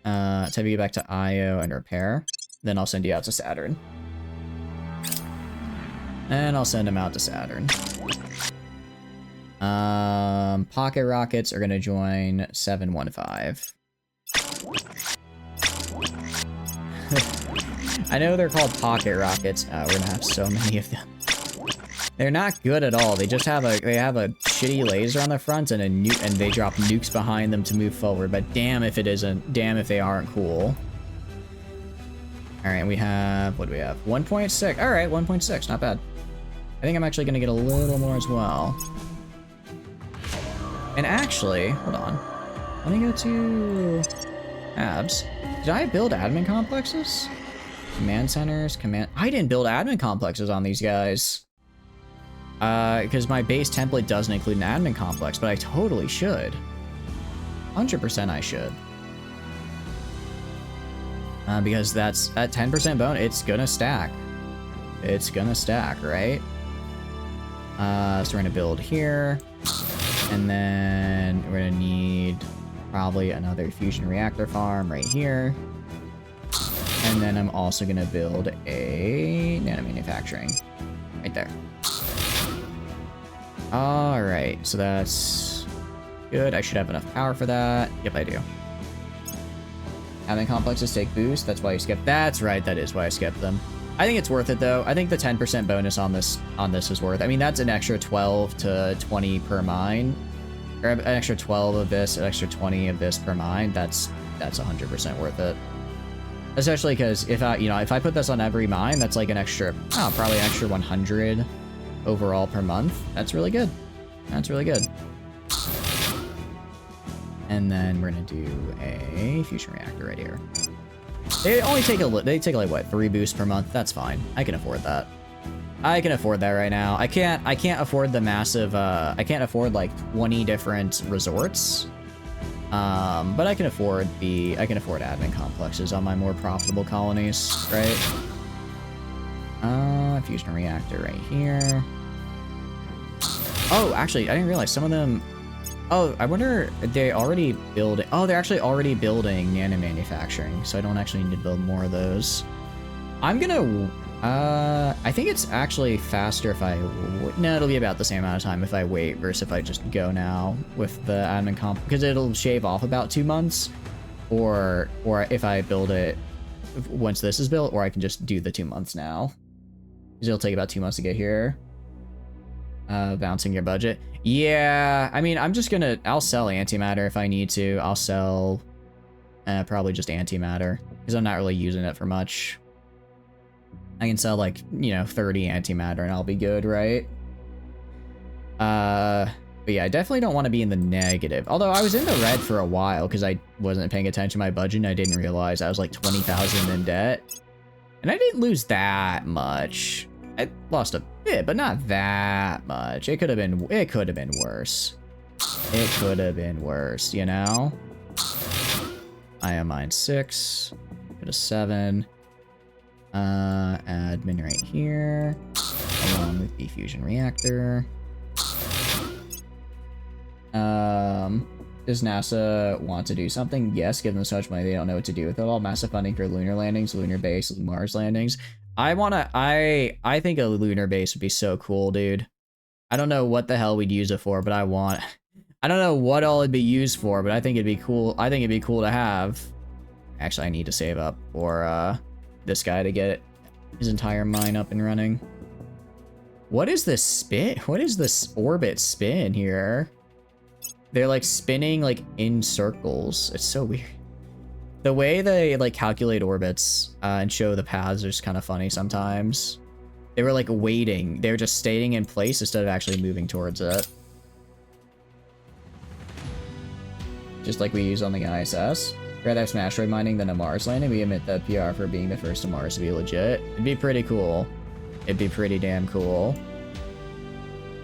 Let's have you go back to Io and repair. Then I'll send you out to Saturn. And I'll send him out to Saturn. Pocket rockets are gonna join 715. I know they're called pocket rockets. We're gonna have so many of them. They're not good at all. They just have a shitty laser on the front and and they drop nukes behind them to move forward. But damn if if they aren't cool. All right, we have, what do we have? 1.6. All right, 1.6, not bad. I think I'm actually gonna get a little more as well. And actually, hold on. Let me go to abs. Did I build admin complexes? Command centers, I didn't build admin complexes on these guys. Because my base template doesn't include an admin complex, but I totally should. 100% I should. Because that's at 10% bone, it's gonna stack. It's gonna stack, right? So we're gonna build here. And then we're gonna need probably another fusion reactor farm right here. And then I'm also gonna build a nanomanufacturing right there. All right, so that's good. I should have enough power for that. Yep, I do. Admin complexes take boost. That's why you skip. That's right. That is why I skipped them. I think it's worth it though. I think the 10% bonus on this is worth it. I mean, that's an extra 12 to 20 per mine, or an extra 12 of this, an extra 20 of this per mine. That's 100% worth it. Especially because if I put this on every mine, that's like an extra, probably an extra 100 overall per month. That's really good. That's really good. And then we're gonna do a fusion reactor right here. They only take like what, 3 boosts per month. That's fine. I can afford that. I can afford that right now. I can't afford the massive. I can't afford like 20 different resorts. But I can afford admin complexes on my more profitable colonies, right? Fusion reactor right here. Oh, actually, I didn't realize some of them. Oh, I wonder, they already building. Oh, they're actually already building nanomanufacturing, so I don't actually need to build more of those. I'm gonna. I think it's actually faster if I. No, it'll be about the same amount of time if I wait versus if I just go now with the admin comp, because it'll shave off about 2 months, or if I build it once this is built, or I can just do the 2 months now, because it'll take about 2 months to get here. Bouncing your budget. Yeah, I mean, I'll sell antimatter if I need to. I'll sell probably just antimatter, because I'm not really using it for much. I can sell like, 30 antimatter and I'll be good, right? But yeah, I definitely don't want to be in the negative. Although I was in the red for a while because I wasn't paying attention to my budget and I didn't realize I was like 20,000 in debt. And I didn't lose that much. I lost a bit, but not that much. It could have been worse. It could have been worse, you know? I am mine 6. Go to 7. Admin right here. along with the fusion reactor. Does NASA want to do something? Yes, give them so much money they don't know what to do with it all. Massive funding for lunar landings, lunar base, Mars landings. I think a lunar base would be so cool, dude. I don't know what the hell we'd use it for, but I don't know what all it'd be used for, but I think it'd be cool. I think it'd be cool to have. Actually, I need to save up for this guy to get his entire mine up and running. What is this spin? What is this orbit spin here? They're like spinning like in circles. It's so weird. The way they like calculate orbits and show the paths is kind of funny sometimes. They were like waiting. They were just staying in place instead of actually moving towards it. Just like we use on the ISS. Rather have some asteroid mining than a Mars landing. We admit that PR for being the first to Mars to be legit. It'd be pretty cool. It'd be pretty damn cool.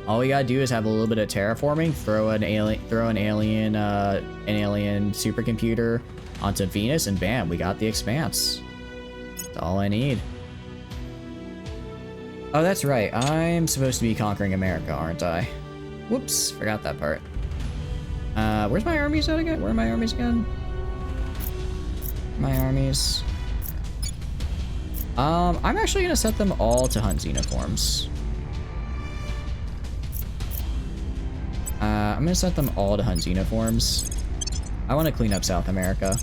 All we gotta do is have a little bit of terraforming, throw an alien supercomputer onto Venus, and bam, we got the Expanse. That's all I need. Oh, that's right. I'm supposed to be conquering America, aren't I? Whoops, forgot that part. Where's my armies at again? Where are my armies again? My armies. I'm actually gonna set them all to hunt xenoforms. I'm gonna set them all to hunt xenoforms. I want to clean up South America.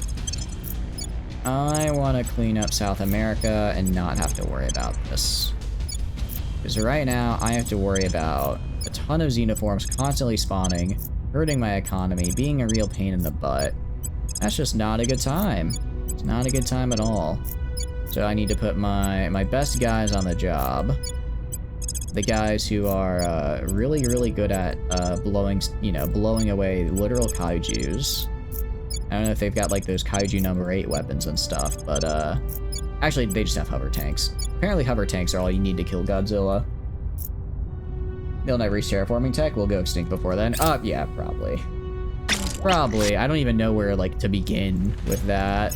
I want to clean up South America and not have to worry about this. Because right now, I have to worry about a ton of xenoforms constantly spawning, hurting my economy, being a real pain in the butt. That's just not a good time. It's not a good time at all. So I need to put my best guys on the job. The guys who are really, really good at blowing away literal kaijus. I don't know if they've got like those kaiju number 8 weapons and stuff, but actually they just have hover tanks. Apparently hover tanks are all you need to kill Godzilla. They'll never reach terraforming tech. We'll go extinct before then. Yeah, probably. Probably. I don't even know where like to begin with that.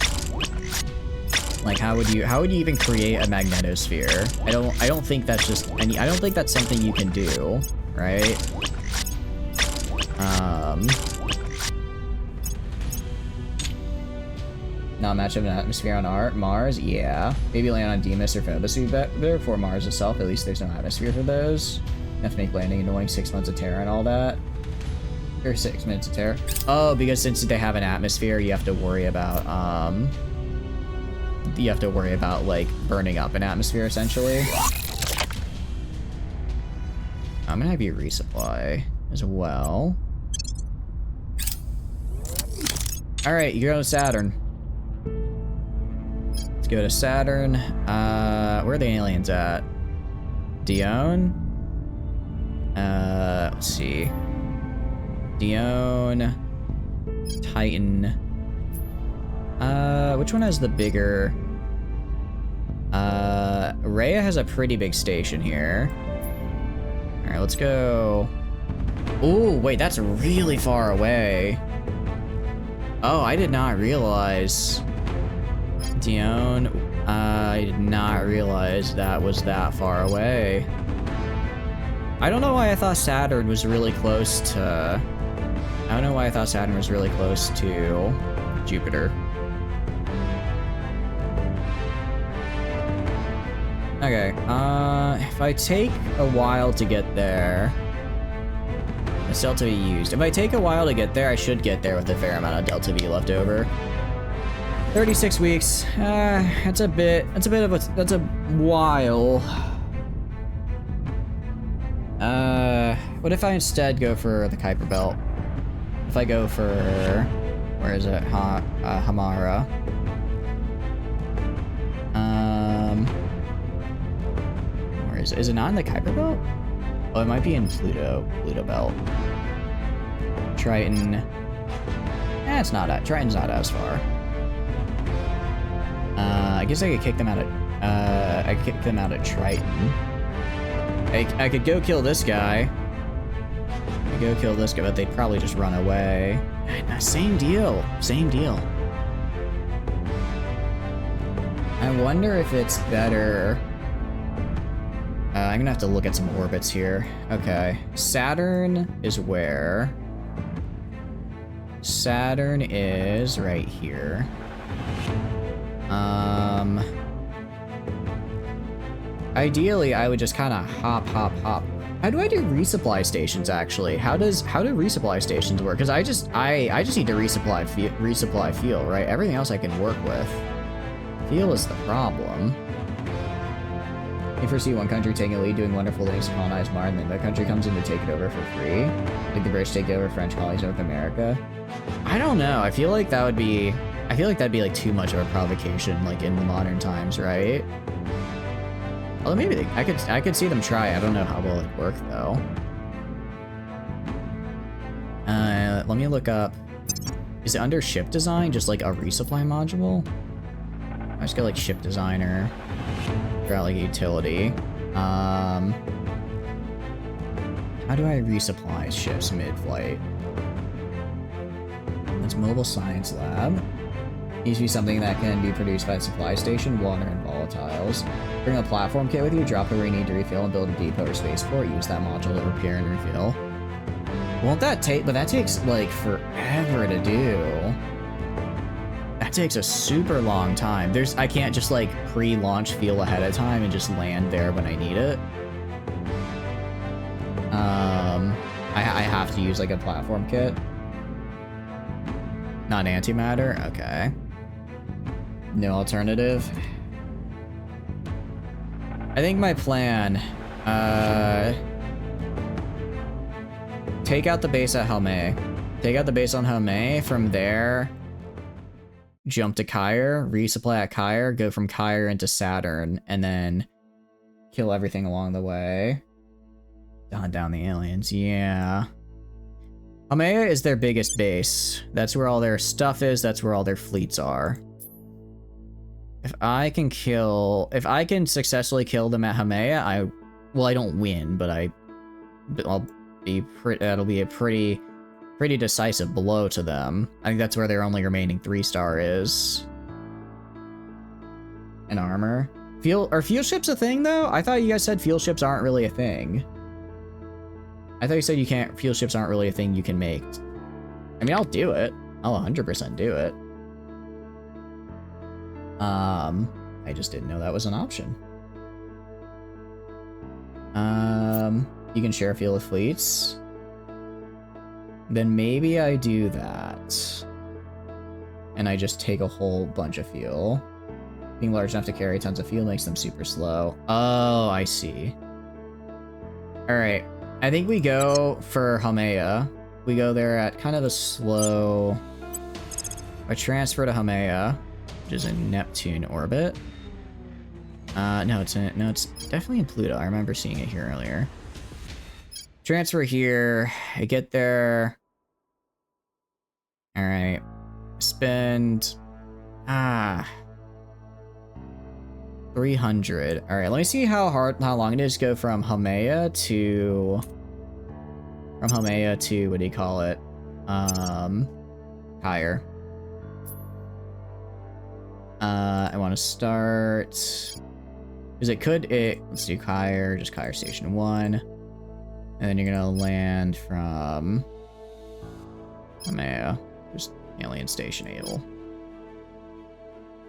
Like how would you even create a magnetosphere? I don't think that's just I don't think that's something you can do, right? Not much of an atmosphere on Mars, yeah. Maybe land on Deimos or Phobos would be better for Mars itself. At least there's no atmosphere for those. Have to make landing annoying 6 months of Terra and all that. Or 6 minutes of Terra. Oh, because since they have an atmosphere, you have to worry about like burning up an atmosphere essentially. I'm gonna have you resupply as well. All right, you're going to Saturn. Let's go to Saturn. Where are the aliens at? Dione. Let's see. Dione. Titan. Which one has the bigger? Rhea has a pretty big station here. All right, let's go. Ooh, wait, that's really far away. Oh, I did not realize. Dione, I did not realize that was that far away. I don't know why I thought Saturn was really close to... I don't know why I thought Saturn was really close to Jupiter. Okay, if I take a while to get there... It's Delta V used. If I take a while to get there, I should get there with a fair amount of Delta V left over. 36 weeks. That's a while. What if I instead go for the Kuiper Belt? If I go for... Where is it? Hamara. Where is it? Is it not in the Kuiper Belt? Oh, it might be in Pluto Belt. Triton. It's not at... Triton's not as far. I guess I could kick them out of... I could kick them out of Triton. I could go kill this guy. But they'd probably just run away. Same deal. Same deal. I wonder if it's better... I'm gonna have to look at some orbits here. Okay, Saturn is where? Saturn is right here. Ideally, I would just kind of hop. How do I do resupply stations, actually? How do resupply stations work? Because I just need to resupply fuel, right? Everything else I can work with. Fuel is the problem. You foresee one country taking a lead, doing wonderful things to colonize Mars, and then the country comes in to take it over for free. Like the British take over French colonies North America. I don't know. I feel like that'd be like too much of a provocation, like in the modern times, right? Although maybe I could see them try. I don't know how well it'd work though. Let me look up. Is it under ship design? Just like a resupply module? I just go like ship designer. Figure out like utility. How do I resupply ships mid-flight? That's mobile science lab. Needs to be something that can be produced by the supply station, water, and volatiles. Bring a platform kit with you, drop it where you need to refill, and build a depot or spaceport. Use that module to repair and refill. Won't that take... But that takes, like, forever to do. That takes a super long time. I can't just, like, pre-launch fuel ahead of time and just land there when I need it. I have to use, like, a platform kit. Not antimatter? Okay. No alternative. I think my plan, take out the base at Helme. Take out the base on Helme. From there, jump to Kyre, resupply at Kyre, go from Kyre into Saturn, and then kill everything along the way. Hunt down the aliens, yeah. Haumea is their biggest base. That's where all their stuff is, that's where all their fleets are. If I can successfully kill them at Haumea, I don't win, but that'll be a pretty decisive blow to them. I think that's where their only remaining 3-star is. And armor. Are fuel ships a thing though? I thought you guys said fuel ships aren't really a thing. I thought you said fuel ships aren't really a thing you can make. I mean, I'll do it. I'll 100% do it. I just didn't know that was an option. You can share fuel with fleets. Then maybe I do that. And I just take a whole bunch of fuel. Being large enough to carry tons of fuel makes them super slow. Oh, I see. Alright. I think we go for Haumea. We go there at kind of a slow... I transfer to Haumea, which is in Neptune orbit. No, it's definitely in Pluto. I remember seeing it here earlier. Transfer here. I get there. All right. Spend 300. All right. Let me see how long it is to go from Haumea to what do you call it? Kyre. I want to start. Let's do Kyre, just Kyre Station 1. And then you're gonna land from Haumea, just Alien Station Able.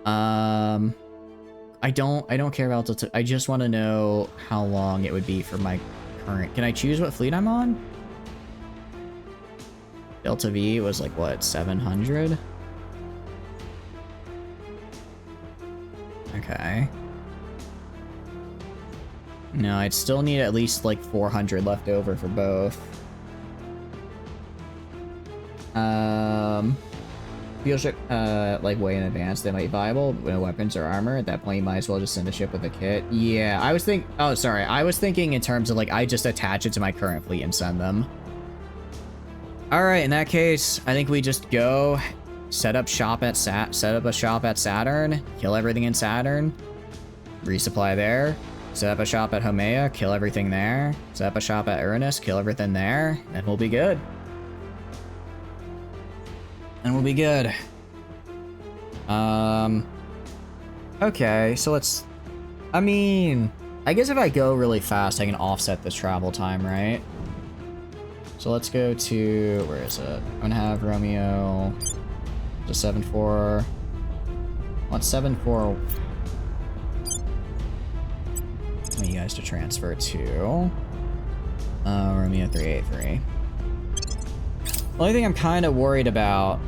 I don't care about I just want to know how long it would be for my current. Can I choose what fleet I'm on? Delta V was like what, 700? Okay. No, I'd still need at least like 400 left over for both. Fuel ship, like way in advance, they might be viable, no weapons or armor. At that point, you might as well just send a ship with a kit. Yeah, I was thinking in terms of like, I just attach it to my current fleet and send them. All right, in that case, I think we just go set up a shop at Saturn, kill everything in Saturn, resupply there. Set up a shop at Haumea, kill everything there. Set up a shop at Uranus, kill everything there, and we'll be good. And we'll be good. Okay, so let's... I mean... I guess if I go really fast, I can offset this travel time, right? So let's go to, where is it? I'm gonna have Romeo to 7-4. What's 7-4? I want you guys to transfer to Romeo 383. The only thing I'm kind of worried about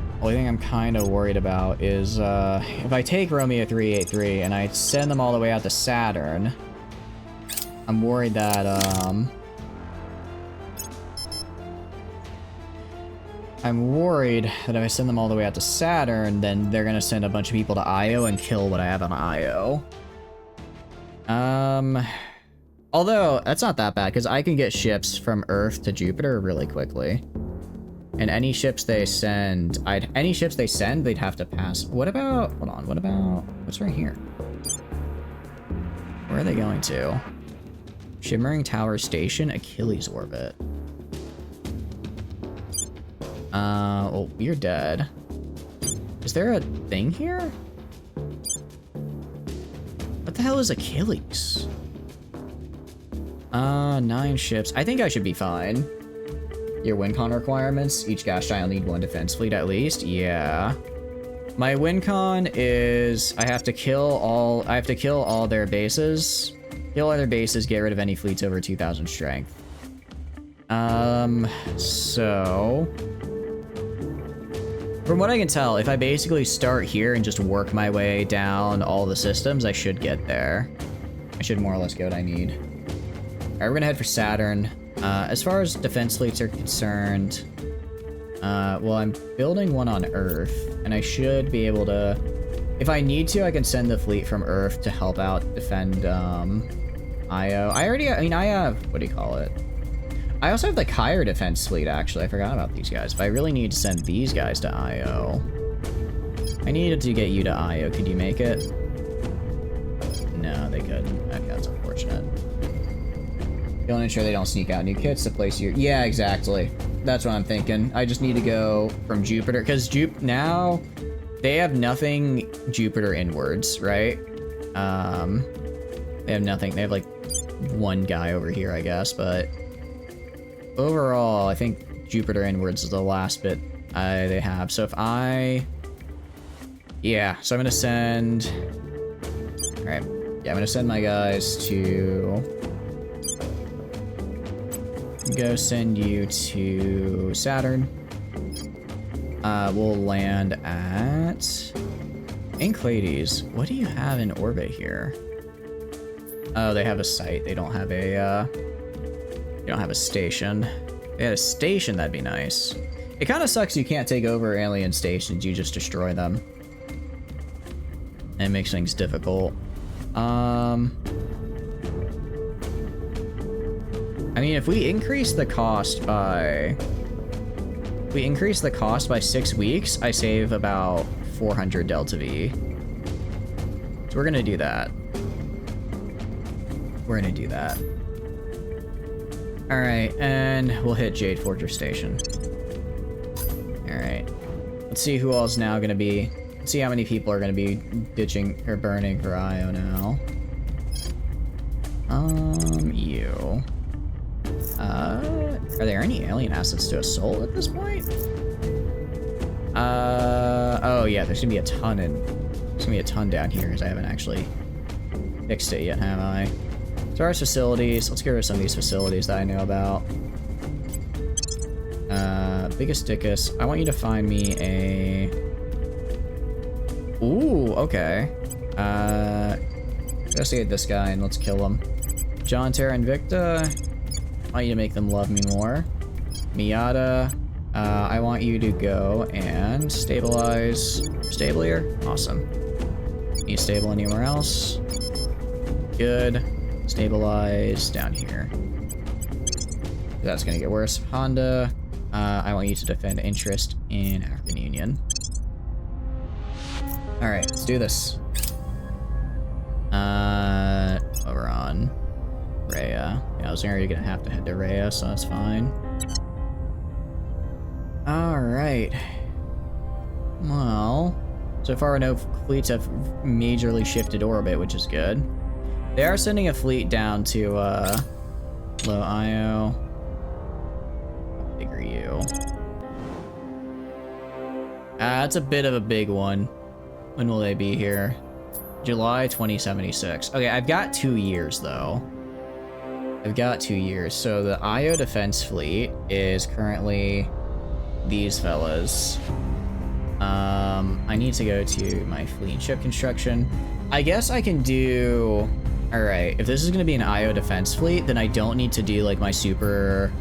is if I take Romeo 383 and I send them all the way out to Saturn, I'm worried that if I send them all the way out to Saturn, then they're gonna send a bunch of people to Io and kill what I have on Io. Although that's not that bad because I can get ships from Earth to Jupiter really quickly. And any ships they send, they'd have to pass. What about, hold on, what about, what's right here? Where are they going to? Shimmering Tower Station, Achilles Orbit. Well, you're dead. Is there a thing here? What the hell is Achilles? 9 ships. I think I should be fine. Your win con requirements, each gas giant will need 1 defense fleet at least. Yeah. My win con is I have to kill all their bases. Kill all their bases, get rid of any fleets over 2,000 strength. So from what I can tell, if I basically start here and just work my way down all the systems, I should get there. I should more or less get what I need. Alright, we're gonna head for Saturn. As far as defense fleets are concerned, well, I'm building one on Earth, and I should be able to, if I need to, I can send the fleet from Earth to help out defend, Io. I have, what do you call it? I also have the Kyre defense fleet, actually. I forgot about these guys, but I really need to send these guys to Io. I needed to get you to Io. Could you make it? No, they couldn't. Okay, that's unfortunate. You'll ensure they don't sneak out new kits to place your... Yeah, exactly. That's what I'm thinking. I just need to go from Jupiter, because now they have nothing Jupiter inwards, right? They have nothing. They have like one guy over here, I guess, but overall, I think Jupiter inwards is the last bit they have. So if I... Yeah, so I'm going to send... Alright. Yeah, I'm going to send my guys to... Go send you to Saturn. We'll land at Encelades. What do you have in orbit here? Oh, they have a site. They don't have a station. If they had a station, that'd be nice. It kind of sucks you can't take over alien stations. You just destroy them. And it makes things difficult. I mean, if we increase the cost by... 6 weeks, I save about 400 Delta V. So we're gonna do that. Alright, and we'll hit Jade Fortress Station. Alright. Let's see who else now gonna be... Let's see how many people are gonna be ditching or burning for Io now. You... are there any alien assets to assault at this point? Oh yeah, there's gonna be a ton down here because I haven't actually fixed it yet, have I? As far as facilities, let's get rid of some of these facilities that I know about. Biggest Dickus, I want you to find me a... Ooh, okay. Let's get this guy and let's kill him. John, Terra, Invicta. I want you to make them love me more. Miata, I want you to go and stabilize. Stable here? Awesome. Need stable anywhere else? Good. Stabilize down here. That's gonna get worse. Honda, I want you to defend interest in African Union. Alright, let's do this. Over on Rhea. Yeah, I was already gonna have to head to Rhea, so that's fine. Alright. Well, so far no fleets have majorly shifted orbit, which is good. They are sending a fleet down to, Low IO. How big are you? That's a bit of a big one. When will they be here? July 2076. Okay, I've got 2 years, though. I've got 2 years. So the IO defense fleet is currently these fellas. I need to go to my fleet and ship construction. I guess I can do... Alright, if this is going to be an IO defense fleet, then I don't need to do, like, my super...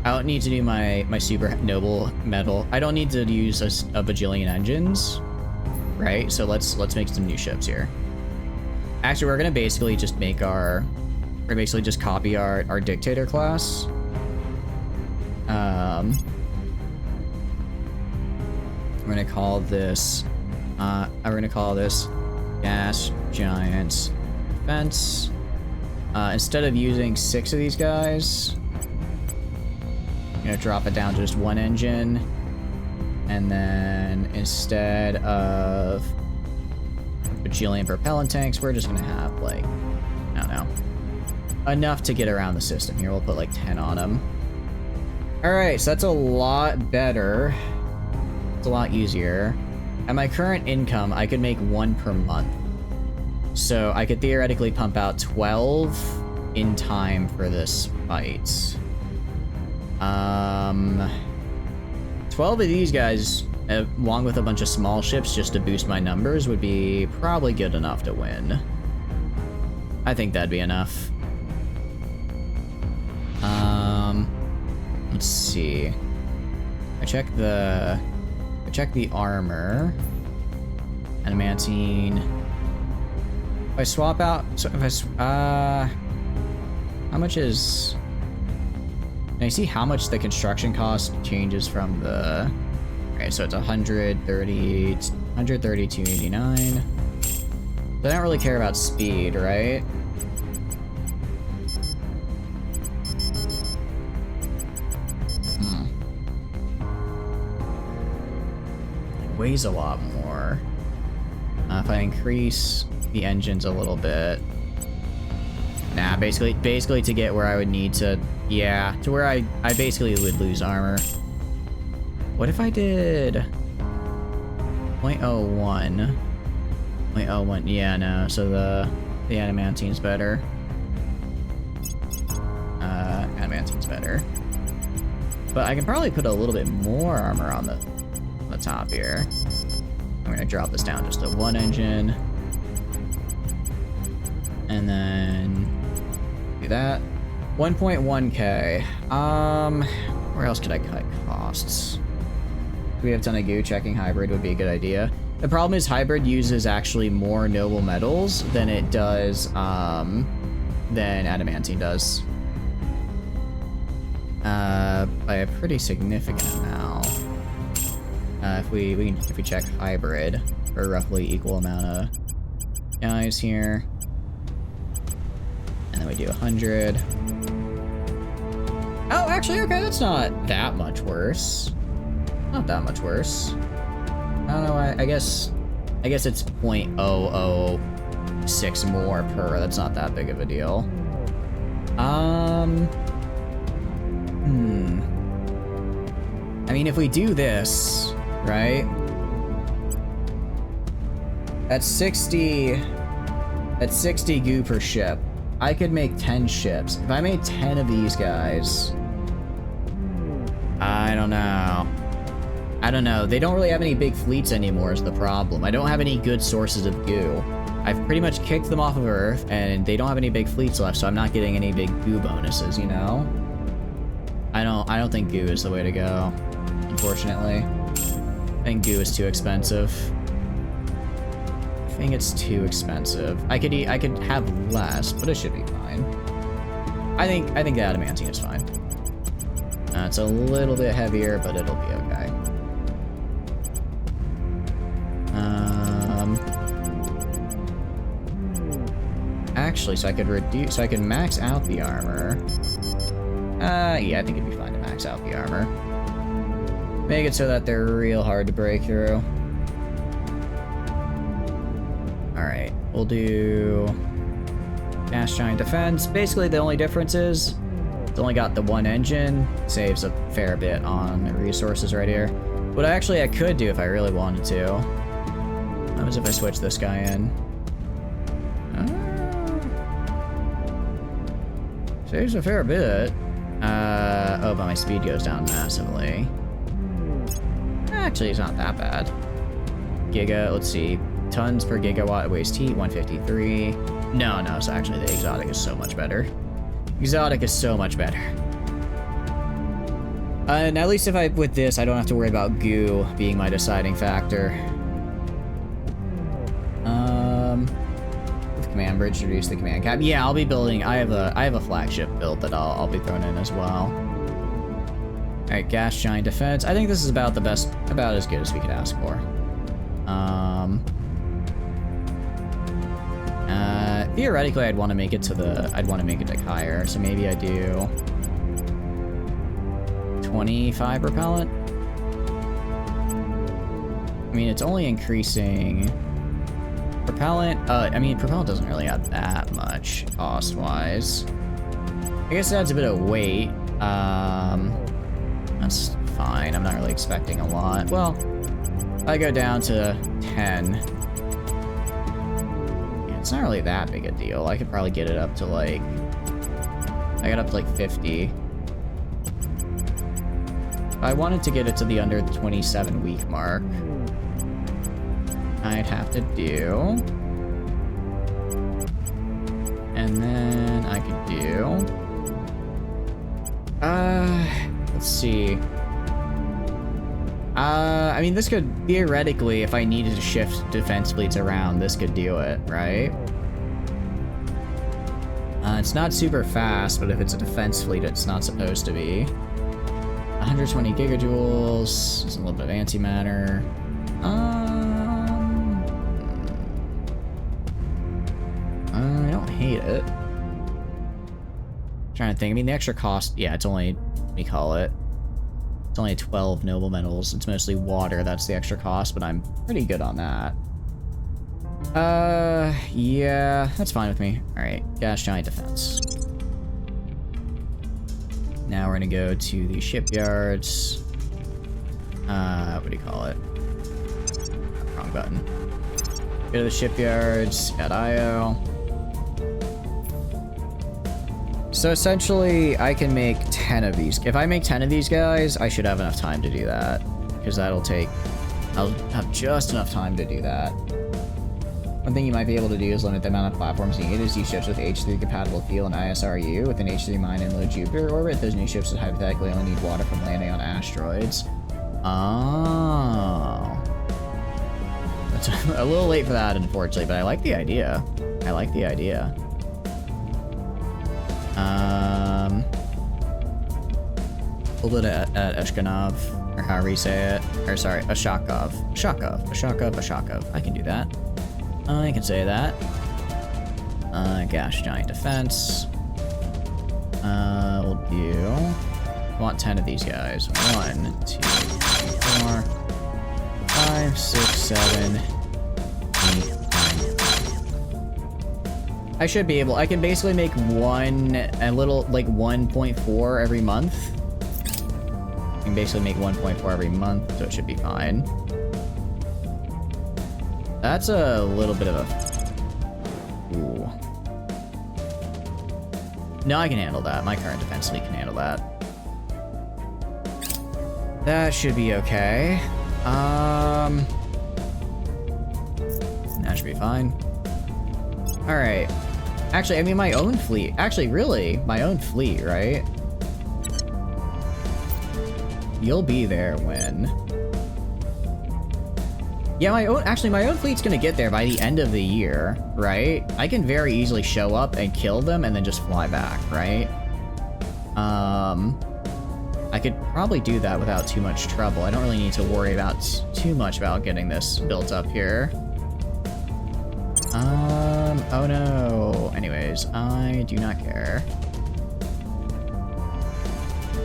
I don't need to do my super noble metal. I don't need to use a bajillion engines, right? So let's make some new ships here. Actually, we're gonna basically just make our... We're basically just copy our dictator class. We're gonna call this... we're gonna call this Gas Giants Defense. Instead of using 6 of these guys, I'm gonna drop it down to just 1 engine. And then instead of a bajillion propellant tanks, we're just gonna have, like, I don't know, enough to get around the system here. We'll put like 10 on them. Alright, so that's a lot better. It's a lot easier. At my current income, I could make 1 per month. So I could theoretically pump out 12 in time for this fight. 12 of these guys, along with a bunch of small ships just to boost my numbers, would be probably good enough to win. I think that'd be enough. Let's see. I check the armor. Adamantine. If I swap out, so if I, how much is? Can I see how much the construction cost changes from the? Okay, so it's 132.89. I don't really care about speed, right? It weighs a lot more. If I increase the engines a little bit. Nah, basically to get where I would need to, yeah, to where I basically would lose armor. What if I did 0.01? 0.01, yeah, no, so the adamantine's better. Adamantine's better. But I can probably put a little bit more armor on the top here. I'm gonna drop this down just to 1 engine. And then do that. 1.1k. Where else could I cut costs? Do we have a ton of goo? Checking hybrid would be a good idea. The problem is hybrid uses actually more noble metals than it does, than adamantine does. By a pretty significant amount. If we check hybrid for a roughly equal amount of guys here. And then we do 100. Oh, actually, okay, that's not that much worse. Not that much worse. I don't know, I guess it's 0.006 more per. That's not that big of a deal. I mean, if we do this, right? That's 60 goo per ship. I could make 10 ships. If I made 10 of these guys, I don't know. They don't really have any big fleets anymore is the problem. I don't have any good sources of goo. I've pretty much kicked them off of Earth, and they don't have any big fleets left, so I'm not getting any big goo bonuses, you know? I don't think goo is the way to go, unfortunately. I think goo is too expensive. I think it's too expensive. I could have less, but it should be fine. I think the adamantine is fine. It's a little bit heavier, but it'll be okay. Actually, so I could max out the armor. Yeah, I think it'd be fine to max out the armor. Make it so that they're real hard to break through. Alright, we'll do Gas Giant Defense. Basically, the only difference is it's only got the one engine. Saves a fair bit on the resources right here. What I could do if I really wanted to. What happens if I switch this guy in? Saves a fair bit. Oh, but my speed goes down massively. Actually, it's not that bad. Let's see. Tons per gigawatt waste heat, 153. No, so actually the exotic is so much better. Exotic is so much better. And at least with this, I don't have to worry about goo being my deciding factor. With command bridge, reduce the command cap. Yeah, I'll be building. I have a flagship build that I'll be throwing in as well. All right, gas giant defense. I think this is about as good as we could ask for. Theoretically, I'd want to make it to higher, so maybe I do 25 repellent. I mean, it's only increasing propellant. Propellant doesn't really add that much cost-wise. I guess it adds a bit of weight. That's fine. I'm not really expecting a lot. Well, I go down to 10. It's not really that big a deal. I could probably get it up to like... I got up to like 50. If I wanted to get it to the under the 27 week mark, I'd have to do... And then I could do... let's see. I mean, this could, theoretically, if I needed to shift defense fleets around, this could do it, right? It's not super fast, but if it's a defense fleet, it's not supposed to be. 120 gigajoules, there's a little bit of antimatter. I don't hate it. Trying to think, I mean, the extra cost, yeah, it's only, let me call it. It's only 12 noble metals. It's mostly water. That's the extra cost, but I'm pretty good on that. Yeah, that's fine with me. All right, gas giant defense. Now we're gonna go to the shipyards. What do you call it? Wrong button. Go to the shipyards. Got IO. So essentially, I can make 10 of these. If I make 10 of these guys, I should have enough time to do that. Because I'll have just enough time to do that. One thing you might be able to do is limit the amount of platforms you need is use ships with H3 compatible fuel and ISRU with an H3 mine in low Jupiter orbit. Those new ships would hypothetically only need water from landing on asteroids. Oh. That's a little late for that, unfortunately, but I like the idea. A little bit at Eshkanov, or however you say it. Or sorry, Ashakov. I can do that. I can say that. Gas giant defense. We'll do... I want 10 of these guys. 1, 2, 3, 4, 5, 6, 7, 8, 9. I should be able... I can basically make 1.4 every month. I can basically make 1.4 every month, so it should be fine. That's a little bit of a... Ooh. No, I can handle that. My current defense fleet can handle that. That should be okay. That should be fine. Alright. Actually, I mean, my own fleet. Actually, really, my own fleet, right? You'll be there when... Yeah, my own fleet's gonna get there by the end of the year, right? I can very easily show up and kill them and then just fly back, right? I could probably do that without too much trouble. I don't really need to worry about too much about getting this built up here. Oh no. Anyways, I do not care.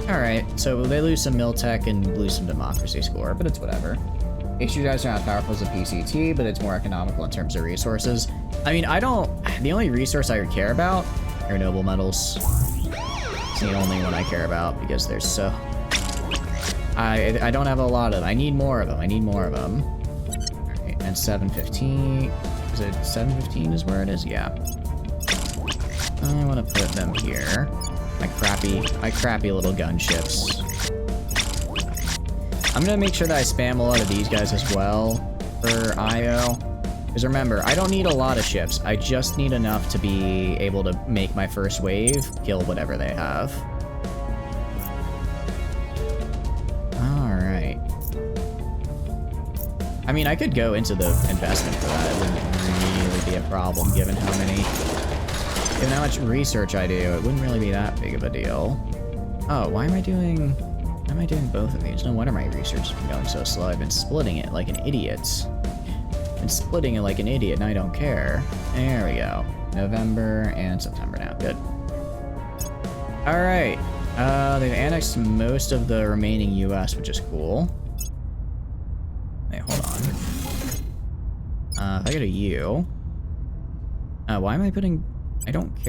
Alright, so they lose some Miltech and lose some democracy score, but it's whatever. HQ drives are not powerful as a PCT, but it's more economical in terms of resources. I mean, the only resource I care about are noble metals. It's the only one I care about because there's so... I don't have a lot of them. I need more of them. Alright, and 715. Is it 715 is where it is? Yeah. I want to put them here. My crappy little gunships. I'm gonna make sure that I spam a lot of these guys as well for IO. Because remember, I don't need a lot of ships. I just need enough to be able to make my first wave, kill whatever they have. Alright. I mean, I could go into the investment for that. It wouldn't really be a problem given how much research I do. It wouldn't really be that big of a deal. Oh, why am I doing both of these? No wonder my research has been going so slow. I've been splitting it like an idiot. And I don't care. There we go. November and September now. Good. Alright. They've annexed most of the remaining US, which is cool. Wait, hold on. If I go to U... why am I putting... I do not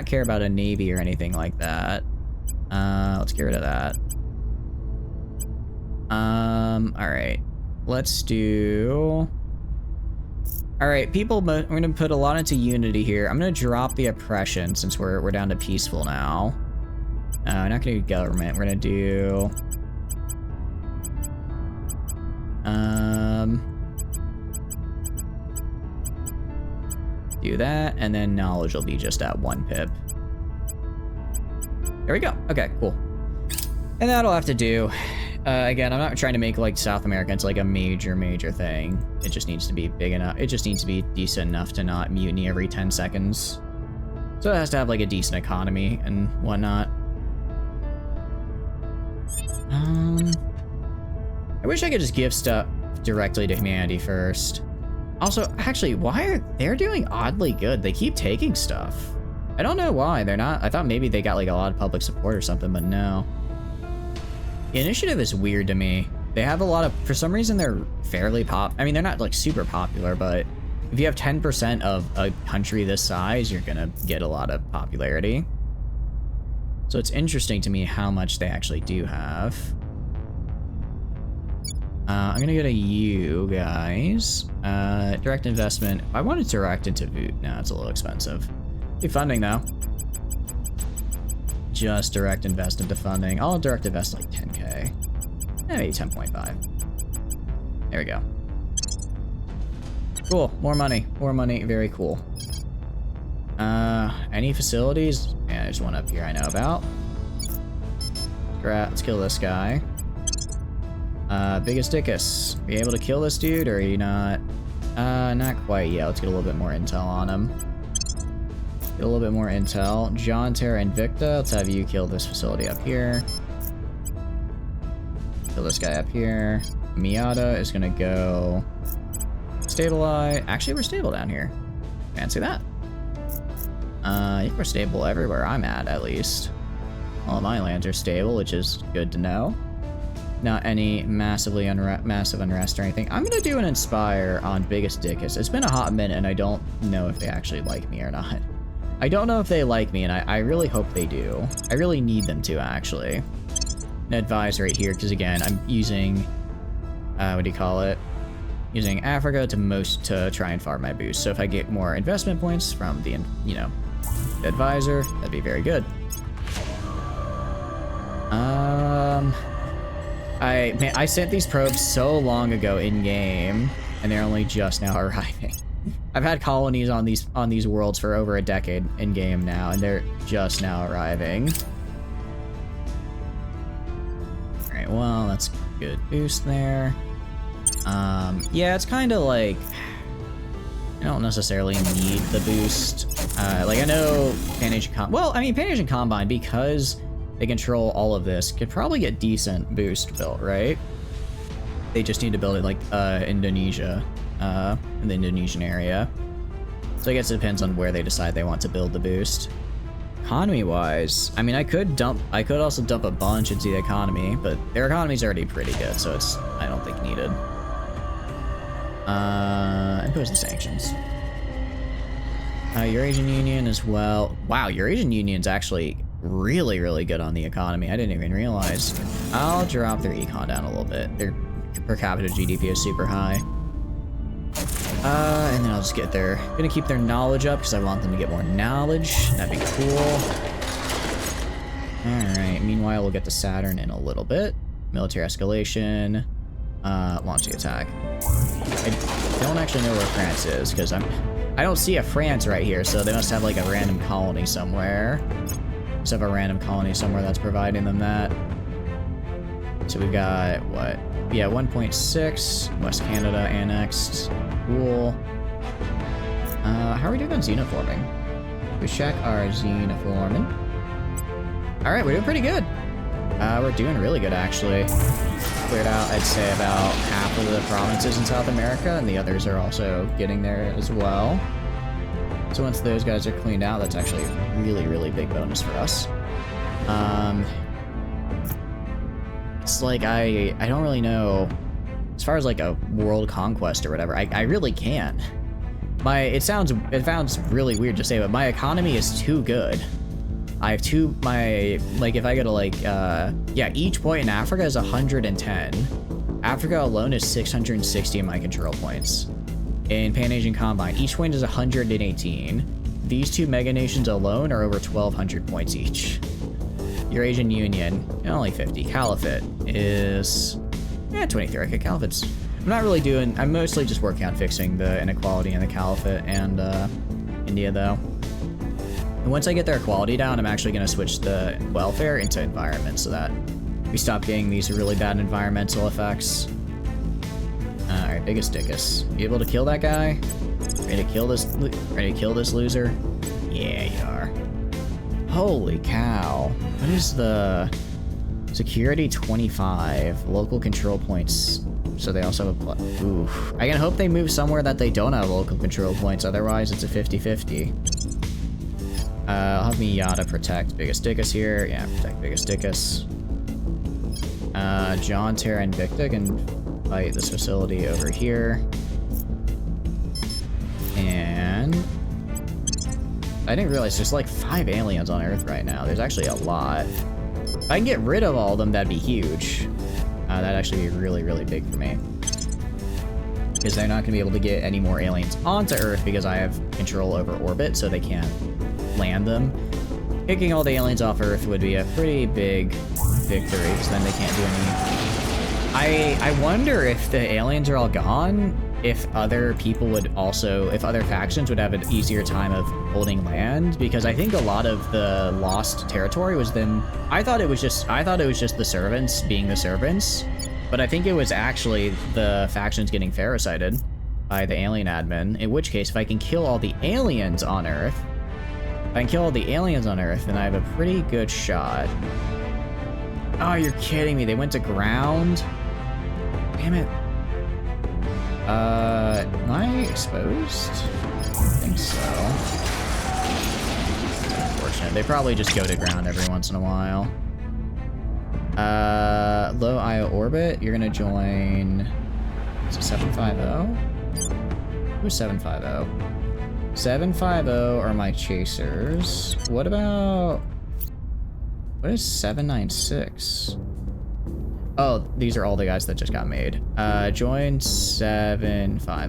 care about a navy or anything like that. Let's get rid of that. Alright. Let's do... Alright, people, we're gonna put a lot into unity here. I'm gonna drop the oppression since we're down to peaceful now. We're not gonna do government. We're gonna do... do that, and then knowledge will be just at 1 pip. There we go. Okay, cool. And that'll have to do. Again, I'm not trying to make like South America into like a major thing. It just needs to be big enough. It just needs to be decent enough to not mutiny every 10 seconds. So it has to have like a decent economy and whatnot. I wish I could just give stuff directly to humanity first. Also, actually, why are they doing oddly good? They keep taking stuff. I don't know why they're not. I thought maybe they got like a lot of public support or something, but no. The initiative is weird to me. They have a lot of, for some reason, they're fairly I mean, they're not like super popular, but if you have 10% of a country this size, you're gonna get a lot of popularity. So it's interesting to me how much they actually do have. I'm gonna go to you guys. Direct investment. I wanted to direct into Voot. No, it's a little expensive. Be funding though. Just direct invest into funding. I'll direct invest like 10k. Maybe 10.5. There we go. Cool. More money. More money. Very cool. Any facilities? Yeah, there's one up here I know about. Let's kill this guy. Biggest Dickus. Are you able to kill this dude, or are you not? Not quite yet. Let's get a little bit more intel on him. Get a little bit more intel. John, Terra, Invicta. Let's have you kill this facility up here. Kill this guy up here. Miata is gonna go stabilize. Actually, we're stable down here. Fancy that. I think we're stable everywhere I'm at least. All of my lands are stable, which is good to know. Not any massive unrest or anything. I'm gonna do an inspire on Biggest Dickus. It's been a hot minute, and I don't know if they actually like me or not. I don't know if they like me, and I really hope they do. I really need them to, actually. An advise right here, because again, I'm using, what do you call it? Using Africa to try and farm my boost. So if I get more investment points from the, you know, the advisor, that'd be very good. I sent these probes so long ago in game, and they're only just now arriving. I've had colonies on these worlds for over a decade in game now, and they're just now arriving. All right, well, that's good boost there. Yeah, it's kind of like I don't necessarily need the boost. Like I know Pan-Asian Combine, because they control all of this, could probably get decent boost built, right? They just need to build it like Indonesia, in the Indonesian area. So I guess it depends on where they decide they want to build the boost. economy-wise, I mean, I could also dump a bunch into the economy, but their economy's already pretty good, so it's, I don't think, needed. Impose the sanctions. Eurasian Union as well. Wow, Eurasian Union's actually really, really good on the economy. I didn't even realize. I'll drop their econ down a little bit. Their per capita GDP is super high. And then I'll just get their... Gonna keep their knowledge up because I want them to get more knowledge. That'd be cool. Alright, meanwhile, we'll get to Saturn in a little bit. Military escalation. Launch the attack. I don't actually know where France is because I don't see a France right here, so they must have like a random colony somewhere. Must have a random colony somewhere that's providing them that. So we've got, what? Yeah, 1.6. West Canada annexed. Cool. How are we doing on xenoforming? We check our xenoforming. Alright, we're doing pretty good. We're doing really good, actually. Cleared out, I'd say, about half of the provinces in South America, and the others are also getting there as well. So once those guys are cleaned out, that's actually a really, really big bonus for us. It's like, I don't really know, as far as like a world conquest or whatever, I really can't. It sounds really weird to say, but my economy is too good. I have if I go to like, yeah, each point in Africa is 110. Africa alone is 660 of my control points. In Pan-Asian Combine, each point is 118. These two mega nations alone are over 1,200 points each. Eurasian Union, only 50. Caliphate is, 23. Okay, Caliphate's, I'm mostly just working on fixing the inequality in the Caliphate and India though. And once I get their equality down, I'm actually going to switch the welfare into environment so that we stop getting these really bad environmental effects. Alright, biggest dickus. You able to kill that guy? Ready to kill this loser? Yeah, you are. Holy cow. What is the... Security 25. Local control points. So they also have a... Oof. I can hope they move somewhere that they don't have local control points, otherwise it's a 50-50. I'll have Miata protect Biggest Dickus here. Yeah, protect Biggest Dickus. John, Terra, and Invicta can fight this facility over here. And... I didn't realize there's like 5 aliens on Earth right now. There's actually a lot. If I can get rid of all of them, that'd be huge. That'd actually be really, really big for me. Because they're not going to be able to get any more aliens onto Earth because I have control over orbit, so they can't land them. Kicking all the aliens off Earth would be a pretty big victory, because then they can't do any... I wonder if the aliens are all gone, if other people would also... If other factions would have an easier time of holding land, because I think a lot of the lost territory was them... I thought it was just the servants being the servants, but I think it was actually the factions getting ferocited by the alien admin, in which case, if I can kill all the aliens on Earth, then I have a pretty good shot. Oh, you're kidding me. They went to ground? Damn it. Am I exposed? I think so. That's unfortunate. They probably just go to ground every once in a while. Low IO orbit. You're gonna join... Is it 750? Who's 750? 750 are my chasers. What about... What is 796? Oh, these are all the guys that just got made. Join 750.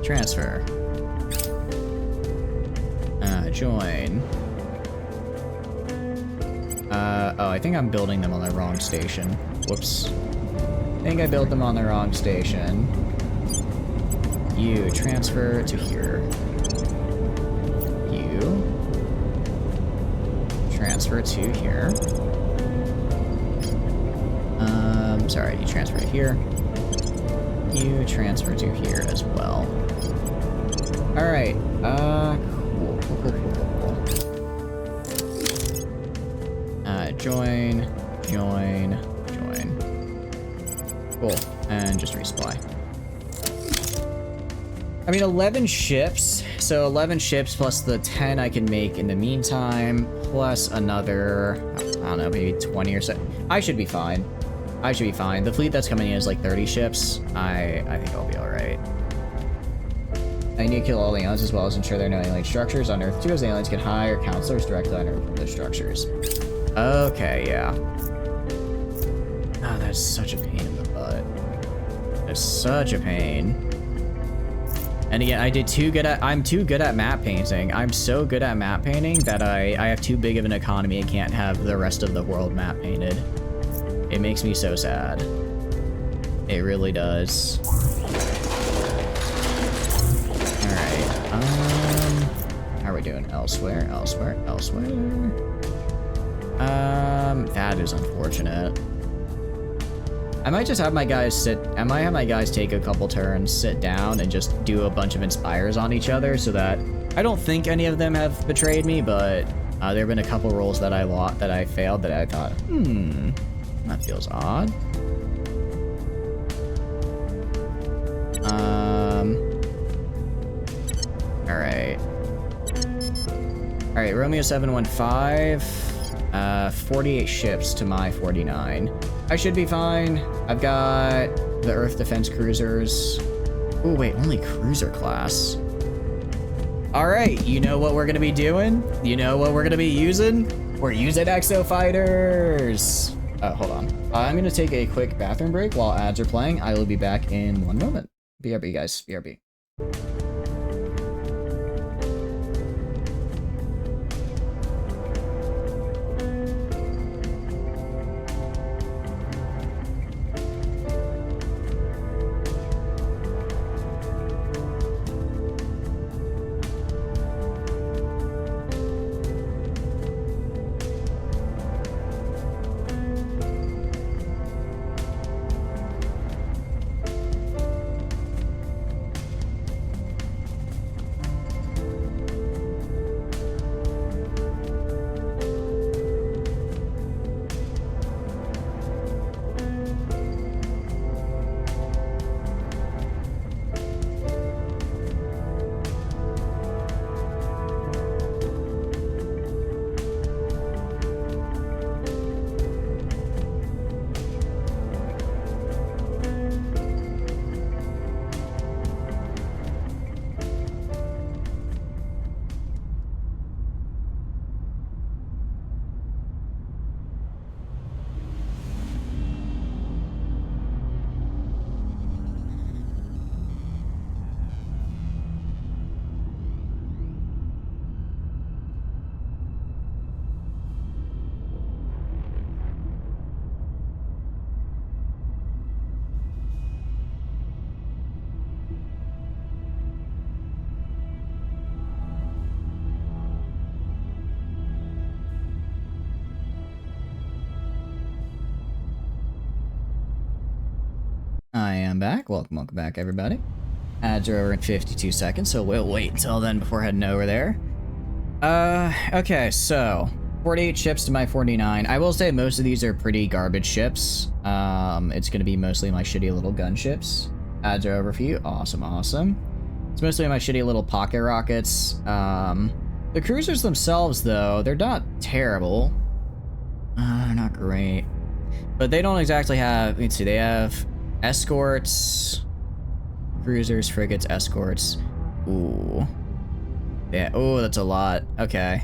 Transfer. Join. Oh, I think I'm building them on the wrong station. Whoops. I think I built them on the wrong station. You transfer to here. You transfer to here. Sorry, you transfer to here. You transfer to here as well. Alright, cool. Join. Cool. And just resupply. I mean, 11 ships. So 11 ships plus the 10 I can make in the meantime, plus another, I don't know, maybe 20 or so. I should be fine. I should be fine. The fleet that's coming in is like 30 ships. I think I'll be alright. I need to kill all the aliens as well as ensure there are no alien structures on Earth too, as the aliens can hire counselors directly on Earth from their structures. Okay, yeah. Ah, that's such a pain in the butt. That's such a pain. And again, I'm too good at map painting. I'm so good at map painting that I have too big of an economy and can't have the rest of the world map painted. It makes me so sad. It really does. Alright, how are we doing? Elsewhere. That is unfortunate. I might just have my guys take a couple turns, sit down, and just do a bunch of inspires on each other so that I don't think any of them have betrayed me, but there have been a couple rolls that I failed that I thought, that feels odd. Alright, Romeo 715, 48 ships to my 49. I should be fine. I've got the Earth Defense Cruisers. Oh, wait, only cruiser class. All right, you know what we're gonna be doing? You know what we're gonna be using? We're using Exo Fighters. Hold on. I'm gonna take a quick bathroom break while ads are playing. I will be back in 1 moment. BRB, guys, BRB. I am back. Welcome back, everybody. Ads are over in 52 seconds, so we'll wait until then before heading over there. Okay, so 48 ships to my 49. I will say most of these are pretty garbage ships. It's gonna be mostly my shitty little gunships. Ads are over for you. Awesome, awesome. It's mostly my shitty little pocket rockets. The cruisers themselves, though, they're not terrible. Not great. But they don't exactly have, let's see, they have escorts, cruisers, frigates, escorts. Ooh. Yeah, oh, that's a lot. Okay.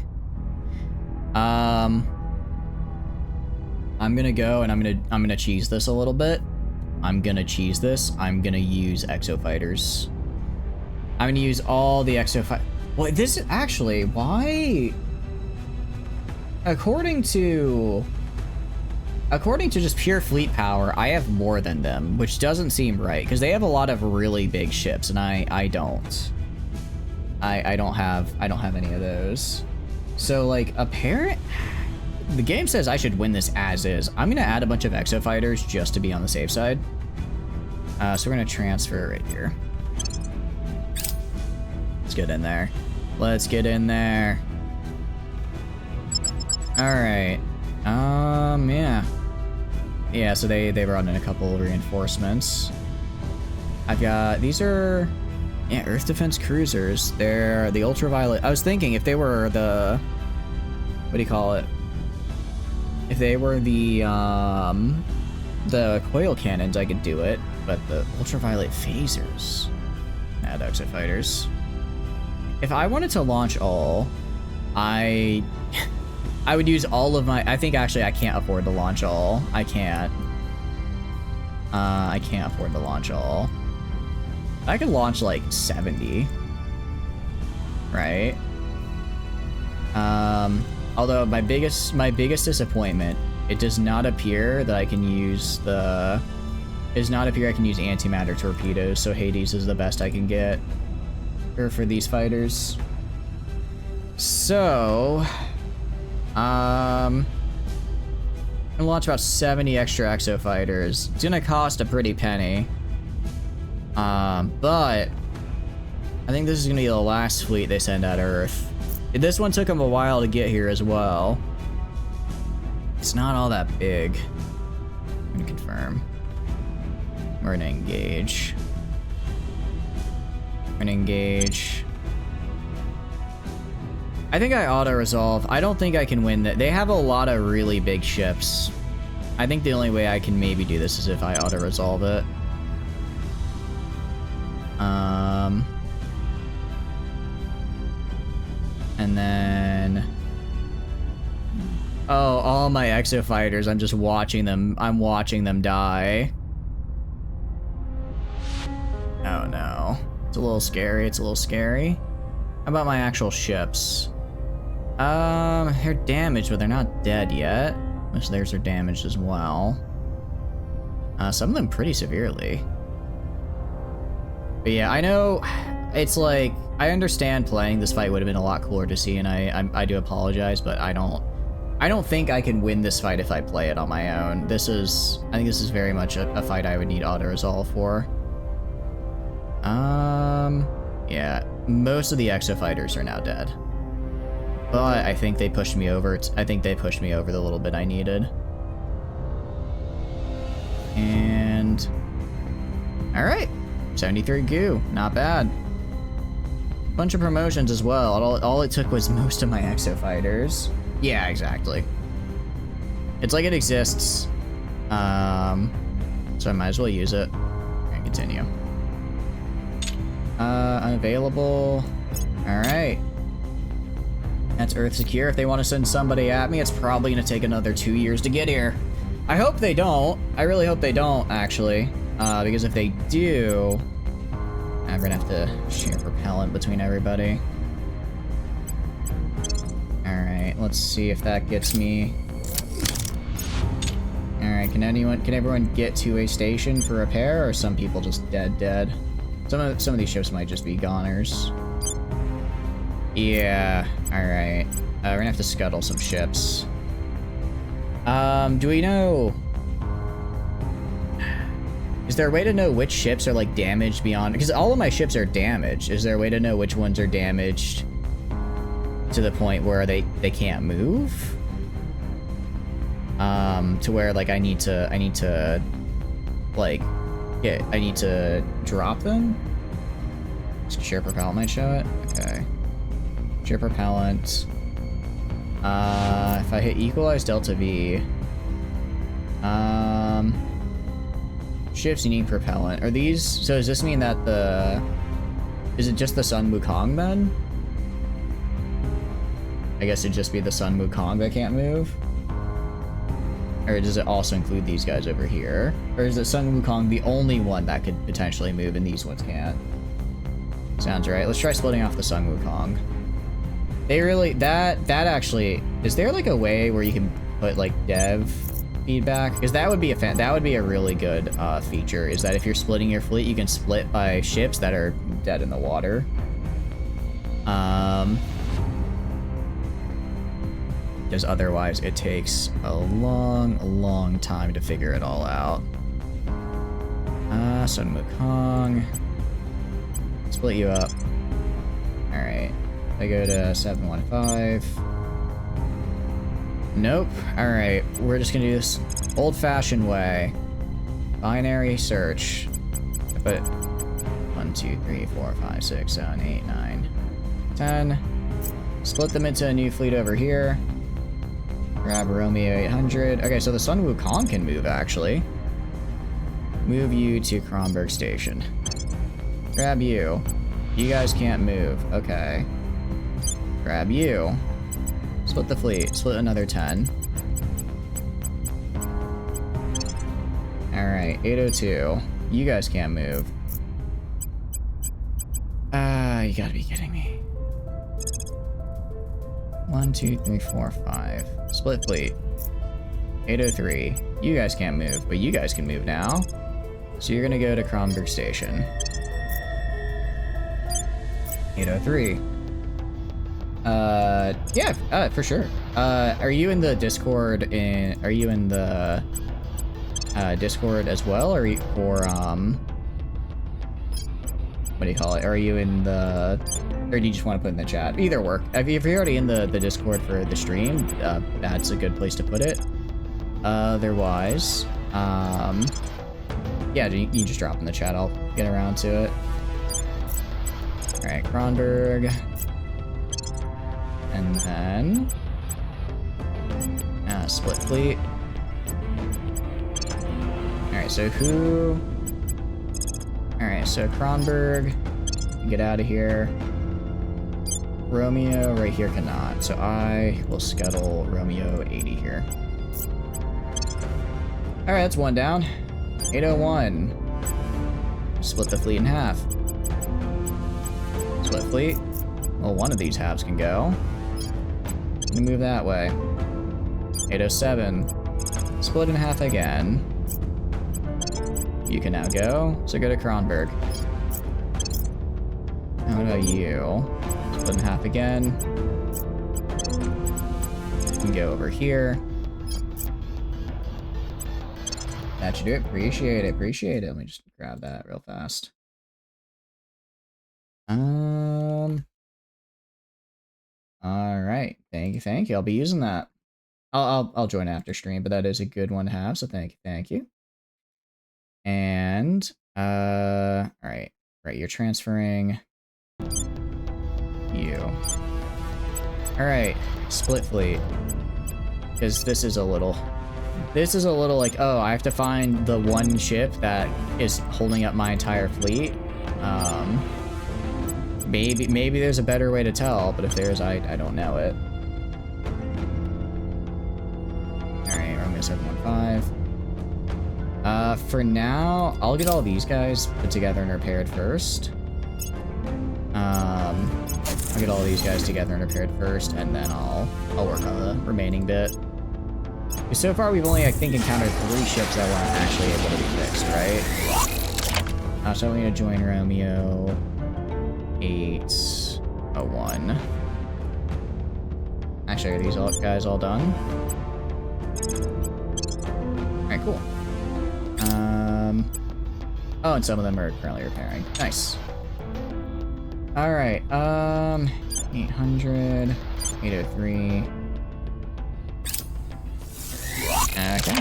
I'm gonna go and I'm gonna cheese this a little bit. I'm gonna cheese this. I'm gonna use Exo Fighters. I'm gonna use all the Exo Fighters. Well, this is actually, why? According to just pure fleet power, I have more than them, which doesn't seem right, because they have a lot of really big ships, and I don't. I don't have any of those. So, like, the game says I should win this as is. I'm gonna add a bunch of Exo Fighters just to be on the safe side. So we're gonna transfer right here. Let's get in there. Let's get in there. Alright. Yeah. Yeah, so they brought in a couple of reinforcements. I've got, these are, yeah, Earth Defense Cruisers. They're the ultraviolet. I was thinking if they were the, what do you call it? If they were the coil cannons, I could do it, but the ultraviolet phasers. Nah, Exo Fighters. If I wanted to launch all, I would use all of my, I think actually I can't afford to launch all. I can't afford to launch all. I could launch like 70, right? Although my biggest disappointment, it does not appear that I can use the, it does not appear I can use antimatter torpedoes, so Hades is the best I can get for these fighters. So, I'm gonna launch about 70 extra Exo Fighters. It's gonna cost a pretty penny. But I think this is gonna be the last fleet they send at Earth. This one took them a while to get here as well. It's not all that big. I'm gonna confirm. We're gonna engage. We're gonna engage. I think I auto-resolve. I don't think I can win that. They have a lot of really big ships. I think the only way I can maybe do this is if I auto-resolve it. And then... Oh, all my Exo Fighters, I'm just watching them. I'm watching them die. Oh no. It's a little scary, it's a little scary. How about my actual ships? They're damaged, but they're not dead yet. Most of theirs are damaged as well. Some of them pretty severely. But yeah, I know it's like, I understand playing this fight would have been a lot cooler to see, and I do apologize, but I don't think I can win this fight if I play it on my own. I think this is very much a fight I would need auto-resolve for. Yeah, most of the Exo Fighters are now dead. But I think they pushed me over. I think they pushed me over the little bit I needed. And... Alright. 73 goo. Not bad. Bunch of promotions as well. All it took was most of my Exo Fighters. Yeah, exactly. It's like it exists. So I might as well use it. And continue. Unavailable. Alright. That's Earth secure. If they want to send somebody at me, it's probably going to take another 2 years to get here. I hope they don't. I really hope they don't, actually. Because if they do... I'm going to have to share propellant between everybody. Alright, let's see if that gets me... Alright, can everyone get to a station for repair, or are some people just dead? Some of these ships might just be goners. Yeah, alright. We're gonna have to scuttle some ships. Do we know... Is there a way to know which ships are, like, damaged beyond... Because all of my ships are damaged. Is there a way to know which ones are damaged to the point where they can't move? To where, like, I need to, like, I need to drop them? Sheer propellant might show it? Okay. Sheer propellant. If I hit equalize delta V. Ships you need propellant. Are these, so does this mean that is it just the Sun Wukong then? I guess it'd just be the Sun Wukong that can't move? Or does it also include these guys over here? Or is the Sun Wukong the only one that could potentially move and these ones can't? Sounds right. Let's try splitting off the Sun Wukong. They really, that actually, is there like a way where you can put like dev feedback? Because that would be a really good feature, is that if you're splitting your fleet, you can split by ships that are dead in the water. Because otherwise it takes a long time to figure it all out. Sun Wukong. Split you up. Alright. I go to 715. Nope. Alright. We're just gonna do this old-fashioned way. Binary search. But 1, 2, 3, 4, 5, 6, 7, 8, 9, 10. Split them into a new fleet over here. Grab Romeo 800. Okay, so the Sun Wukong can move, actually. Move you to Kronberg Station. Grab you. You guys can't move. Okay. Grab you. Split the fleet. Split another 10. Alright, 802. You guys can't move. You gotta be kidding me. 1, 2, 3, 4, 5. Split fleet. 803. You guys can't move, but you guys can move now. So you're gonna go to Kronberg Station. 803. Yeah, for sure. Are you in the Discord are you in the Discord as well, or what do you call it? Are you in the, or do you just want to put in the chat? Either work. If you're already in the Discord for the stream, that's a good place to put it. Otherwise, yeah, you just drop in the chat. I'll get around to it. All right, Kronberg, and then split fleet. All right, so who? All right, so Kronberg, get out of here. Romeo right here cannot, so I will scuttle Romeo 80 here. All right, that's one down. 801. Split the fleet in half. Split fleet. Well, one of these halves can go. I'm gonna move that way. 807. Split in half again. You can now go, so go to Kronberg. Now what about you? Split in half again. You can go over here. That should do it. Appreciate it, appreciate it. Let me just grab that real fast. Alright. Thank you. I'll be using that. I'll join after stream, but that is a good one to have, so thank you. And alright. Right, you're transferring you. Alright, split fleet. Because this is a little like, oh, I have to find the one ship that is holding up my entire fleet. Maybe there's a better way to tell, but if there is, I don't know it. Alright, Romeo 715. For now, I'll get all these guys put together and repaired first. I'll get all these guys together and repaired first, and then I'll work on the remaining bit. Because so far, we've only, I think, encountered 3 ships that weren't actually able to be fixed, right? So we need to join Romeo 801. Actually, are these guys all done? Alright, cool. Oh, and some of them are currently repairing. Nice. Alright, 800, 803. Okay.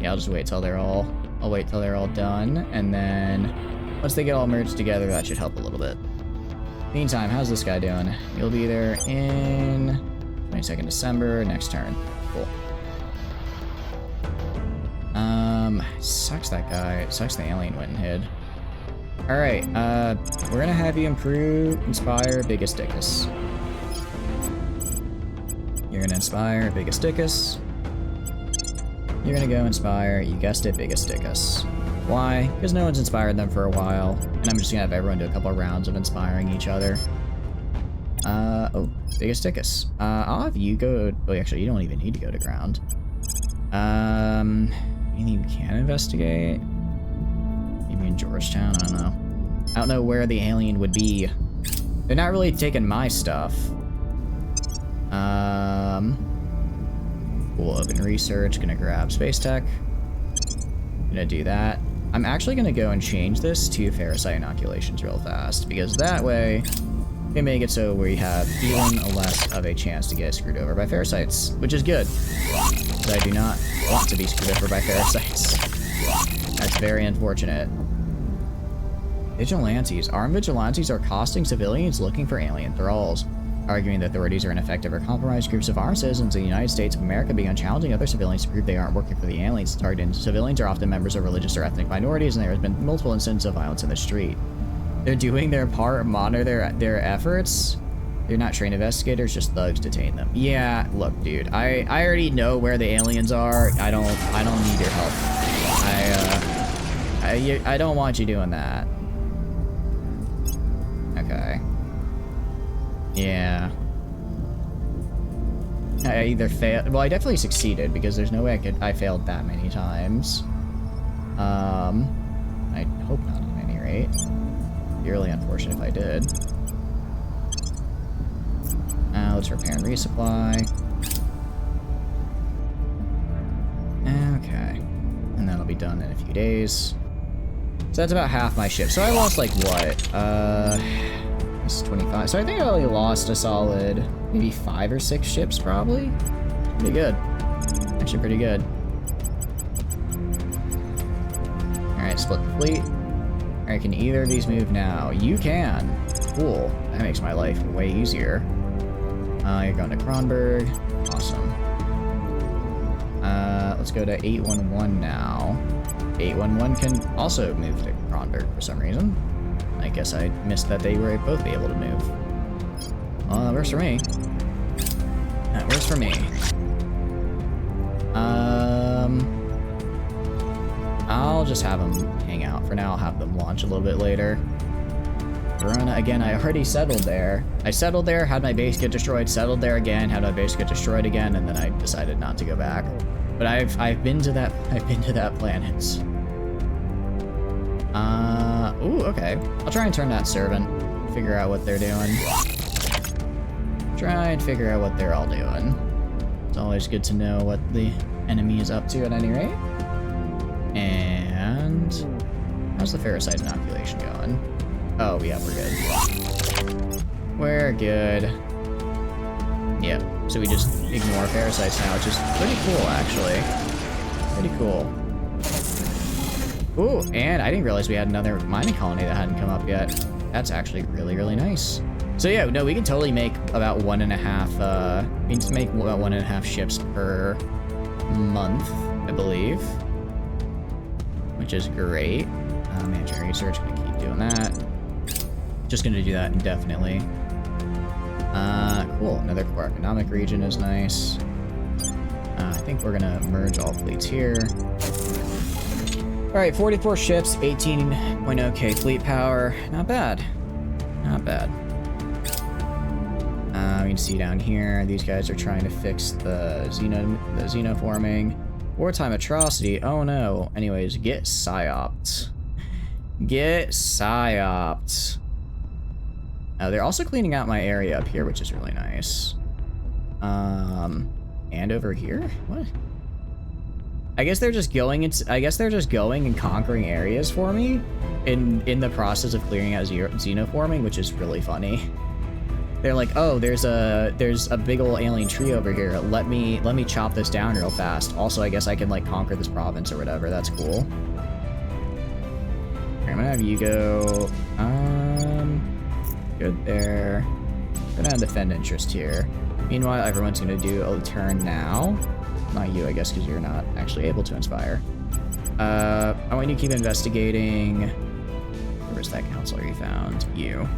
Yeah, I'll just wait till they're all, done, and then once they get all merged together, that should help a little bit. Meantime, how's this guy doing? You'll be there in 22nd December, next turn. Cool. Sucks that guy. Sucks the alien went and hid. Alright, we're gonna have you inspire Biggest-Dickus. You're gonna inspire Biggest-Dickus. You're gonna go inspire, you guessed it, Biggest-Dickus. Why? Because no one's inspired them for a while, and I'm just gonna have everyone do a couple of rounds of inspiring each other. Oh, Biggest-Dickus. I'll have you go, oh, actually, you don't even need to go to ground. You can investigate. Maybe in Georgetown, I don't know. I don't know where the alien would be. They're not really taking my stuff. Cool, open research, gonna grab space tech. Gonna do that. I'm actually gonna go and change this to Ferricite inoculations real fast, because that way they make it so we have even less of a chance to get screwed over by Ferricites, which is good. Because I do not want to be screwed over by Ferricites. That's very unfortunate. Vigilantes. Armed vigilantes are accosting civilians looking for alien thralls, arguing that authorities are ineffective or compromised. Groups of armed citizens in the United States of America began challenging other civilians to prove they aren't working for the aliens. Targeted civilians are often members of religious or ethnic minorities, and there has been multiple incidents of violence in the street. They're doing their part, monitor their efforts. They're not trained investigators, just thugs detain them. Yeah, look, dude, I already know where the aliens are. I don't need your help. I don't want you doing that. Okay. Yeah. I either failed. Well, I definitely succeeded because there's no way I failed that many times. I hope not at any rate. It'd be really unfortunate if I did. Let's repair and resupply. Okay. And that'll be done in a few days. So that's about half my ship. So I lost like what? This is 25. So I think I only lost a solid maybe 5 or 6 ships probably. Pretty good. Actually pretty good. Alright, split the fleet. Alright, can either of these move now? You can. Cool. That makes my life way easier. You're going to Kronberg. Awesome. Let's go to 811 now. 811 can also move to Kronberg for some reason. I guess I missed that they were both be able to move. Well, that works for me. That works for me. I'll just have them hang out. For now, I'll have them launch a little bit later. Verona, again, I already settled there. I settled there, had my base get destroyed, settled there again, had my base get destroyed again, and then I decided not to go back. But I've been to that planet. Ooh, okay. I'll try and turn that servant. Figure out what they're doing. Try and figure out what they're all doing. It's always good to know what the enemy is up to at any rate. And how's the ferricide inoculation going? Oh, yeah, we're good. We're good. Yep. So we just ignore parasites now, which is pretty cool, actually. Pretty cool. Ooh, and I didn't realize we had another mining colony that hadn't come up yet. That's actually really, really nice. So yeah, no, we can totally make about 1.5, we can make about 1.5 ships per month, I believe. Which is great. Managing research, gonna keep doing that. Just gonna do that indefinitely. Cool, another core economic region is nice. I think we're gonna merge all fleets here. Alright, 44 ships, 18.0k fleet power. Not bad. Not bad. You can see down here, these guys are trying to fix the xenoforming. Wartime atrocity, oh no. Anyways, get psyoped. Get psyoped. They're also cleaning out my area up here, which is really nice. And over here? What? I guess they're just going and conquering areas for me in the process of clearing out xenoforming, which is really funny. They're like, oh, there's a big old alien tree over here. Let me chop this down real fast. Also, I guess I can like conquer this province or whatever. That's cool. I'm gonna have you go. Good there. Gonna have defend interest here. Meanwhile, everyone's gonna do a turn now. Not you, I guess, because you're not actually able to inspire. I want you to keep investigating. Where's that counselor you found? You.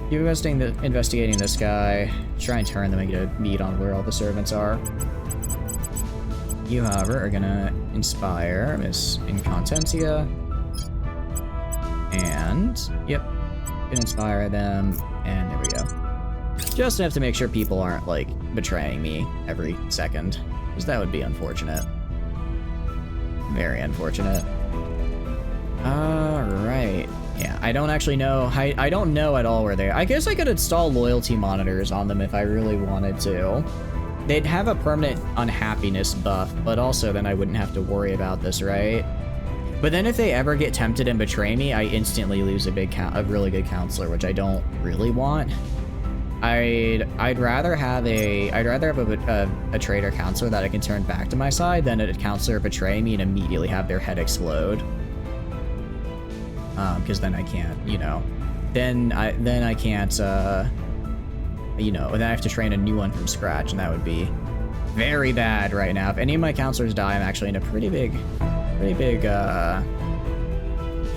Keep investigating this guy. Try and turn them and get a beat on where all the servants are. You, however, are gonna inspire Miss Incontentia. And, yep, gonna inspire them, and there we go. Just enough to make sure people aren't, like, betraying me every second, because that would be unfortunate. Very unfortunate. Alright. Yeah, I don't actually know. I don't know at all where they are. I guess I could install loyalty monitors on them if I really wanted to. They'd have a permanent unhappiness buff, but also then I wouldn't have to worry about this, right? But then if they ever get tempted and betray me, I instantly lose a really good counselor, which I don't really want. I'd rather have a traitor counselor that I can turn back to my side than a counselor betray me and immediately have their head explode. because then I can't, you know, then I can't, you know, then I have to train a new one from scratch, and that would be very bad right now. If any of my counselors die, I'm actually in a pretty big,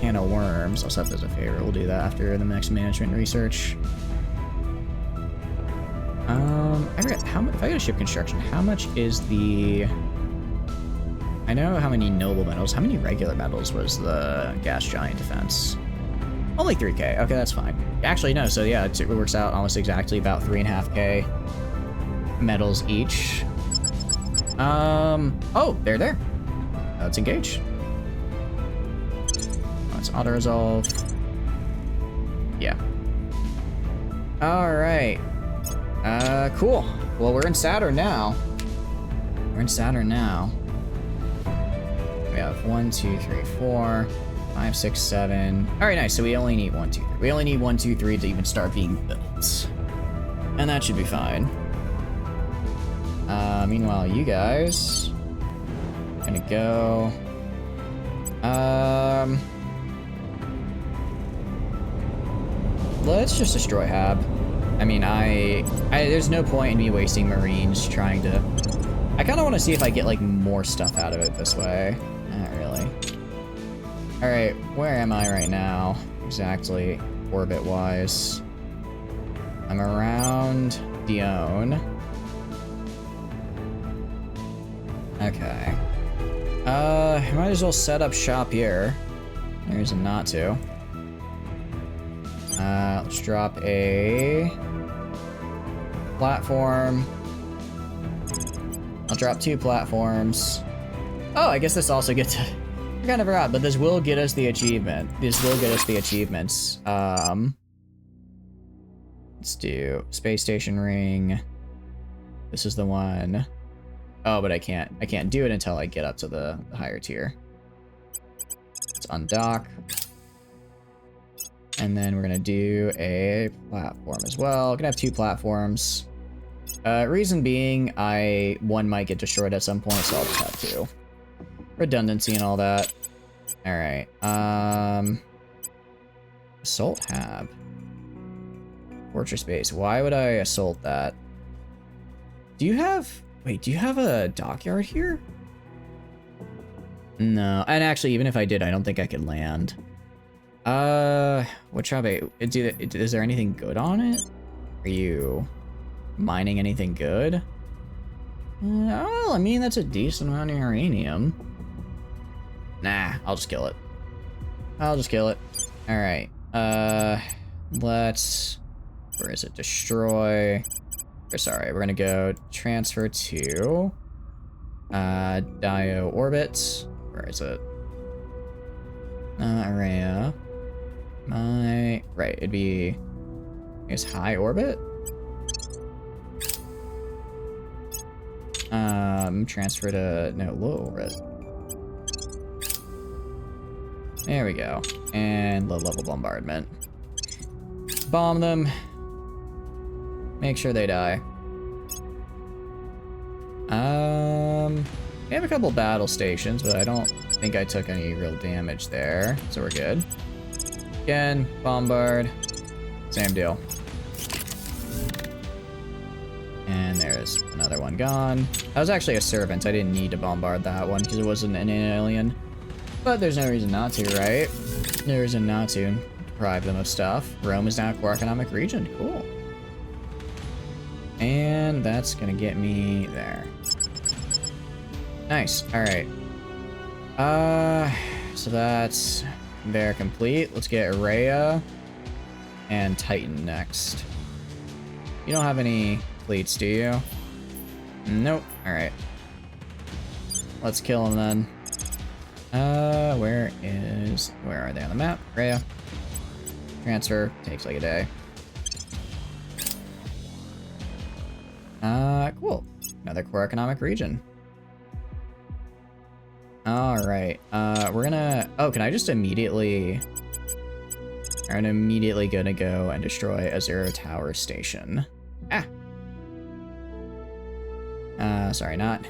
can of worms. I'll set this as a favor. We'll do that after the next management research. I forget how much. If I go to ship construction, how much is the? I know how many noble metals. How many regular metals was the gas giant defense? Only 3k. Okay, that's fine. Actually, no. So yeah, it works out almost exactly about 3.5k metals each. Oh, they're there. Let's engage. Let's auto resolve. Yeah. All right. Cool. Well, we're in Saturn now. We have 1, 2, 3, 4, 5, 6, 7. All right, nice. So we only need 1, 2, 3. We only need 1, 2, 3 to even start being built, and that should be fine. Meanwhile, you guys are gonna go. Let's just destroy Hab. I mean, there's no point in me wasting Marines trying to. I kind of want to see if I get like more stuff out of it this way. Not really. All right, where am I right now? Exactly, orbit-wise. I'm around Dione. Okay. Might as well set up shop here. There isn't not to. Let's drop a platform. I'll drop 2 platforms. Oh, I guess this also gets. I kind of forgot, but this will get us the achievement. This will get us the achievements. Let's do space station ring. This is the one. Oh, but I can't do it until I get up to the higher tier. Let's undock. And then we're gonna do a platform as well. Gonna have 2 platforms. Reason being, one might get destroyed at some point, so I'll just have 2. Redundancy and all that. All right. Assault Hab. Fortress base. Why would I assault that? Do you have? Wait, do you have a dockyard here? No, and actually, even if I did, I don't think I could land. What job? Is there anything good on it? Are you mining anything good? Oh, I mean, that's a decent amount of uranium. Nah, I'll just kill it. All right. Let's. Where is it? Destroy. Or sorry, we're gonna go transfer to Dio orbit. Where is it? Area. Right, it'd be, I guess, high orbit. Transfer to low orbit. There we go. And low level bombardment. Bomb them. Make sure they die. We have a couple battle stations, but I don't think I took any real damage there, so we're good. Again, bombard. Same deal. And there's another one gone. That was actually a servant. I didn't need to bombard that one because it wasn't an alien. But there's no reason not to, right? No reason not to deprive them of stuff. Rome is now a core economic region. Cool. And that's gonna get me there. Nice. All right. So that's they're complete. Let's get Rhea and Titan next. You don't have any fleets, do you? Nope. All right. Let's kill them then. Where are they on the map? Rhea. Transfer takes like a day. Cool. Another core economic region. All right. We're gonna. Oh, can I just immediately? I'm immediately gonna go and destroy a 0 tower station. Ah. Sorry, not.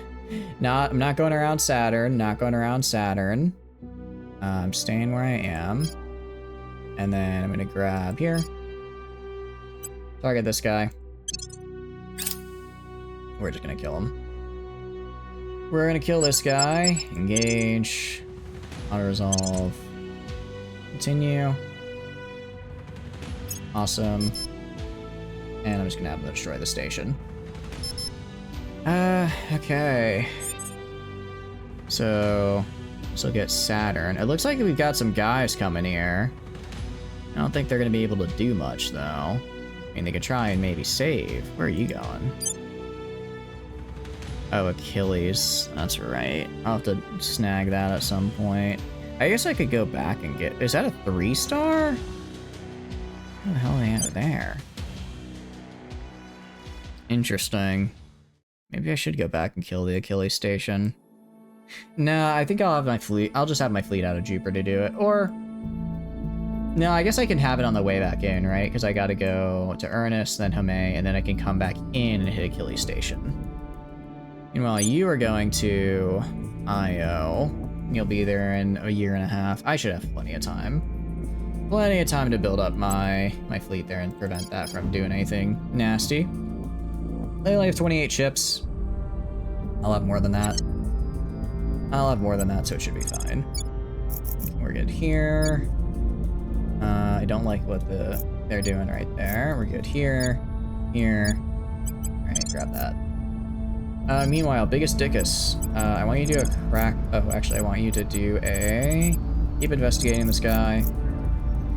I'm not going around Saturn. Not going around Saturn. I'm staying where I am. And then I'm gonna grab here. Target this guy. We're just gonna kill him. We're gonna kill this guy. Engage. Auto-resolve. Continue. Awesome. And I'm just gonna have to destroy the station. Okay. So get Saturn. It looks like we've got some guys coming here. I don't think they're gonna be able to do much, though. I mean, they could try and maybe save. Where are you going? Oh, Achilles. That's right. I'll have to snag that at some point. I guess I could go back and get... Is that a 3-star? What the hell do they have there? Interesting. Maybe I should go back and kill the Achilles station. Nah, I think I'll have my fleet. I'll just have my fleet out of Jupiter to do it. Or... No, I guess I can have it on the way back in, right? Because I gotta go to Ernest, then Hame, and then I can come back in and hit Achilles station. Meanwhile, you are going to Io. You'll be there in a year and a half. I should have plenty of time. Plenty of time to build up my fleet there and prevent that from doing anything nasty. They only have 28 ships. I'll have more than that. I'll have more than that, so it should be fine. We're good here. I don't like what they're doing right there. We're good here. Here. Alright, grab that. Meanwhile, Biggest Dickus. I want you to do a crack... Oh, actually, I want you to do a... Keep investigating this guy.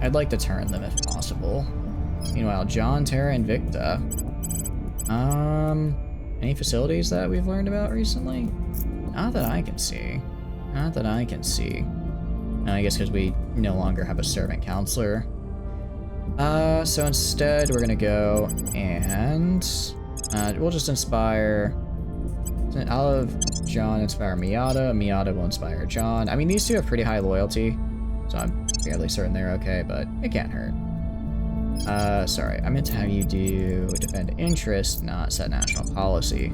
I'd like to turn them if possible. Meanwhile, John, Terra, Invicta. Any facilities that we've learned about recently? Not that I can see. Not that I can see. I guess because we no longer have a servant counselor. So instead, we're gonna go and... we'll just inspire... I'll have John inspire Miata. Miata will inspire John. I mean, these two have pretty high loyalty, so I'm fairly certain they're okay, but it can't hurt. Sorry, I meant to have you do defend interest, not set national policy.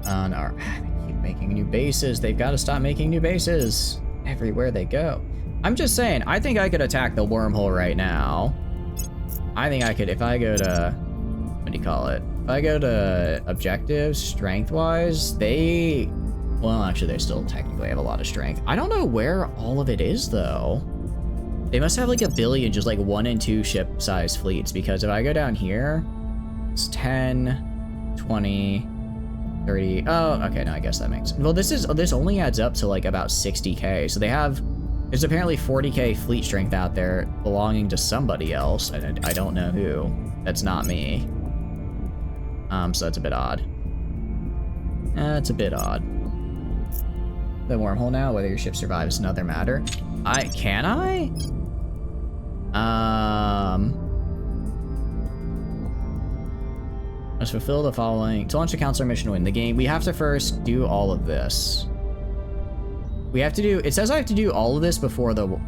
They keep making new bases. They've got to stop making new bases everywhere they go. I'm just saying, I think I could attack the wormhole right now. I think I could, if I go to, what do you call it? If I go to objectives, strength-wise, well, actually, they still technically have a lot of strength. I don't know where all of it is, though. They must have like a billion, just like 1 and 2 ship-sized fleets, because if I go down here, it's 10, 20, 30. Oh, okay, no, I guess that makes sense. Well, this only adds up to like about 60k, so there's apparently 40k fleet strength out there belonging to somebody else, and I don't know who. That's not me. So that's a bit odd. That's a bit odd. The wormhole now, whether your ship survives is another matter. Can I? Must fulfill the following. To launch a counselor mission to win the game, we have to first do all of this. We have to do, it says I have to do all of this before the,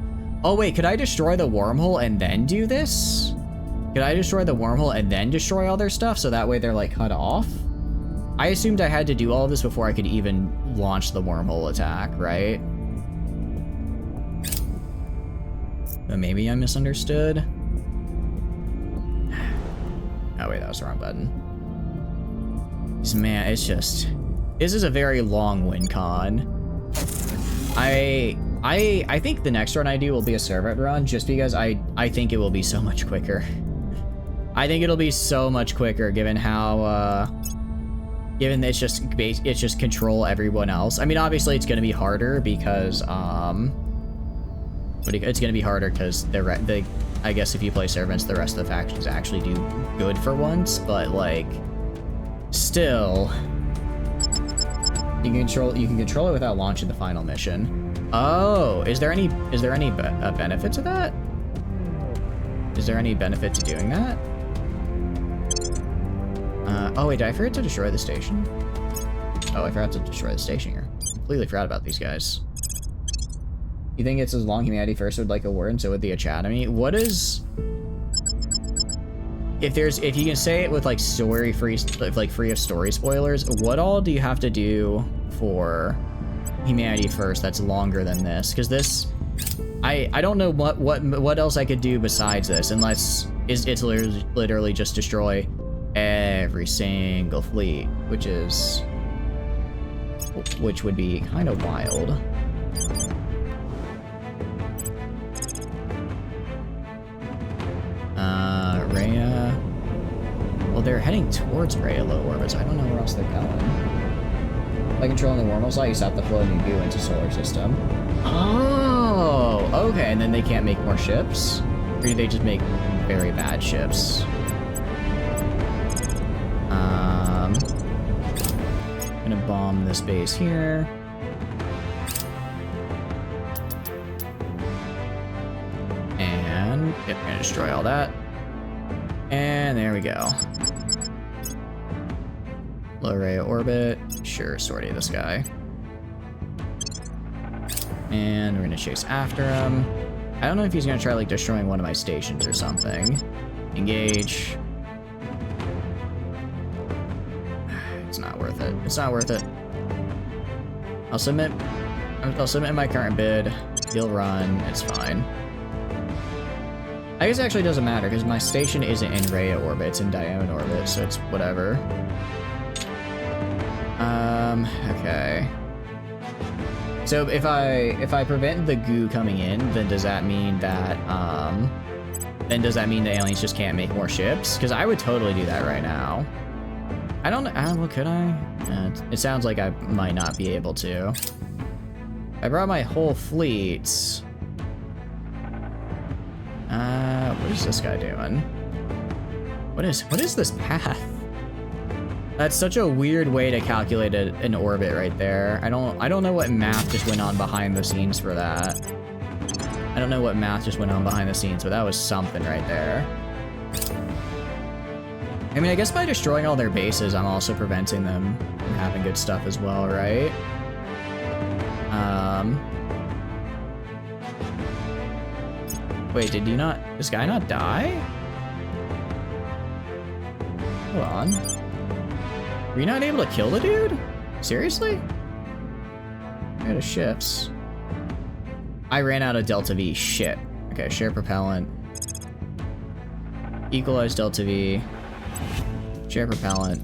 oh wait, could I destroy the wormhole and then do this? Could I destroy the wormhole and then destroy all their stuff so that way they're like cut off? I assumed I had to do all of this before I could even launch the wormhole attack, right? But maybe I misunderstood. Oh wait, that was the wrong button. Man, it's just... This is a very long win con. I think the next run I do will be a servant run, just because I think it will be so much quicker. I think it'll be so much quicker, given how, given it's just control everyone else. I mean, obviously it's gonna be harder because, but it's gonna be harder because I guess if you play servants, the rest of the factions actually do good for once, but like, still, you can control it without launching the final mission. Oh, is there any benefit to that? Is there any benefit to doing that? Oh wait, did I forget to destroy the station? Oh, I forgot to destroy the station here. Completely forgot about these guys. You think it's as long humanity first would like a word, and so would the Academy? What is... If you can say it with like free of story spoilers, what all do you have to do for humanity first that's longer than this? Because this I don't know what else I could do besides this, unless it's literally just destroy every single fleet, which would be kind of wild. Rhea. Well, they're heading towards Rhea low orbits. I don't know where else they're going. By controlling the wormholes, you stop the flow of new goo into solar system. Oh, okay. And then they can't make more ships, or do they just make very bad ships? I'm gonna bomb this base here. And yep, gonna destroy all that. And there we go. Low Rhea orbit. Sure, sortie this guy. And we're gonna chase after him. I don't know if he's gonna try like destroying one of my stations or something. Engage. It's not worth it. It's not worth it. I'll submit my current bid. He'll run. It's fine. I guess it actually doesn't matter because my station isn't in Rhea orbit, it's in Dione orbit, so it's whatever. Okay. So if I prevent the goo coming in, then does that mean that the aliens just can't make more ships? Because I would totally do that right now. I don't know. Well, could I? It sounds like I might not be able to. I brought my whole fleet. What is this guy doing? What is this path? That's such a weird way to calculate an orbit right there. I don't know what math just went on behind the scenes for that. I don't know what math just went on behind the scenes, but that was something right there. I mean, I guess by destroying all their bases, I'm also preventing them from having good stuff as well, right? Wait, did this guy not die? Hold on. Were you not able to kill the dude? Seriously? Out of ships. I ran out of Delta V. Shit. Okay, share propellant. Equalize Delta V. Share propellant.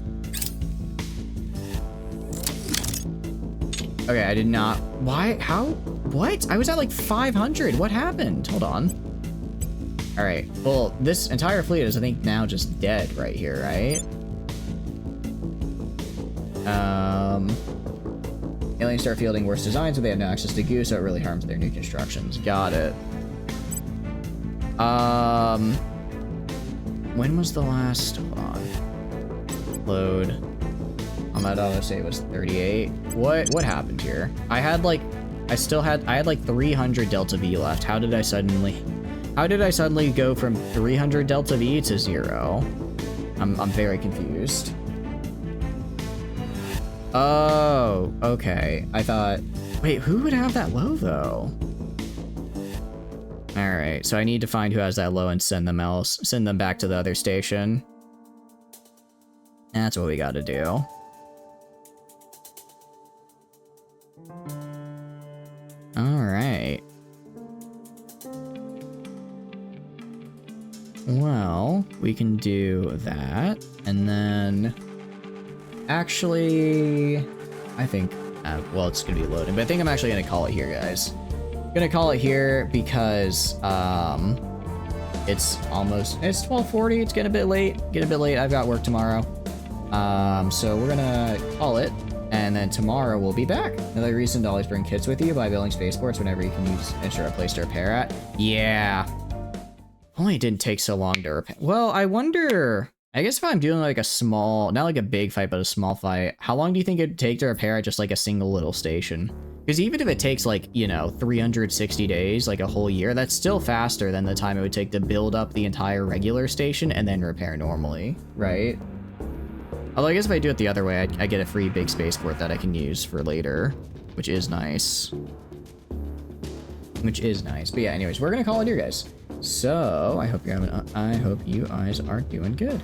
Okay, I did not. Why? How? What? I was at like 500. What happened? Hold on. All right. Well, this entire fleet is, I think, now just dead right here, right? Aliens start fielding worse designs, so they have no access to goo, so it really harms their new constructions. Got it. When was the last? Hold on. Load. On my auto save was 38. What happened here? I had like 300 Delta V left. How did I suddenly go from 300 Delta V to 0? I'm very confused. Oh, okay. I thought, wait, who would have that low though? All right, so I need to find who has that low and send them back to the other station. That's what we got to do. All right. Well, we can do that, and then actually, I think, well, it's gonna be loading, but I think I'm actually gonna call it here, guys. I'm gonna call it here because it's 12:40. It's getting a bit late. I've got work tomorrow. So we're gonna call it. And then tomorrow we'll be back. Another reason to always bring kits with you by building spaceports whenever you can ensure a place to repair at. Yeah. Only it didn't take so long to repair. Well, I wonder, I guess if I'm doing like a small, not like a big fight, but a small fight, how long do you think it'd take to repair at just like a single little station? Because even if it takes like, 360 days, like a whole year, that's still faster than the time it would take to build up the entire regular station and then repair normally, right? Although I guess if I do it the other way, I get a free big spaceport that I can use for later, which is nice. But yeah, anyways, we're gonna call it here, guys. So I hope you guys are doing good.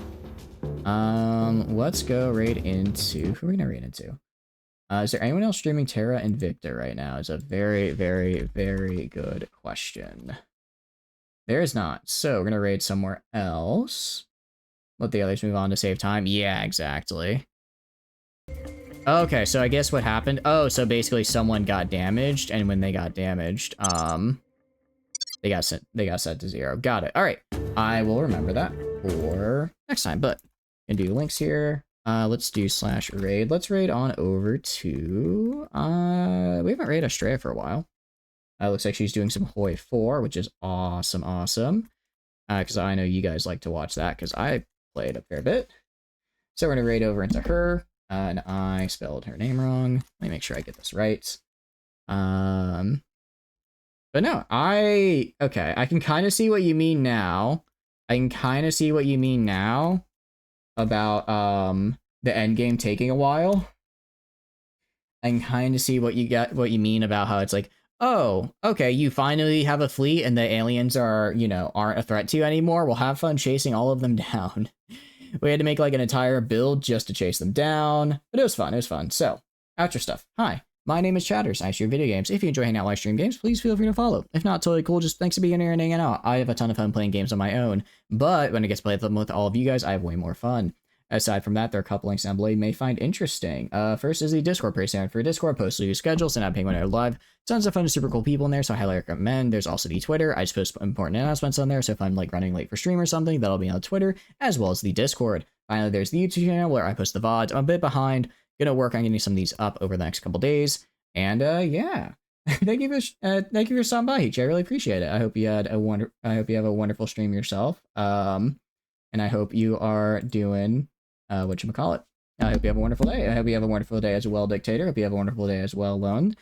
Let's go right into who are we gonna raid into? Is there anyone else streaming Terra and Invicta right now? Is a very, very, very good question. There is not. So we're gonna raid somewhere else. Let the others move on to save time. Yeah, exactly. Okay, so I guess what happened... Oh, so basically someone got damaged, and when they got damaged, they got set to 0. Got it. All right, I will remember that for next time. But can do links here. Let's do /raid. Let's raid on over to... we haven't raided Astrea for a while. Looks like she's doing some Hoi 4, which is awesome, awesome. Because I know you guys like to watch that, because I played a fair bit. So we're going to raid over into her. And I spelled her name wrong. Let me make sure I get this right. But no, okay, I can kind of see what you mean now. I can kind of see what you mean now about, the end game taking a while. I can kind of see what you mean about how it's like, oh, okay, you finally have a fleet and the aliens are, aren't a threat to you anymore. Well, have fun chasing all of them down. We had to make like an entire build just to chase them down, but it was fun. It was fun. So, outro stuff. Hi, my name is Chatters. I stream video games. If you enjoy hanging out live stream games, please feel free to follow. If not, totally cool. Just thanks for being here and hanging out. I have a ton of fun playing games on my own, but when it gets played with all of you guys, I have way more fun. Aside from that, there are a couple links down below you may find interesting. First is the Discord. Pretty standard for Discord. Post your schedules and I'm paying when they're live. Tons of fun and super cool people in there, so I highly recommend. There's also the Twitter. I just post important announcements on there, so if I'm like running late for stream or something, that'll be on Twitter, as well as the Discord. Finally, there's the YouTube channel where I post the VODs. I'm a bit behind. Gonna work on getting some of these up over the next couple days. And yeah. thank you for stopping by, Heech. I really appreciate it. I hope you have a wonderful stream yourself. And I hope you are doing whatchamacallit. I hope you have a wonderful day. I hope you have a wonderful day as well, Dictator. I hope you have a wonderful day as well, Lone.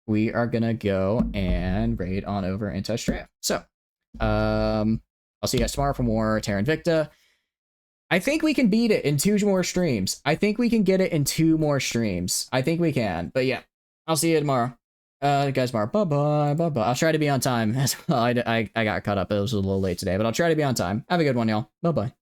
We are gonna go and raid on over into Astrea. So, I'll see you guys tomorrow for more Terra Invicta. I think we can beat it in 2 more streams. I think we can get it in 2 more streams. I think we can. But yeah, I'll see you tomorrow. Guys, tomorrow. Bye-bye. Bye-bye. I'll try to be on time as well. I got caught up. It was a little late today, but I'll try to be on time. Have a good one, y'all. Bye-bye.